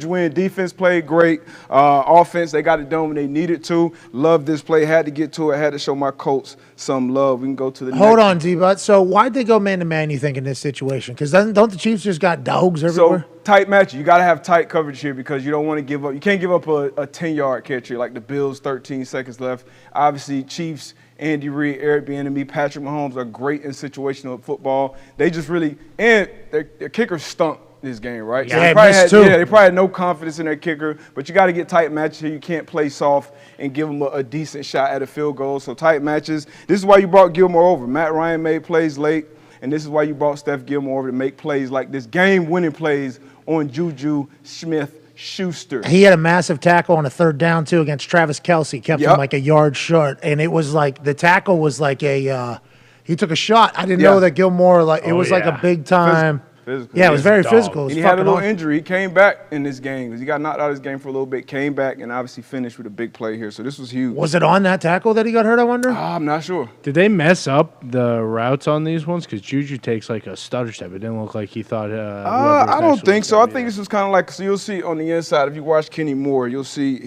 [SPEAKER 5] win. Defense played great. Offense, they got it done when they needed to. Love this play. Had to get to it. Had to show my Colts some love. We can go to the
[SPEAKER 1] Hold
[SPEAKER 5] next.
[SPEAKER 1] on, D-Butt. So why'd they go man-to-man, you think, in this situation? Because don't the Chiefs just got dogs everywhere?
[SPEAKER 5] So tight match. You got to have tight coverage here because you don't want to give up. You can't give up a 10-yard catch here like the Bills, 13 seconds left. Obviously, Chiefs, Andy Reid, Aerobie, and me, Patrick Mahomes are great in situational football. They just really – and their kicker stunk this game, right?
[SPEAKER 1] Yeah,
[SPEAKER 5] So they probably had no confidence in their kicker, but you got to get tight matches here. You can't play soft and give them a decent shot at a field goal. So tight matches. This is why you brought Gilmore over. Matt Ryan made plays late, and this is why you brought Steph Gilmore over to make plays like this, game-winning plays on Juju Smith-Schuster.
[SPEAKER 1] He had a massive tackle on a 3rd down, too, against Travis Kelce. Kept him like a yard short. And it was like the tackle was like a he took a shot. I didn't know that Gilmore, it was like a big-time.
[SPEAKER 5] Physical.
[SPEAKER 1] Yeah, it was very physical.
[SPEAKER 5] And he had a little injury. He came back in this game because he got knocked out of this game for a little bit, came back, and obviously finished with a big play here. So this was huge.
[SPEAKER 1] Was it on that tackle that he got hurt, I wonder?
[SPEAKER 5] I'm not sure.
[SPEAKER 4] Did they mess up the routes on these ones? Because Juju takes like a stutter step. It didn't look like he thought.
[SPEAKER 5] I don't think so. I think this was kind of like, so you'll see on the inside, if you watch Kenny Moore, you'll see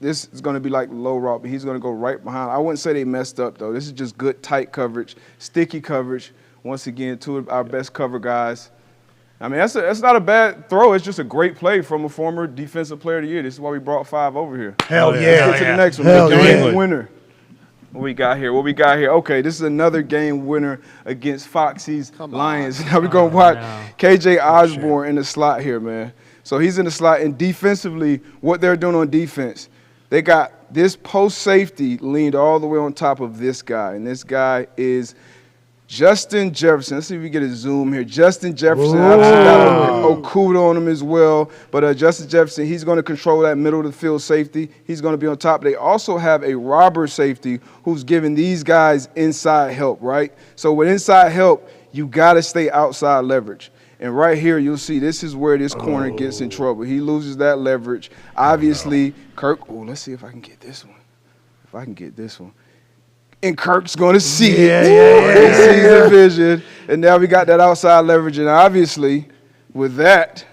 [SPEAKER 5] this is going to be like low route, but he's going to go right behind. I wouldn't say they messed up, though. This is just good, tight coverage, sticky coverage. Once again, 2 of our best cover guys. I mean, that's not a bad throw. It's just a great play from a former defensive player of the year. This is why we brought 5 over here.
[SPEAKER 1] Hell yeah.
[SPEAKER 5] Let's get to the next one. The game winner. What we got here? Okay, this is another game winner against Foxy's Lions. Now we're going to watch KJ Osborne in the slot here, man. So he's in the slot, and defensively, what they're doing on defense, They got this post safety leaned all the way on top of this guy, and this guy is Justin Jefferson. Let's see if we get a zoom here. Justin Jefferson obviously got Okudah on him as well. But Justin Jefferson, he's going to control that middle of the field safety. He's going to be on top. They also have a robber safety who's giving these guys inside help, right? So with inside help, you got to stay outside leverage. And right here, you'll see this is where this corner gets in trouble. He loses that leverage. Obviously, Kirk. Oh, let's see if I can get this one. If I can get this one. And Kirk's going to see it. He sees the vision. And now we got that outside leverage. And obviously, with that,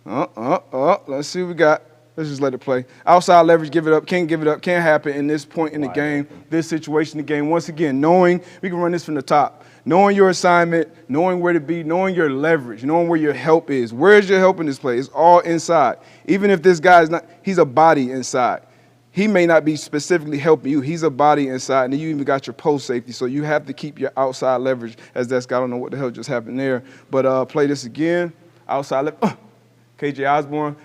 [SPEAKER 5] let's see what we got. Let's just let it play. Outside leverage, give it up. Can't give it up. Can't happen in this point in the game, this situation in the game. Once again, knowing, we can run this from the top. Knowing your assignment, knowing where to be, knowing your leverage, knowing where your help is. Where is your help in this play? It's all inside. Even if this guy is not, he's a body inside. He may not be specifically helping you. He's a body inside, and then you even got your post safety. So you have to keep your outside leverage as that guy. I don't know what the hell just happened there. But play this again. Outside leverage. KJ Osborne.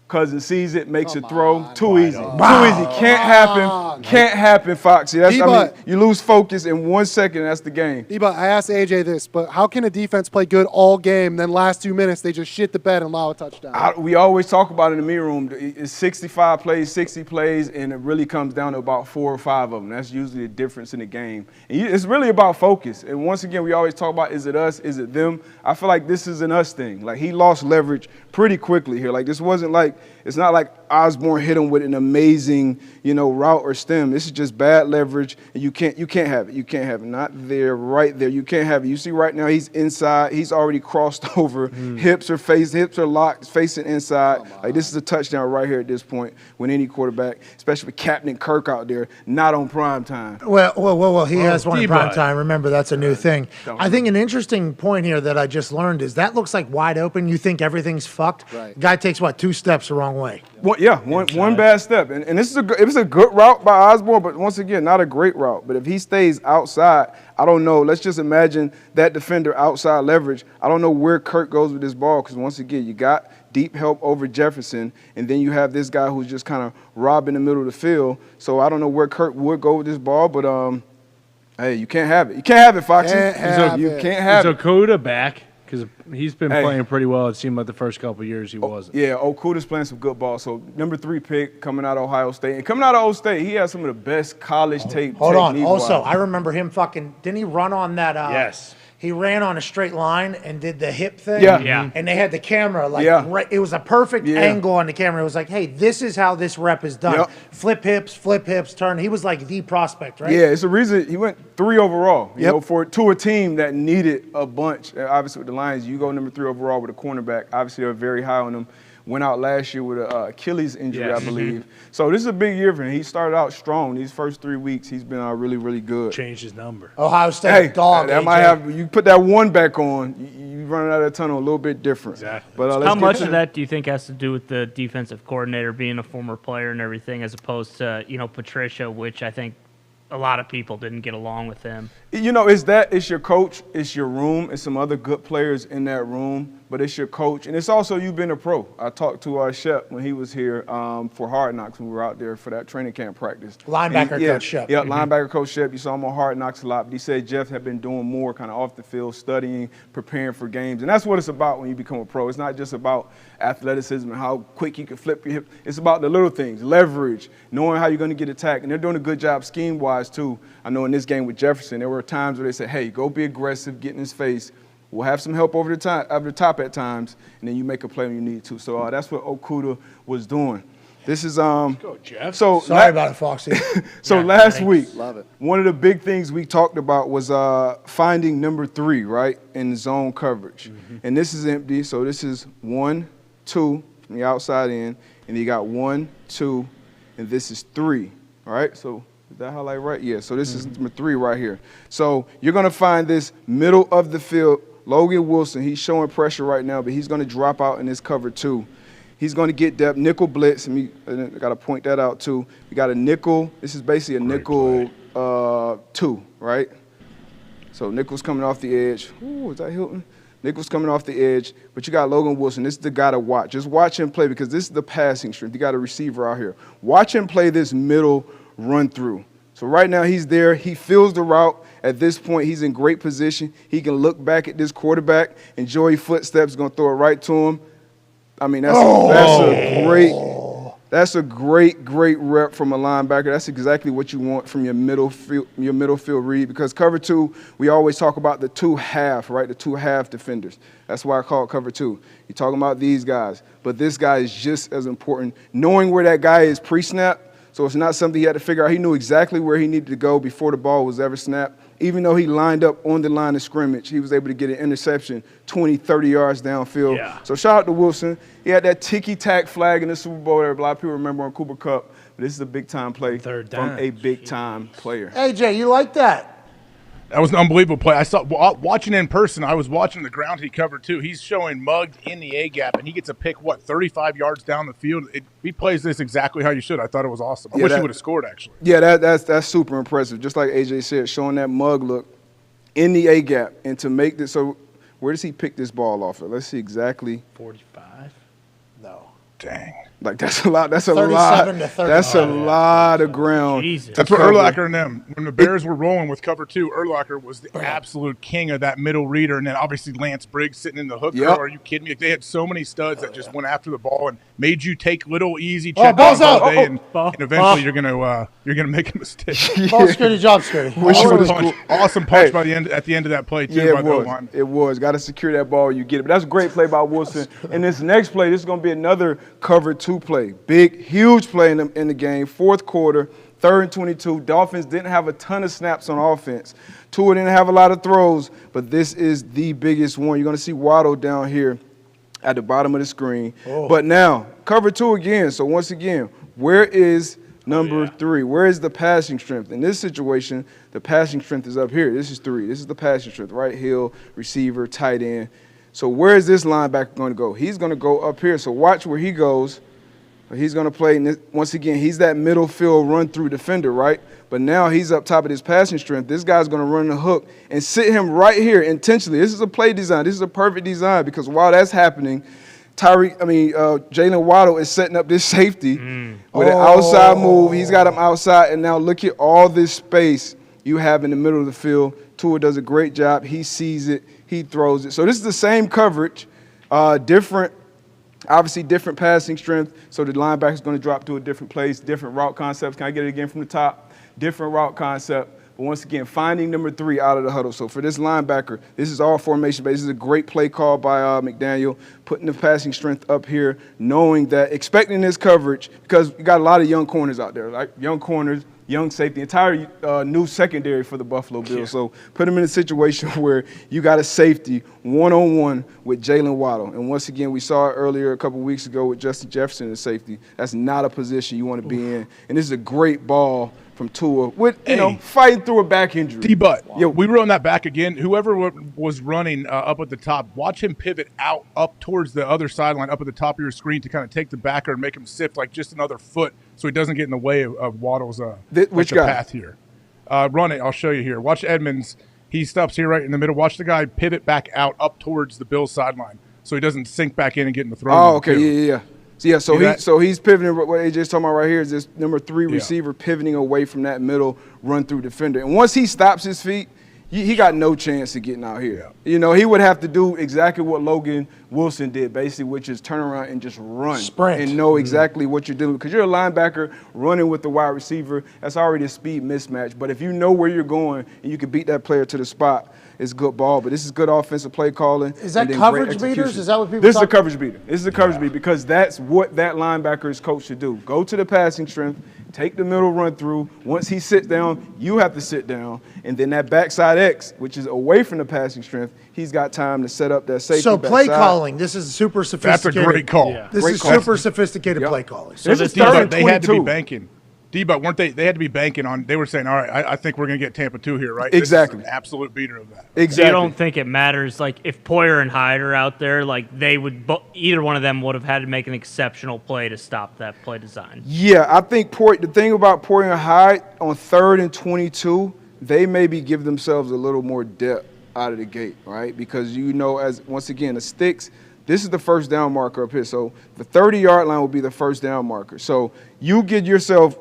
[SPEAKER 5] Cousin sees it, makes a throw. Too easy. Too easy. Can't happen. Can't happen, Foxy. That's, I mean, you lose focus in 1 second. That's the game.
[SPEAKER 2] Eba, I asked AJ this, but how can a defense play good all game, then last 2 minutes they just shit the bed and allow a touchdown?
[SPEAKER 5] We always talk about it in the meeting room. It's 65 plays, 60 plays, and it really comes down to about 4 or 5 of them. That's usually the difference in the game. And it's really about focus. And once again, we always talk about, is it us, is it them? I feel like this is an us thing. Like, he lost leverage pretty quickly here. Like, this wasn't like, it's not like Osborne hit him with an amazing, route or stem. This is just bad leverage, and you can't have it. You can't have it. Not there, right there. You can't have it. You see right now he's inside. He's already crossed over. Hips are locked, facing inside. Like, this is a touchdown right here at this point with any quarterback, especially with Captain Kirk out there, not on prime time.
[SPEAKER 1] Well, he has one in prime time. Remember, that's a new thing. I think an interesting point here that I just learned is that looks like wide open. You think everything's fucked. Right. Guy takes, 2 steps the wrong way.
[SPEAKER 5] One bad step. And this is it was a good route by Osborne, but once again, not a great route. But if he stays outside, I don't know. Let's just imagine that defender outside leverage. I don't know where Kirk goes with this ball because, once again, you got deep help over Jefferson, and then you have this guy who's just kind of robbing the middle of the field. So I don't know where Kirk would go with this ball, but hey, you can't have it. You can't have it, Foxy. You can't have it.
[SPEAKER 4] Is Okudah back? Because he's been playing pretty well. It seemed like the first couple of years he wasn't.
[SPEAKER 5] Yeah, Okudah's playing some good ball. So, number 3 pick coming out of Ohio State. And coming out of Ohio State, he has some of the best college tape.
[SPEAKER 1] Hold on. Also, I remember him didn't he run on that?
[SPEAKER 4] Yes.
[SPEAKER 1] He ran on a straight line and did the hip thing.
[SPEAKER 5] Yeah.
[SPEAKER 1] And they had the camera, right, it was a perfect angle on the camera. It was like, hey, this is how this rep is done.
[SPEAKER 5] Yep.
[SPEAKER 1] Flip hips, turn. He was like the prospect, right?
[SPEAKER 5] Yeah, it's a reason he went 3 overall. You know, to a team that needed a bunch. Obviously, with the Lions, you go number 3 overall with a cornerback. Obviously, they're very high on him. Went out last year with an Achilles injury, I believe. So this is a big year for him. He started out strong. These first 3 weeks, he's been really, really good.
[SPEAKER 4] Changed his number.
[SPEAKER 1] Ohio State dog.
[SPEAKER 5] That might have, you put that 1 back on, you run out of the tunnel a little bit different.
[SPEAKER 4] Exactly.
[SPEAKER 5] But
[SPEAKER 6] how much of that do you think has to do with the defensive coordinator being a former player and everything, as opposed to Patricia, which I think a lot of people didn't get along with him?
[SPEAKER 5] It's your coach, it's your room, it's some other good players in that room, but it's your coach, and it's also you being a pro. I talked to Shep when he was here for Hard Knocks when we were out there for that training camp practice.
[SPEAKER 1] Linebacker Coach Shep.
[SPEAKER 5] Yeah, linebacker Coach Shep. You saw him on Hard Knocks a lot, but he said Jeff had been doing more kind of off the field, studying, preparing for games, and that's what it's about when you become a pro. It's not just about athleticism and how quick you can flip your hip. It's about the little things, leverage, knowing how you're going to get attacked, and they're doing a good job scheme-wise too. I know in this game with Jefferson, there were times where they said, hey, go be aggressive, get in his face. We'll have some help over the top at times, and then you make a play when you need to. So that's what Okudah was doing. This is
[SPEAKER 4] Let's go, Jeff.
[SPEAKER 5] So
[SPEAKER 1] sorry about it, Foxy.
[SPEAKER 5] Last week, one of the big things we talked about was finding number 3, right, in zone coverage. And this is empty. So this is 1, 2 from the outside in, and you got 1, 2, and this is 3. All right. So is that highlight right? Yeah. So this is number 3 right here. So you're gonna find this middle of the field. Logan Wilson, he's showing pressure right now, but he's going to drop out in this cover 2. He's going to get depth, nickel blitz, and I got to point that out too. We got a nickel. This is basically a nickel 2, right? So nickel's coming off the edge. Ooh, is that Hilton? Nickel's coming off the edge, but you got Logan Wilson. This is the guy to watch. Just watch him play because this is the passing strength. You got a receiver out here. Watch him play this middle run through. So right now he's there. He feels the route. At this point, he's in great position. He can look back at this quarterback, and Joey Footsteps going to throw it right to him. I mean, that's a great rep from a linebacker. That's exactly what you want from your middle field read, because cover two, we always talk about the two half, right? The two half defenders. That's why I call it cover two. You're talking about these guys, but this guy is just as important. Knowing where that guy is pre-snap, so it's not something he had to figure out. He knew exactly where he needed to go before the ball was ever snapped. Even though he lined up on the line of scrimmage, he was able to get an interception 20, 30 yards downfield. Yeah. So shout out to Wilson. He had that ticky-tack flag in the Super Bowl that a lot of people remember on Cooper Kupp. But this is a big-time play from a big-time player.
[SPEAKER 1] AJ, you like that?
[SPEAKER 12] That was an unbelievable play. I saw watching in person. I was watching the ground he covered too. He's showing mugged in the A gap, and he gets a pick 35 yards down the field. He plays this exactly how you should. I thought it was awesome. I wish he would have scored actually.
[SPEAKER 5] Yeah, that's super impressive. Just like AJ said, showing that mug look in the A gap, and to make this. So where does he pick this ball off of? Let's see exactly.
[SPEAKER 6] 45.
[SPEAKER 1] No.
[SPEAKER 12] Dang.
[SPEAKER 5] Like that's a lot. That's a
[SPEAKER 1] 37
[SPEAKER 5] lot.
[SPEAKER 1] to 30.
[SPEAKER 5] That's a lot of ground.
[SPEAKER 6] Jesus.
[SPEAKER 12] That's what Urlacher and them. When the Bears were rolling with cover two, Urlacher was the absolute king of that middle reader, and then obviously Lance Briggs sitting in the hook.
[SPEAKER 5] Yep.
[SPEAKER 12] Are you kidding me? They had so many studs that just went after the ball and made you take little easy
[SPEAKER 1] Oh,
[SPEAKER 12] check
[SPEAKER 1] ball's
[SPEAKER 12] all
[SPEAKER 1] out.
[SPEAKER 12] day, and eventually you're gonna make a mistake.
[SPEAKER 1] Ball scurry, job scurry.
[SPEAKER 12] Awesome punch by the end at the end of that play too.
[SPEAKER 5] Yeah,
[SPEAKER 12] by
[SPEAKER 5] it
[SPEAKER 12] the
[SPEAKER 5] was.
[SPEAKER 12] line.
[SPEAKER 5] It was. Got to secure that ball. You get it. But that's a great play by Wilson. And this next play, this is going to be another cover two play. Big, huge play in the game. Fourth quarter, 3rd and 22. Dolphins didn't have a ton of snaps on offense. Tua didn't have a lot of throws, but this is the biggest one. You're going to see Waddle down here at the bottom of the screen. Oh. But now, cover two again. So once again, where is number 3? Where is the passing strength? In this situation, the passing strength is up here. This is 3. This is the passing strength. Right heel, receiver, tight end. So where is this linebacker going to go? He's going to go up here. So watch where he goes. He's going to play, once again, he's that middle field run-through defender, right? But now he's up top of his passing strength. This guy's going to run the hook and sit him right here intentionally. This is a play design. This is a perfect design because while that's happening, Jalen Waddle is setting up this safety with an outside move. He's got him outside, and now look at all this space you have in the middle of the field. Tua does a great job. He sees it. He throws it. So this is the same coverage, obviously different passing strength. So the linebacker is going to drop to a different place, different route concepts. Can I get it again from the top? Different route concept. But once again, finding number 3 out of the huddle. So for this linebacker, this is all formation based. This is a great play call by McDaniel, putting the passing strength up here, knowing that, expecting this coverage, because you got a lot of young corners out there, like young corners, young safety, entire new secondary for the Buffalo Bills. Yeah. So put them in a situation where you got a safety one-on-one with Jalen Waddle. And once again, we saw it earlier a couple weeks ago with Justin Jefferson as safety. That's not a position you want to be in. And this is a great ball from Tua with, fighting through a back injury.
[SPEAKER 12] D-Butt. Yo, we run that back again. Whoever was running up at the top, watch him pivot out up towards the other sideline, up at the top of your screen to kind of take the backer and make him sift like just another foot so he doesn't get in the way of Waddle's
[SPEAKER 5] which guy?
[SPEAKER 12] Path here. Run it. I'll show you here. Watch Edmonds. He stops here right in the middle. Watch the guy pivot back out up towards the Bills sideline so he doesn't sink back in and get in the throw.
[SPEAKER 5] Oh, okay. Yeah. So he's pivoting. What AJ's talking about right here is this number 3 receiver pivoting away from that middle run-through defender. And once he stops his feet, he got no chance of getting out here. Yeah. He would have to do exactly what Logan Wilson did, basically, which is turn around and just run.
[SPEAKER 1] Sprint.
[SPEAKER 5] And know exactly what you're doing. Because you're a linebacker running with the wide receiver. That's already a speed mismatch. But if you know where you're going and you can beat that player to the spot, it's good ball. But this is good offensive play calling.
[SPEAKER 1] Is that coverage beaters? Is that what people
[SPEAKER 5] This is a coverage beater. This is a coverage beater because that's what that linebacker is coached to do. Go to the passing strength, take the middle run through. Once he sits down, you have to sit down. And then that backside X, which is away from the passing strength, he's got time to set up that safety.
[SPEAKER 1] So play
[SPEAKER 5] backside.
[SPEAKER 1] calling, this is super sophisticated.
[SPEAKER 12] That's a great call.
[SPEAKER 1] Yeah. This is super sophisticated play calling.
[SPEAKER 12] So this D-Butt, they had to be banking. D-Butt, weren't they? They had to be banking on. They were saying, all right, I think we're going to get Tampa 2 here, right?
[SPEAKER 5] Exactly.
[SPEAKER 12] This is an absolute beater of that.
[SPEAKER 5] Exactly.
[SPEAKER 6] So you don't think it matters, like, if Poyer and Hyde are out there, like, they would, either one of them would have had to make an exceptional play to stop that play design?
[SPEAKER 5] Yeah, I think the thing about Poyer and Hyde on 3rd and 22, they maybe give themselves a little more depth. out of the gate, right? Because as once again, the sticks, this is the first down marker up here. So the 30-yard line will be the first down marker. So you get yourself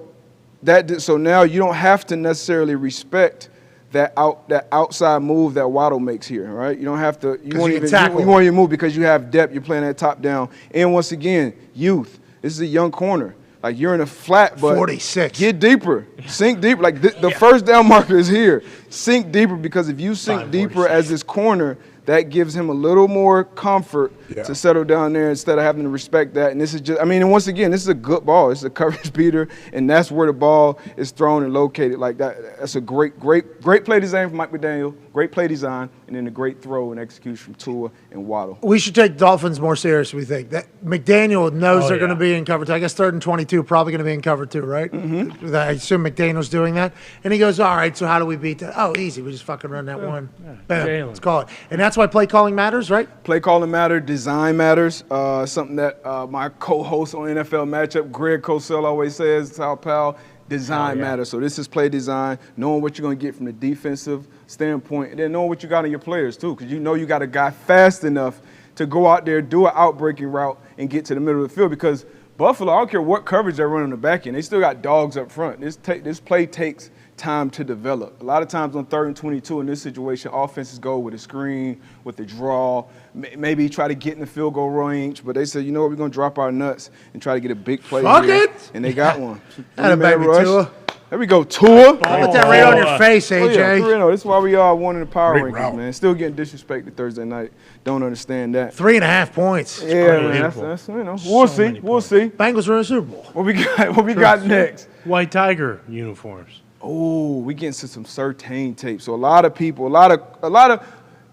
[SPEAKER 5] that. So now you don't have to necessarily respect that outside move that Waddle makes here, right? You don't have to. You won't even move because you have depth. You're playing that top down. And once again, youth. This is a young corner. Like you're in a flat, but
[SPEAKER 1] 46.
[SPEAKER 5] Get deeper, sink deeper. Like the first down marker is here. Sink deeper because if you sink deeper as this corner, that gives him a little more comfort to settle down there instead of having to respect that. And this is just, and once again, this is a good ball. It's a coverage beater, and that's where the ball is thrown and located. Like that, that's a great play design from Mike McDaniel. Great play design, and then a great throw and execution from Tua and Waddle.
[SPEAKER 1] We should take Dolphins more serious, we think. That McDaniel knows they're going to be in cover two. I guess 3rd and 22, probably going to be in cover two, right? Mm-hmm. I assume McDaniel's doing that. And he goes, all right, so how do we beat that? Oh, easy. We just fucking run that one. Bam, let's call it. And that's why play calling matters, right?
[SPEAKER 5] Play calling matters. Design matters. Something that my co-host on NFL Matchup, Greg Cosell, always says, Sal Powell, design matters. So this is play design, knowing what you're going to get from the defensive standpoint, and then knowing what you got in your players too, because you got a guy fast enough to go out there, do an outbreaking route, and get to the middle of the field. Because Buffalo, I don't care what coverage they're running on the back end, they still got dogs up front. This play takes time to develop. A lot of times on 3rd and 22 in this situation, offenses go with a screen, with a draw, maybe try to get in the field goal range, but they say, you know what, we're going to drop our nuts and try to get a big play here. And they got one.
[SPEAKER 1] Atta baby, Tua.
[SPEAKER 5] There we go, Tua.
[SPEAKER 1] Put that right on your face, AJ.
[SPEAKER 5] 3-0. This is why we are one in the power rankings, man. Still getting disrespected Thursday night. Don't understand that.
[SPEAKER 1] 3.5 points.
[SPEAKER 5] Yeah, man. That's we'll see. We'll see.
[SPEAKER 1] Bengals are in the Super Bowl.
[SPEAKER 5] What we got next?
[SPEAKER 4] White Tiger uniforms.
[SPEAKER 5] Oh, we getting to some certain tape. So a lot of people,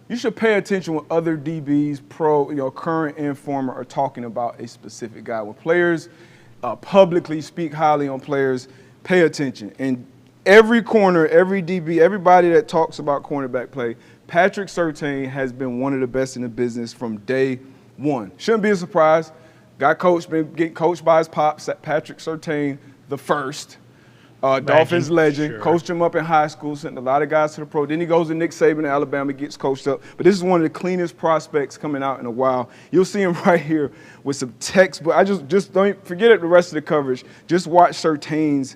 [SPEAKER 5] you should pay attention when other DBs, current and former, are talking about a specific guy. When players publicly speak highly on players, pay attention. And every corner, every DB, everybody that talks about cornerback play, Patrick Surtain has been one of the best in the business from day one. Shouldn't be a surprise. Been getting coached by his pops, Patrick Surtain the first. Dolphins legend, coached him up in high school, sent a lot of guys to the pro. Then he goes to Nick Saban in Alabama, gets coached up. But this is one of the cleanest prospects coming out in a while. You'll see him right here with some textbook. I just don't forget it. The rest of the coverage. Just watch Surtain's,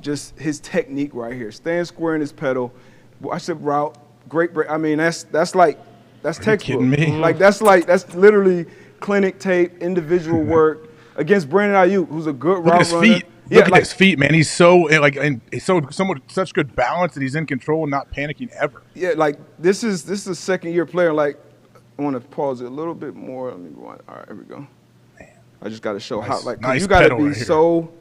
[SPEAKER 5] just his technique right here. Stand square in his pedal. Watch the route. Great break. I mean, that's textbook. That's literally clinic tape, individual work against Brandon Ayuk, who's a good route runner.
[SPEAKER 12] Feet. Look at his feet, man. He's so such good balance, and he's in control and not panicking ever.
[SPEAKER 5] Yeah, like this is a second-year player. Like, I want to pause it a little bit more. Let me rewind. All right, here we go. Man, I just got to show how you got to be so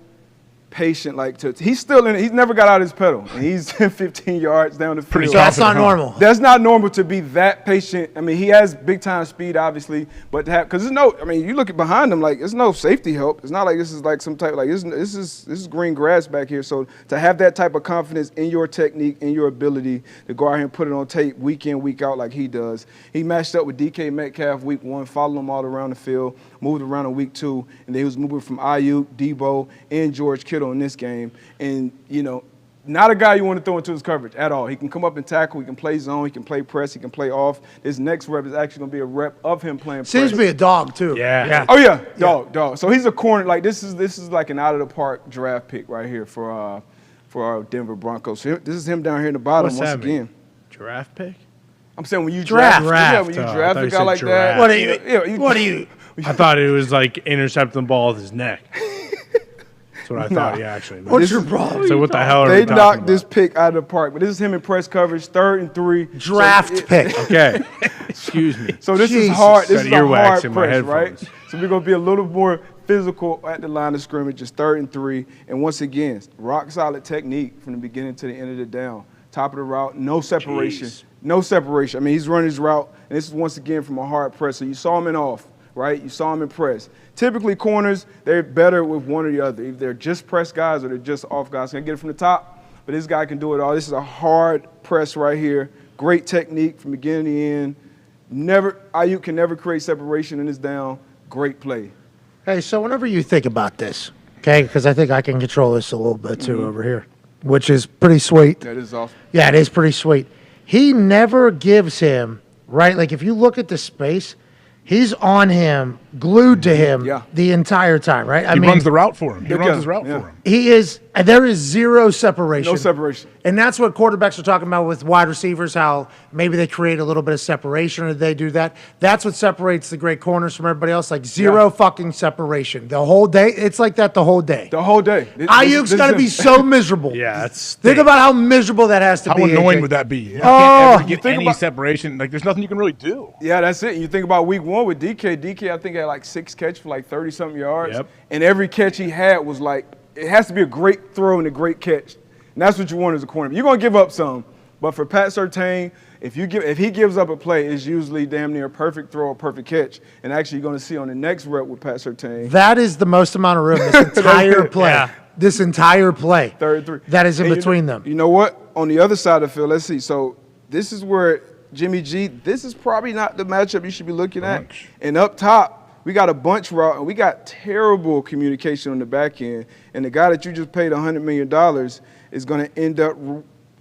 [SPEAKER 5] patient. He's never got out of his pedal, and he's 15 yards down the field.
[SPEAKER 1] So that's not normal.
[SPEAKER 5] That's not normal to be that patient. I mean, he has big time speed, obviously, but because you look at behind him, like there's no safety help. It's not like this is like some type this is green grass back here. So to have that type of confidence in your technique, in your ability to go out here and put it on tape week in, week out like he does. He matched up with DK Metcalf week 1, followed him all around the field, moved around in week 2, and then he was moving from Ayuk, Debo, and George Kittle in this game. And, not a guy you want to throw into his coverage at all. He can come up and tackle. He can play zone. He can play press. He can play off. This next rep is actually going to be a rep of him playing press.
[SPEAKER 1] Seems to be a dog, too.
[SPEAKER 4] Yeah.
[SPEAKER 5] Oh, yeah. Dog. So he's a corner. Like, this is like an out-of-the-park draft pick right here for our Denver Broncos. So this is him down here in the bottom.
[SPEAKER 4] What's
[SPEAKER 5] once
[SPEAKER 4] that
[SPEAKER 5] again.
[SPEAKER 4] mean? Giraffe pick?
[SPEAKER 5] I'm saying when you draft a guy like that.
[SPEAKER 1] What are you?
[SPEAKER 4] I thought it was like intercepting the ball with his neck. That's what I thought he actually meant.
[SPEAKER 1] What's your problem?
[SPEAKER 4] So what the hell are
[SPEAKER 5] they
[SPEAKER 4] we talking
[SPEAKER 5] knocked
[SPEAKER 4] about?
[SPEAKER 5] this pick out of the park, but this is him in press coverage, 3rd and 3.
[SPEAKER 1] Draft pick.
[SPEAKER 4] Okay. Excuse me.
[SPEAKER 5] So this is hard. This is a hard
[SPEAKER 4] in
[SPEAKER 5] press, right? So we're going to be a little more physical at the line of scrimmage, just 3rd and 3. And once again, rock solid technique from the beginning to the end of the down. Top of the route, no separation.
[SPEAKER 4] Jeez.
[SPEAKER 5] No separation. I mean, he's running his route, and this is once again from a hard press. So you saw him in off, right? You saw him in press. Typically, corners, they're better with one or the other. Either they're just press guys or they're just off guys. Can get it from the top, but this guy can do it all. This is a hard press right here. Great technique from beginning to end. Ayuk can never create separation in his down. Great play.
[SPEAKER 1] Hey, so whenever you think about this, okay, because I think I can control this a little bit too over here, which is pretty sweet.
[SPEAKER 5] That is awesome.
[SPEAKER 1] Yeah, it is pretty sweet. he never gives him, right? Like if you look at the space, he's on him, glued to him the entire time, right?
[SPEAKER 12] He runs the route for him. He runs his route for him.
[SPEAKER 1] He is, there is zero separation.
[SPEAKER 5] No separation.
[SPEAKER 1] And that's what quarterbacks are talking about with wide receivers, how maybe they create a little bit of separation or they do that. That's what separates the great corners from everybody else, like zero fucking separation. The whole day, it's like that the whole day.
[SPEAKER 5] The whole day.
[SPEAKER 1] Ayuk's got to be so miserable.
[SPEAKER 4] Yeah,
[SPEAKER 1] Think about how miserable that has to
[SPEAKER 12] How
[SPEAKER 1] be.
[SPEAKER 12] annoying
[SPEAKER 1] AJ.
[SPEAKER 12] would that be? You
[SPEAKER 1] Oh,
[SPEAKER 12] can't ever get any separation. Like, there's nothing you can really do.
[SPEAKER 5] Yeah, that's it. You think about week 1 with DK. DK, I think, had like 6 catches for like 30-something yards.
[SPEAKER 12] Yep.
[SPEAKER 5] And every catch he had was like, it has to be a great throw and a great catch. And that's what you want as a corner. You're going to give up some. But for Pat Surtain, if he gives up a play, it's usually damn near a perfect throw or perfect catch. And actually, you're going to see on the next rep with Pat Surtain.
[SPEAKER 1] That is the most amount of room this entire play.
[SPEAKER 5] Yeah.
[SPEAKER 1] This entire play.
[SPEAKER 5] 33.
[SPEAKER 1] That is in
[SPEAKER 5] And
[SPEAKER 1] between them.
[SPEAKER 5] You know what? On the other side of the field, let's see. So this is where Jimmy G, this is probably not the matchup you should be looking at. And up top, we got a bunch route, and we got terrible communication on the back end. And the guy that you just paid $100 million is going to end up.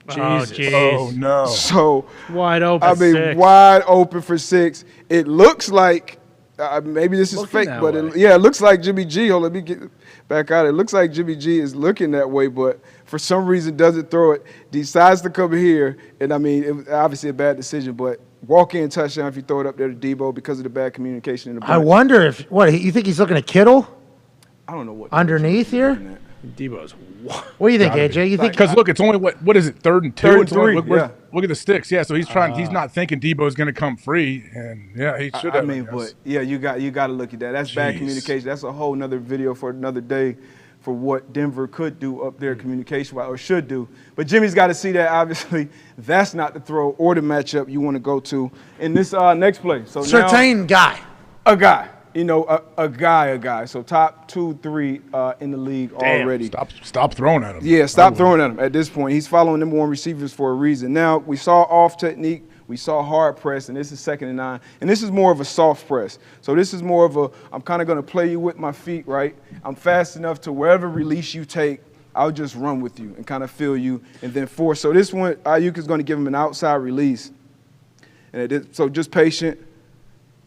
[SPEAKER 4] Oh,
[SPEAKER 12] no.
[SPEAKER 5] So
[SPEAKER 6] wide open.
[SPEAKER 5] I mean,
[SPEAKER 6] 6.
[SPEAKER 5] wide open for 6. It looks like maybe this is
[SPEAKER 4] Looking
[SPEAKER 5] fake,
[SPEAKER 4] that
[SPEAKER 5] but
[SPEAKER 4] way.
[SPEAKER 5] it looks like Jimmy G. Oh, let me get back out. It looks like Jimmy G is looking that way, but for some reason doesn't throw it. Decides to come here, and I mean, it was obviously a bad decision, but walk-in touchdown if you throw it up there to Debo because of the bad communication in the
[SPEAKER 1] I
[SPEAKER 5] bunch.
[SPEAKER 1] wonder if, you think he's looking at Kittle
[SPEAKER 5] I don't know what
[SPEAKER 1] underneath here?
[SPEAKER 4] Debo's
[SPEAKER 1] What do you think, AJ? You think?
[SPEAKER 12] Because look, it's only what is it? 3rd and 2.
[SPEAKER 5] 3rd and
[SPEAKER 12] It's only-
[SPEAKER 5] 3, yeah.
[SPEAKER 12] Look at the sticks. Yeah, so he's trying. He's not thinking Debo's going to come free, and yeah, he should have.
[SPEAKER 5] I mean, but yeah, you got to look at that. That's bad communication. That's a whole nother video for another day for what Denver could do up there communication-wise, or should do. But Jimmy's got to see that, obviously, that's not the throw or the matchup you want to go to in this next play. So
[SPEAKER 1] Surtain guy.
[SPEAKER 5] A guy. You know, a guy. So top 2, 3 in the league already.
[SPEAKER 12] Stop throwing at him.
[SPEAKER 5] Yeah, stop throwing at him at this point. He's following number 1 receivers for a reason. Now, we saw off technique. We saw hard press, and this is 2nd and 9. And this is more of a soft press. So this is more of a, I'm kind of going to play you with my feet, right? I'm fast enough to wherever release you take, I'll just run with you and kind of feel you and then force. So this one, Ayuk is going to give him an outside release. And so just patient.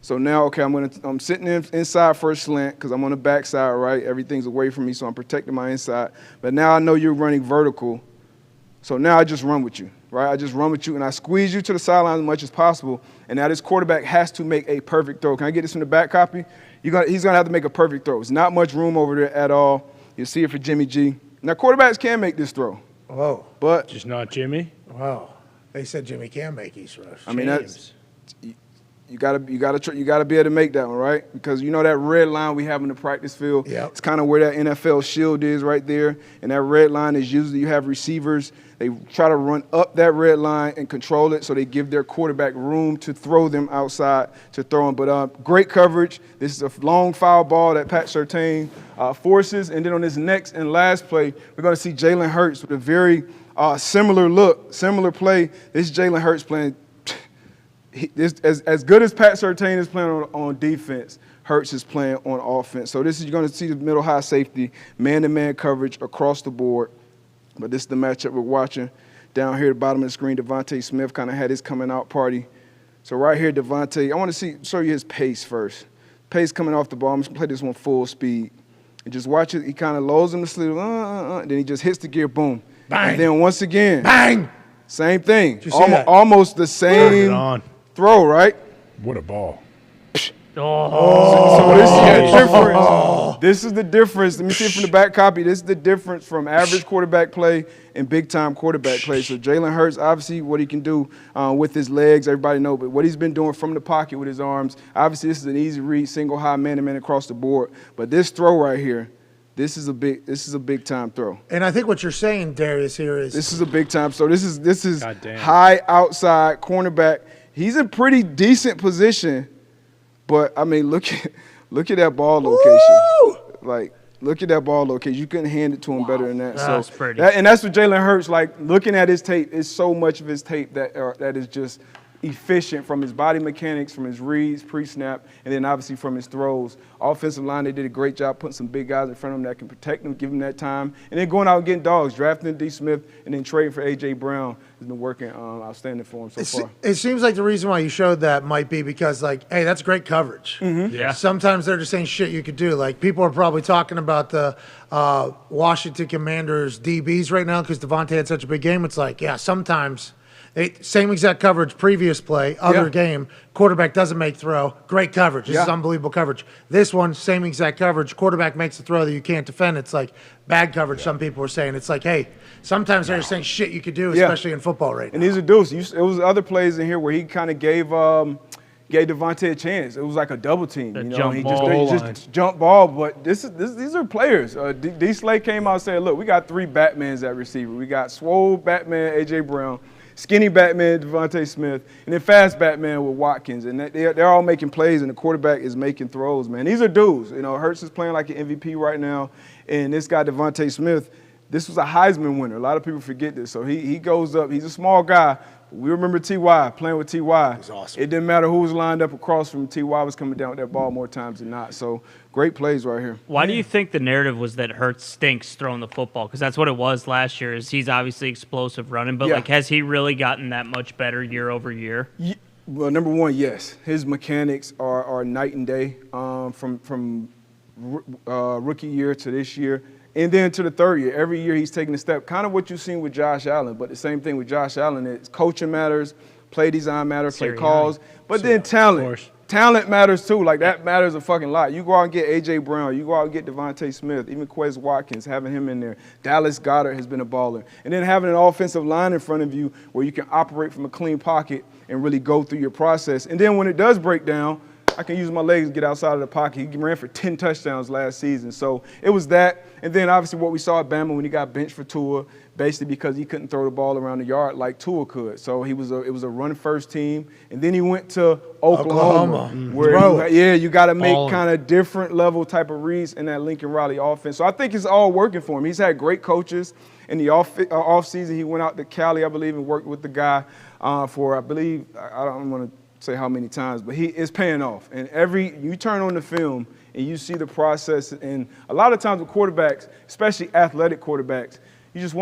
[SPEAKER 5] So now, okay, I'm sitting inside first slant because I'm on the backside, right? Everything's away from me, so I'm protecting my inside. But now I know you're running vertical. So now I just run with you, right? I just run with you, and I squeeze you to the sideline as much as possible. And now this quarterback has to make a perfect throw. Can I get this in the back copy? He's going to have to make a perfect throw. There's not much room over there at all. You'll see it for Jimmy G. Now, quarterbacks can make this throw.
[SPEAKER 1] Whoa.
[SPEAKER 5] But
[SPEAKER 4] just not Jimmy?
[SPEAKER 1] Wow. They said Jimmy can make these throws.
[SPEAKER 5] I mean, that's you gotta be able to make that one, right? Because you know that red line we have in the practice field.
[SPEAKER 1] Yeah.
[SPEAKER 5] It's kind of where that NFL shield is right there, and that red line is usually you have receivers. They try to run up that red line and control it, so they give their quarterback room to throw them outside to throw them. But great coverage. This is a long foul ball that Pat Surtain forces, and then on this next and last play, we're going to see Jalen Hurts with a very similar play. This is Jalen Hurts playing. As good as Pat Surtain is playing on defense, Hurts is playing on offense. So you're going to see the middle high safety, man-to-man coverage across the board. But this is the matchup we're watching. Down here at the bottom of the screen, Devontae Smith kind of had his coming out party. So right here, Devontae, I want to show you his pace first. Pace coming off the ball. I'm just going to play this one full speed. And just watch it. He kind of lowers him to sleep. Then he just hits the gear, boom.
[SPEAKER 1] Bang.
[SPEAKER 5] And then once again.
[SPEAKER 1] Bang.
[SPEAKER 5] Same thing.
[SPEAKER 1] Did you see that?
[SPEAKER 5] Almost the same throw, right?
[SPEAKER 12] What a ball.
[SPEAKER 5] So this is the difference. This is the difference. Let me see it from the back copy. This is the difference from average quarterback play and big-time quarterback play. So Jalen Hurts, obviously, what he can do with his legs, everybody knows. But what he's been doing from the pocket with his arms, obviously, this is an easy read, single high man-to-man across the board. But this throw right here, this is a big-time throw.
[SPEAKER 1] And I think what you're saying, Darius, here is
[SPEAKER 5] this is a big time. So this is high outside cornerback. He's in pretty decent position. But I mean, look at that ball location.
[SPEAKER 1] Woo!
[SPEAKER 5] Like, look at that ball location. You couldn't hand it to him better than that.
[SPEAKER 6] That's pretty.
[SPEAKER 5] And that's what Jalen Hurts, like, looking at his tape, is so much of his tape that is just efficient from his body mechanics, from his reads, pre-snap, and then obviously from his throws. Offensive line, they did a great job putting some big guys in front of him that can protect him, give him that time, and then going out and getting dogs, drafting D. Smith, and then trading for A.J. Brown has been working outstanding for him so far.
[SPEAKER 1] It seems like the reason why you showed that might be because, like, hey, that's great coverage.
[SPEAKER 6] Yeah.
[SPEAKER 1] Sometimes they're just saying shit you could do. Like, people are probably talking about the Washington Commanders DBs right now because Devontae had such a big game. It's like, yeah, sometimes same exact coverage, previous play, other game, quarterback doesn't make throw. Great coverage. This is unbelievable coverage. This one, same exact coverage. Quarterback makes a throw that you can't defend. It's like bad coverage, some people are saying. It's like, hey, sometimes they're saying shit you could do, especially in football right now.
[SPEAKER 5] And these are dudes. It was other plays in here where he kind of gave Devontae a chance. It was like a double team. He just jump ball. But these are players. D. Slay came out and said, look, we got 3 Batmans at receiver. We got swole Batman, A.J. Brown, skinny Batman, Devontae Smith, and then fast Batman with Watkins. And they're all making plays, and the quarterback is making throws, man. These are dudes. Hurts is playing like an MVP right now, and this guy, Devontae Smith, this was a Heisman winner. A lot of people forget this. So he goes up. He's a small guy. We remember T.Y. playing with T.Y. It was awesome. It didn't matter who was lined up across from T.Y. was coming down with that ball more times than not. So great plays right here.
[SPEAKER 6] Why do you think the narrative was that Hurts stinks throwing the football? Because that's what it was last year. Is he's obviously explosive running, but has he really gotten that much better year over year?
[SPEAKER 5] Well, number one, yes. His mechanics are night and day from rookie year to this year. And then to the third year, every year he's taking a step. Kind of what you've seen with Josh Allen, but the same thing with Josh Allen is coaching matters, play design matters, play calls, but then talent. Talent matters too. Like that matters a fucking lot. You go out and get A.J. Brown, you go out and get Devontae Smith, even Quez Watkins, having him in there. Dallas Goedert has been a baller. And then having an offensive line in front of you where you can operate from a clean pocket and really go through your process. And then when it does break down, I can use my legs to get outside of the pocket. He ran for 10 touchdowns last season. So it was that. And then obviously what we saw at Bama when he got benched for Tua, basically because he couldn't throw the ball around the yard like Tua could. So it was a run-first team. And then he went to Oklahoma. Where you got to make kind of different level type of reads in that Lincoln Riley offense. So I think it's all working for him. He's had great coaches. In the offseason, he went out to Cali, I believe, and worked with the guy for, I believe, I don't want to say how many times, but he is paying off. And you turn on the film and you see the process. And a lot of times with quarterbacks, especially athletic quarterbacks, you just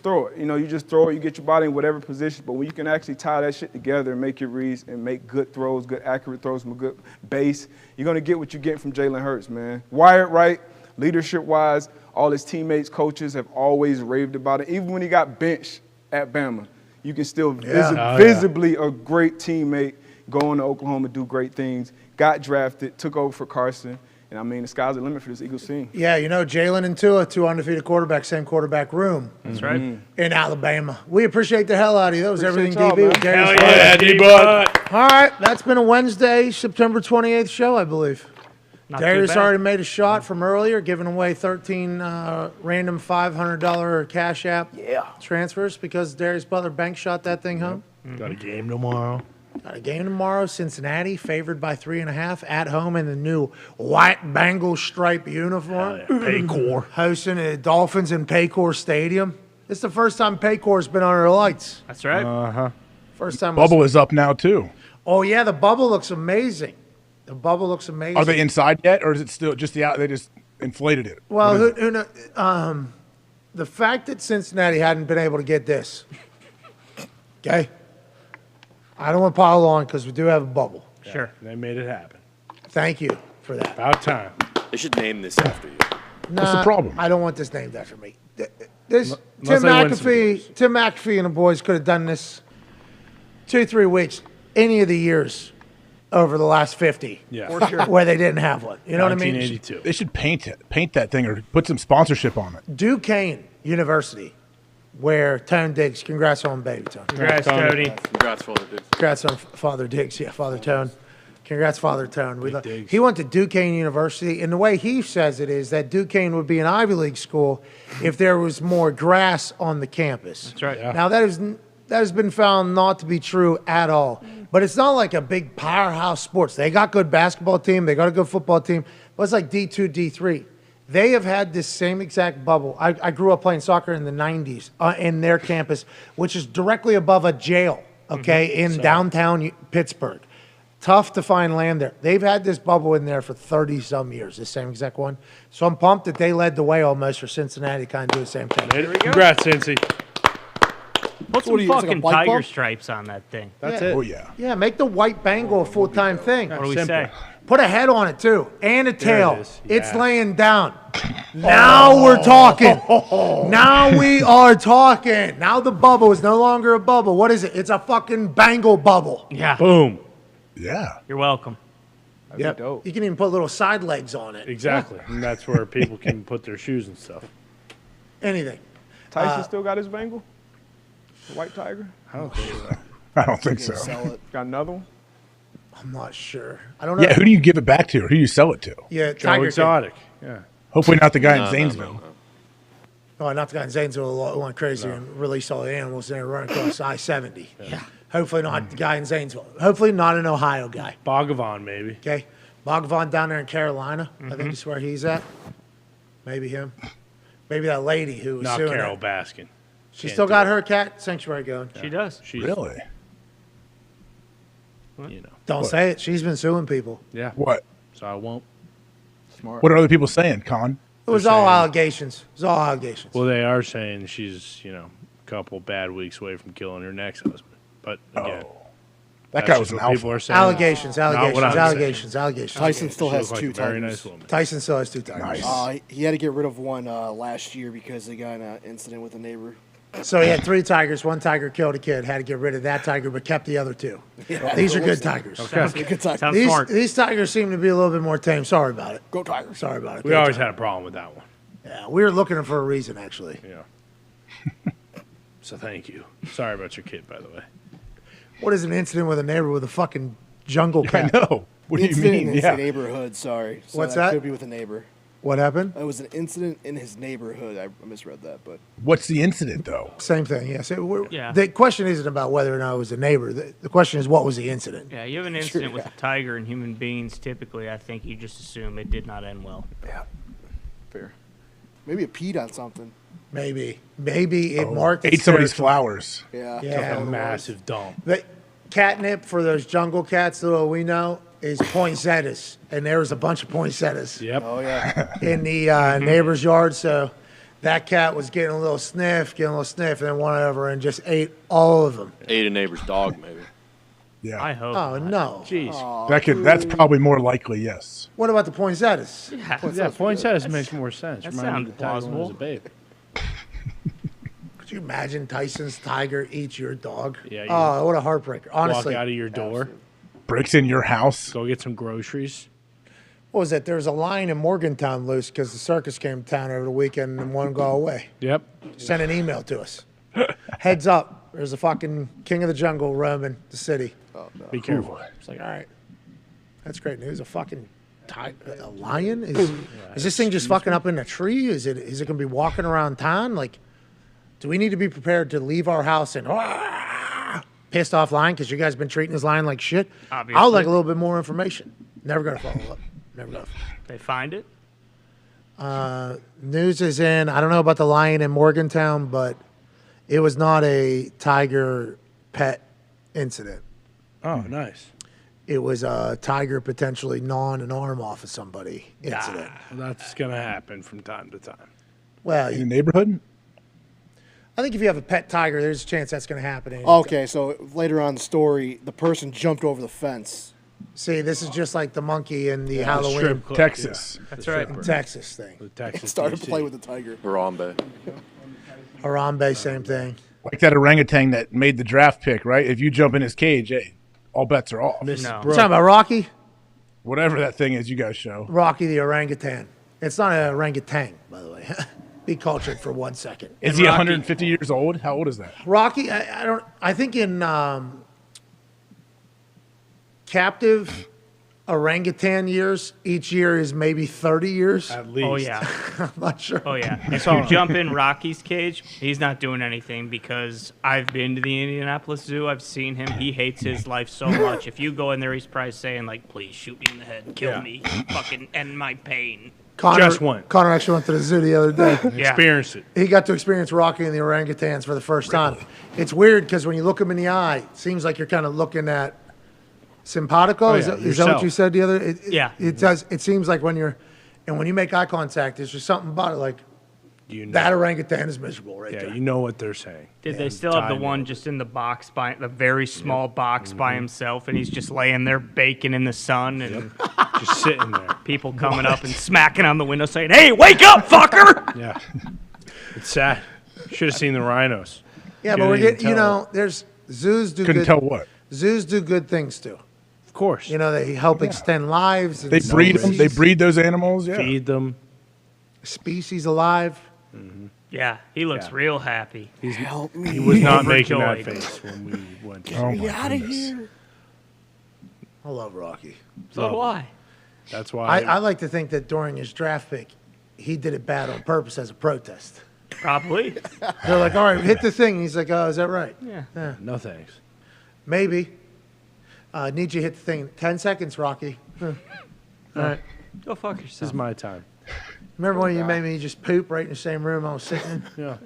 [SPEAKER 5] throw it. You just throw it. You get your body in whatever position. But when you can actually tie that shit together and make your reads and make good throws, good accurate throws from a good base, you're gonna get what you get from Jalen Hurts, man. Wired right, leadership-wise, all his teammates, coaches have always raved about it. Even when he got benched at Bama, you can still visibly a great teammate. Going to Oklahoma, do great things, got drafted, took over for Carson. And, I mean, the sky's the limit for this Eagles team.
[SPEAKER 1] Yeah, Jalen and Tua, 2 undefeated quarterbacks, same quarterback room.
[SPEAKER 6] That's right.
[SPEAKER 1] In Alabama. We appreciate the hell out of you. That was everything DB. With
[SPEAKER 6] Hell yeah, D-Bud.
[SPEAKER 1] All right, that's been a Wednesday, September 28th show, I believe.
[SPEAKER 6] Not
[SPEAKER 1] Darius
[SPEAKER 6] too bad.
[SPEAKER 1] already made a shot from earlier, giving away 13 random $500 Cash App transfers because Darius Butler bank shot that thing home.
[SPEAKER 4] Got a game tomorrow.
[SPEAKER 1] Got a game tomorrow. Cincinnati favored by 3.5 at home in the new white Bengals stripe uniform.
[SPEAKER 4] Paycor.
[SPEAKER 1] Hosting the Dolphins in Paycor Stadium. It's the first time Paycor's been under the lights.
[SPEAKER 6] That's right.
[SPEAKER 12] Uh-huh.
[SPEAKER 1] First time.
[SPEAKER 12] Bubble is up now, too.
[SPEAKER 1] Oh, yeah, the bubble looks amazing. The bubble looks amazing.
[SPEAKER 12] Are they inside yet, or is it still just they just inflated it?
[SPEAKER 1] Well, who knows? The fact that Cincinnati hadn't been able to get this, okay? I don't want to pile on because we do have a bubble.
[SPEAKER 4] Sure. They made it happen.
[SPEAKER 1] Thank you for that.
[SPEAKER 4] About time.
[SPEAKER 22] They should name this after you.
[SPEAKER 1] What's
[SPEAKER 12] the problem?
[SPEAKER 1] I don't want this named after me. Tim
[SPEAKER 4] Unless
[SPEAKER 1] Tim McAfee and the boys could have done this 2-3 weeks, any of the years over the last 50.
[SPEAKER 4] Yeah.
[SPEAKER 1] For sure. Where they didn't have one. You know what I mean?
[SPEAKER 4] 1982.
[SPEAKER 12] They should paint that thing or put some sponsorship on it.
[SPEAKER 1] Duquesne University, where Tone Diggs, congrats on baby Tone.
[SPEAKER 6] Congrats, Tony.
[SPEAKER 22] Congrats, Father Diggs.
[SPEAKER 1] Congrats on Father Diggs. Yeah, Father Tone. Congrats, Father Tone. He went to Duquesne University, and the way he says it is that Duquesne would be an Ivy League school if there was more grass on the campus.
[SPEAKER 6] That's right. Yeah.
[SPEAKER 1] Now, that has been found not to be true at all. But it's not like a big powerhouse sports. They got good basketball team. They got a good football team. But it's like D2, D3. They have had this same exact bubble. I grew up playing soccer in the 90s in their campus, which is directly above a jail. okay, in downtown Pittsburgh. Tough to find land there. They've had this bubble in there for 30-some years, the same exact one. So I'm pumped that they led the way almost for Cincinnati to kind of do the same thing.
[SPEAKER 4] Congrats, Cincy.
[SPEAKER 6] Put some fucking tiger stripes on that thing.
[SPEAKER 1] That's it. Oh, yeah. Yeah, make the white Bengal a full-time thing.
[SPEAKER 6] What do we say?
[SPEAKER 1] Put a head on it, too, and a tail.
[SPEAKER 6] it is.
[SPEAKER 1] It's laying down. Now we're talking. Now we are talking. Now the bubble is no longer a bubble. What is it? It's a fucking Bengal bubble.
[SPEAKER 6] Yeah.
[SPEAKER 4] Boom.
[SPEAKER 12] Yeah.
[SPEAKER 6] You're welcome.
[SPEAKER 1] Yep. You can even put little side legs on it.
[SPEAKER 4] Exactly. And that's where people can put their shoes and stuff.
[SPEAKER 1] Anything.
[SPEAKER 5] Tyson still got his Bengal? The white tiger?
[SPEAKER 4] I don't think so.
[SPEAKER 12] I don't think so.
[SPEAKER 5] Got another one?
[SPEAKER 1] I'm not sure. I don't know.
[SPEAKER 12] Yeah, who do you give it back to, or who do you sell it to?
[SPEAKER 1] Yeah,
[SPEAKER 4] Joe
[SPEAKER 1] Tiger
[SPEAKER 4] Exotic. Yeah.
[SPEAKER 12] Hopefully not the guy in Zanesville.
[SPEAKER 1] Oh, not the guy in Zanesville who went crazy and released all the animals and run across I-70. Yeah. Hopefully not the guy in Zanesville. Hopefully not an Ohio guy.
[SPEAKER 4] Bhagavan, maybe.
[SPEAKER 1] Okay. Bhagavan down there in Carolina. I think is where he's at. Maybe him. Maybe that lady who was
[SPEAKER 4] Not
[SPEAKER 1] suing
[SPEAKER 4] Carol
[SPEAKER 1] him.
[SPEAKER 4] Baskin.
[SPEAKER 1] She
[SPEAKER 4] Can't
[SPEAKER 1] still
[SPEAKER 4] do
[SPEAKER 1] got
[SPEAKER 4] it.
[SPEAKER 1] her cat sanctuary going.
[SPEAKER 6] She does.
[SPEAKER 4] She's,
[SPEAKER 12] Really?
[SPEAKER 4] You know.
[SPEAKER 1] Don't
[SPEAKER 12] What?
[SPEAKER 1] say it. She's been suing people.
[SPEAKER 4] Yeah.
[SPEAKER 12] What?
[SPEAKER 4] So I won't.
[SPEAKER 5] Smart.
[SPEAKER 12] What are other people saying, Con?
[SPEAKER 1] It was all allegations. It was all allegations.
[SPEAKER 4] Well, they are saying she's, a couple bad weeks away from killing her next husband. But again,
[SPEAKER 12] That
[SPEAKER 4] that's
[SPEAKER 12] guy
[SPEAKER 4] just
[SPEAKER 12] was an
[SPEAKER 4] what
[SPEAKER 12] alpha.
[SPEAKER 4] people are saying.
[SPEAKER 1] Allegations,
[SPEAKER 4] Not what
[SPEAKER 1] allegations,
[SPEAKER 4] I'm saying.
[SPEAKER 1] allegations, allegations.
[SPEAKER 7] Tyson still
[SPEAKER 4] She
[SPEAKER 7] has
[SPEAKER 4] looked like
[SPEAKER 7] two
[SPEAKER 4] a very
[SPEAKER 7] tigers.
[SPEAKER 4] nice woman.
[SPEAKER 1] Tyson still has two tigers.
[SPEAKER 7] He had to get rid of one last year because they got in an incident with a neighbor.
[SPEAKER 1] So he had 3 tigers. One tiger killed a kid. Had to get rid of that tiger, but kept the other 2.
[SPEAKER 7] Yeah.
[SPEAKER 1] These are good tigers.
[SPEAKER 6] Sounds
[SPEAKER 7] Good tigers.
[SPEAKER 6] Sounds smart.
[SPEAKER 1] These tigers seem to be a little bit more tame. Sorry about it.
[SPEAKER 7] Go Tigers.
[SPEAKER 1] Sorry about it.
[SPEAKER 4] We always had a problem with that one.
[SPEAKER 1] Yeah, we were looking for a reason, actually.
[SPEAKER 4] Yeah. So thank you. Sorry about your kid, by the way.
[SPEAKER 1] What is an incident with a neighbor with a fucking jungle cat?
[SPEAKER 12] I know. What do you
[SPEAKER 7] Incident
[SPEAKER 12] mean?
[SPEAKER 7] in his
[SPEAKER 12] Yeah.
[SPEAKER 7] neighborhood. Sorry. So
[SPEAKER 1] What's that?
[SPEAKER 7] Could be with a neighbor.
[SPEAKER 1] What happened?
[SPEAKER 7] It was an incident in his neighborhood. I misread that, but
[SPEAKER 12] What's the incident, though?
[SPEAKER 1] Same thing, yes.
[SPEAKER 6] Yeah.
[SPEAKER 1] The question isn't about whether or not it was a neighbor. The question is, what was the incident?
[SPEAKER 6] Yeah, you have an incident with a tiger and human beings. Typically, I think you just assume it did not end well.
[SPEAKER 7] yeah, fair. Maybe it peed on something.
[SPEAKER 1] Maybe it marked its
[SPEAKER 12] Ate somebody's
[SPEAKER 1] territory.
[SPEAKER 12] flowers.
[SPEAKER 7] Yeah.
[SPEAKER 1] Yeah.
[SPEAKER 4] A massive dump.
[SPEAKER 1] The catnip for those jungle cats, little we know, is poinsettias, and there was a bunch of poinsettias
[SPEAKER 4] Yep.
[SPEAKER 7] Oh yeah.
[SPEAKER 1] in the neighbor's yard. So that cat was getting a little sniff, and then went over and just ate all of them.
[SPEAKER 22] Ate a neighbor's dog, maybe.
[SPEAKER 12] Yeah.
[SPEAKER 6] I hope.
[SPEAKER 1] Oh no!
[SPEAKER 4] Jeez.
[SPEAKER 12] That's probably more likely, yes.
[SPEAKER 1] What about the poinsettias?
[SPEAKER 6] Yeah.
[SPEAKER 4] Poinsettias makes more sense.
[SPEAKER 6] that
[SPEAKER 4] Reminded me
[SPEAKER 6] sounds
[SPEAKER 4] of the tiger when I was a
[SPEAKER 6] plausible.
[SPEAKER 4] babe.
[SPEAKER 1] Could you imagine Tyson's tiger eats your dog?
[SPEAKER 4] Yeah, you
[SPEAKER 1] Oh, what a heartbreaker! Honestly,
[SPEAKER 4] Walk out of your door,
[SPEAKER 12] Breaks in your house.
[SPEAKER 4] go get some groceries.
[SPEAKER 1] what was it? There was a lion in Morgantown loose because the circus came to town over the weekend and one go away.
[SPEAKER 4] Yep.
[SPEAKER 1] Sent an email to us. Heads up, there's a fucking king of the jungle roaming the city.
[SPEAKER 4] Be careful.
[SPEAKER 1] It's like, all right, that's great news. A fucking a lion? Is this thing just fucking up in a tree? Is it going to be walking around town? Like, do we need to be prepared to leave our house and pissed off lion because you guys been treating this lion like shit?
[SPEAKER 6] Obviously.
[SPEAKER 1] I would like a little bit more information. Never going to follow up. Never going to.
[SPEAKER 6] They find it.
[SPEAKER 1] News is in. I don't know about the lion in Morgantown, but it was not a tiger pet incident.
[SPEAKER 4] Oh, nice.
[SPEAKER 1] It was a tiger potentially gnawing an arm off of somebody incident.
[SPEAKER 4] That's going to happen from time to time.
[SPEAKER 1] Well,
[SPEAKER 12] In the neighborhood?
[SPEAKER 1] I think if you have a pet tiger, there's a chance that's going to happen.
[SPEAKER 7] Okay, so later on in the story, the person jumped over the fence.
[SPEAKER 1] See, this is just like the monkey in the Halloween
[SPEAKER 4] strip club.
[SPEAKER 12] Texas.
[SPEAKER 6] That's right.
[SPEAKER 1] in Texas thing.
[SPEAKER 4] The Texas
[SPEAKER 7] Started to
[SPEAKER 4] DC.
[SPEAKER 7] play with the tiger.
[SPEAKER 22] Harambe.
[SPEAKER 1] Harambe, same thing.
[SPEAKER 12] Like that orangutan that made the draft pick, right? If you jump in his cage, hey, all bets are off.
[SPEAKER 6] No.
[SPEAKER 1] You talking about Rocky?
[SPEAKER 12] Whatever that thing is you guys show.
[SPEAKER 1] Rocky the orangutan. It's not an orangutan, by the way. Be cultured for 1 second.
[SPEAKER 12] Is he 150 years old? How old is that?
[SPEAKER 1] Rocky, I don't. I think in captive orangutan years, each year is maybe 30 years.
[SPEAKER 4] At least.
[SPEAKER 6] Oh yeah.
[SPEAKER 1] I'm not sure.
[SPEAKER 6] Oh yeah. If you jump in Rocky's cage, he's not doing anything because I've been to the Indianapolis Zoo. I've seen him. He hates his life so much. If you go in there, he's probably saying like, "Please shoot me in the head, kill me, fucking end my pain."
[SPEAKER 4] Just one.
[SPEAKER 1] Connor actually went to the zoo the other day.
[SPEAKER 4] Experienced it.
[SPEAKER 1] He got to experience Rocky and the orangutans for the first time. It's weird because when you look him in the eye, it seems like you're kind of looking at simpatico. Is that what you said the other? It does. It seems like when you make eye contact, there's just something about it like that orangutan is miserable right there.
[SPEAKER 4] You know what they're saying.
[SPEAKER 6] Did they still have the one just in the box, the very small box by himself, and he's just laying there baking in the sun and
[SPEAKER 4] just sitting there.
[SPEAKER 6] People coming up and smacking on the window saying, "Hey, wake up, fucker!"
[SPEAKER 4] Yeah, it's sad. Should have seen the rhinos.
[SPEAKER 1] Yeah, but we're getting, there's zoos do
[SPEAKER 12] Couldn't
[SPEAKER 1] good.
[SPEAKER 12] tell what.
[SPEAKER 1] Zoos do good things too.
[SPEAKER 4] Of course.
[SPEAKER 1] They help extend lives. And
[SPEAKER 12] They breed them. They breed those animals. Yeah.
[SPEAKER 4] Feed them.
[SPEAKER 1] Species alive.
[SPEAKER 6] Yeah, he looks real happy.
[SPEAKER 7] Help me.
[SPEAKER 4] He was not making that
[SPEAKER 6] Overjoyed.
[SPEAKER 4] face when we went.
[SPEAKER 7] Get me out of here.
[SPEAKER 1] I love Rocky.
[SPEAKER 6] So do I.
[SPEAKER 4] That's why
[SPEAKER 1] I like to think that during his draft pick, he did it bad on purpose as a protest.
[SPEAKER 6] Probably.
[SPEAKER 1] They're like, all right, hit the thing. He's like, oh, is that right?
[SPEAKER 6] Yeah.
[SPEAKER 4] No thanks.
[SPEAKER 1] Maybe. Need you to hit the thing. 10 seconds, Rocky. All right.
[SPEAKER 6] Go fuck
[SPEAKER 4] This
[SPEAKER 6] yourself.
[SPEAKER 4] is my time.
[SPEAKER 1] Remember when you made me just poop right in the same room I was sitting in?
[SPEAKER 4] Yeah.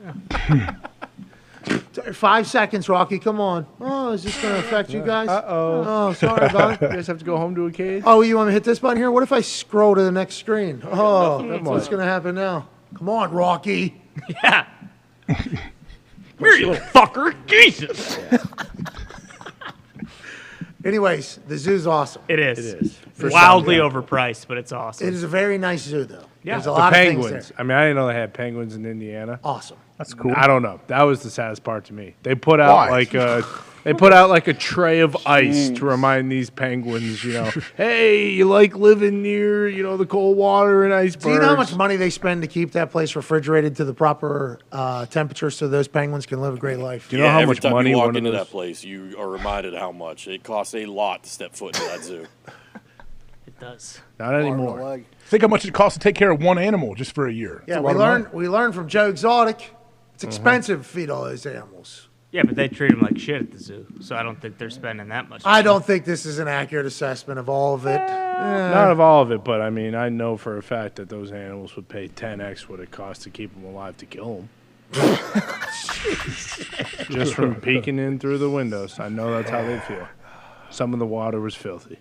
[SPEAKER 1] 5 seconds, Rocky. Come on. Oh, is this going to affect you guys?
[SPEAKER 4] Uh-oh.
[SPEAKER 1] Oh, sorry about
[SPEAKER 4] You
[SPEAKER 1] it.
[SPEAKER 4] guys have to go home to a cage?
[SPEAKER 1] Oh, you want me to hit this button here? What if I scroll to the next screen? Oh,
[SPEAKER 4] Come
[SPEAKER 1] what's
[SPEAKER 4] on.
[SPEAKER 1] going to happen now? Come on, Rocky.
[SPEAKER 6] Yeah. Here, you little fucker. Jesus.
[SPEAKER 1] Anyways, the zoo's awesome.
[SPEAKER 6] It is.
[SPEAKER 4] It is.
[SPEAKER 6] Wildly overpriced, but it's awesome.
[SPEAKER 1] It is a very nice zoo, though.
[SPEAKER 6] Yeah.
[SPEAKER 1] There's a
[SPEAKER 4] The
[SPEAKER 1] lot of
[SPEAKER 4] penguins.
[SPEAKER 1] things there.
[SPEAKER 4] I mean, I didn't know they had penguins in Indiana.
[SPEAKER 1] Awesome.
[SPEAKER 12] That's cool.
[SPEAKER 4] I don't know. That was the saddest part to me. They put out like a tray of ice to remind these penguins, hey, you like living near, the cold water and icebergs.
[SPEAKER 1] Do you know how much money they spend to keep that place refrigerated to the proper temperature so those penguins can live a great life?
[SPEAKER 4] Do you know how
[SPEAKER 22] every
[SPEAKER 4] much
[SPEAKER 22] time
[SPEAKER 4] money
[SPEAKER 22] you walk
[SPEAKER 4] one of
[SPEAKER 22] into
[SPEAKER 4] those-
[SPEAKER 22] that place, you are reminded how much it costs a lot to step foot into that zoo.
[SPEAKER 6] It does.
[SPEAKER 4] Not anymore.
[SPEAKER 12] Think how much it costs to take care of one animal just for a year.
[SPEAKER 1] Yeah,
[SPEAKER 12] It's a
[SPEAKER 1] we
[SPEAKER 12] lot of money.
[SPEAKER 1] learned from Joe Exotic. It's expensive to feed all those animals.
[SPEAKER 6] Yeah, but they treat them like shit at the zoo, so I don't think they're spending that much.
[SPEAKER 1] I don't think this is an accurate assessment of all of it.
[SPEAKER 4] Not of all of it, but I mean, I know for a fact that those animals would pay 10x what it costs to keep them alive to kill them. Just from peeking in through the windows. I know that's how they feel. Some of the water was filthy.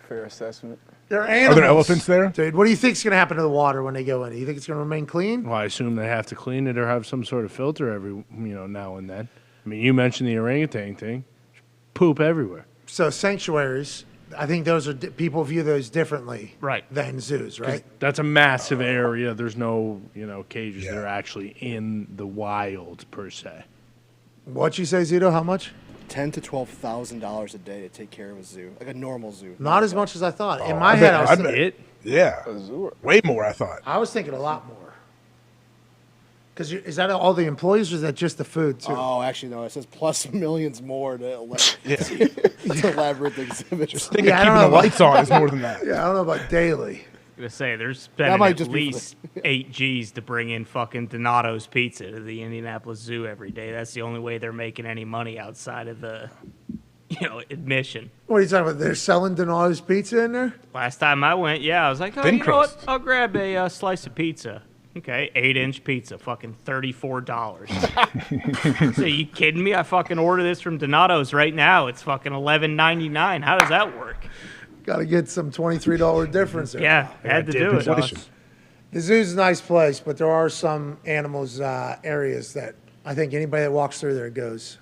[SPEAKER 5] Fair assessment.
[SPEAKER 1] They're animals.
[SPEAKER 12] Are there elephants there?
[SPEAKER 1] Dude, what do you think is going to happen to the water when they go in? Do you think it's going to remain clean?
[SPEAKER 4] Well, I assume they have to clean it or have some sort of filter every, now and then. I mean, you mentioned the orangutan thing. Poop everywhere.
[SPEAKER 1] So sanctuaries, I think those are people view those differently,
[SPEAKER 6] Right.
[SPEAKER 1] than zoos, right?
[SPEAKER 4] That's a massive area. There's no, cages. They're actually in the wild per se.
[SPEAKER 1] What you say, Zito? How much?
[SPEAKER 7] $10,000 to $12,000 a day to take care of a zoo, like a normal zoo.
[SPEAKER 1] Not as much as I thought. In
[SPEAKER 12] Oh,
[SPEAKER 1] my
[SPEAKER 12] I
[SPEAKER 1] head,
[SPEAKER 12] bet-
[SPEAKER 1] I was
[SPEAKER 12] I
[SPEAKER 1] thinking,
[SPEAKER 12] bet- Yeah. Way more, I thought.
[SPEAKER 1] I was thinking a lot more. Because is that all the employees, or is that just the food too?
[SPEAKER 7] Oh, actually, no. It says plus millions more to,
[SPEAKER 12] Yeah.
[SPEAKER 7] to elaborate exhibits.
[SPEAKER 12] Just think of keeping the lights on is more than that.
[SPEAKER 1] Yeah, I don't know about daily.
[SPEAKER 6] I'm gonna say they're
[SPEAKER 7] That
[SPEAKER 6] spending
[SPEAKER 7] might
[SPEAKER 6] at
[SPEAKER 7] just be for
[SPEAKER 6] least 8 G's to bring in fucking Donato's pizza to the Indianapolis Zoo every day. That's the only way they're making any money outside of the, admission.
[SPEAKER 1] What are you talking about? They're selling Donato's pizza in there?
[SPEAKER 6] Last time I went, I was like, oh,
[SPEAKER 12] Thin
[SPEAKER 6] you know what?
[SPEAKER 12] crust.
[SPEAKER 6] I'll grab a slice of pizza. Okay, 8-inch pizza, fucking $34. So you kidding me? I fucking order this from Donato's right now. It's fucking $11.99. How does that work?
[SPEAKER 1] Got to get some $23 difference there.
[SPEAKER 6] Yeah, had to do it.
[SPEAKER 12] Inflation.
[SPEAKER 1] The zoo's a nice place, but there are some animals areas that I think anybody that walks through there goes,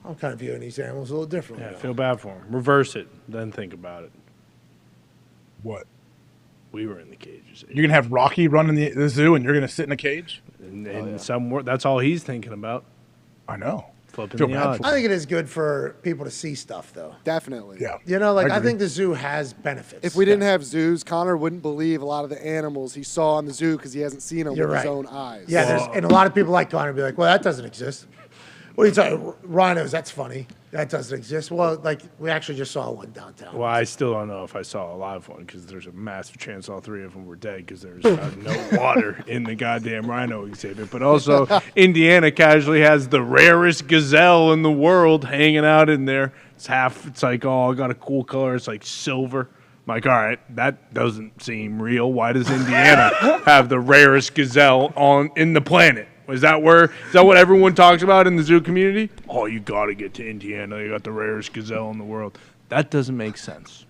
[SPEAKER 1] I'm kind of viewing these animals a little differently.
[SPEAKER 4] Yeah,
[SPEAKER 1] now."
[SPEAKER 4] feel bad for them. Reverse it, then think about it.
[SPEAKER 12] What?
[SPEAKER 4] We were in the cages.
[SPEAKER 12] You're going to have Rocky running the zoo and you're going to sit in a cage?
[SPEAKER 4] And that's all he's thinking about.
[SPEAKER 12] I know.
[SPEAKER 4] Flipping
[SPEAKER 12] Feel
[SPEAKER 4] the
[SPEAKER 12] bad
[SPEAKER 4] odds.
[SPEAKER 12] for
[SPEAKER 1] I think it is good for people to see stuff, though.
[SPEAKER 2] Definitely.
[SPEAKER 12] Yeah.
[SPEAKER 1] I
[SPEAKER 12] agree.
[SPEAKER 1] think the zoo has benefits.
[SPEAKER 2] If we didn't have zoos, Connor wouldn't believe a lot of the animals he saw in the zoo because he hasn't seen them
[SPEAKER 1] You're
[SPEAKER 2] with his
[SPEAKER 1] right.
[SPEAKER 2] own eyes.
[SPEAKER 1] Yeah, and a lot of people like Connor be like, well, that doesn't exist. What are you talking rhinos, that's funny. That doesn't exist. Well, like, we actually just saw one downtown.
[SPEAKER 4] Well, I still don't know if I saw a live one because there's a massive chance all three of them were dead because there's no water in the goddamn rhino exhibit. But also, Indiana casually has the rarest gazelle in the world hanging out in there. It's like, oh, I got a cool color. It's like silver. Like, all right, that doesn't seem real. Why does Indiana have the rarest gazelle in the planet? Is that what everyone talks about in the zoo community? Oh, you got to get to Indiana. You got the rarest gazelle in the world. That doesn't make sense.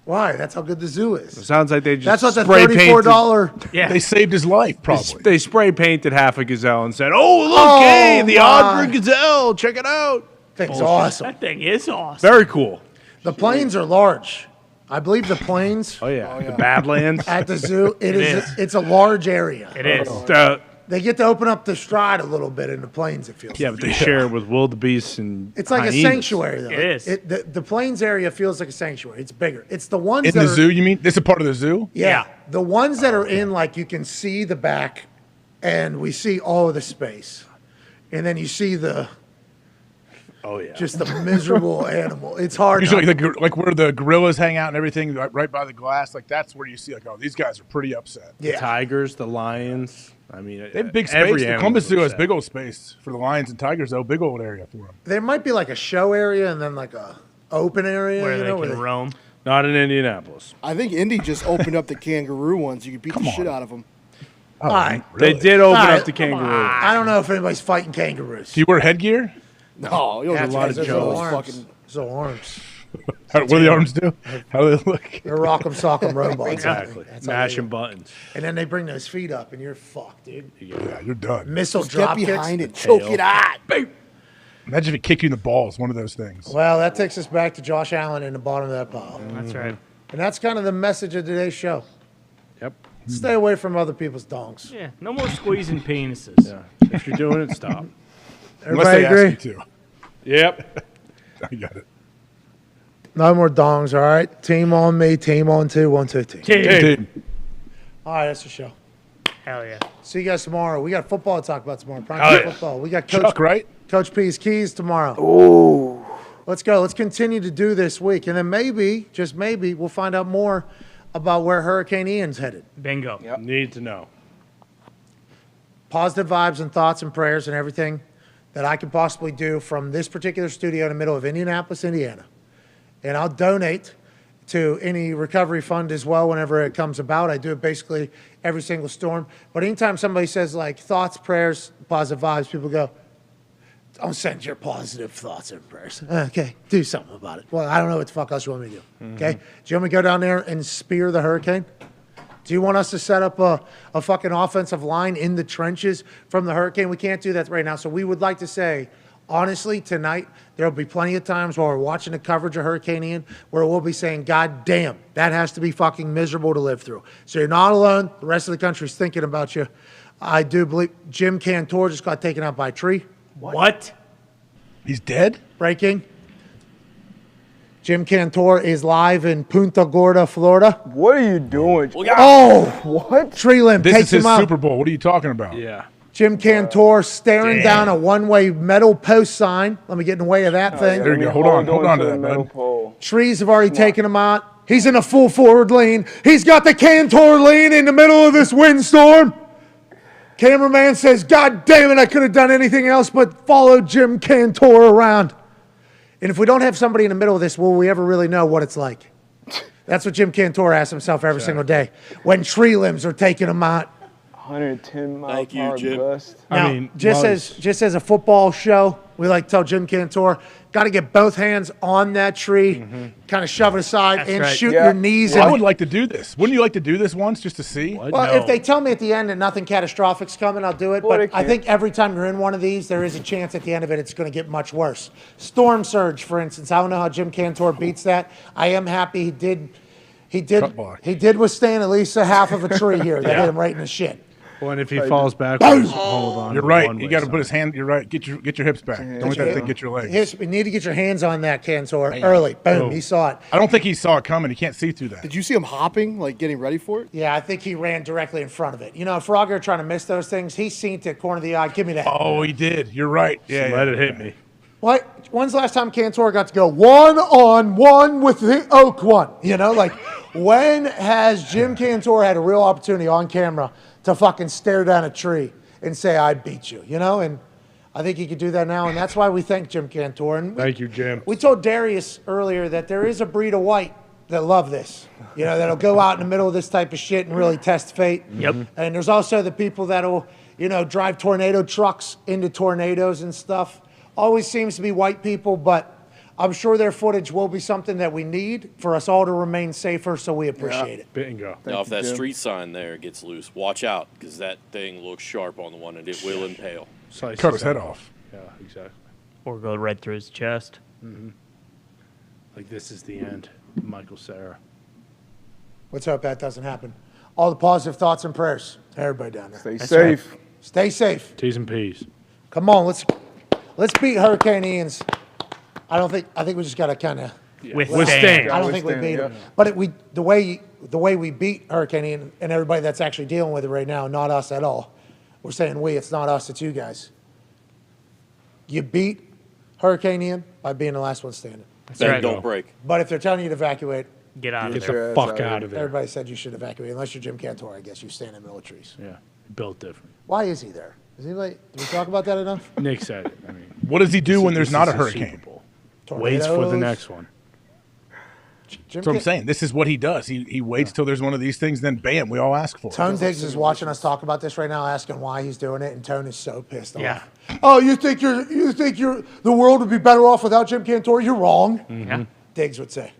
[SPEAKER 1] Why? That's how good the zoo is.
[SPEAKER 4] It sounds like they just
[SPEAKER 1] That's what the
[SPEAKER 4] spray
[SPEAKER 1] $34.
[SPEAKER 4] Yeah,
[SPEAKER 12] They saved his life, probably.
[SPEAKER 4] They spray painted half a gazelle and said, "Oh, look,
[SPEAKER 1] Oh,
[SPEAKER 4] hey, the
[SPEAKER 1] my.
[SPEAKER 4] Osborne gazelle. Check it out."
[SPEAKER 1] Thing's
[SPEAKER 4] Bullshit.
[SPEAKER 1] awesome.
[SPEAKER 6] That thing is awesome.
[SPEAKER 4] Very cool.
[SPEAKER 1] The planes are large. I believe the planes
[SPEAKER 4] Oh yeah, the Badlands.
[SPEAKER 1] at the zoo. It's a large area.
[SPEAKER 6] It is.
[SPEAKER 1] They get to open up the stride a little bit in the planes. It feels.
[SPEAKER 4] Yeah, but they share it with wildebeest and
[SPEAKER 1] It's like
[SPEAKER 4] hyenas.
[SPEAKER 1] a sanctuary, though.
[SPEAKER 6] It is.
[SPEAKER 1] The plains area feels like a sanctuary. It's bigger. It's the ones
[SPEAKER 12] In
[SPEAKER 1] that
[SPEAKER 12] the
[SPEAKER 1] are,
[SPEAKER 12] zoo, you mean? This is a part of the zoo?
[SPEAKER 1] Yeah, the ones that are in, like, you can see the back, and we see all of the space, and then you see the
[SPEAKER 4] Oh yeah,
[SPEAKER 1] just the miserable animal. It's hard.
[SPEAKER 12] Usually,
[SPEAKER 1] not-
[SPEAKER 12] like where the gorillas hang out and everything, right by the glass. Like that's where you see, like, oh, these guys are pretty upset.
[SPEAKER 4] the tigers, the lions. I mean,
[SPEAKER 12] They have big
[SPEAKER 4] every
[SPEAKER 12] space. The
[SPEAKER 4] animal's
[SPEAKER 12] Columbus Zoo has
[SPEAKER 4] upset.
[SPEAKER 12] big old space for the lions and tigers, though. Big old area for them.
[SPEAKER 1] There might be like a show area and then like a open area
[SPEAKER 6] Where
[SPEAKER 1] you
[SPEAKER 6] they
[SPEAKER 1] know,
[SPEAKER 6] can
[SPEAKER 1] where
[SPEAKER 6] roam.
[SPEAKER 4] Not in Indianapolis.
[SPEAKER 7] I think Indy just opened up the kangaroo ones. You could beat the shit out of them.
[SPEAKER 12] Oh,
[SPEAKER 1] All right.
[SPEAKER 4] They did open
[SPEAKER 1] All right.
[SPEAKER 4] up the kangaroo.
[SPEAKER 1] I don't know if anybody's fighting kangaroos.
[SPEAKER 12] Do you wear headgear?
[SPEAKER 7] No, you don't
[SPEAKER 1] That's
[SPEAKER 7] a lot
[SPEAKER 1] because
[SPEAKER 7] of
[SPEAKER 1] there's no
[SPEAKER 7] Joe's
[SPEAKER 1] arms.
[SPEAKER 7] fucking.
[SPEAKER 1] There's no arms.
[SPEAKER 12] What do the arms do? How do they look?
[SPEAKER 1] They're rock'em sock'em robots.
[SPEAKER 4] Exactly.
[SPEAKER 1] That's how
[SPEAKER 4] Mashing
[SPEAKER 1] they-
[SPEAKER 4] buttons.
[SPEAKER 1] And then they bring those feet up, and you're fucked, dude.
[SPEAKER 12] Yeah, you're done.
[SPEAKER 1] Missile
[SPEAKER 7] Just
[SPEAKER 1] drop
[SPEAKER 7] get
[SPEAKER 1] kicks.
[SPEAKER 7] behind it, choke it out.
[SPEAKER 12] Imagine if it kicked you in the balls, one of those things.
[SPEAKER 1] Well, that takes us back to Josh Allen in the bottom of that pile.
[SPEAKER 6] That's right.
[SPEAKER 1] And that's kind of the message of today's show.
[SPEAKER 4] Yep.
[SPEAKER 1] Stay away from other people's dongs.
[SPEAKER 6] Yeah, no more squeezing penises.
[SPEAKER 4] Yeah. If you're doing it, stop.
[SPEAKER 12] Unless
[SPEAKER 1] Everybody
[SPEAKER 12] they
[SPEAKER 1] agree?
[SPEAKER 12] ask you to.
[SPEAKER 4] Yep.
[SPEAKER 12] I got it.
[SPEAKER 1] No more dongs, all right? Team on me, team on two, 1, 2, team.
[SPEAKER 4] Team.
[SPEAKER 1] All right, that's the show.
[SPEAKER 6] Hell yeah.
[SPEAKER 1] See you guys tomorrow. We got football to talk about tomorrow. Prime
[SPEAKER 4] Oh,
[SPEAKER 1] time
[SPEAKER 4] yeah.
[SPEAKER 1] football. We got
[SPEAKER 12] Chuck, right?
[SPEAKER 1] Coach P's keys tomorrow. Ooh. Let's go. Let's continue to do this week. And then maybe, just maybe, we'll find out more about where Hurricane Ian's headed.
[SPEAKER 6] Bingo.
[SPEAKER 4] Need to know.
[SPEAKER 1] Positive vibes and thoughts and prayers and everything that I can possibly do from this particular studio in the middle of Indianapolis, Indiana. And I'll donate to any recovery fund as well whenever it comes about. I do it basically every single storm. But anytime somebody says like thoughts, prayers, positive vibes, people go, don't send your positive thoughts and prayers. Okay, do something about it. Well, I don't know what the fuck else you want me to do. Okay? Do you want me to go down there and spear the hurricane? Do you want us to set up a fucking offensive line in the trenches from the hurricane? We can't do that right now. So we would like to say, honestly, tonight, there will be plenty of times while we're watching the coverage of Hurricane Ian where we'll be saying, God damn, that has to be fucking miserable to live through. So you're not alone. The rest of the country's thinking about you. I do believe Jim Cantore just got taken out by a tree.
[SPEAKER 6] What?
[SPEAKER 12] He's dead?
[SPEAKER 1] Breaking. Jim Cantore is live in Punta Gorda, Florida.
[SPEAKER 5] What are you doing?
[SPEAKER 1] Oh,
[SPEAKER 5] What?
[SPEAKER 1] tree limb
[SPEAKER 12] This
[SPEAKER 1] takes
[SPEAKER 12] is his
[SPEAKER 1] him out.
[SPEAKER 12] Super Bowl. What are you talking about?
[SPEAKER 4] Yeah.
[SPEAKER 1] Jim Cantore staring down a one-way metal post sign. Let me get in the way of that thing.
[SPEAKER 12] There you go. Hold on to that, bud.
[SPEAKER 1] Trees have already taken him out. He's in a full forward lean. He's got the Cantore lean in the middle of this windstorm. Cameraman says, God damn it, I could have done anything else but follow Jim Cantore around. And if we don't have somebody in the middle of this, will we ever really know what it's like? That's what Jim Cantore asks himself every single day. When tree limbs are taking him out.
[SPEAKER 5] 110 mile
[SPEAKER 22] Thank you,
[SPEAKER 5] per hour
[SPEAKER 22] Jim.
[SPEAKER 5] gust.
[SPEAKER 1] Now,
[SPEAKER 4] I mean,
[SPEAKER 1] just as a football show, we like to tell Jim Cantore, got to get both hands on that tree, kind of shove it aside,
[SPEAKER 6] That's
[SPEAKER 1] and
[SPEAKER 6] right.
[SPEAKER 1] shoot
[SPEAKER 5] Yeah.
[SPEAKER 1] your knees
[SPEAKER 12] I
[SPEAKER 1] in.
[SPEAKER 12] would like to do this. Wouldn't you like to do this once just to see?
[SPEAKER 4] What?
[SPEAKER 1] Well,
[SPEAKER 4] No.
[SPEAKER 1] if they tell me at the end that nothing catastrophic's coming, I'll do it.
[SPEAKER 5] Well,
[SPEAKER 1] But
[SPEAKER 5] they
[SPEAKER 1] I
[SPEAKER 5] can't.
[SPEAKER 1] think every time you're in one of these, there is a chance at the end of it it's going to get much worse. Storm surge, for instance. I don't know how Jim Cantore beats that. I am happy he
[SPEAKER 12] Cut block.
[SPEAKER 1] did withstand at least a half of a tree here that hit him right in the shit.
[SPEAKER 4] Well, and if he falls backwards, hold on.
[SPEAKER 12] You're
[SPEAKER 4] to
[SPEAKER 12] right.
[SPEAKER 4] one
[SPEAKER 12] You
[SPEAKER 4] way
[SPEAKER 12] got to
[SPEAKER 4] side.
[SPEAKER 12] put his hand. You're right. Get your hips back. Don't let that thing get your legs.
[SPEAKER 1] You need to get your hands on that, Cantore, early. Boom,
[SPEAKER 12] Oh.
[SPEAKER 1] he saw it.
[SPEAKER 12] I don't think he saw it coming. He can't see through that.
[SPEAKER 7] Did you see him hopping, like getting ready for it?
[SPEAKER 1] Yeah, I think he ran directly in front of it. You know, if Frogger trying to miss those things, he's seen it corner of the eye. Give me that.
[SPEAKER 12] Oh, he did. You're right. Yeah,
[SPEAKER 4] Let it hit me.
[SPEAKER 1] What? When's the last time Cantore got to go one-on-one with the Oak one? You know, like, when has Jim Cantore had a real opportunity on camera to fucking stare down a tree and say, I beat you, you know? And I think he could do that now, and that's why we thank Jim Cantore. And
[SPEAKER 4] Thank you, Jim.
[SPEAKER 1] we told Darius earlier that there is a breed of white that love this, that'll go out in the middle of this type of shit and really test fate.
[SPEAKER 6] Yep.
[SPEAKER 1] And there's also the people that'll, drive tornado trucks into tornadoes and stuff. Always seems to be white people, but I'm sure their footage will be something that we need for us all to remain safer, so we appreciate it.
[SPEAKER 4] Bingo.
[SPEAKER 22] Now, if that street sign there gets loose, watch out, because that thing looks sharp on the one, and it will impale.
[SPEAKER 12] Cut his head off.
[SPEAKER 4] Yeah, exactly.
[SPEAKER 6] Or go right through his chest.
[SPEAKER 4] Mm-hmm. Like this is the end. Michael Cera.
[SPEAKER 1] Let's hope that doesn't happen. All the positive thoughts and prayers. Everybody down there.
[SPEAKER 5] Stay safe.
[SPEAKER 1] Right. Stay safe.
[SPEAKER 4] T's and P's.
[SPEAKER 1] Come on, let's beat Hurricane Ian's. I think we just got to kind of
[SPEAKER 4] withstand.
[SPEAKER 1] I don't think we beat him. But the way we beat Hurricane Ian and everybody that's actually dealing with it right now, not us at all. We're saying we. It's not us. It's you guys. You beat Hurricane Ian by being the last one standing.
[SPEAKER 22] Right. Don't break.
[SPEAKER 1] But if they're telling you to evacuate,
[SPEAKER 6] get out of
[SPEAKER 4] there.
[SPEAKER 6] there.
[SPEAKER 4] Get the fuck out of there.
[SPEAKER 1] Everybody said you should evacuate, unless you're Jim Cantore. I guess you stand in the middle of trees.
[SPEAKER 4] Yeah, built different.
[SPEAKER 1] Why is he there? Is he like? Did we talk about that enough?
[SPEAKER 4] Nick said it. I mean,
[SPEAKER 12] what does he do when there's not a hurricane?
[SPEAKER 4] Waits for the next one.
[SPEAKER 12] That's what I'm saying. This is what he does. He waits till there's one of these things, then bam, we all ask for it.
[SPEAKER 1] Tone Diggs is watching us talk about this right now, asking why he's doing it, and Tone is so pissed off.
[SPEAKER 6] Yeah.
[SPEAKER 1] Oh, you think the world would be better off without Jim Cantore? You're wrong.
[SPEAKER 6] Mm-hmm. Yeah.
[SPEAKER 1] Diggs would say.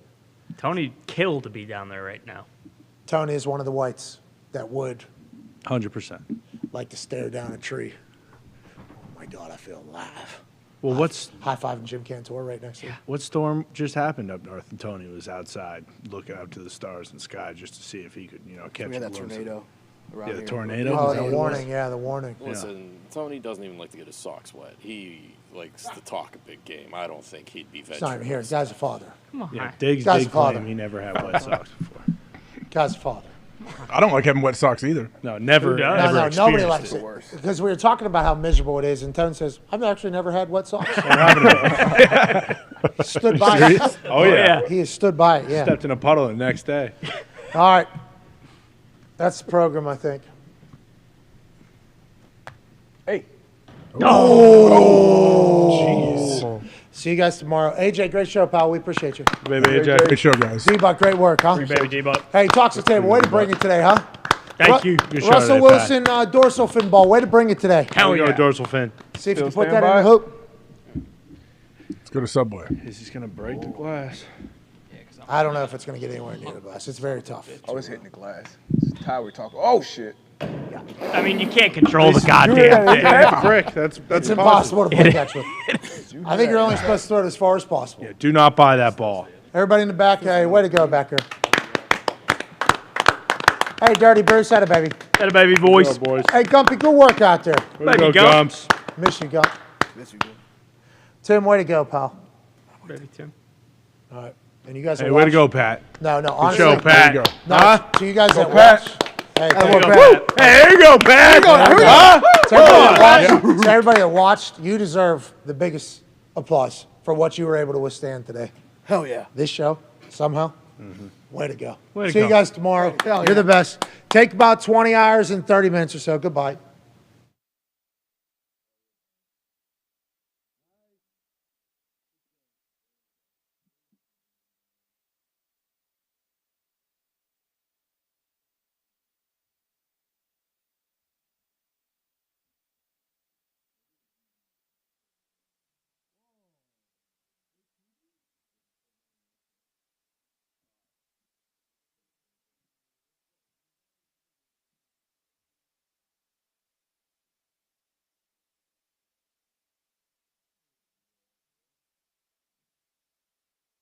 [SPEAKER 6] Tony killed to be down there right now.
[SPEAKER 1] Tony is one of the whites that would
[SPEAKER 4] 100%
[SPEAKER 1] like to stare down a tree. Oh my God, I feel alive.
[SPEAKER 4] Well,
[SPEAKER 1] high fiving Jim Cantore right next to you?
[SPEAKER 4] What storm just happened up north? And Tony was outside looking up to the stars and sky just to see if he could, catch
[SPEAKER 7] We had
[SPEAKER 4] a
[SPEAKER 7] that
[SPEAKER 4] glimpse of-
[SPEAKER 7] tornado.
[SPEAKER 4] Yeah, the tornado.
[SPEAKER 1] Oh, the warning. Yeah, the warning.
[SPEAKER 22] Listen, Tony doesn't even like to get his socks wet. He likes to talk a big game. I don't think he'd be
[SPEAKER 1] It's
[SPEAKER 22] venturing.
[SPEAKER 1] not even here. Guy's a father.
[SPEAKER 6] Come on.
[SPEAKER 4] Yeah, Diggs
[SPEAKER 1] Guy's
[SPEAKER 4] did
[SPEAKER 1] father.
[SPEAKER 4] claim he never had wet socks before.
[SPEAKER 1] Guy's a father.
[SPEAKER 12] I don't like having wet socks either.
[SPEAKER 4] No, never.
[SPEAKER 1] No, nobody likes it. Because we were talking about how miserable it is, and Tone says, I've actually never had wet socks. Stood by it.
[SPEAKER 4] Oh, yeah.
[SPEAKER 1] He has stood by it, yeah.
[SPEAKER 4] Stepped in a puddle the next day.
[SPEAKER 1] All right. That's the program, I think.
[SPEAKER 5] Hey.
[SPEAKER 1] Oh. See you guys tomorrow. AJ, great show, pal. We appreciate you.
[SPEAKER 4] Baby, AJ.
[SPEAKER 12] Great show, guys.
[SPEAKER 1] D-Buck, great work, huh?
[SPEAKER 6] Baby D-Buck.
[SPEAKER 1] Hey, Talks the Table. Way to bring it today, huh?
[SPEAKER 6] Thank you.
[SPEAKER 4] Good show
[SPEAKER 1] Russell
[SPEAKER 4] today,
[SPEAKER 1] Wilson, dorsal fin ball. Way to bring it today.
[SPEAKER 4] Hell yeah. Dorsal fin.
[SPEAKER 1] See if you can
[SPEAKER 5] Still
[SPEAKER 1] put that
[SPEAKER 5] stand
[SPEAKER 1] in the
[SPEAKER 5] by?
[SPEAKER 1] hoop.
[SPEAKER 12] Let's go to Subway.
[SPEAKER 4] Is he going to break the glass?
[SPEAKER 1] I don't know if it's going to get anywhere near the glass. It's very tough.
[SPEAKER 5] Oh, it's hitting the glass. It's Ty we're talking. Oh, shit.
[SPEAKER 6] I mean, you can't control the goddamn thing.
[SPEAKER 4] That's a brick. That's
[SPEAKER 1] It's impossible to play catch with. I think you're only supposed to throw it as far as possible.
[SPEAKER 4] Yeah, do not buy that ball.
[SPEAKER 1] Everybody in the back, hey, way to go back here. Hey, Dirty Bruce, had a baby.
[SPEAKER 6] Had a baby voice.
[SPEAKER 4] Go, boys.
[SPEAKER 1] Hey, Gumpy, good work out there.
[SPEAKER 4] Way to go,
[SPEAKER 6] Baby Gump.
[SPEAKER 4] Gumps.
[SPEAKER 1] Miss you, Gump.
[SPEAKER 7] Miss you, good.
[SPEAKER 1] Tim, way to go, pal.
[SPEAKER 6] Baby Tim.
[SPEAKER 1] All right. And you guys
[SPEAKER 4] Hey,
[SPEAKER 1] are
[SPEAKER 4] way to
[SPEAKER 1] watching.
[SPEAKER 4] go, Pat.
[SPEAKER 1] No,
[SPEAKER 4] Good
[SPEAKER 1] honestly.
[SPEAKER 4] show, Pat.
[SPEAKER 12] There you go.
[SPEAKER 1] No,
[SPEAKER 4] Huh?
[SPEAKER 1] to you guys that
[SPEAKER 5] Pat.
[SPEAKER 1] watch. Hey,
[SPEAKER 6] There
[SPEAKER 1] thank
[SPEAKER 6] you
[SPEAKER 1] you.
[SPEAKER 6] go, Pat.
[SPEAKER 4] Hey, there you go, Pat. Huh?
[SPEAKER 1] To everybody that watched, you deserve the biggest applause for what you were able to withstand today.
[SPEAKER 7] Hell yeah.
[SPEAKER 1] This show, somehow. Way to go.
[SPEAKER 6] Way to
[SPEAKER 1] See you
[SPEAKER 6] go.
[SPEAKER 1] guys tomorrow. You're the best. Take about 20 hours and 30 minutes or so. Goodbye.